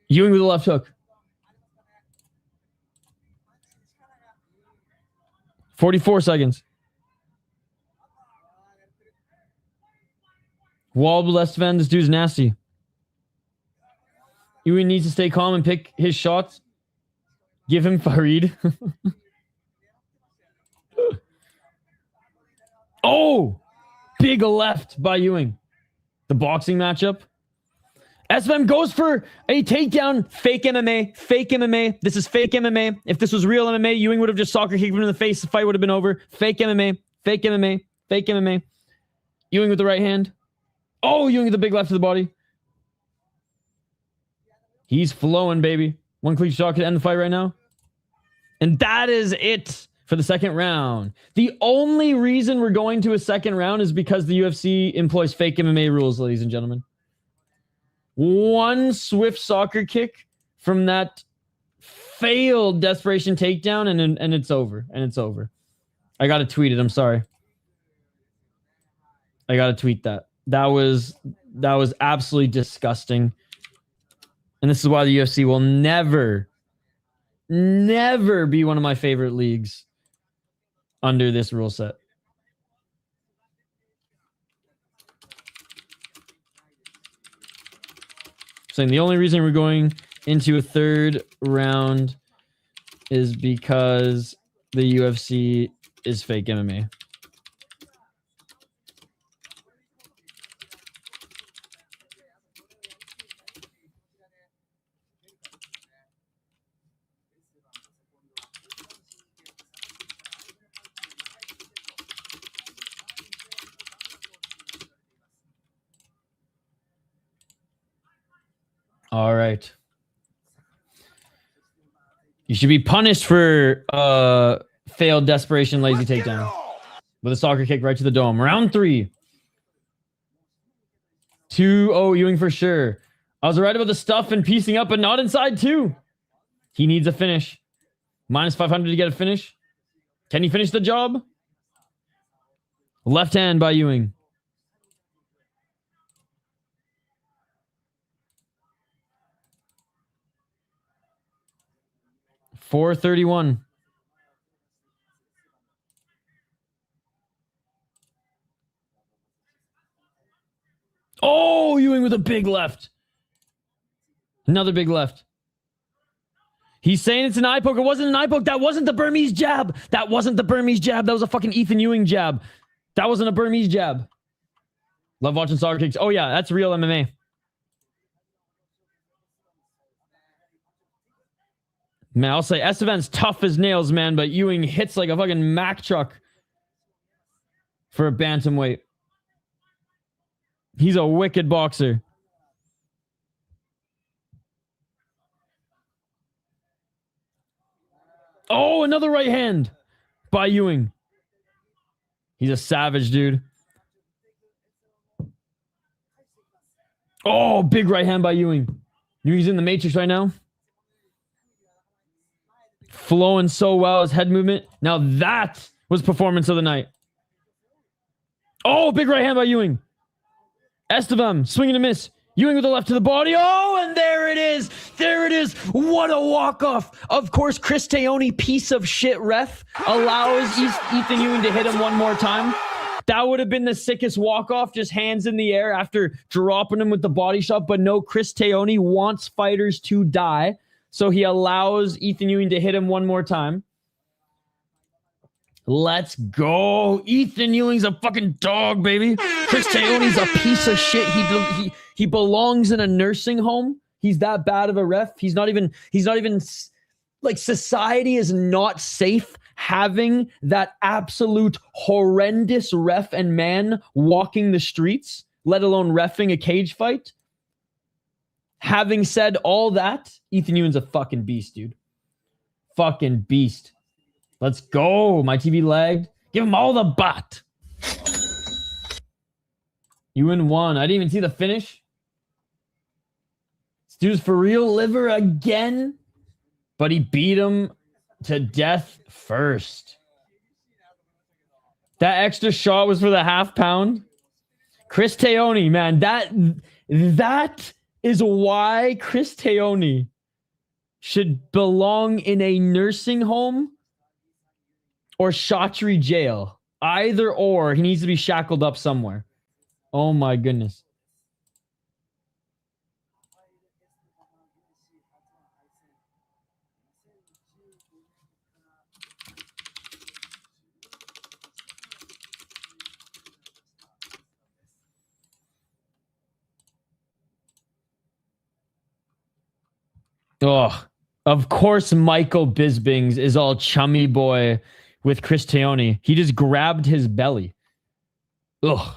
Ewing with the left hook. 44 seconds. Walled Estevam. This dude's nasty. Ewing needs to stay calm and pick his shots. Give him Farid. Oh! Big left by Ewing. The boxing matchup. Estevam goes for a takedown. Fake MMA. Fake MMA. This is fake MMA. If this was real MMA, Ewing would have just soccer kicked him in the face. The fight would have been over. Fake MMA. Fake MMA. Fake MMA. Ewing with the right hand. Oh, Ewing with the big left to the body. He's flowing, baby. One clean shot could end the fight right now. And that is it for the second round. The only reason we're going to a second round is because the UFC employs fake MMA rules, ladies and gentlemen. One swift soccer kick from that failed desperation takedown, and it's over. And it's over. I got to tweet it. I'm sorry. I got to tweet that. That was absolutely disgusting. And this is why the UFC will never be one of my favorite leagues under this rule set. Saying the only reason we're going into a third round is because the UFC is fake MMA. All right. You should be punished for failed desperation lazy takedown with a soccer kick right to the dome. Round 3. 2-0 Ewing for sure. I was right about the stuff and piecing up, but not inside 2. He needs a finish. Minus 500 to get a finish. Can he finish the job? Left hand by Ewing. .431. Oh, Ewing with a big left. Another big left. He's saying it's an eye poke. It wasn't an eye poke. That wasn't the Burmese jab. That wasn't the Burmese jab. That was a fucking Ethyn Ewing jab. That wasn't a Burmese jab. Love watching soccer kicks. Oh, yeah, that's real MMA. Man, I'll say Estevan's tough as nails, man, but Ewing hits like a fucking Mack truck for a bantamweight. He's a wicked boxer. Oh, another right hand by Ewing. He's a savage, dude. Oh, big right hand by Ewing. Ewing's in the matrix right now. Flowing so well, his head movement. Now that was performance of the night. Oh, big right hand by Ewing. Estevam, swing and a miss. Ewing with the left to the body. Oh, and there it is. There it is. What a walk-off. Of course, Chris Taoni, piece of shit ref, allows Ethyn Ewing to hit him one more time. That would have been the sickest walk-off, just hands in the air after dropping him with the body shot. But no, Chris Taoni wants fighters to die. So he allows Ethyn Ewing to hit him one more time. Let's go. Ethyn Ewing's a fucking dog, baby. Chris Taoni's a piece of shit. He belongs in a nursing home. He's that bad of a ref. He's not even like, society is not safe having that absolute horrendous ref and man walking the streets, let alone reffing a cage fight. Having said all that, Ethyn Ewing's a fucking beast, dude. Fucking beast. Let's go. My TV lagged. Give him all the butt. Ewing won. I didn't even see the finish. This dude's for real. Liver again. But he beat him to death first. That extra shot was for the half pound. Chris Taoni, man. That is why Chris Taoni should belong in a nursing home or Shotri jail. Either or, he needs to be shackled up somewhere. Oh my goodness. Oh, of course, Michael Bispings is all chummy boy with Chris Teone. He just grabbed his belly. Ugh.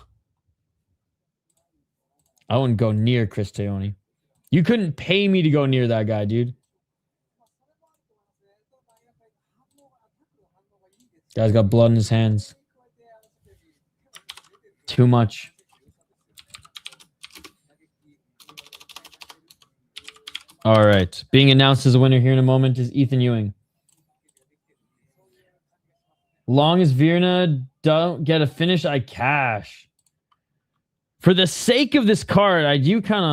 I wouldn't go near Chris Teone. You couldn't pay me to go near that guy, dude. Guy's got blood in his hands. Too much. All right. Being announced as a winner here in a moment is Ethyn Ewing. Long as Virna don't get a finish, I cash. For the sake of this card, I do kind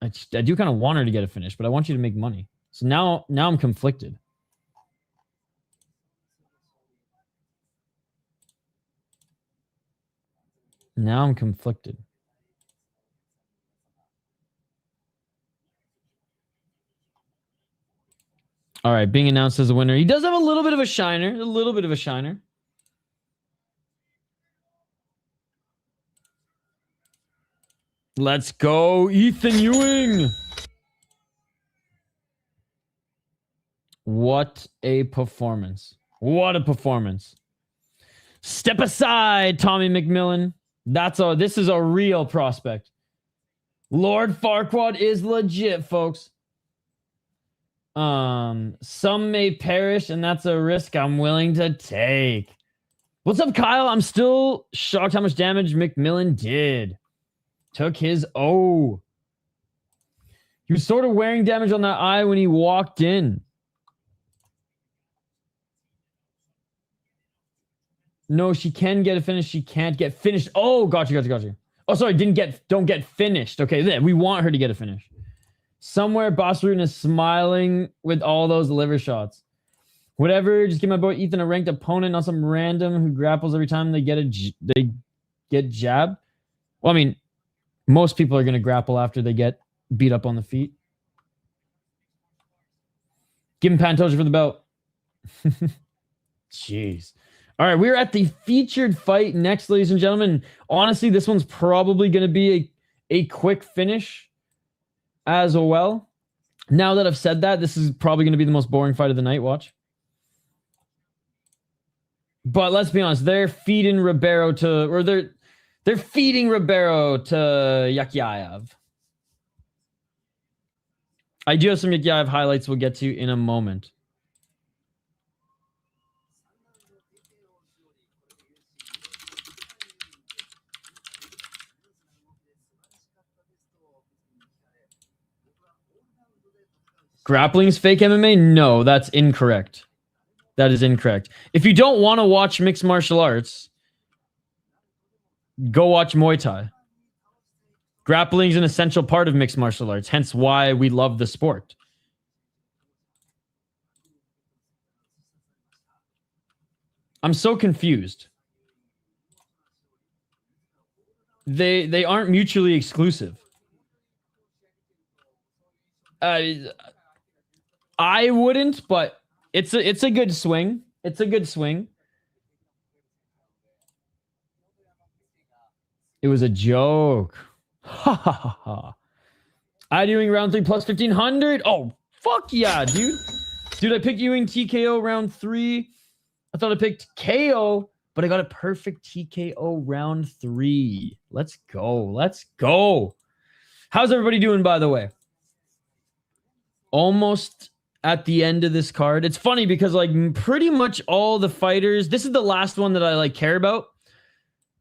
of want her to get a finish, but I want you to make money. So now I'm conflicted. Now I'm conflicted. All right, being announced as a winner. He does have a little bit of a shiner. A little bit of a shiner. Let's go, Ethyn Ewing. What a performance. What a performance. Step aside, Tommy McMillen. This is a real prospect. Lord Farquaad is legit, folks. Some may perish, and that's a risk I'm willing to take. What's up, Kyle? I'm still shocked how much damage McMillen did. Took his O. He was sort of wearing damage on that eye when he walked in. No, she can get a finish. She can't get finished. Oh, gotcha. Oh, sorry, don't get finished. Okay, then we want her to get a finish. Somewhere, Bossroon is smiling with all those liver shots. Whatever, just give my boy Ethyn a ranked opponent, not some random who grapples every time they get jabbed. Well, I mean, most people are going to grapple after they get beat up on the feet. Give him Pantoja for the belt. Jeez. All right, we're at the featured fight next, ladies and gentlemen. Honestly, this one's probably going to be a quick finish as well. Now that I've said that, this is probably going to be the most boring fight of the night. Watch. But let's be honest, they're feeding Ribeiro to Yakhyaev. I do have some Yakhyaev highlights we'll get to in a moment. Grappling's fake MMA? No, that's incorrect. That is incorrect. If you don't want to watch mixed martial arts, go watch Muay Thai. Grappling is an essential part of mixed martial arts, hence why we love the sport. I'm so confused. They aren't mutually exclusive. I wouldn't, but it's a good swing. It's a good swing. It was a joke. Ha ha ha ha. I'm doing round 3 plus 1500. Oh, fuck yeah, dude. Dude, I picked Ewing TKO round 3. I thought I picked KO, but I got a perfect TKO round 3. Let's go. Let's go. How's everybody doing, by the way? Almost at the end of this card. It's funny because like pretty much all the fighters, this is the last one that I like care about.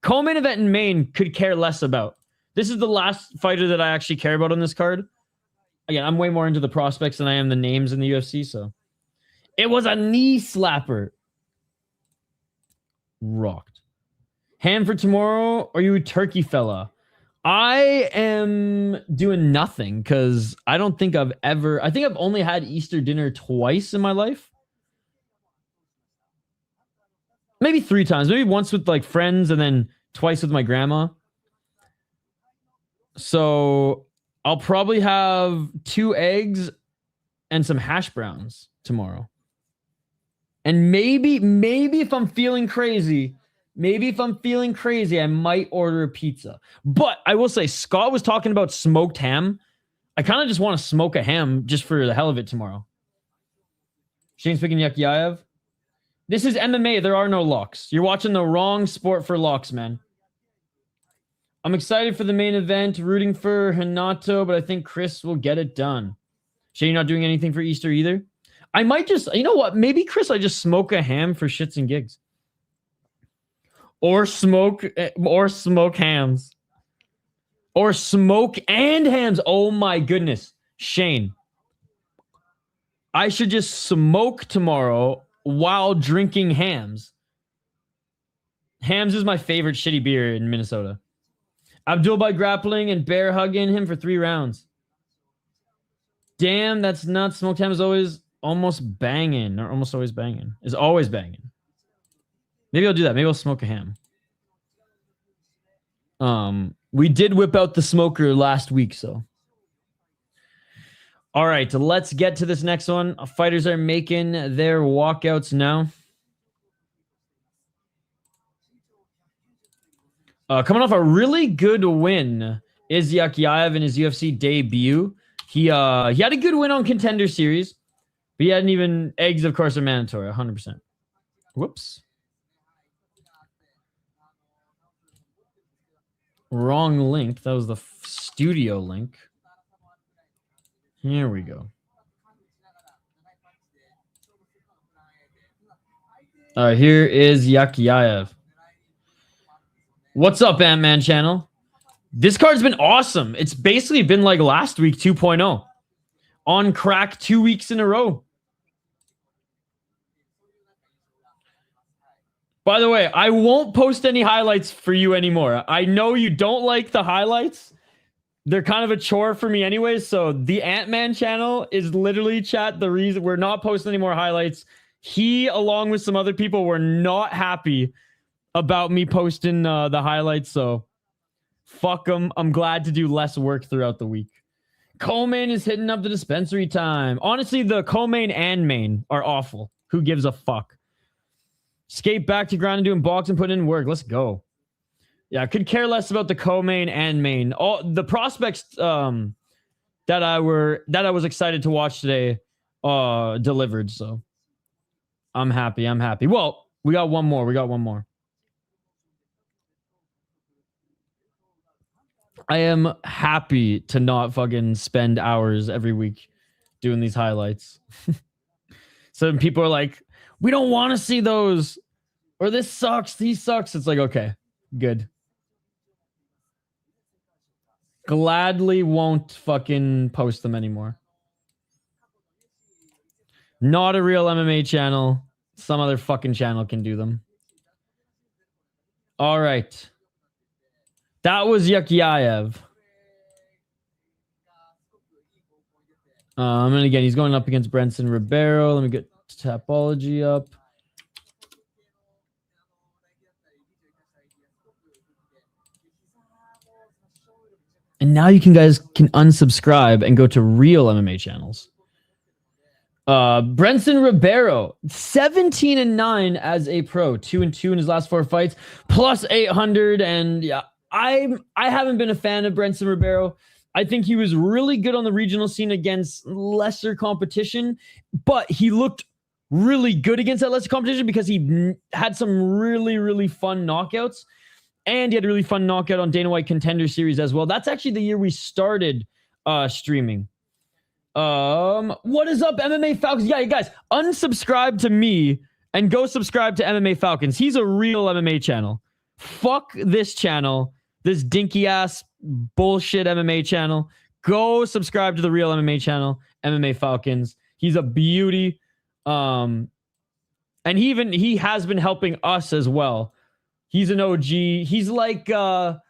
Co-main event in Maine could care less about. This is the last fighter that I actually care about on this card. Again, I'm way more into the prospects than I am the names in the UFC, so. It was a knee slapper. Rocked. Hand for tomorrow, or you a turkey fella? I am doing nothing because I don't think I think I've only had Easter dinner twice in my life. Maybe 3 times. Maybe once with like friends and then twice with my grandma. So I'll probably have 2 eggs and some hash browns tomorrow. And maybe if I'm feeling crazy, I might order a pizza. But I will say, Scott was talking about smoked ham I kind of just want to smoke a ham just for the hell of it tomorrow. Shane's picking Yakhyaev. This is MMA. There are no locks. You're watching the wrong sport for locks, man. I'm excited for the main event, rooting for Renato, but I think Chris will get it done. Shane, you're not doing anything for Easter either? I might just, you know what? Maybe, Chris, I just smoke a ham for shits and gigs. Or smoke hams. Or smoke and hams. Oh my goodness. Shane. I should just smoke tomorrow while drinking hams. Hams is my favorite shitty beer in Minnesota. Abdul by grappling and bear hugging him for 3 rounds. Damn, that's nuts. Smoked ham is always almost banging. Or almost always banging. Is always banging. Maybe I'll do that. Maybe I'll smoke a ham. We did whip out the smoker last week, so. All right, let's get to this next one. Fighters are making their walkouts now. Coming off a really good win is Yakhyaev in his UFC debut. He had a good win on Contender Series, but he hadn't even... Eggs, of course, are mandatory, 100%. Whoops. Wrong link. That was the studio link. Here we go. Here is Yakhyaev. What's up, Ant-Man channel? This card's been awesome. It's basically been like last week 2.0. On crack 2 weeks in a row. By the way, I won't post any highlights for you anymore. I know you don't like the highlights. They're kind of a chore for me anyways. So the Ant-Man channel is literally, chat, the reason we're not posting any more highlights. He, along with some other people, were not happy about me posting the highlights. So fuck them. I'm glad to do less work throughout the week. Co-main is hitting up the dispensary time. Honestly, the co-main and main are awful. Who gives a fuck? Skate back to ground and doing box and putting in work. Let's go. Yeah, I could care less about the co-main and main. All the prospects that I was excited to watch today delivered. So I'm happy. I'm happy. Well, we got one more. I am happy to not fucking spend hours every week doing these highlights. Some people are like, we don't want to see those, or this sucks, these sucks. It's like, okay, good. Gladly won't fucking post them anymore. Not a real MMA channel. Some other fucking channel can do them. All right. That was Yakhyaev. And again, he's going up against Brendson Ribeiro. Let me get Tapology up. And now you guys can unsubscribe and go to real MMA channels. Brendson Ribeiro, 17-9 as a pro, 2-2 in his last 4 fights, plus 800. And yeah, I haven't been a fan of Brendson Ribeiro. I think he was really good on the regional scene against lesser competition, but he looked really good against that lesser competition because he had some really, really fun knockouts. And he had a really fun knockout on Dana White Contender Series as well. That's actually the year we started streaming. What is up, MMA Falcons? Yeah, you guys, unsubscribe to me and go subscribe to MMA Falcons. He's a real MMA channel. Fuck this channel, this dinky-ass bullshit MMA channel. Go subscribe to the real MMA channel, MMA Falcons. He's a beauty. And he has been helping us as well. He's an OG. He's like the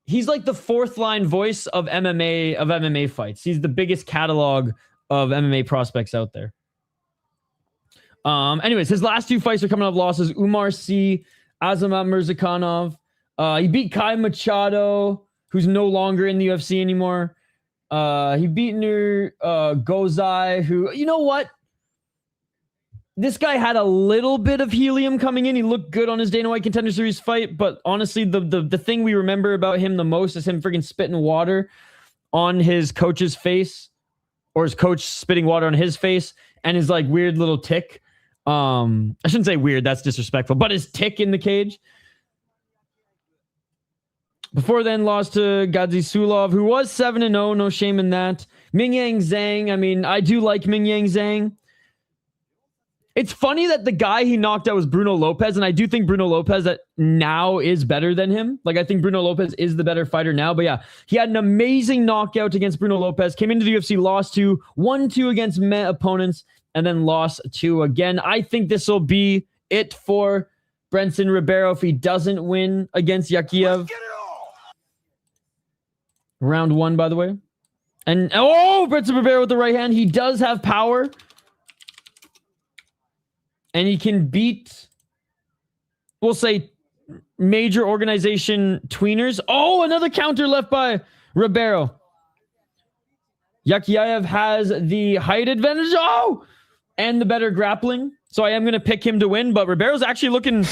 4th line voice of MMA fights. He's the biggest catalog of MMA prospects out there. Anyways, his last 2 fights are coming off losses. Umar C, Azamat Mirzakhanov. He beat Kai Machado, who's no longer in the UFC anymore. He beat Nur Gozai, who, you know what? This guy had a little bit of helium coming in. He looked good on his Dana White Contender Series fight, but honestly, the thing we remember about him the most is him freaking spitting water on his coach's face, or his coach spitting water on his face, and his like weird little tick. I shouldn't say weird, that's disrespectful, but his tick in the cage. Before then, lost to Gadzi Sulov, who was 7-0, no shame in that. Mingyang Zhang, I mean, I do like Mingyang Zhang. It's funny that the guy he knocked out was Bruno Lopez, and I do think Bruno Lopez that now is better than him. Like, I think Bruno Lopez is the better fighter now. But yeah, he had an amazing knockout against Bruno Lopez, came into the UFC, lost to 1-2 against Met opponents, and then lost 2 again. I think this will be it for Brendson Ribeiro if he doesn't win against Yakhyaev. Round 1, by the way. And, oh, Brendson Ribeiro with the right hand. He does have power. And he can beat, we'll say, major organization tweeners. Oh, another counter left by Ribeiro. Yakhyaev has the height advantage. Oh! And the better grappling. So I am going to pick him to win. But Ribeiro's actually looking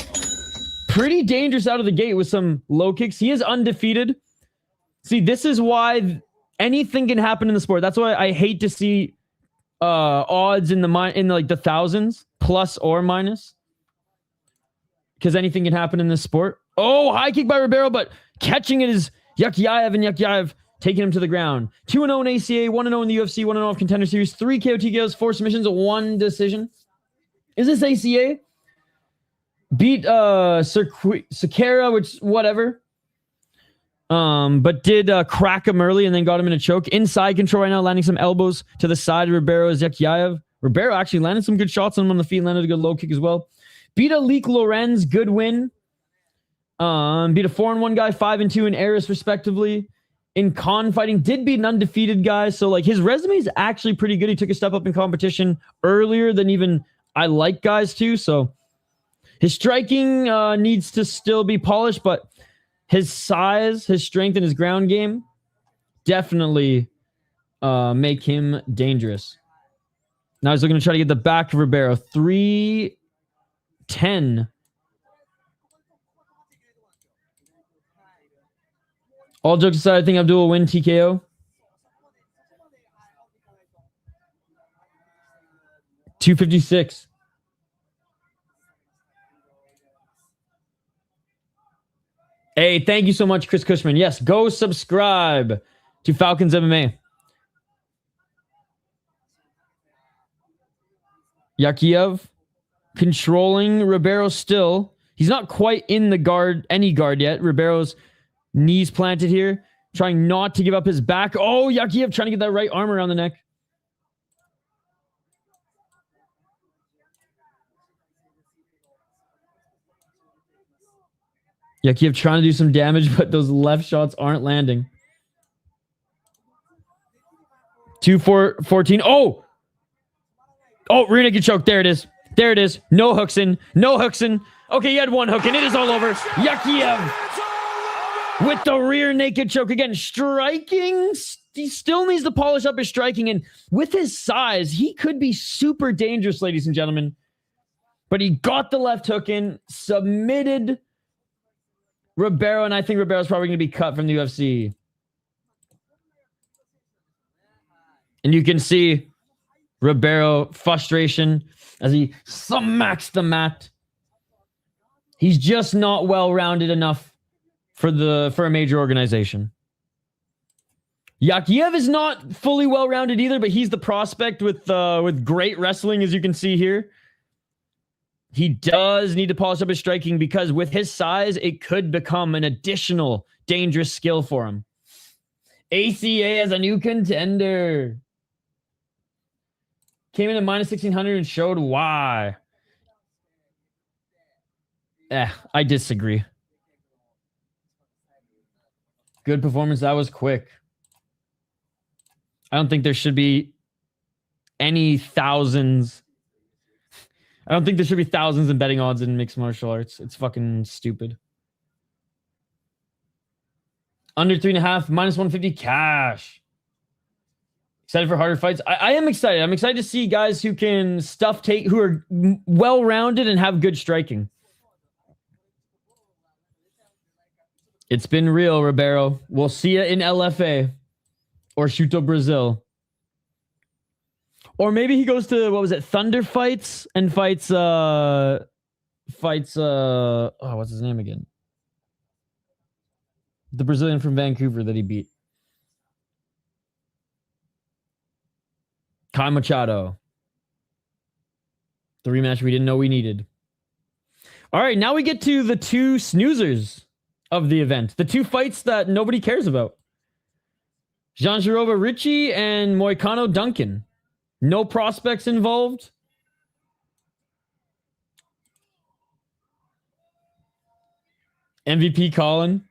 pretty dangerous out of the gate with some low kicks. He is undefeated. See, this is why anything can happen in the sport. That's why I hate to see odds in like the thousands, plus or minus, because anything can happen in this sport. Oh, high kick by Ribeiro, but catching it is Yakhyaev, and Yakhyaev taking him to the ground. 2-0 in ACA, 1-0 in the UFC, 1-0 of Contender Series, 3 KO TKOs, 4 submissions, 1 decision. Is this ACA? Beat Sakara, which whatever. But did crack him early and then got him in a choke. Inside control right now, landing some elbows to the side of Ribeiro is Yakhyaev. Ribeiro actually landed some good shots on him on the feet, landed a good low kick as well. Beat a Leek Lorenz, good win. Beat a 4-1 guy, 5-2 in Eris, respectively. In con fighting, did beat an undefeated guy. So like his resume is actually pretty good. He took a step up in competition earlier than even I like guys too. So his striking needs to still be polished, but his size, his strength, and his ground game definitely make him dangerous. Now he's looking to try to get the back of Ribeiro. 3-10. All jokes aside, I think Abdul will win TKO. 256. Hey, thank you so much, Chris Cushman. Yes, go subscribe to Falcons MMA. Yakhyaev controlling Ribeiro still. He's not quite in the guard, any guard yet. Ribeiro's knees planted here, trying not to give up his back. Oh, Yakhyaev trying to get that right arm around the neck. Yakhyaev trying to do some damage, but those left shots aren't landing. 2-14. Oh! Oh, rear naked choke. There it is. There it is. No hooks in. No hooks in. Okay, he had one hook, and it is all over. Yakhyaev with the rear naked choke. Again, striking. He still needs to polish up his striking, and with his size, he could be super dangerous, ladies and gentlemen. But he got the left hook in, submitted Ribeiro, and I think Ribeiro's probably going to be cut from the UFC. And you can see Ribeiro frustration as he smacks the mat. He's just not well-rounded enough for a major organization. Yakhyaev is not fully well-rounded either, but he's the prospect with great wrestling, as you can see here. He does need to polish up his striking because with his size, it could become an additional dangerous skill for him. ACA as a new contender. Came in at minus 1,600 and showed why. I disagree. Good performance. That was quick. I don't think there should be any thousands. I don't think there should be thousands in betting odds in mixed martial arts. It's fucking stupid. Under 3.5, minus 150 cash. Excited for harder fights? I am excited. I'm excited to see guys who can who are well-rounded and have good striking. It's been real, Ribeiro. We'll see you in LFA. Or Chuto Brazil. Or maybe he goes to, what was it, Thunder Fights and fights oh, what's his name again? The Brazilian from Vancouver that he beat. Kai Machado. The rematch we didn't know we needed. All right, now we get to the two snoozers of the event. The two fights that nobody cares about. Jandiroba Ricci and Moicano Duncan. No prospects involved. MVP Colin.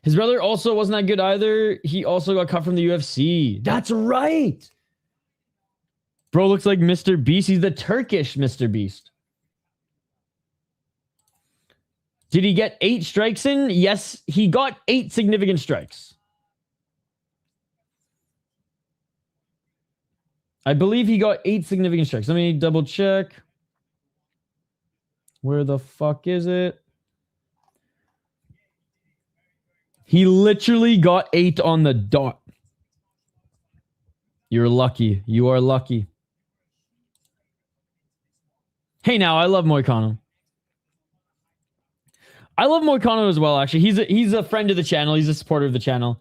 His brother also wasn't that good either. He also got cut from the UFC. That's right. Bro looks like Mr. Beast. He's the Turkish Mr. Beast. Did he get 8 strikes in? Yes, he got 8 significant strikes. I believe he got 8 significant strikes. Let me double check. Where the fuck is it? He literally got 8 on the dot. You're lucky. You are lucky. Hey, now, I love Moicano. I love Moicano as well, actually. He's a friend of the channel. He's a supporter of the channel.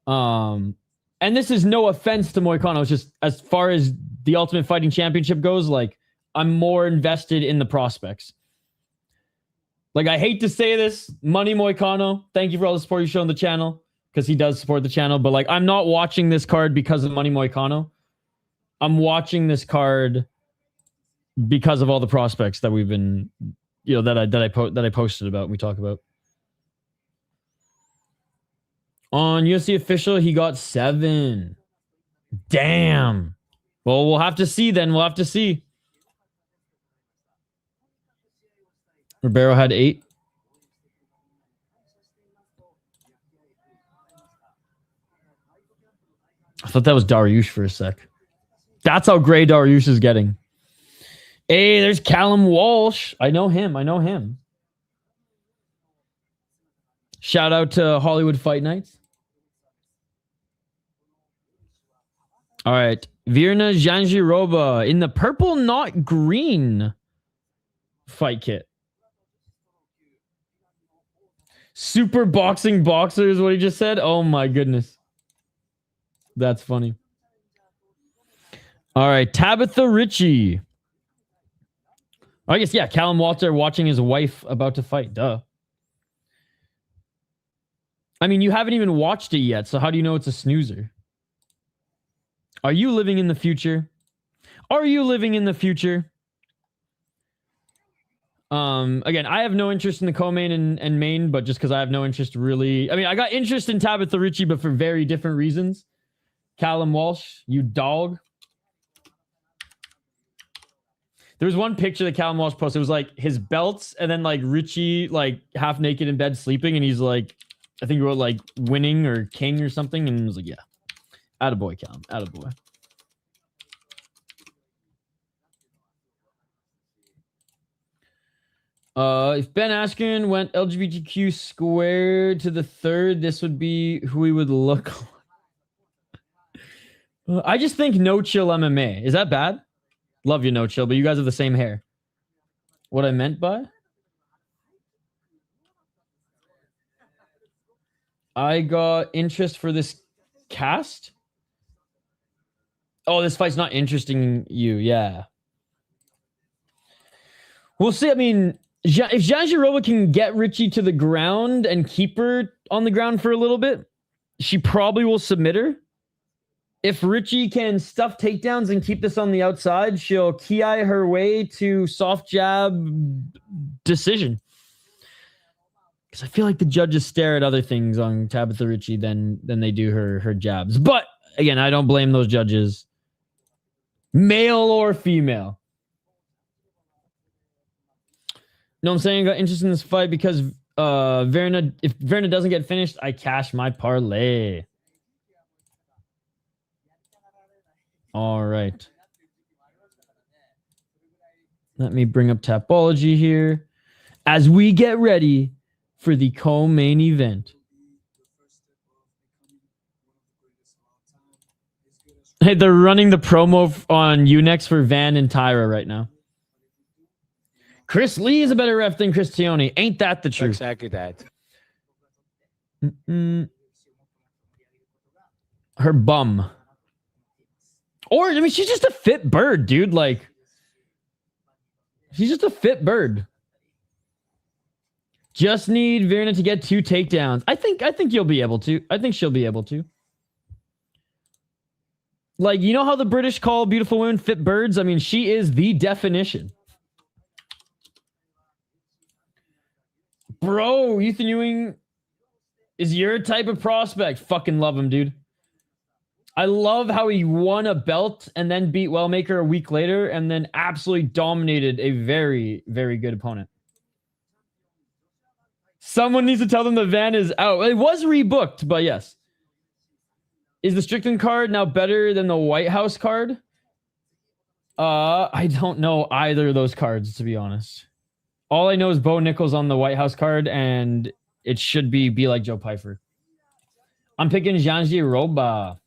And this is no offense to Moicano. It's just as far as the Ultimate Fighting Championship goes, like, I'm more invested in the prospects. Like, I hate to say this, Money Moicano, thank you for all the support you show on the channel, because he does support the channel, but, like, I'm not watching this card because of Money Moicano. I'm watching this card because of all the prospects that we've been, you know, that I posted about and we talk about. On UFC Official, he got 7. Damn. Well, we'll have to see then. We'll have to see. Ribeiro had 8. I thought that was Dariush for a sec. That's how gray Dariush is getting. Hey, there's Callum Walsh. I know him. I know him. Shout out to Hollywood Fight Nights. All right. Virna Jandiroba in the purple, not green fight kit. Super boxing boxer is what he just said. Oh my goodness. That's funny. All right. Tabatha Ricci. I guess, yeah, Callum Walter watching his wife about to fight. Duh. I mean, you haven't even watched it yet, so how do you know it's a snoozer? Are you living in the future? Are you living in the future? Again, I have no interest in the co-main and main, but just because I have no interest really... I mean, I got interest in Tabatha Ricci, but for very different reasons. Callum Walsh, you dog. There was one picture that Callum Walsh posted. It was like his belts and then like Ricci like half naked in bed sleeping, and he's like, I think he wrote like winning or king or something, and it was like, yeah. Attaboy, Callum. Attaboy. If Ben Askren went LGBTQ squared to the 3rd, this would be who he would look like. I just think No Chill MMA. Is that bad? Love you, No Chill, but you guys have the same hair. What I meant by? I got interest for this cast. Oh, this fight's not interesting you. Yeah. We'll see. I mean, if Jandiroba can get Ricci to the ground and keep her on the ground for a little bit, she probably will submit her. If Ricci can stuff takedowns and keep this on the outside, she'll ki her way to soft jab decision. Because I feel like the judges stare at other things on Tabatha Ricci than they do her jabs. But, again, I don't blame those judges. Male or female. No, I'm saying I got interested in this fight because Virna, if Virna doesn't get finished, I cash my parlay. All right. Let me bring up Tapology here as we get ready for the co-main event. Hey, they're running the promo on Unex for Van and Tyra right now. Chris Lee is a better ref than Cristione. Ain't that the truth?
Exactly that.
Her bum. Or, I mean, she's just a fit bird, dude. Like, she's just a fit bird. Just need Virna to get 2 takedowns. I think you'll be able to. I think she'll be able to. Like, you know how the British call beautiful women fit birds? I mean, she is the definition. Bro, Ethyn Ewing is your type of prospect. Fucking love him, dude. I love how he won a belt and then beat Wellmaker a week later and then absolutely dominated a very, very good opponent. Someone needs to tell them the van is out. It was rebooked, but yes. Is the Strickland card now better than the White House card? I don't know either of those cards, to be honest. All I know is Bo Nickal's on the White House card, and it should be like Joe Pyfer. I'm picking Jandiroba.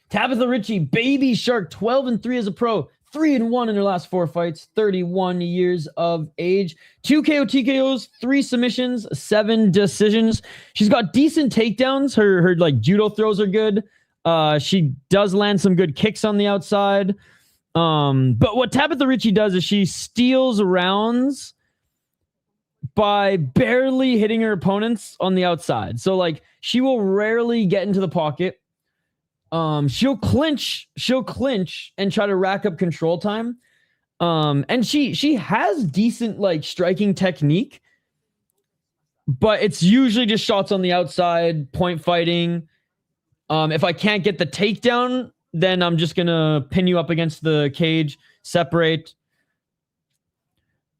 Tabatha Ricci, Baby Shark, 12-3 as a pro. 3-1 in her last 4 fights, 31 years of age. 2 KO TKOs, 3 submissions, 7 decisions. She's got decent takedowns. Her like judo throws are good. She does land some good kicks on the outside. But what Tabatha Ricci does is she steals rounds by barely hitting her opponents on the outside. So like she will rarely get into the pocket. She'll clinch and try to rack up control time. And she has decent like striking technique, but it's usually just shots on the outside, point fighting. If I can't get the takedown, then I'm just gonna pin you up against the cage, separate.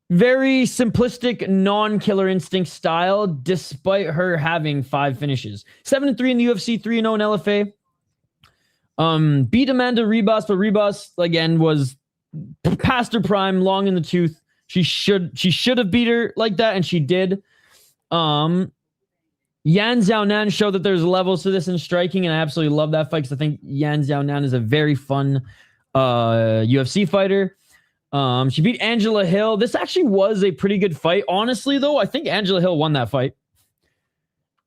Very simplistic, non-killer instinct style, despite her having 5 finishes. 7-3 in the UFC, 3-0 in LFA. Beat Amanda Ribas, but Ribas again was past her prime, long in the tooth. She should have beat her like that, and she did. Yan Xiaonan showed that there's levels to this in striking, and I absolutely love that fight because I think Yan Xiaonan is a very fun UFC fighter. She beat Angela Hill. This actually was a pretty good fight. Honestly, though, I think Angela Hill won that fight.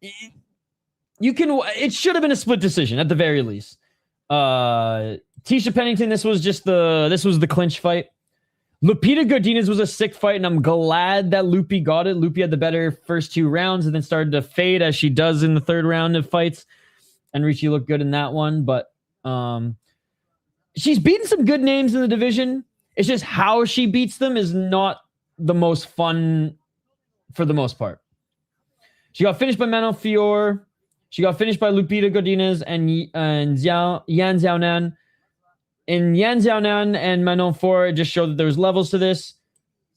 It should have been a split decision at the very least. Tisha Pennington, this was the clinch fight. Lupita Godinez was a sick fight, and I'm glad that Lupi got it. Lupi had the better first 2 rounds and then started to fade as she does in the 3rd round of fights. And Ricci looked good in that one, but she's beaten some good names in the division. It's just how she beats them is not the most fun for the most part. She got finished by Manon Fior. She got finished by Lupita Godinez and Yan Xiaonan. In Yan Xiaonan and Manon Fior, it just showed that there was levels to this.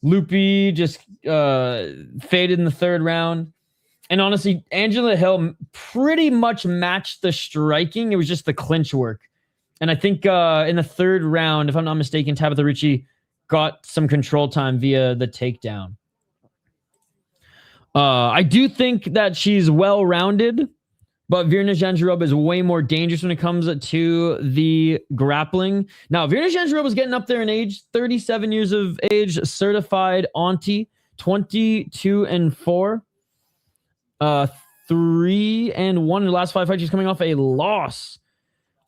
Lupi just faded in the 3rd round. And honestly, Angela Hill pretty much matched the striking. It was just the clinch work. And I think in the 3rd round, if I'm not mistaken, Tabatha Ricci got some control time via the takedown. I do think that she's well-rounded, but Virna Jandiroba is way more dangerous when it comes to the grappling. Now, Virna Jandiroba is getting up there in age, 37 years of age, certified auntie, 22-4. 3-1 in the last 5 fights. She's coming off a loss.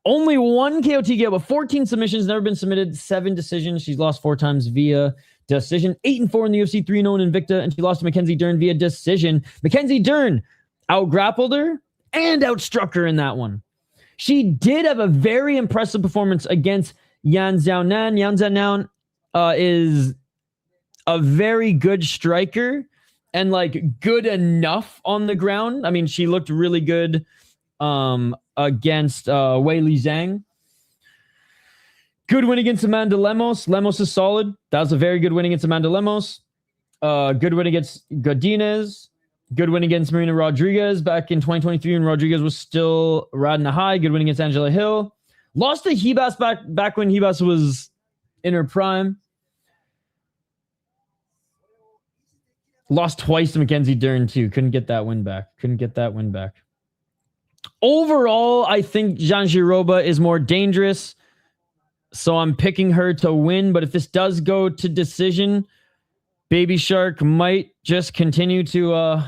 Only 1 KO TKO, but 14 submissions, never been submitted, 7 decisions. She's lost 4 times via decision. 8-4 in the UFC, 3-0 in Invicta, and she lost to Mackenzie Dern via decision. Mackenzie Dern out-grappled her and outstruck her in that one. She did have a very impressive performance against Yan Xiaonan. Yan Xiaonan is a very good striker and like good enough on the ground. I mean, she looked really good against Wei Li Zhang. Good win against Amanda Lemos. Lemos is solid. That was a very good win against Amanda Lemos. Good win against Godinez. Good win against Marina Rodriguez back in 2023 when Rodriguez was still riding the high. Good win against Angela Hill. Lost to Hebas back when Hebas was in her prime. Lost twice to Mackenzie Dern too. Couldn't get that win back. Overall, I think Jandiroba is more dangerous, so I'm picking her to win. But if this does go to decision, Baby Shark might just continue to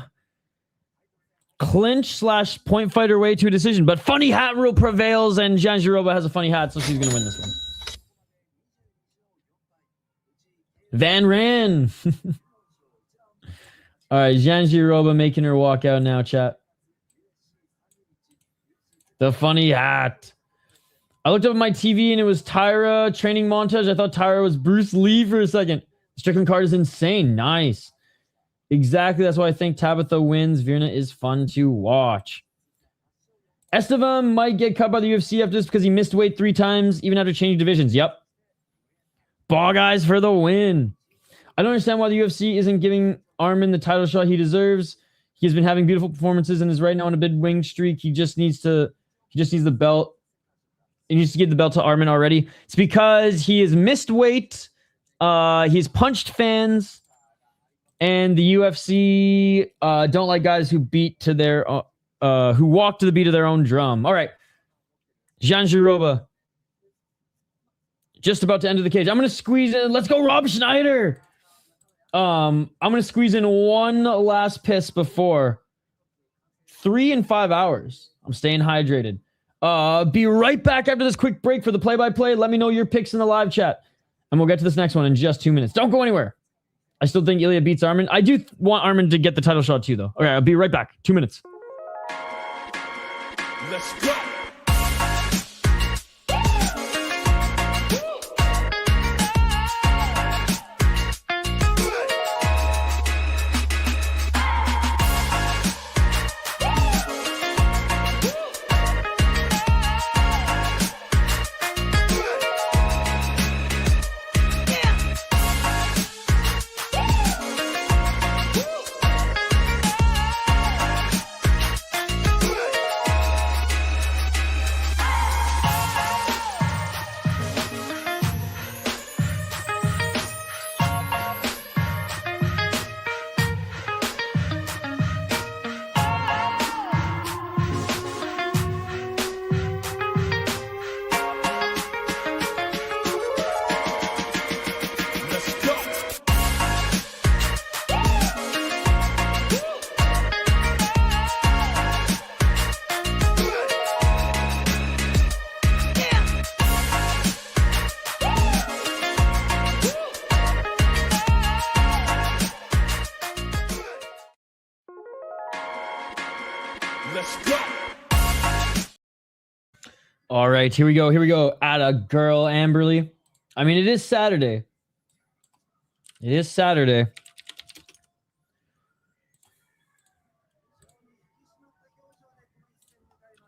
clinch / point fight her way to a decision. But funny hat rule prevails, and Jandiroba has a funny hat, so she's going to win this one. Van Ran. All right, Jandiroba making her walk out now, chat. The funny hat. I looked up at my TV and it was Tyra training montage. I thought Tyra was Bruce Lee for a second. Strickland card is insane. Nice. Exactly. That's why I think Tabatha wins. Virna is fun to watch. Estevam might get cut by the UFC after this because he missed weight 3 times, even after changing divisions. Yep. Ball guys for the win. I don't understand why the UFC isn't giving Armin the title shot he deserves. He has been having beautiful performances and is right now on a big wing streak. He just needs the belt. He needs to give the belt to Armin already. It's because he has missed weight. He's punched fans, and the UFC don't like guys who beat to their who walk to the beat of their own drum. All right, Jandiroba just about to enter the cage. I'm gonna squeeze in. Let's go, Rob Schneider. I'm gonna squeeze in one last piss before 3 and 5 hours. I'm staying hydrated. Be right back after this quick break for the play-by-play. Let me know your picks in the live chat, and we'll get to this next one in just 2 minutes. Don't go anywhere. I still think Ilya beats Armin. I do want Armin to get the title shot too, though. Okay, I'll be right back. 2 minutes.
Let's go.
All right, here we go. Here we go. Atta girl, Amberly. I mean, it is Saturday. It is Saturday.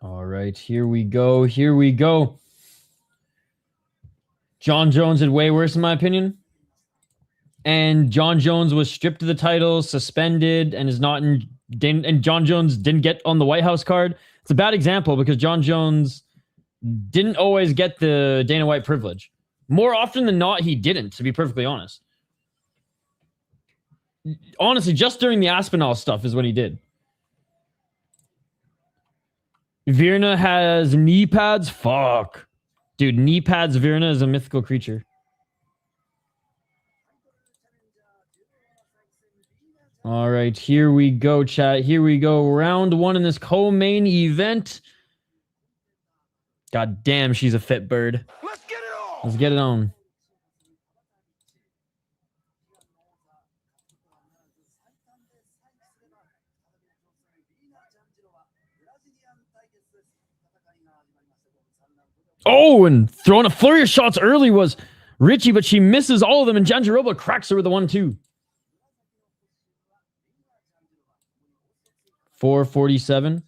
All right, here we go. Here we go. John Jones did way worse, in my opinion. And John Jones was stripped of the title, suspended, and is not in. And John Jones didn't get on the White House card. It's a bad example because John Jones didn't always get the Dana White privilege. More often than not, he didn't, to be perfectly honest. Honestly, just during the Aspinall stuff is when he did. Virna has knee pads? Fuck. Dude, knee pads Virna is a mythical creature. All right, here we go, chat. Here we go. Round 1 in this co-main event. God damn, she's a fit bird.
Let's get it on.
Let's get it on. Oh, and throwing a flurry of shots early was Ricci, but she misses all of them, and Jandiroba cracks her with a 1-2. 447.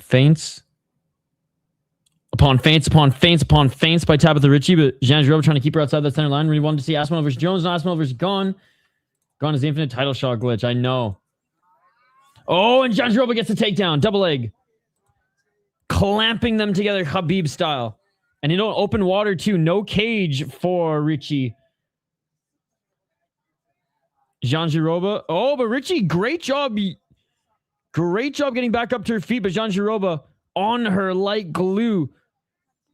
Feints. Upon feints, upon feints, upon feints by Tabatha Ricci, but Jandiroba trying to keep her outside that center line. Really wanted to see Aspinall versus Jones, and Aspinall versus Gone. Gone is the infinite title shot glitch, I know. Oh, and Jandiroba gets a takedown. Double leg. Clamping them together, Khabib style. And you know, open water too. No cage for Ricci. Jandiroba. Oh, but Ricci, great job. Great job getting back up to her feet. But Jandiroba on her like glue.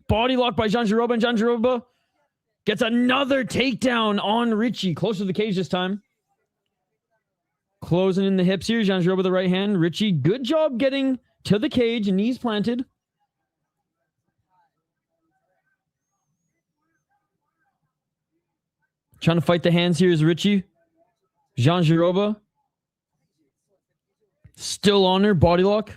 Body lock by Jandiroba. And Jandiroba gets another takedown on Ricci. Close to the cage this time. Closing in the hips here. Jandiroba with the right hand. Ricci, good job getting to the cage. Knees planted. Trying to fight the hands here is Ricci. Jandiroba. Still on her. Body lock.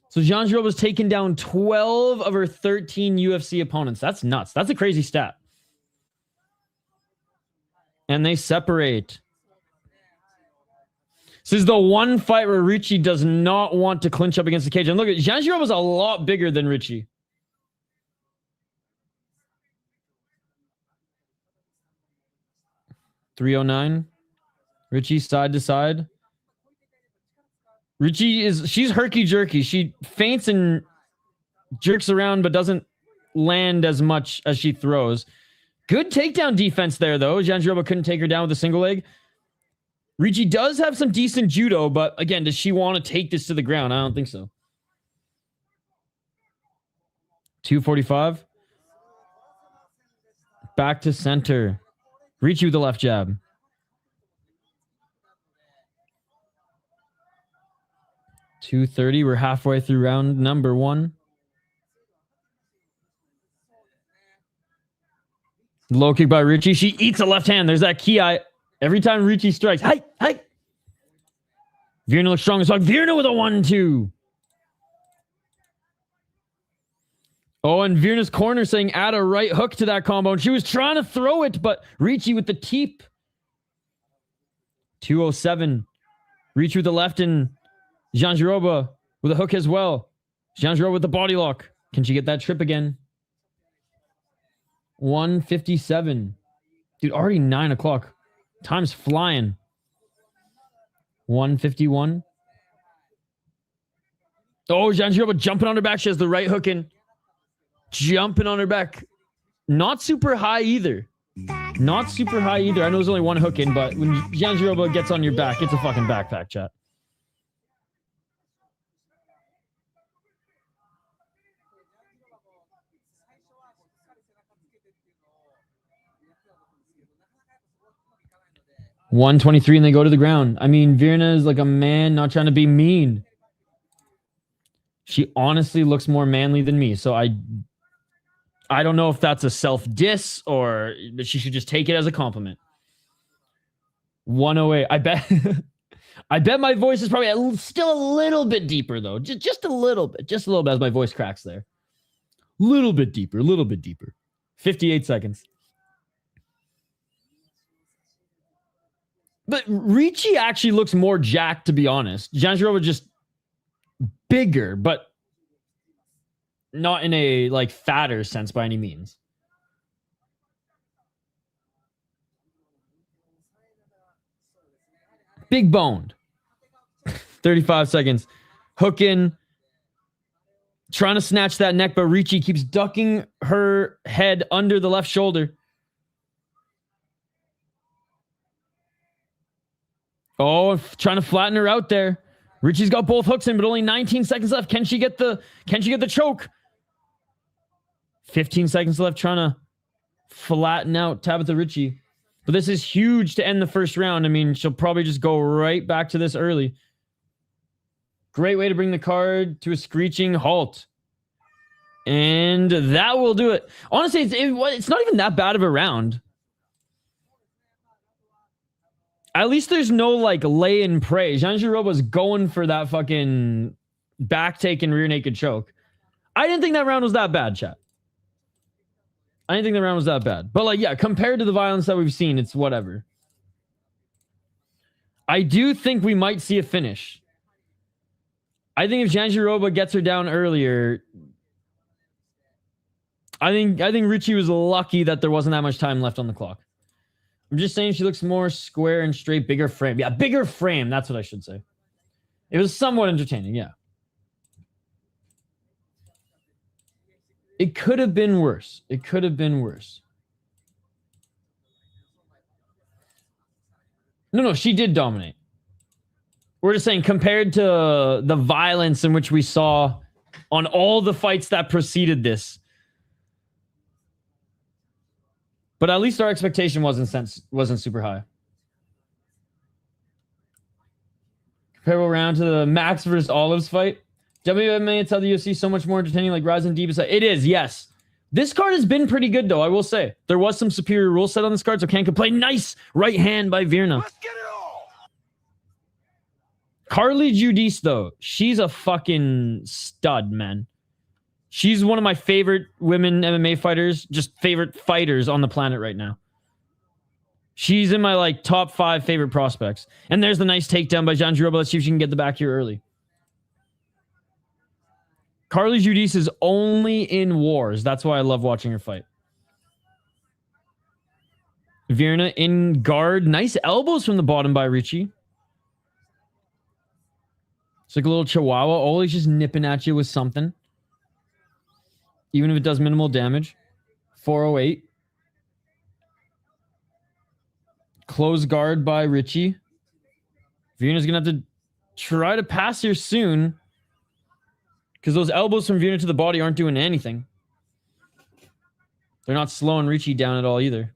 So Jandiroba's taken down 12 of her 13 UFC opponents. That's nuts. That's a crazy stat. And they separate. This is the one fight where Ricci does not want to clinch up against the cage. And look at Jandiroba's a lot bigger than Ricci. .309. Ricci side to side. Ricci she's herky-jerky. She feints and jerks around, but doesn't land as much as she throws. Good takedown defense there, though. Jandiroba couldn't take her down with a single leg. Ricci does have some decent judo, but again, does she want to take this to the ground? I don't think so. 245. Back to center. Ricci with the left jab. .230. We're halfway through round number 1. Low kick by Ricci. She eats a left hand. There's that key eye. Every time Ricci strikes. Hi. Virna looks strong as fuck. Virna with a 1-2. Oh, and Virna's corner saying add a right hook to that combo. And she was trying to throw it, but Ricci with the teep. 207. Ricci with the left and Jandiroba with a hook as well. Jandiroba with the body lock. Can she get that trip again? 157. Dude, already 9 o'clock. Time's flying. 151. Oh, Jandiroba jumping on her back. She has the right hook in. Jumping on her back. Not super high either. Not super high either. I know there's only one hook in, but when Jandiroba gets on your back, it's a fucking backpack, chat. .123 and they go to the ground. I mean, Virna is like a man, not trying to be mean. She honestly looks more manly than me, so I don't know if that's a self-diss or she should just take it as a compliment. 108. I bet my voice is probably still a little bit deeper, though. Just a little bit. Just a little bit as my voice cracks there. Little bit deeper. A little bit deeper. 58 seconds. But Ricci actually looks more jacked, to be honest. Jandiroba just bigger, but not in a like fatter sense by any means. Big boned. 35 seconds. Hook in. Trying to snatch that neck, but Ricci keeps ducking her head under the left shoulder. Oh, trying to flatten her out there. Ricci's got both hooks in, but only 19 seconds left. Can she get the choke? 15 seconds left, trying to flatten out Tabatha Ricci. But this is huge to end the first round. I mean, she'll probably just go right back to this early. Great way to bring the card to a screeching halt. And that will do it. Honestly, it's not even that bad of a round. At least there's no like lay and pray. Jandiroba's going for that fucking back take and rear naked choke. I didn't think that round was that bad, chat. I didn't think the round was that bad. But like, yeah, compared to the violence that we've seen, it's whatever. I do think we might see a finish. I think if Jandiroba gets her down earlier, I think Ricci was lucky that there wasn't that much time left on the clock. I'm just saying she looks more square and straight, bigger frame. Yeah, bigger frame. That's what I should say. It was somewhat entertaining, yeah. It could have been worse. It could have been worse. No, she did dominate. We're just saying, compared to the violence in which we saw on all the fights that preceded this. But at least our expectation wasn't super high. Comparable round to the Max versus Olives fight. WMA, it's how the UFC is so much more entertaining, like Rise and Deep. It is, yes. This card has been pretty good, though, I will say. There was some superior rule set on this card, so can't complain. Nice right hand by Virna.
Let's get it all.
Carly Giudice, though, she's a fucking stud, man. She's one of my favorite women MMA fighters, just favorite fighters on the planet right now. She's in my like top 5 favorite prospects. And there's the nice takedown by Jandiroba. Let's see if she can get the back here early. Carly Giudice is only in wars. That's why I love watching her fight. Virna in guard. Nice elbows from the bottom by Ricci. It's like a little chihuahua. Always just nipping at you with something. Even if it does minimal damage. 408. Close guard by Ricci. Virna's going to have to try to pass here soon. Because those elbows from Virna to the body aren't doing anything. They're not slowing Ricci down at all either.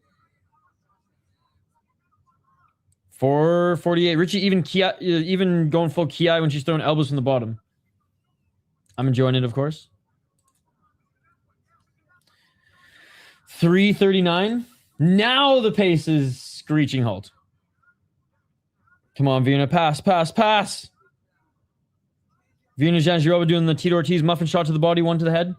448. Ricci even going full ki when she's throwing elbows from the bottom. I'm enjoying it, of course. 339. Now the pace is screeching halt. Come on, Virna. Pass, pass, pass. Virna Jandiroba doing the Tito Ortiz muffin shot to the body, one to the head.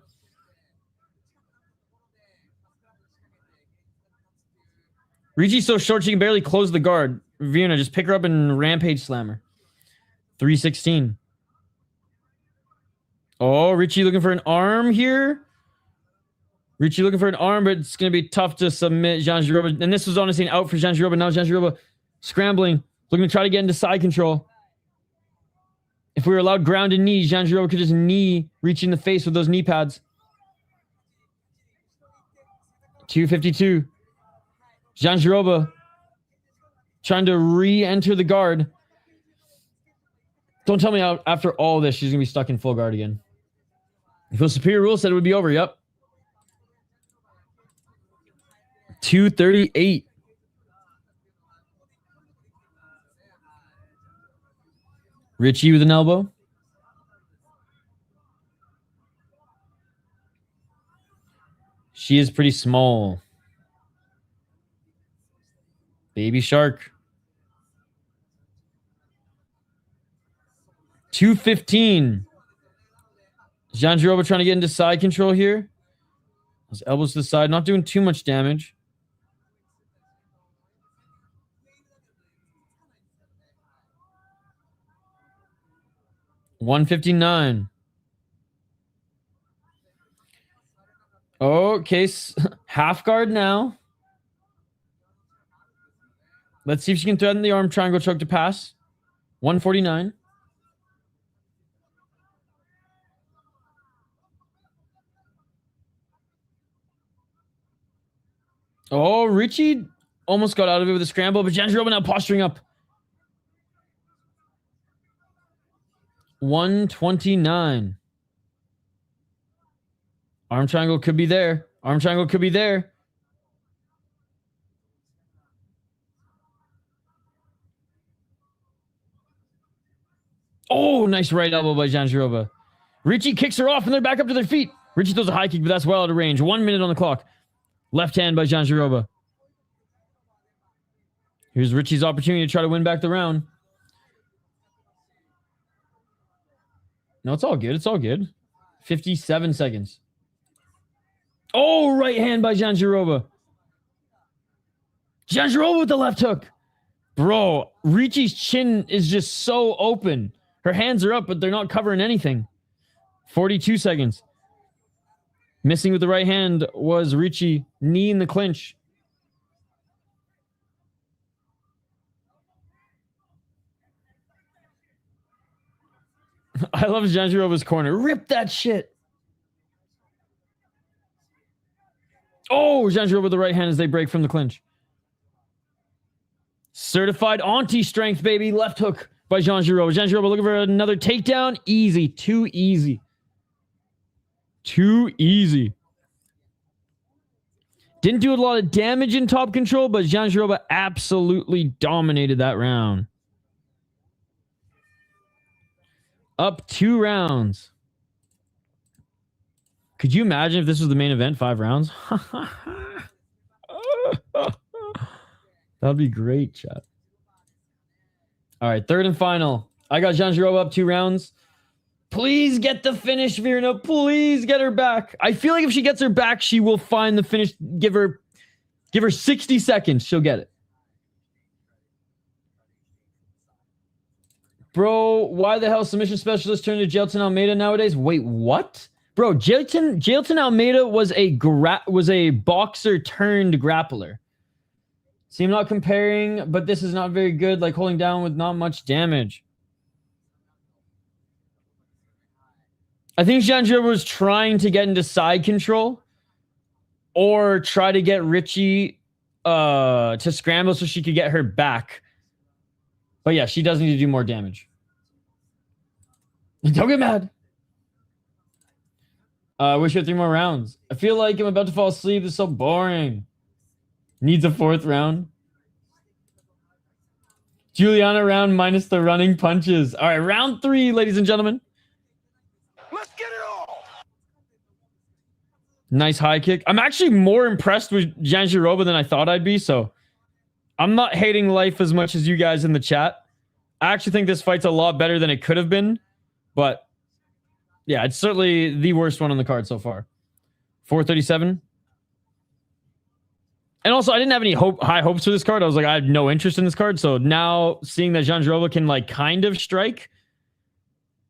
Ricci's so short she can barely close the guard. Virna, just pick her up and rampage slam her. 316. Oh, Ricci looking for an arm here. Ricci looking for an arm, but it's going to be tough to submit Jandiroba. And this was honestly an out for Jandiroba. Now Jandiroba scrambling, looking to try to get into side control. If we were allowed grounded knees, Jandiroba could just knee Ricci in the face with those knee pads. 252. Jandiroba trying to re-enter the guard. Don't tell me after all this, she's going to be stuck in full guard again. If it was superior rule, said it would be over. Yep. 238. Ricci with an elbow. She is pretty small. Baby shark. 215. Jandiroba trying to get into side control here. Those elbows to the side, not doing too much damage. $159. Okay, half guard now. Let's see if she can threaten the arm triangle choke to pass. 149. Oh, Ricci almost got out of it with a scramble, but Jandiroba now posturing up. 129. Arm triangle could be there. Arm triangle could be there. Oh, nice right elbow by Jandiroba. Ricci kicks her off and they're back up to their feet. Ricci throws a high kick, but that's well out of range. 1 minute on the clock. Left hand by Jandiroba. Here's Ricci's opportunity to try to win back the round. No, it's all good. It's all good. 57 seconds. Oh, right hand by Jandiroba. Jandiroba with the left hook. Bro, Ricci's chin is just so open. Her hands are up, but they're not covering anything. 42 seconds. Missing with the right hand was Ricci. Knee in the clinch. I love Jandiroba's corner. Rip that shit. Oh, Jandiroba with the right hand as they break from the clinch. Certified auntie strength, baby. Left hook by Jandiroba. Jandiroba looking for another takedown. Easy. Too easy. Too easy. Didn't do a lot of damage in top control, but Jandiroba absolutely dominated that round. Up 2 rounds. Could you imagine if this was the main event, 5 rounds? That'd be great, chat. All right, third and final. I got Jandiroba up 2 rounds. Please get the finish, Virna. Please get her back. I feel like if she gets her back, she will find the finish. Give her 60 seconds. She'll get it. Bro, why the hell submission specialist turned to Jailton Almeida nowadays? Wait, what? Bro, Jailton Almeida was a boxer turned grappler. See, I'm not comparing, but this is not very good, like holding down with not much damage. I think Jandiroba was trying to get into side control or try to get Ricci to scramble so she could get her back. But yeah, she does need to do more damage. Don't get mad. I wish we had 3 more rounds. I feel like I'm about to fall asleep. It's so boring. Needs a 4th round. Juliana round minus the running punches. All right, round 3, ladies and gentlemen.
Let's get it all.
Nice high kick. I'm actually more impressed with Jandiroba than I thought I'd be, so I'm not hating life as much as you guys in the chat. I actually think this fight's a lot better than it could have been, but yeah, it's certainly the worst one on the card so far. 437. And also, I didn't have any high hopes for this card. I was like, I have no interest in this card. So now seeing that Jandiroba can like kind of strike,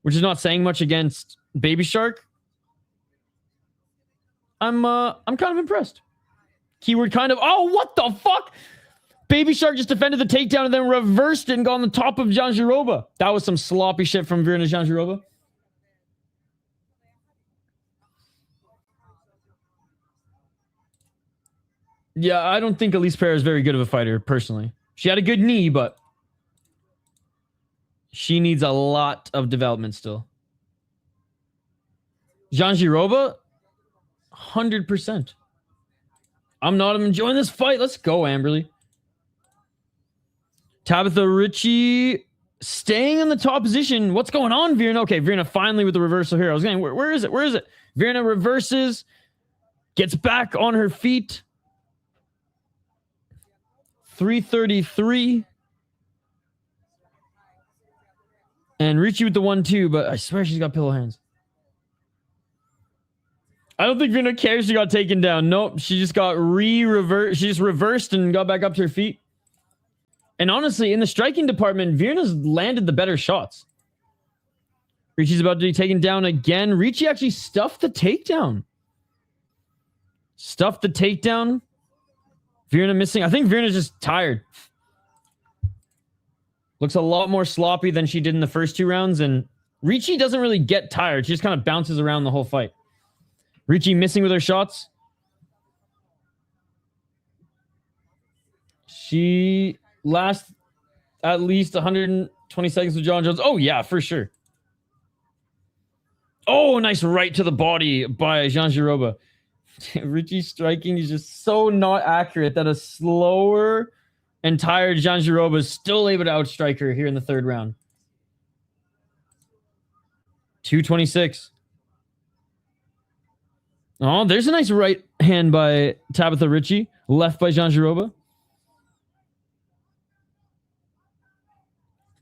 which is not saying much against Baby Shark, I'm kind of impressed. Keyword kind of. Oh, what the fuck? Baby Shark just defended the takedown and then reversed it and got on the top of Jandiroba. That was some sloppy shit from Virna Jandiroba. Yeah, I don't think Elise Pereira is very good of a fighter, personally. She had a good knee, but she needs a lot of development still. Jandiroba, 100%. I'm enjoying this fight. Let's go, Amberly. Tabatha Ricci staying in the top position. What's going on, Virna? Okay, Virna finally with the reversal here. I was going, where is it? Where is it? Virna reverses, gets back on her feet. 333. And Ricci with the 1-2, but I swear she's got pillow hands. I don't think Virna cares she got taken down. Nope, she just got reversed. She just reversed and got back up to her feet. And honestly, in the striking department, Virna's landed the better shots. Ricci's about to be taken down again. Ricci actually stuffed the takedown. Stuffed the takedown. Virna missing. I think Virna's just tired. Looks a lot more sloppy than she did in the first 2 rounds. And Ricci doesn't really get tired. She just kind of bounces around the whole fight. Ricci missing with her shots. She lasts at least 120 seconds with John Jones. Oh, yeah, for sure. Oh, nice right to the body by Jandiroba. Ricci striking is just so not accurate that a slower and tired Jandiroba is still able to outstrike her here in the 3rd round. 226. Oh, there's a nice right hand by Tabatha Ricci. Left by Jandiroba.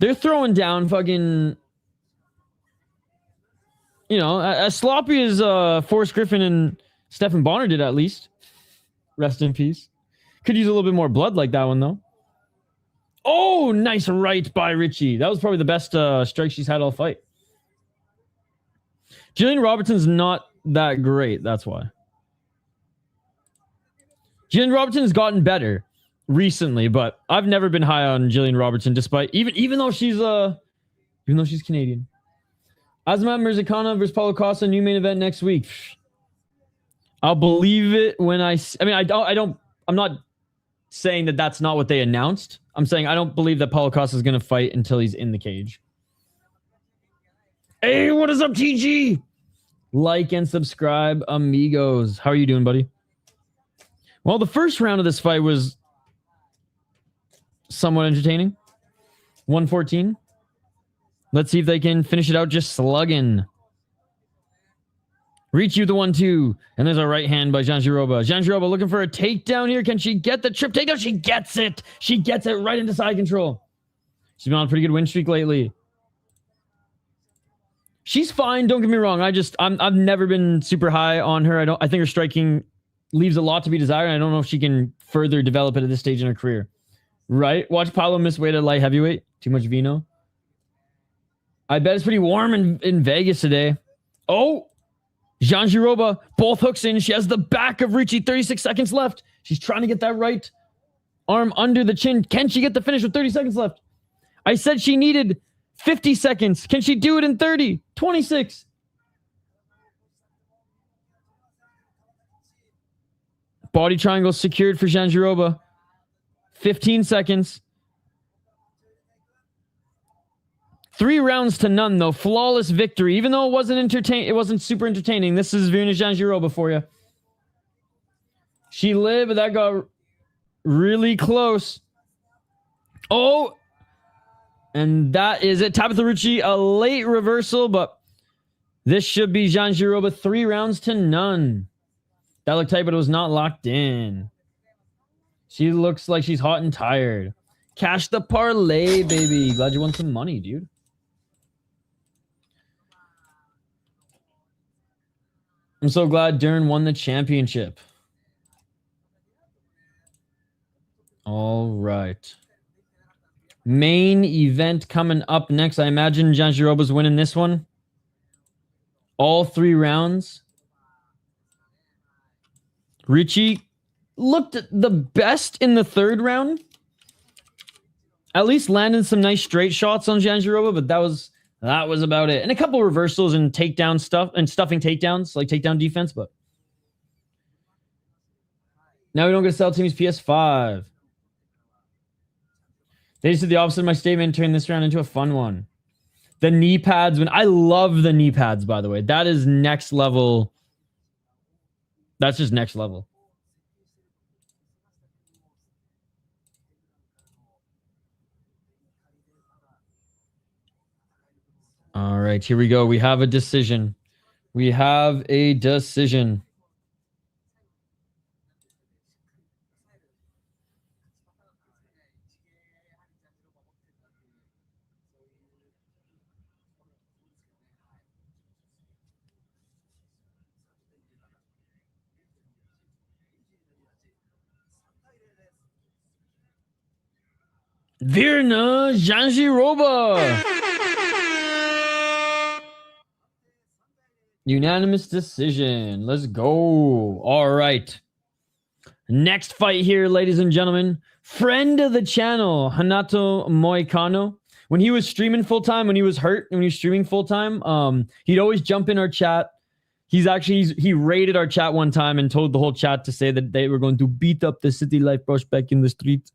They're throwing down fucking... You know, as sloppy as Forrest Griffin and Stephen Bonner did, at least. Rest in peace. Could use a little bit more blood like that one, though. Oh, nice right by Ricci. That was probably the best strike she's had all fight. Jillian Robertson's not that great. That's why. Jillian Robertson's gotten better recently, but I've never been high on Jillian Robertson, despite even though she's Canadian. Azamat Mirzakana versus Paulo Costa, new main event next week. I'll believe it when I'm not saying that that's not what they announced. I'm saying I don't believe that Paulo Costa is going to fight until he's in the cage. Hey, what is up, TG? Like and subscribe, amigos. How are you doing, buddy? Well, the first round of this fight was somewhat entertaining. 114. Let's see if they can finish it out just slugging. Ricci with the 1-2. And there's a right hand by Jandiroba. Jandiroba looking for a takedown here. Can she get the trip takedown? She gets it. She gets it right into side control. She's been on a pretty good win streak lately. She's fine. Don't get me wrong. I've never been super high on her. I think her striking leaves a lot to be desired. I don't know if she can further develop it at this stage in her career. Right? Watch Paulo miss weight at light heavyweight. Too much vino. I bet it's pretty warm in Vegas today. Oh! Jandiroba, both hooks in. She has the back of Ricci. 36 seconds left. She's trying to get that right arm under the chin. Can she get the finish with 30 seconds left? I said she needed 50 seconds. Can she do it in 30? 26. Body triangle secured for Jandiroba. 15 seconds. 3 rounds to none, though. Flawless victory. Even though it wasn't super entertaining. This is Virna Jandiroba for you. She lived, but that got really close. Oh! And that is it. Tabatha Ricci, a late reversal, but this should be Jandiroba. 3 rounds to none. That looked tight, but it was not locked in. She looks like she's hot and tired. Cash the parlay, baby. Glad you won some money, dude. I'm so glad Dern won the championship. All right. Main event coming up next. I imagine Jandiroba's winning this one. All 3 rounds. Ricci looked the best in the 3rd round. At least landed some nice straight shots on Jandiroba, but that was about it. And a couple reversals and takedown stuff and stuffing takedowns, like takedown defense, but now we don't get to sell teams PS5. They just did the opposite of my statement and turned this round into a fun one. The knee pads, I love the knee pads, by the way. That is next level. That's just next level. All right, here we go. We have a decision. We have a decision. Virna Jandiroba. Unanimous decision. Let's go. All right. Next fight here, ladies and gentlemen. Friend of the channel, Renato Moicano. When he was streaming full-time, when he was hurt, when he was streaming full-time, he'd always jump in our chat. He raided our chat one time and told the whole chat to say that they were going to beat up the city life prospect in the street.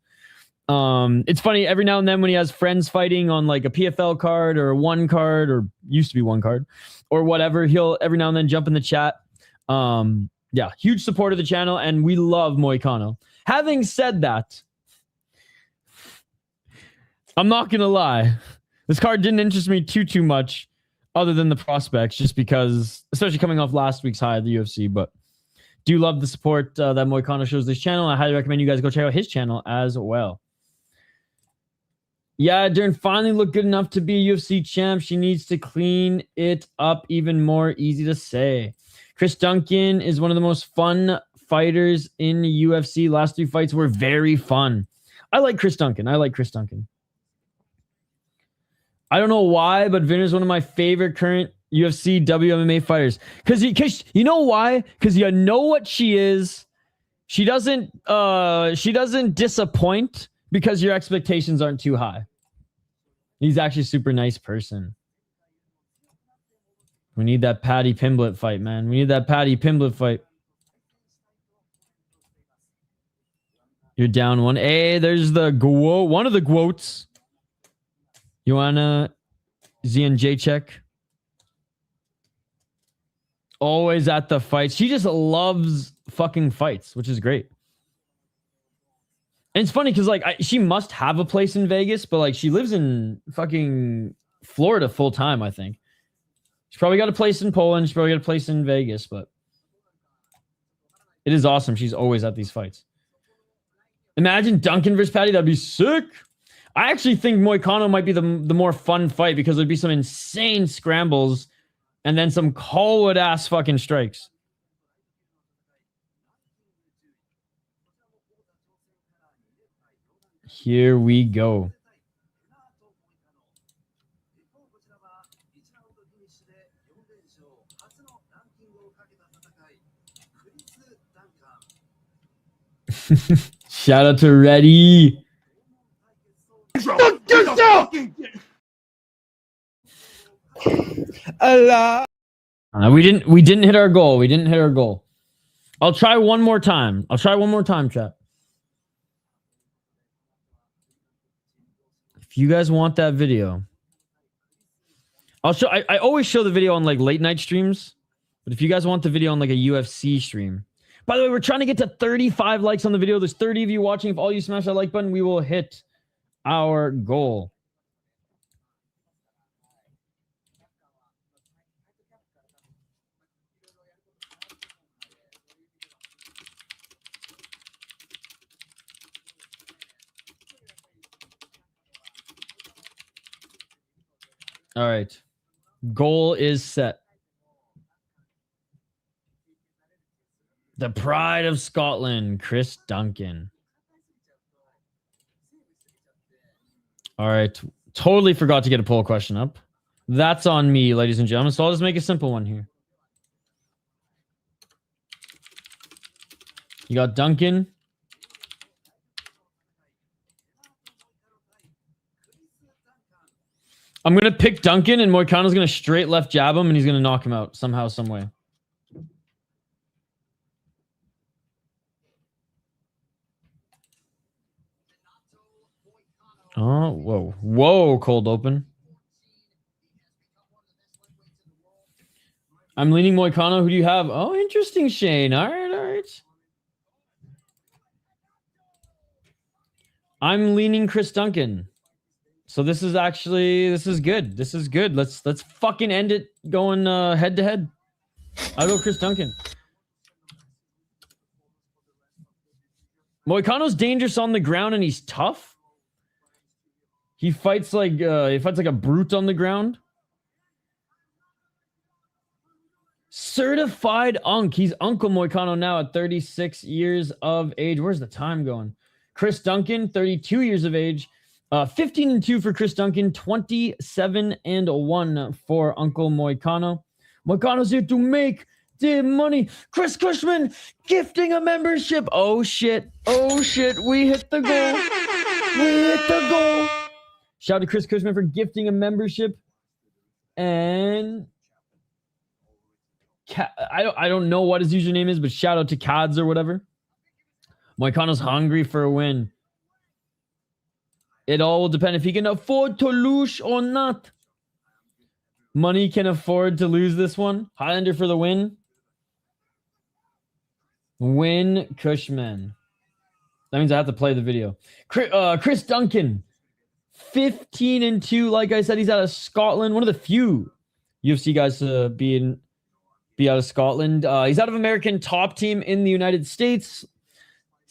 It's funny, every now and then when he has friends fighting on like a PFL card or a 1 card, or used to be 1 card, or whatever, he'll every now and then jump in the chat. Yeah, huge support of the channel, and we love Moicano. Having said that, I'm not gonna lie, this card didn't interest me too much, other than the prospects, just because, especially coming off last week's high at the UFC, but do love the support that Moicano shows this channel. I highly recommend you guys go check out his channel as well. Yeah, Dern finally looked good enough to be a UFC champ. She needs to clean it up even more. Easy to say. Chris Duncan is one of the most fun fighters in UFC. Last 3 fights were very fun. I like Chris Duncan. I don't know why, but Virna is one of my favorite current UFC WMMA fighters. Because you know why? Because you know what she is. She doesn't disappoint because your expectations aren't too high. He's actually a super nice person. We need that Paddy Pimblett fight, man. We need that Paddy Pimblett fight. You're down one. Hey, there's the one of the Gwoats. Joanna Zienjacek. Always at the fights. She just loves fucking fights, which is great. And it's funny because like she must have a place in Vegas, but like she lives in fucking Florida full time, I think. She's probably got a place in Poland. She's probably got a place in Vegas, but it is awesome. She's always at these fights. Imagine Duncan versus Patty. That'd be sick. I actually think Moicano might be the more fun fight because there'd be some insane scrambles and then some Colwood ass fucking strikes. Here we go. Shout out to Reddy.
Allah.
We didn't hit our goal. We didn't hit our goal. I'll try one more time. Chat. If you guys want that video, I'll show. I always show the video on like late night streams, but if you guys want the video on like a UFC stream. By the way, we're trying to get to 35 likes on the video. There's 30 of you watching. If all you smash that like button, we will hit our goal. All right. Goal is set. The pride of Scotland, Chris Duncan. All right. Totally forgot to get a poll question up. That's on me, ladies and gentlemen. So I'll just make a simple one here. You got Duncan. I'm going to pick Duncan, and Moicano's going to straight left jab him, and he's going to knock him out somehow, some way. Oh, whoa. Whoa, cold open. I'm leaning Moicano. Who do you have? Oh, interesting, Shane. All right, all right. I'm leaning Chris Duncan. So this is good. This is good. Let's fucking end it going head to head. I'll go Chris Duncan. Moicano's dangerous on the ground and he's tough. He fights like a brute on the ground. Certified Unk. He's Uncle Moicano now at 36 years of age. Where's the time going? Chris Duncan, 32 years of age. 15-2 for Chris Duncan. 27-1 for Uncle Moicano. Moicano's here to make the money. Chris Cushman gifting a membership. Oh shit. Oh shit. We hit the goal. We hit the goal. Shout out to Chris Cushman for gifting a membership. And I don't know what his username is, but shout out to Cads or whatever. Moicano's hungry for a win. It all will depend if he can afford to lose or not. Money can afford to lose this one. Highlander for the win. Win Cushman. That means I have to play the video. Chris Duncan. 15-2. Like I said, he's out of Scotland. One of the few UFC guys to be out of Scotland. He's out of American top team in the United States.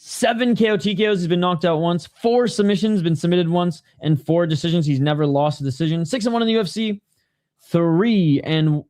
7 KO TKOs. He's been knocked out once. 4 submissions, been submitted once, and 4 decisions. He's never lost a decision. 6-1 in the UFC. 3-0 in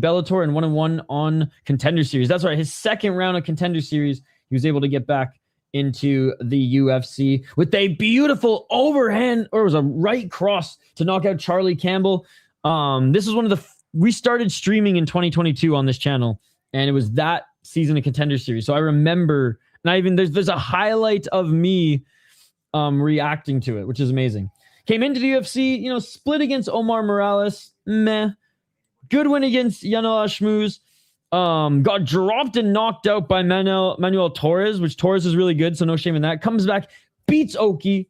Bellator, and 1-1 on Contender Series. That's right. His second round of Contender Series, he was able to get back into the UFC with a beautiful overhand, or it was a right cross to knock out Charlie Campbell. This was one of the we started streaming in 2022 on this channel, and it was that season of Contender Series. So I remember, and there's a highlight of me reacting to it, which is amazing. Came into the UFC, split against Omar Morales, meh. Good win against Yanal Ashmouz. Got dropped and knocked out by Manuel Torres, which Torres is really good, so no shame in that. Comes back, beats Oki,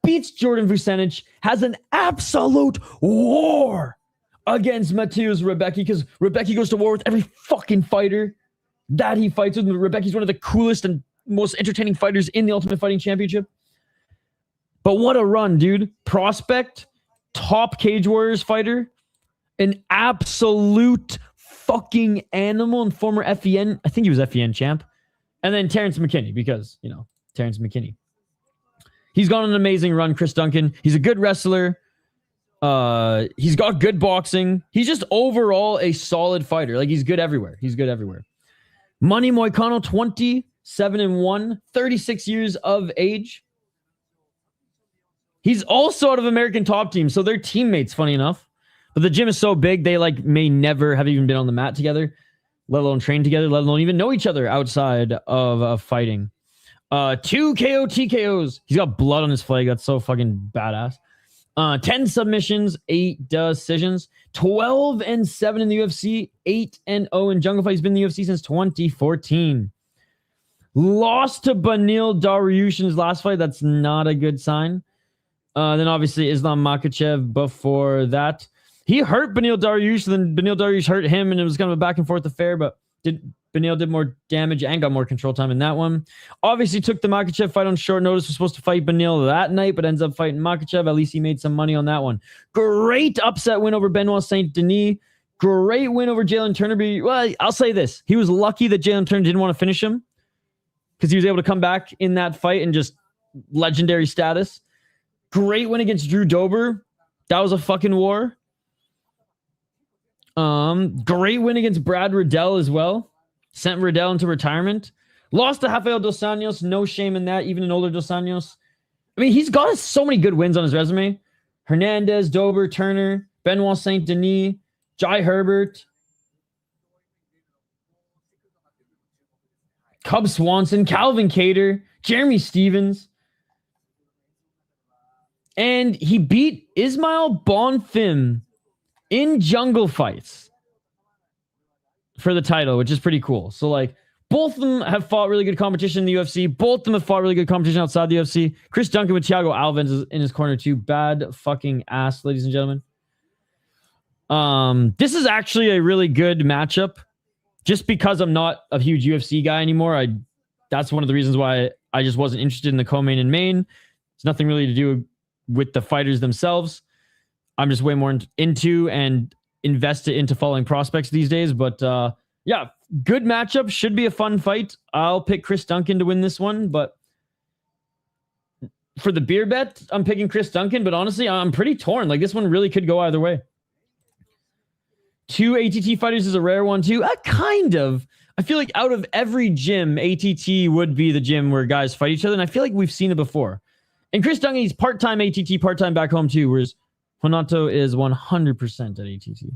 beats Jordan Vucenic, has an absolute war against Mateusz Rebecki, because Rebecki goes to war with every fucking fighter that he fights with. Rebecki's one of the coolest and most entertaining fighters in the Ultimate Fighting Championship. But what a run, dude. Prospect, top Cage Warriors fighter, an absolute fucking animal, and former FEN, I think he was FEN champ. And then Terrence McKinney, because, you know, Terrence McKinney. He's got an amazing run, Chris Duncan. He's a good wrestler. He's got good boxing. He's just overall a solid fighter. Like, he's good everywhere. He's good everywhere. Money Moicano, 27-1, 36 years of age. He's also out of American Top Team, so they're teammates, funny enough. But the gym is so big, they like may never have even been on the mat together, let alone train together, let alone even know each other outside of fighting. 2 KO TKOs. He's got blood on his flag. That's so fucking badass. 10 submissions, 8 decisions, 12-7 in the UFC, 8-0 in Jungle Fight. He's been in the UFC since 2014. Lost to Beneil Dariush in his last fight. That's not a good sign. Then obviously Islam Makhachev before that. He hurt Beneil Dariush, then Beneil Dariush hurt him, and it was kind of a back and forth affair, but Beneil did more damage and got more control time in that one. Obviously took the Makhachev fight on short notice. Was supposed to fight Beneil that night, but ends up fighting Makhachev. At least he made some money on that one. Great upset win over Benoit Saint Denis. Great win over Jalen Turner. Well, I'll say this. He was lucky that Jalen Turner didn't want to finish him, because he was able to come back in that fight and just legendary status. Great win against Drew Dober. That was a fucking war. Great win against Brad Riddell as well. Sent Riddell into retirement. Lost to Rafael Dos Anjos. No shame in that, even an older Dos Anjos. I mean, he's got so many good wins on his resume. Hernandez, Dober, Turner, Benoit Saint Denis, Jai Herbert, Cub Swanson, Calvin Kattar, Jeremy Stevens. And he beat Ismail Bonfim in Jungle Fights for the title, which is pretty cool. So, like, both of them have fought really good competition in the UFC. Both of them have fought really good competition outside the UFC. Chris Duncan with Thiago Alves is in his corner too. Bad fucking ass, ladies and gentlemen. This is actually a really good matchup. Just because I'm not a huge UFC guy anymore, that's one of the reasons why I just wasn't interested in the co-main and main. It's nothing really to do with the fighters themselves. I'm just way more into and invested into following prospects these days. But yeah, good matchup. Should be a fun fight. I'll pick Chris Duncan to win this one. But for the beer bet, I'm picking Chris Duncan. But honestly, I'm pretty torn. Like, this one really could go either way. 2 ATT fighters is a rare one too. Kind of. I feel like out of every gym, ATT would be the gym where guys fight each other. And I feel like we've seen it before. And Chris Duncan, he's part-time ATT, part-time back home too. Whereas Renato is 100% at ATT.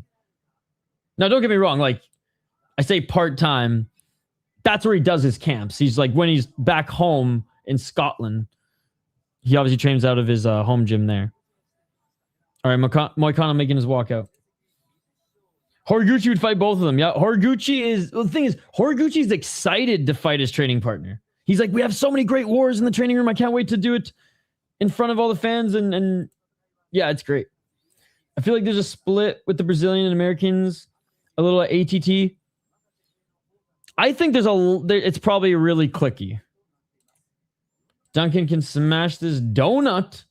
Now, don't get me wrong. Like, I say part-time. That's where he does his camps. He's like, when he's back home in Scotland, he obviously trains out of his home gym there. All right, Moicano making his walkout. Horiguchi would fight both of them. Yeah, Horiguchi is... Well, the thing is, Horiguchi's excited to fight his training partner. He's like, we have so many great wars in the training room. I can't wait to do it in front of all the fans. And yeah, it's great. I feel like there's a split with the Brazilian and Americans. A little ATT. I think it's probably really clicky. Duncan can smash this donut.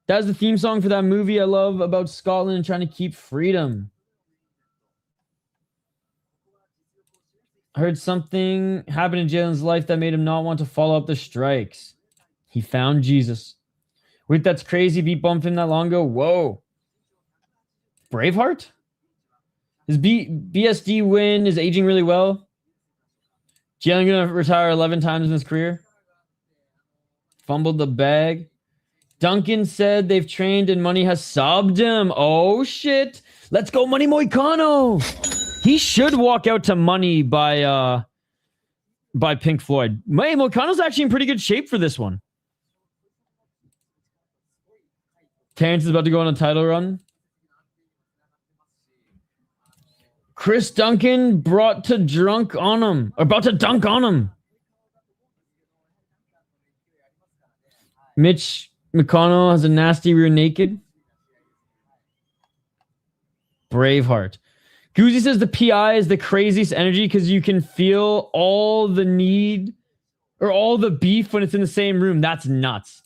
That's the theme song for that movie I love about Scotland and trying to keep freedom. I heard something happened in Jalen's life that made him not want to follow up the strikes. He found Jesus. Wait, that's crazy. Beat bumped him that long ago. Whoa. Braveheart? His BSD win is aging really well. Jalen gonna retire 11 times in his career. Fumbled the bag. Duncan said they've trained and Money has subbed him. Oh shit. Let's go, Money Moicano. He should walk out to Money by Pink Floyd. Moicano's actually in pretty good shape for this one. Terrence is about to go on a title run. Chris Duncan brought to drunk on him. About to dunk on him. Mitch McConnell has a nasty rear naked. Braveheart. Goozy says the PI is the craziest energy because you can feel all the need or all the beef when it's in the same room. That's nuts.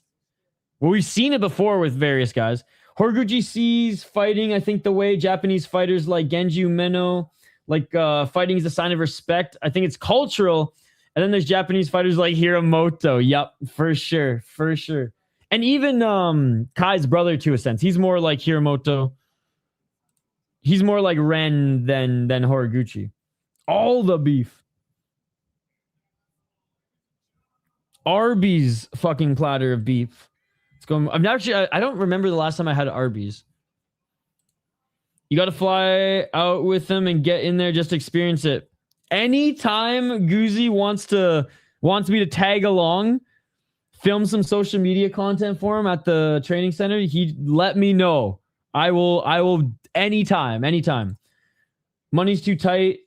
Well, we've seen it before with various guys. Horiguchi sees fighting, I think, the way Japanese fighters like Genji Umeno, like fighting is a sign of respect. I think it's cultural. And then there's Japanese fighters like Hiramoto. Yep, for sure. For sure. And even Kai's brother, to a sense. He's more like Hiramoto. He's more like Ren than Horiguchi. All the beef. Arby's fucking platter of beef. It's going. I'm actually. I don't remember the last time I had Arby's. You got to fly out with them and get in there just to experience it. Anytime Goozy wants me to tag along, film some social media content for him at the training center, he let me know. I will anytime. Money's too tight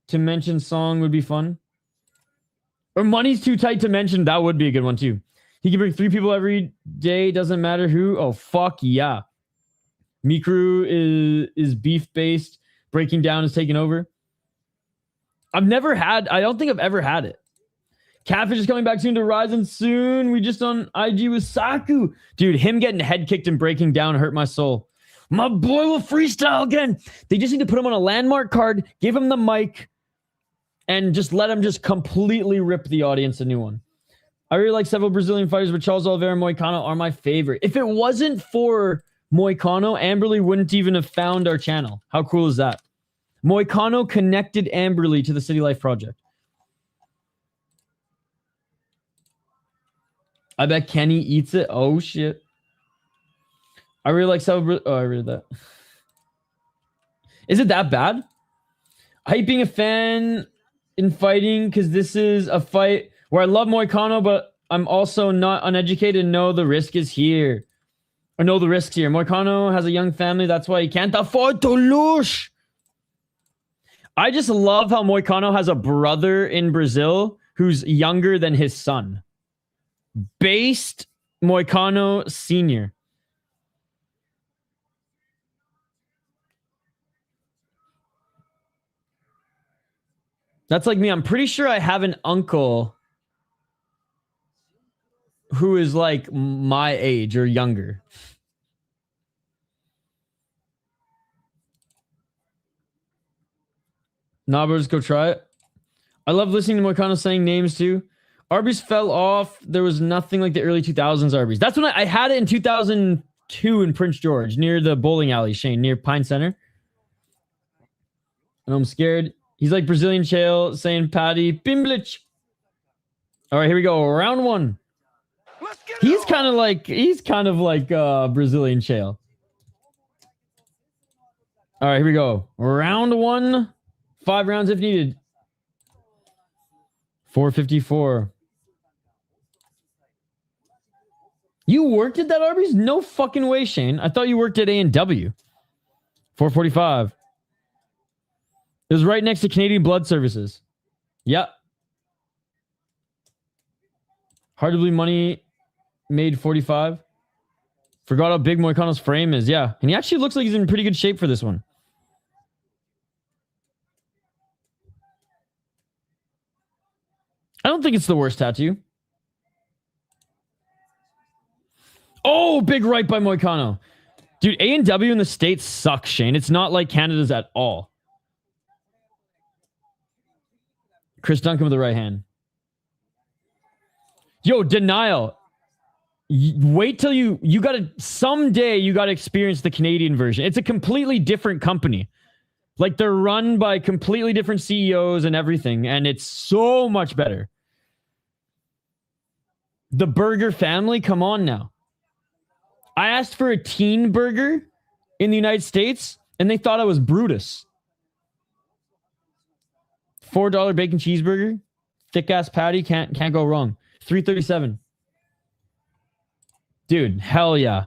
to mention song would be fun. Or money's too tight to mention, that would be a good one too. He can bring 3 people every day, doesn't matter who. Oh, fuck yeah. Mikuru is beef-based. Breaking down is taking over. I don't think I've ever had it. Catfish is coming back soon to Ryzen soon. We just on IG with Saku. Dude, him getting head kicked and breaking down hurt my soul. My boy will freestyle again. They just need to put him on a landmark card, give him the mic, and just let him just completely rip the audience a new one. I really like several Brazilian fighters, but Charles Oliveira and Moicano are my favorite. If it wasn't for Moicano, Amberly wouldn't even have found our channel. How cool is that? Moicano connected Amberly to the City Life Project. I bet Kenny eats it. Oh, shit. I really like several... Oh, I read that. Is it that bad? I hate being a fan in fighting because this is a fight where I love Moicano, but I'm also not uneducated and know the risk is here. I know the risks here. Moicano has a young family. That's why he can't afford to lose. I just love how Moicano has a brother in Brazil who's younger than his son. Based Moicano Sr. That's like me. I'm pretty sure I have an uncle who is like my age or younger. Nah, bro, just go try it. I love listening to Moicano saying names too. Arby's fell off. There was nothing like the early 2000s Arby's. That's when I had it in 2002 in Prince George, near the bowling alley, Shane, near Pine Center. And I'm scared. He's like Brazilian Chael saying Patty Pimblich. All right, here we go. Round 1. He's kind of like Brazilian Chael. All right, here we go. Round 1. 5 rounds if needed. 454. You worked at that Arby's? No fucking way, Shane. I thought you worked at A&W. 445. It was right next to Canadian Blood Services. Yep. Hard to believe money made 45. Forgot how big Moicano's frame is. Yeah. And he actually looks like he's in pretty good shape for this one. I don't think it's the worst tattoo. Oh, big right by Moicano. Dude, A&W in the States sucks, Shane. It's not like Canada's at all. Chris Duncan with the right hand. Yo, denial. Wait till you gotta, someday you gotta experience the Canadian version. It's a completely different company. Like, they're run by completely different CEOs and everything, and it's so much better. The burger family, come on now. I asked for a teen burger in the United States, and they thought I was Brutus. $4 bacon cheeseburger, thick ass patty, can't go wrong. $3.37. Dude, hell yeah.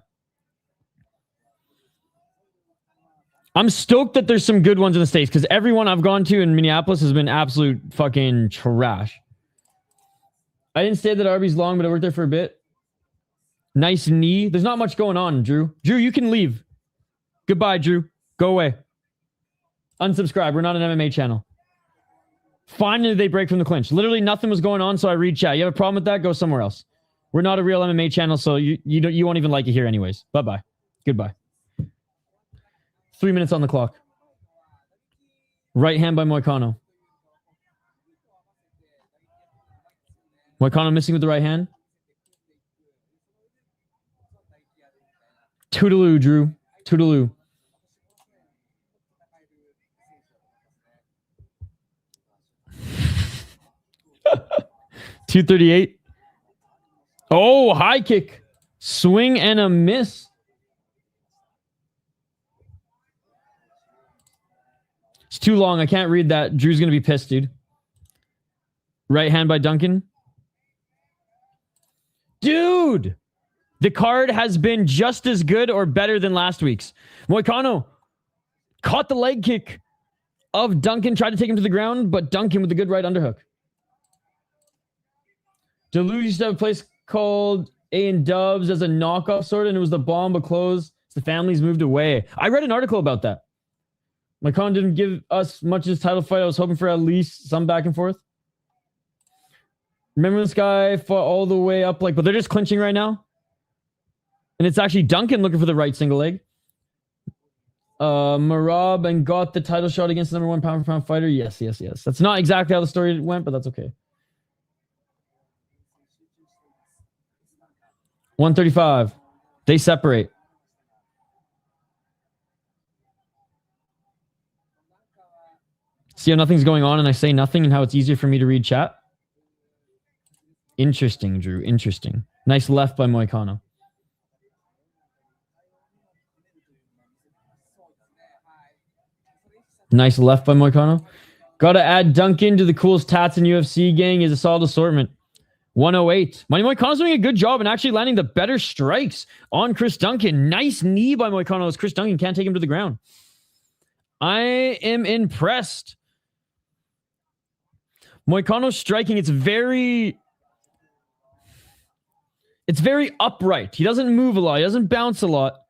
I'm stoked that there's some good ones in the States because everyone I've gone to in Minneapolis has been absolute fucking trash. I didn't stay at Arby's long, but I worked there for a bit. Nice knee. There's not much going on, Drew. Drew, you can leave. Goodbye, Drew. Go away. Unsubscribe. We're not an MMA channel. Finally, they break from the clinch. Literally nothing was going on, so I read chat. You have a problem with that? Go somewhere else. We're not a real MMA channel, so you won't even like it here anyways. Bye-bye. Goodbye. 3 minutes on the clock. Right hand by Moicano. Moicano missing with the right hand. Toodaloo, Drew. Toodaloo. $238. Oh, high kick. Swing and a miss. It's too long. I can't read that. Drew's going to be pissed, dude. Right hand by Duncan. Dude! The card has been just as good or better than last week's. Moicano caught the leg kick of Duncan, tried to take him to the ground, but Duncan with a good right underhook. Delano used to have a place called A and Dubs as a knockoff sort, and it was the bomb but closed. The families moved away. I read an article about that. Moicano didn't give us much of his title fight. I was hoping for at least some back and forth. Remember this guy fought all the way up, but they're just clinching right now. And it's actually Duncan looking for the right single leg. Marab and got the title shot against the #1 pound for pound fighter. Yes. That's not exactly how the story went, but that's okay. 135. They separate. See how nothing's going on and I say nothing and how it's easier for me to read chat? Interesting, Drew. Interesting. Nice left by Moicano. Nice left by Moicano. Gotta add Duncan to the coolest tats in UFC, gang. Is a solid assortment. 108. Moicano's doing a good job and actually landing the better strikes on Chris Duncan. Nice knee by Moicano as Chris Duncan can't take him to the ground. I am impressed. Moicano's striking, it's very upright. He doesn't move a lot. He doesn't bounce a lot.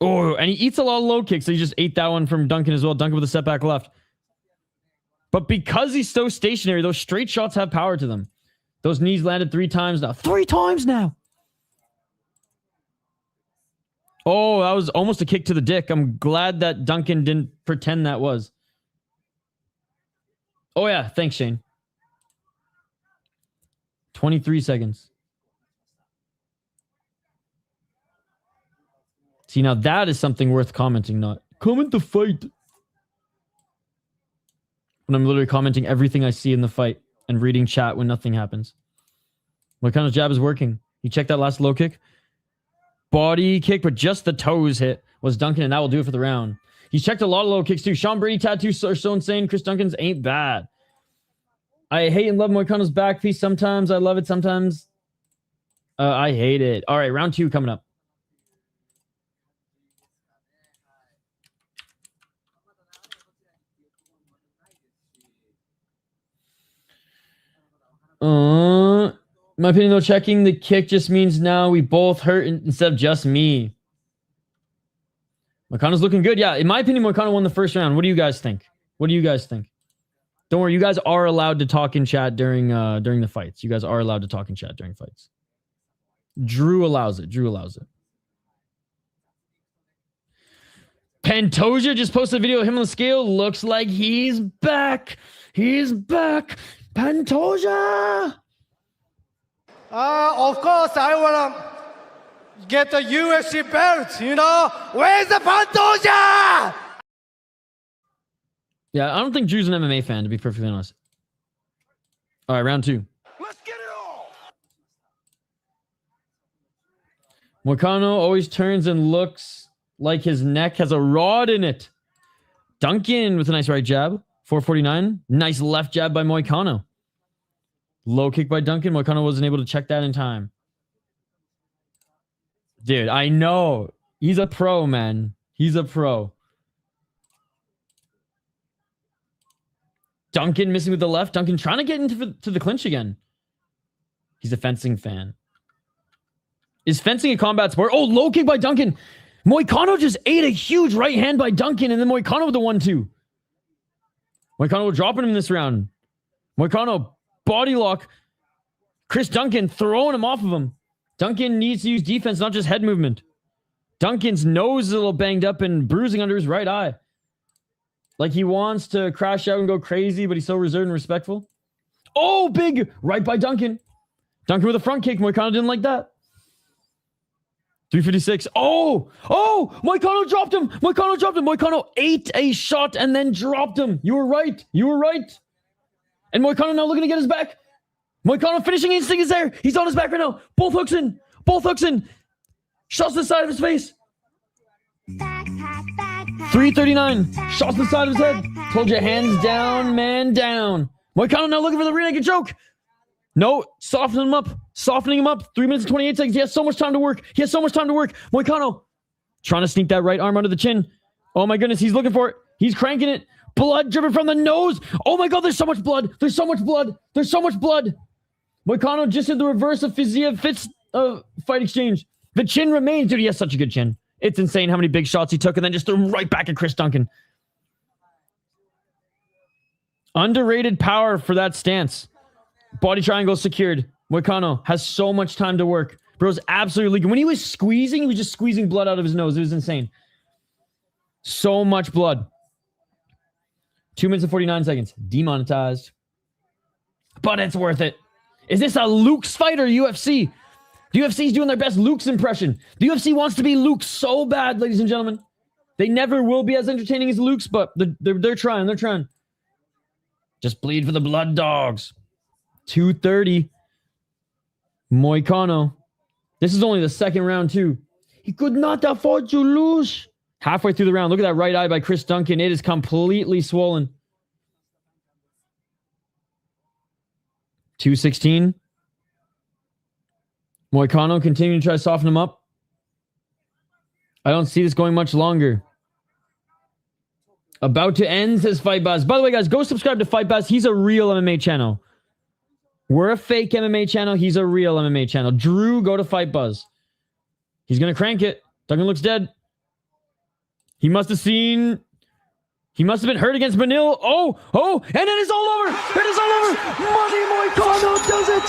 Oh, and he eats a lot of low kicks. So he just ate that one from Duncan as well. Duncan with a setback left. But because he's so stationary, those straight shots have power to them. Those knees landed 3 times now. 3 times now. Oh, that was almost a kick to the dick. I'm glad that Duncan didn't pretend that was. Oh, yeah. Thanks, Shane. 23 seconds. See, now that is something worth commenting, not comment the fight. When I'm literally commenting everything I see in the fight and reading chat when nothing happens. What kind of jab is working? You check that last low kick? Body kick, but just the toes hit was Duncan, and that will do it for the round. He's checked a lot of low kicks too. Sean Brady tattoos are so insane. Chris Duncan's ain't bad. I hate and love Moicano's back piece sometimes. I love it sometimes. I hate it. All right, round 2 coming up. My opinion though, checking the kick just means now we both hurt instead of just me. Moicano's looking good. Yeah, in my opinion, Moicano won the first round. What do you guys think? Don't worry, you guys are allowed to talk in chat during the fights. You guys are allowed to talk in chat during fights. Drew allows it. Pantoja just posted a video of him on the scale. Looks like he's back. Pantoja!
Of course, I want to get the UFC belt, Where's the Pantoja?
Yeah, I don't think Drew's an MMA fan, to be perfectly honest. All right, round 2.
Let's get it all.
Moicano always turns and looks like his neck has a rod in it. Duncan with a nice right jab. 449. Nice left jab by Moicano. Low kick by Duncan. Moicano wasn't able to check that in time. Dude, I know. He's a pro, man. He's a pro. Duncan missing with the left. Duncan trying to get into the clinch again. He's a fencing fan. Is fencing a combat sport? Oh, low kick by Duncan. Moicano just ate a huge right hand by Duncan, and then Moicano with the 1-2. Moicano dropping him this round. Moicano body lock. Chris Duncan throwing him off of him. Duncan needs to use defense, not just head movement. Duncan's nose is a little banged up and bruising under his right eye. Like he wants to crash out and go crazy, but he's so reserved and respectful. Oh, big right by Duncan. Duncan with a front kick. Moicano didn't like that. 356. Oh, Moicano dropped him. Moicano ate a shot and then dropped him. You were right. And Moicano now looking to get his back. Moicano finishing instinct is there. He's on his back right now. Both hooks in. Shots to the side of his face. 339. Shots to the side of his head. Told you, hands down, man down. Moicano now looking for the rear naked choke. No, softening him up. 3 minutes and 28 seconds. He has so much time to work. Moicano trying to sneak that right arm under the chin. Oh my goodness, he's looking for it. He's cranking it. Blood dripping from the nose. Oh my God, there's so much blood. Moicano just did the reverse of Fiziev fight exchange. The chin remains. Dude, he has such a good chin. It's insane how many big shots he took and then just threw him right back at Chris Duncan. Underrated power for that stance. Body triangle secured. Moicano has so much time to work. Bro's absolutely leaking. When he was squeezing, he was just squeezing blood out of his nose. It was insane. So much blood. 2 minutes and 49 seconds. Demonetized. But it's worth it. Is this a Luke's fight or UFC? The UFC is doing their best Luke's impression. The UFC wants to be Luke so bad, ladies and gentlemen. They never will be as entertaining as Luke's, but they're trying. Just bleed for the blood dogs. 230. Moicano. This is only the second round, too. He could not afford to lose. Halfway through the round, look at that right eye by Chris Duncan. It is completely swollen. 216. Moicano continuing to try to soften him up. I don't see this going much longer. About to end, says Fight Buzz. By the way, guys, go subscribe to Fight Buzz. He's a real MMA channel. We're a fake MMA channel. He's a real MMA channel. Drew, go to Fight Buzz. He's going to crank it. Duncan looks dead. He must have been hurt against Manolo. Oh, and it is all over. Money Moicano does it.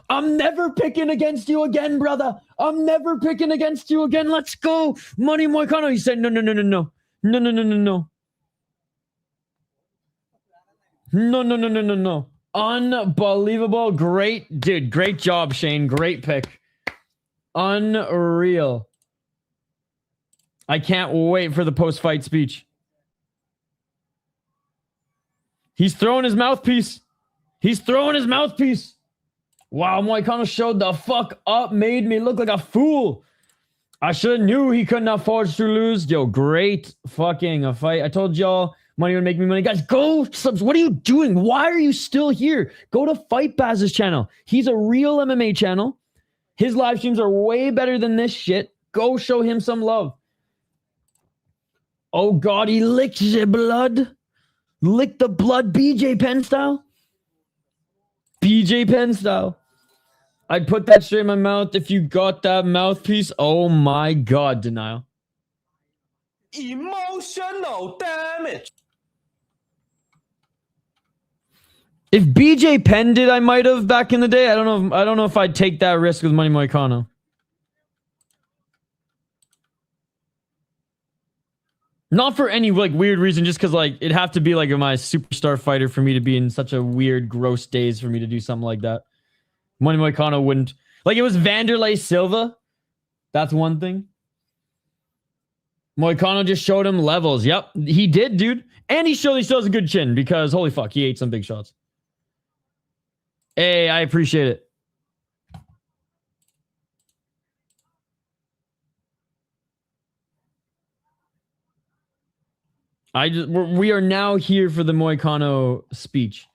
I'm never picking against you again, brother. Let's go. Money Moicano. He said, no. No. Unbelievable. Great, dude. Great job, Shane. Great pick. Unreal. I can't wait for the post-fight speech. He's throwing his mouthpiece. Wow, Moicano showed the fuck up, made me look like a fool. I should have knew he couldn't afford to lose. Yo, great fucking fight. I told y'all money would make me money. Guys, go subs. What are you doing? Why are you still here? Go to Fight Baz's channel. He's a real MMA channel. His live streams are way better than this shit. Go show him some love. Oh God, he licked the blood. Lick the blood, BJ Penn style. I'd put that straight in my mouth if you got that mouthpiece. Oh my God, denial.
Emotional damage.
If BJ Penn did, I might have back in the day. I don't know if I'd take that risk with Money Moicano. Not for any like weird reason, just because like it'd have to be like my superstar fighter for me to be in such a weird, gross days for me to do something like that. Money Moicano wouldn't. Like it was Vanderlei Silva. That's one thing. Moicano just showed him levels. Yep, he did, dude. And he showed he still has a good chin because holy fuck, he ate some big shots. Hey, I appreciate it. We are now here for the Moicano speech.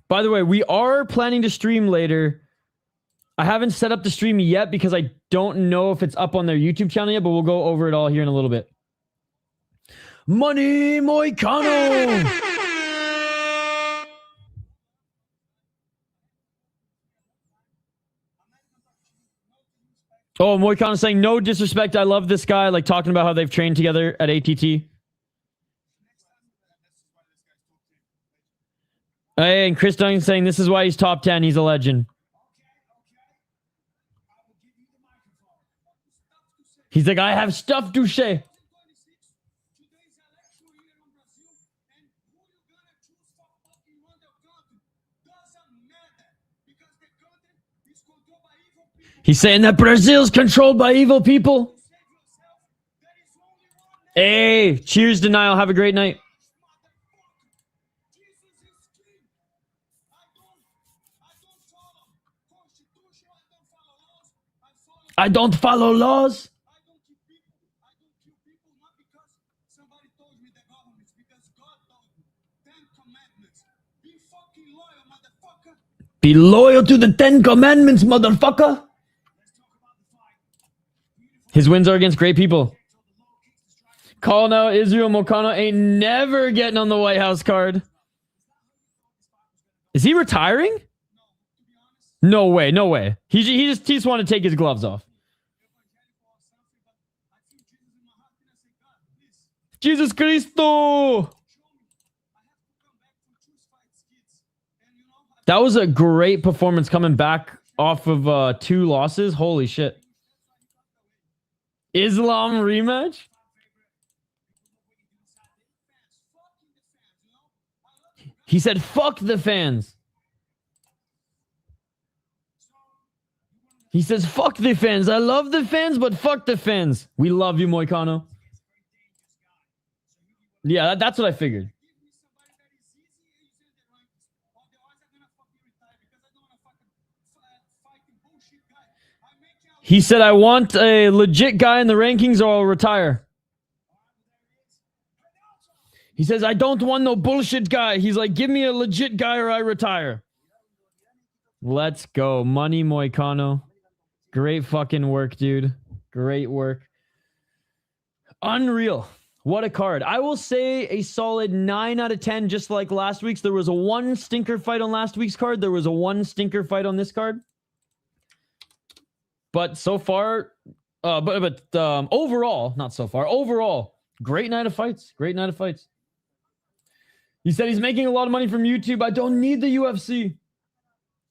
By the way, we are planning to stream later. I haven't set up the stream yet because I don't know if it's up on their YouTube channel yet, but we'll go over it all here in a little bit. Money Moicano. Oh, Moicano saying, no disrespect. I love this guy. Like talking about how they've trained together at ATT. Hey, and Chris Duncan saying, this is why he's top 10. He's a legend. He's like, I have stuff to say. He's saying that Brazil's controlled by evil people. Hey, cheers, Denial. Have a great night. I don't follow laws. Be loyal to the 10 commandments, motherfucker. His wins are against great people. Call now, Israel Moicano ain't never getting on the White House card. Is he retiring? No way, no way. He just wanted to take his gloves off. Jesus Cristo! That was a great performance coming back off of 2 losses. Holy shit. Islam rematch? He said, fuck the fans. He says, fuck the fans. I love the fans, but fuck the fans. We love you, Moicano. Yeah, that's what I figured. He said, I want a legit guy in the rankings or I'll retire. He says, I don't want no bullshit guy. He's like, give me a legit guy or I retire. Let's go. Money Moicano. Great fucking work, dude. Great work. Unreal. What a card. I will say a solid 9 out of 10, just like last week's. There was a 1 stinker fight on last week's card. There was a 1 stinker fight on this card. But so far, overall, not so far, overall, great night of fights. Great night of fights. He said he's making a lot of money from YouTube. I don't need the UFC.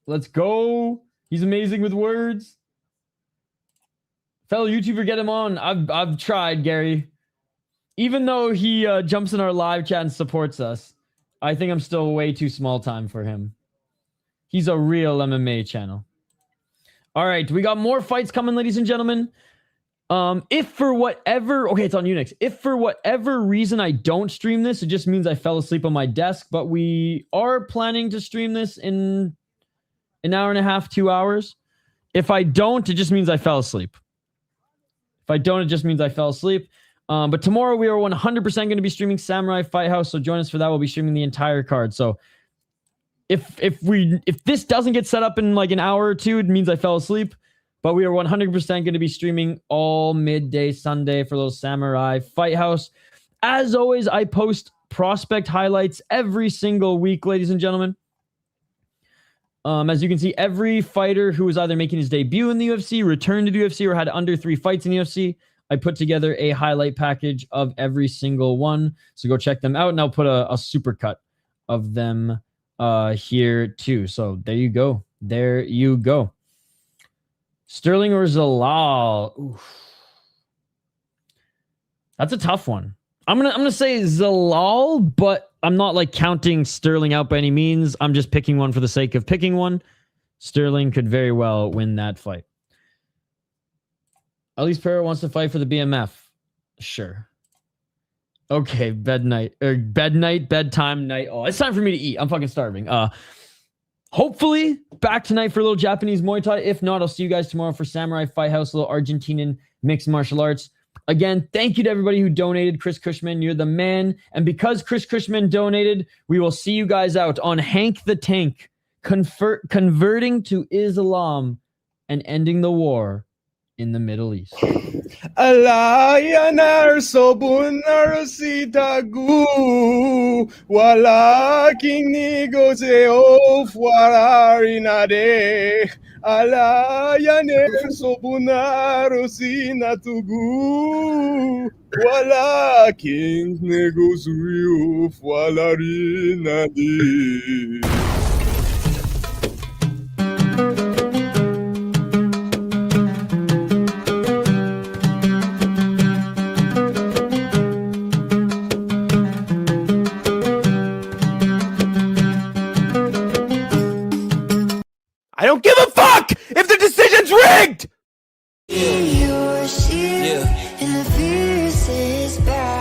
Let's go. He's amazing with words. Fellow YouTuber, get him on. I've tried, Gary. Even though he jumps in our live chat and supports us, I think I'm still way too small time for him. He's a real MMA channel. All right, we got more fights coming, ladies and gentlemen. If for whatever... Okay, it's on Unix. If for whatever reason I don't stream this, it just means I fell asleep on my desk. But we are planning to stream this in an hour and a half, 2 hours. If I don't, it just means I fell asleep. If I don't, it just means I fell asleep. But tomorrow we are 100% going to be streaming Samurai Fight House. So join us for that. We'll be streaming the entire card. So if this doesn't get set up in like an hour or two, it means I fell asleep. But we are 100% going to be streaming all midday Sunday for those Samurai Fight House. As always, I post prospect highlights every single week, ladies and gentlemen. As you can see, every fighter who is either making his debut in the UFC, returned to the UFC, or had under 3 fights in the UFC, I put together a highlight package of every single one. So go check them out, and I'll put a super cut of them here too. So there you go. There you go. Sterling or Zalal? Oof. That's a tough one. I'm gonna say Zalal, but I'm not like counting Sterling out by any means. I'm just picking one for the sake of picking one. Sterling could very well win that fight. At least Pereira wants to fight for the BMF. Sure. Okay, bedtime, night. Oh, it's time for me to eat. I'm fucking starving. Hopefully back tonight for a little Japanese Muay Thai. If not, I'll see you guys tomorrow for Samurai Fight House, a little Argentinian mixed martial arts. Again, thank you to everybody who donated. Chris Cushman, you're the man. And because Chris Cushman donated, we will see you guys out on Hank the Tank, converting to Islam and ending the war in the Middle East.
Alayanar sobunar sitagu walaking negosyo fararinade Alayanar sobunar sinatugu walaking negosyo fararinade.
I don't give a fuck if the decision's rigged!
Yeah.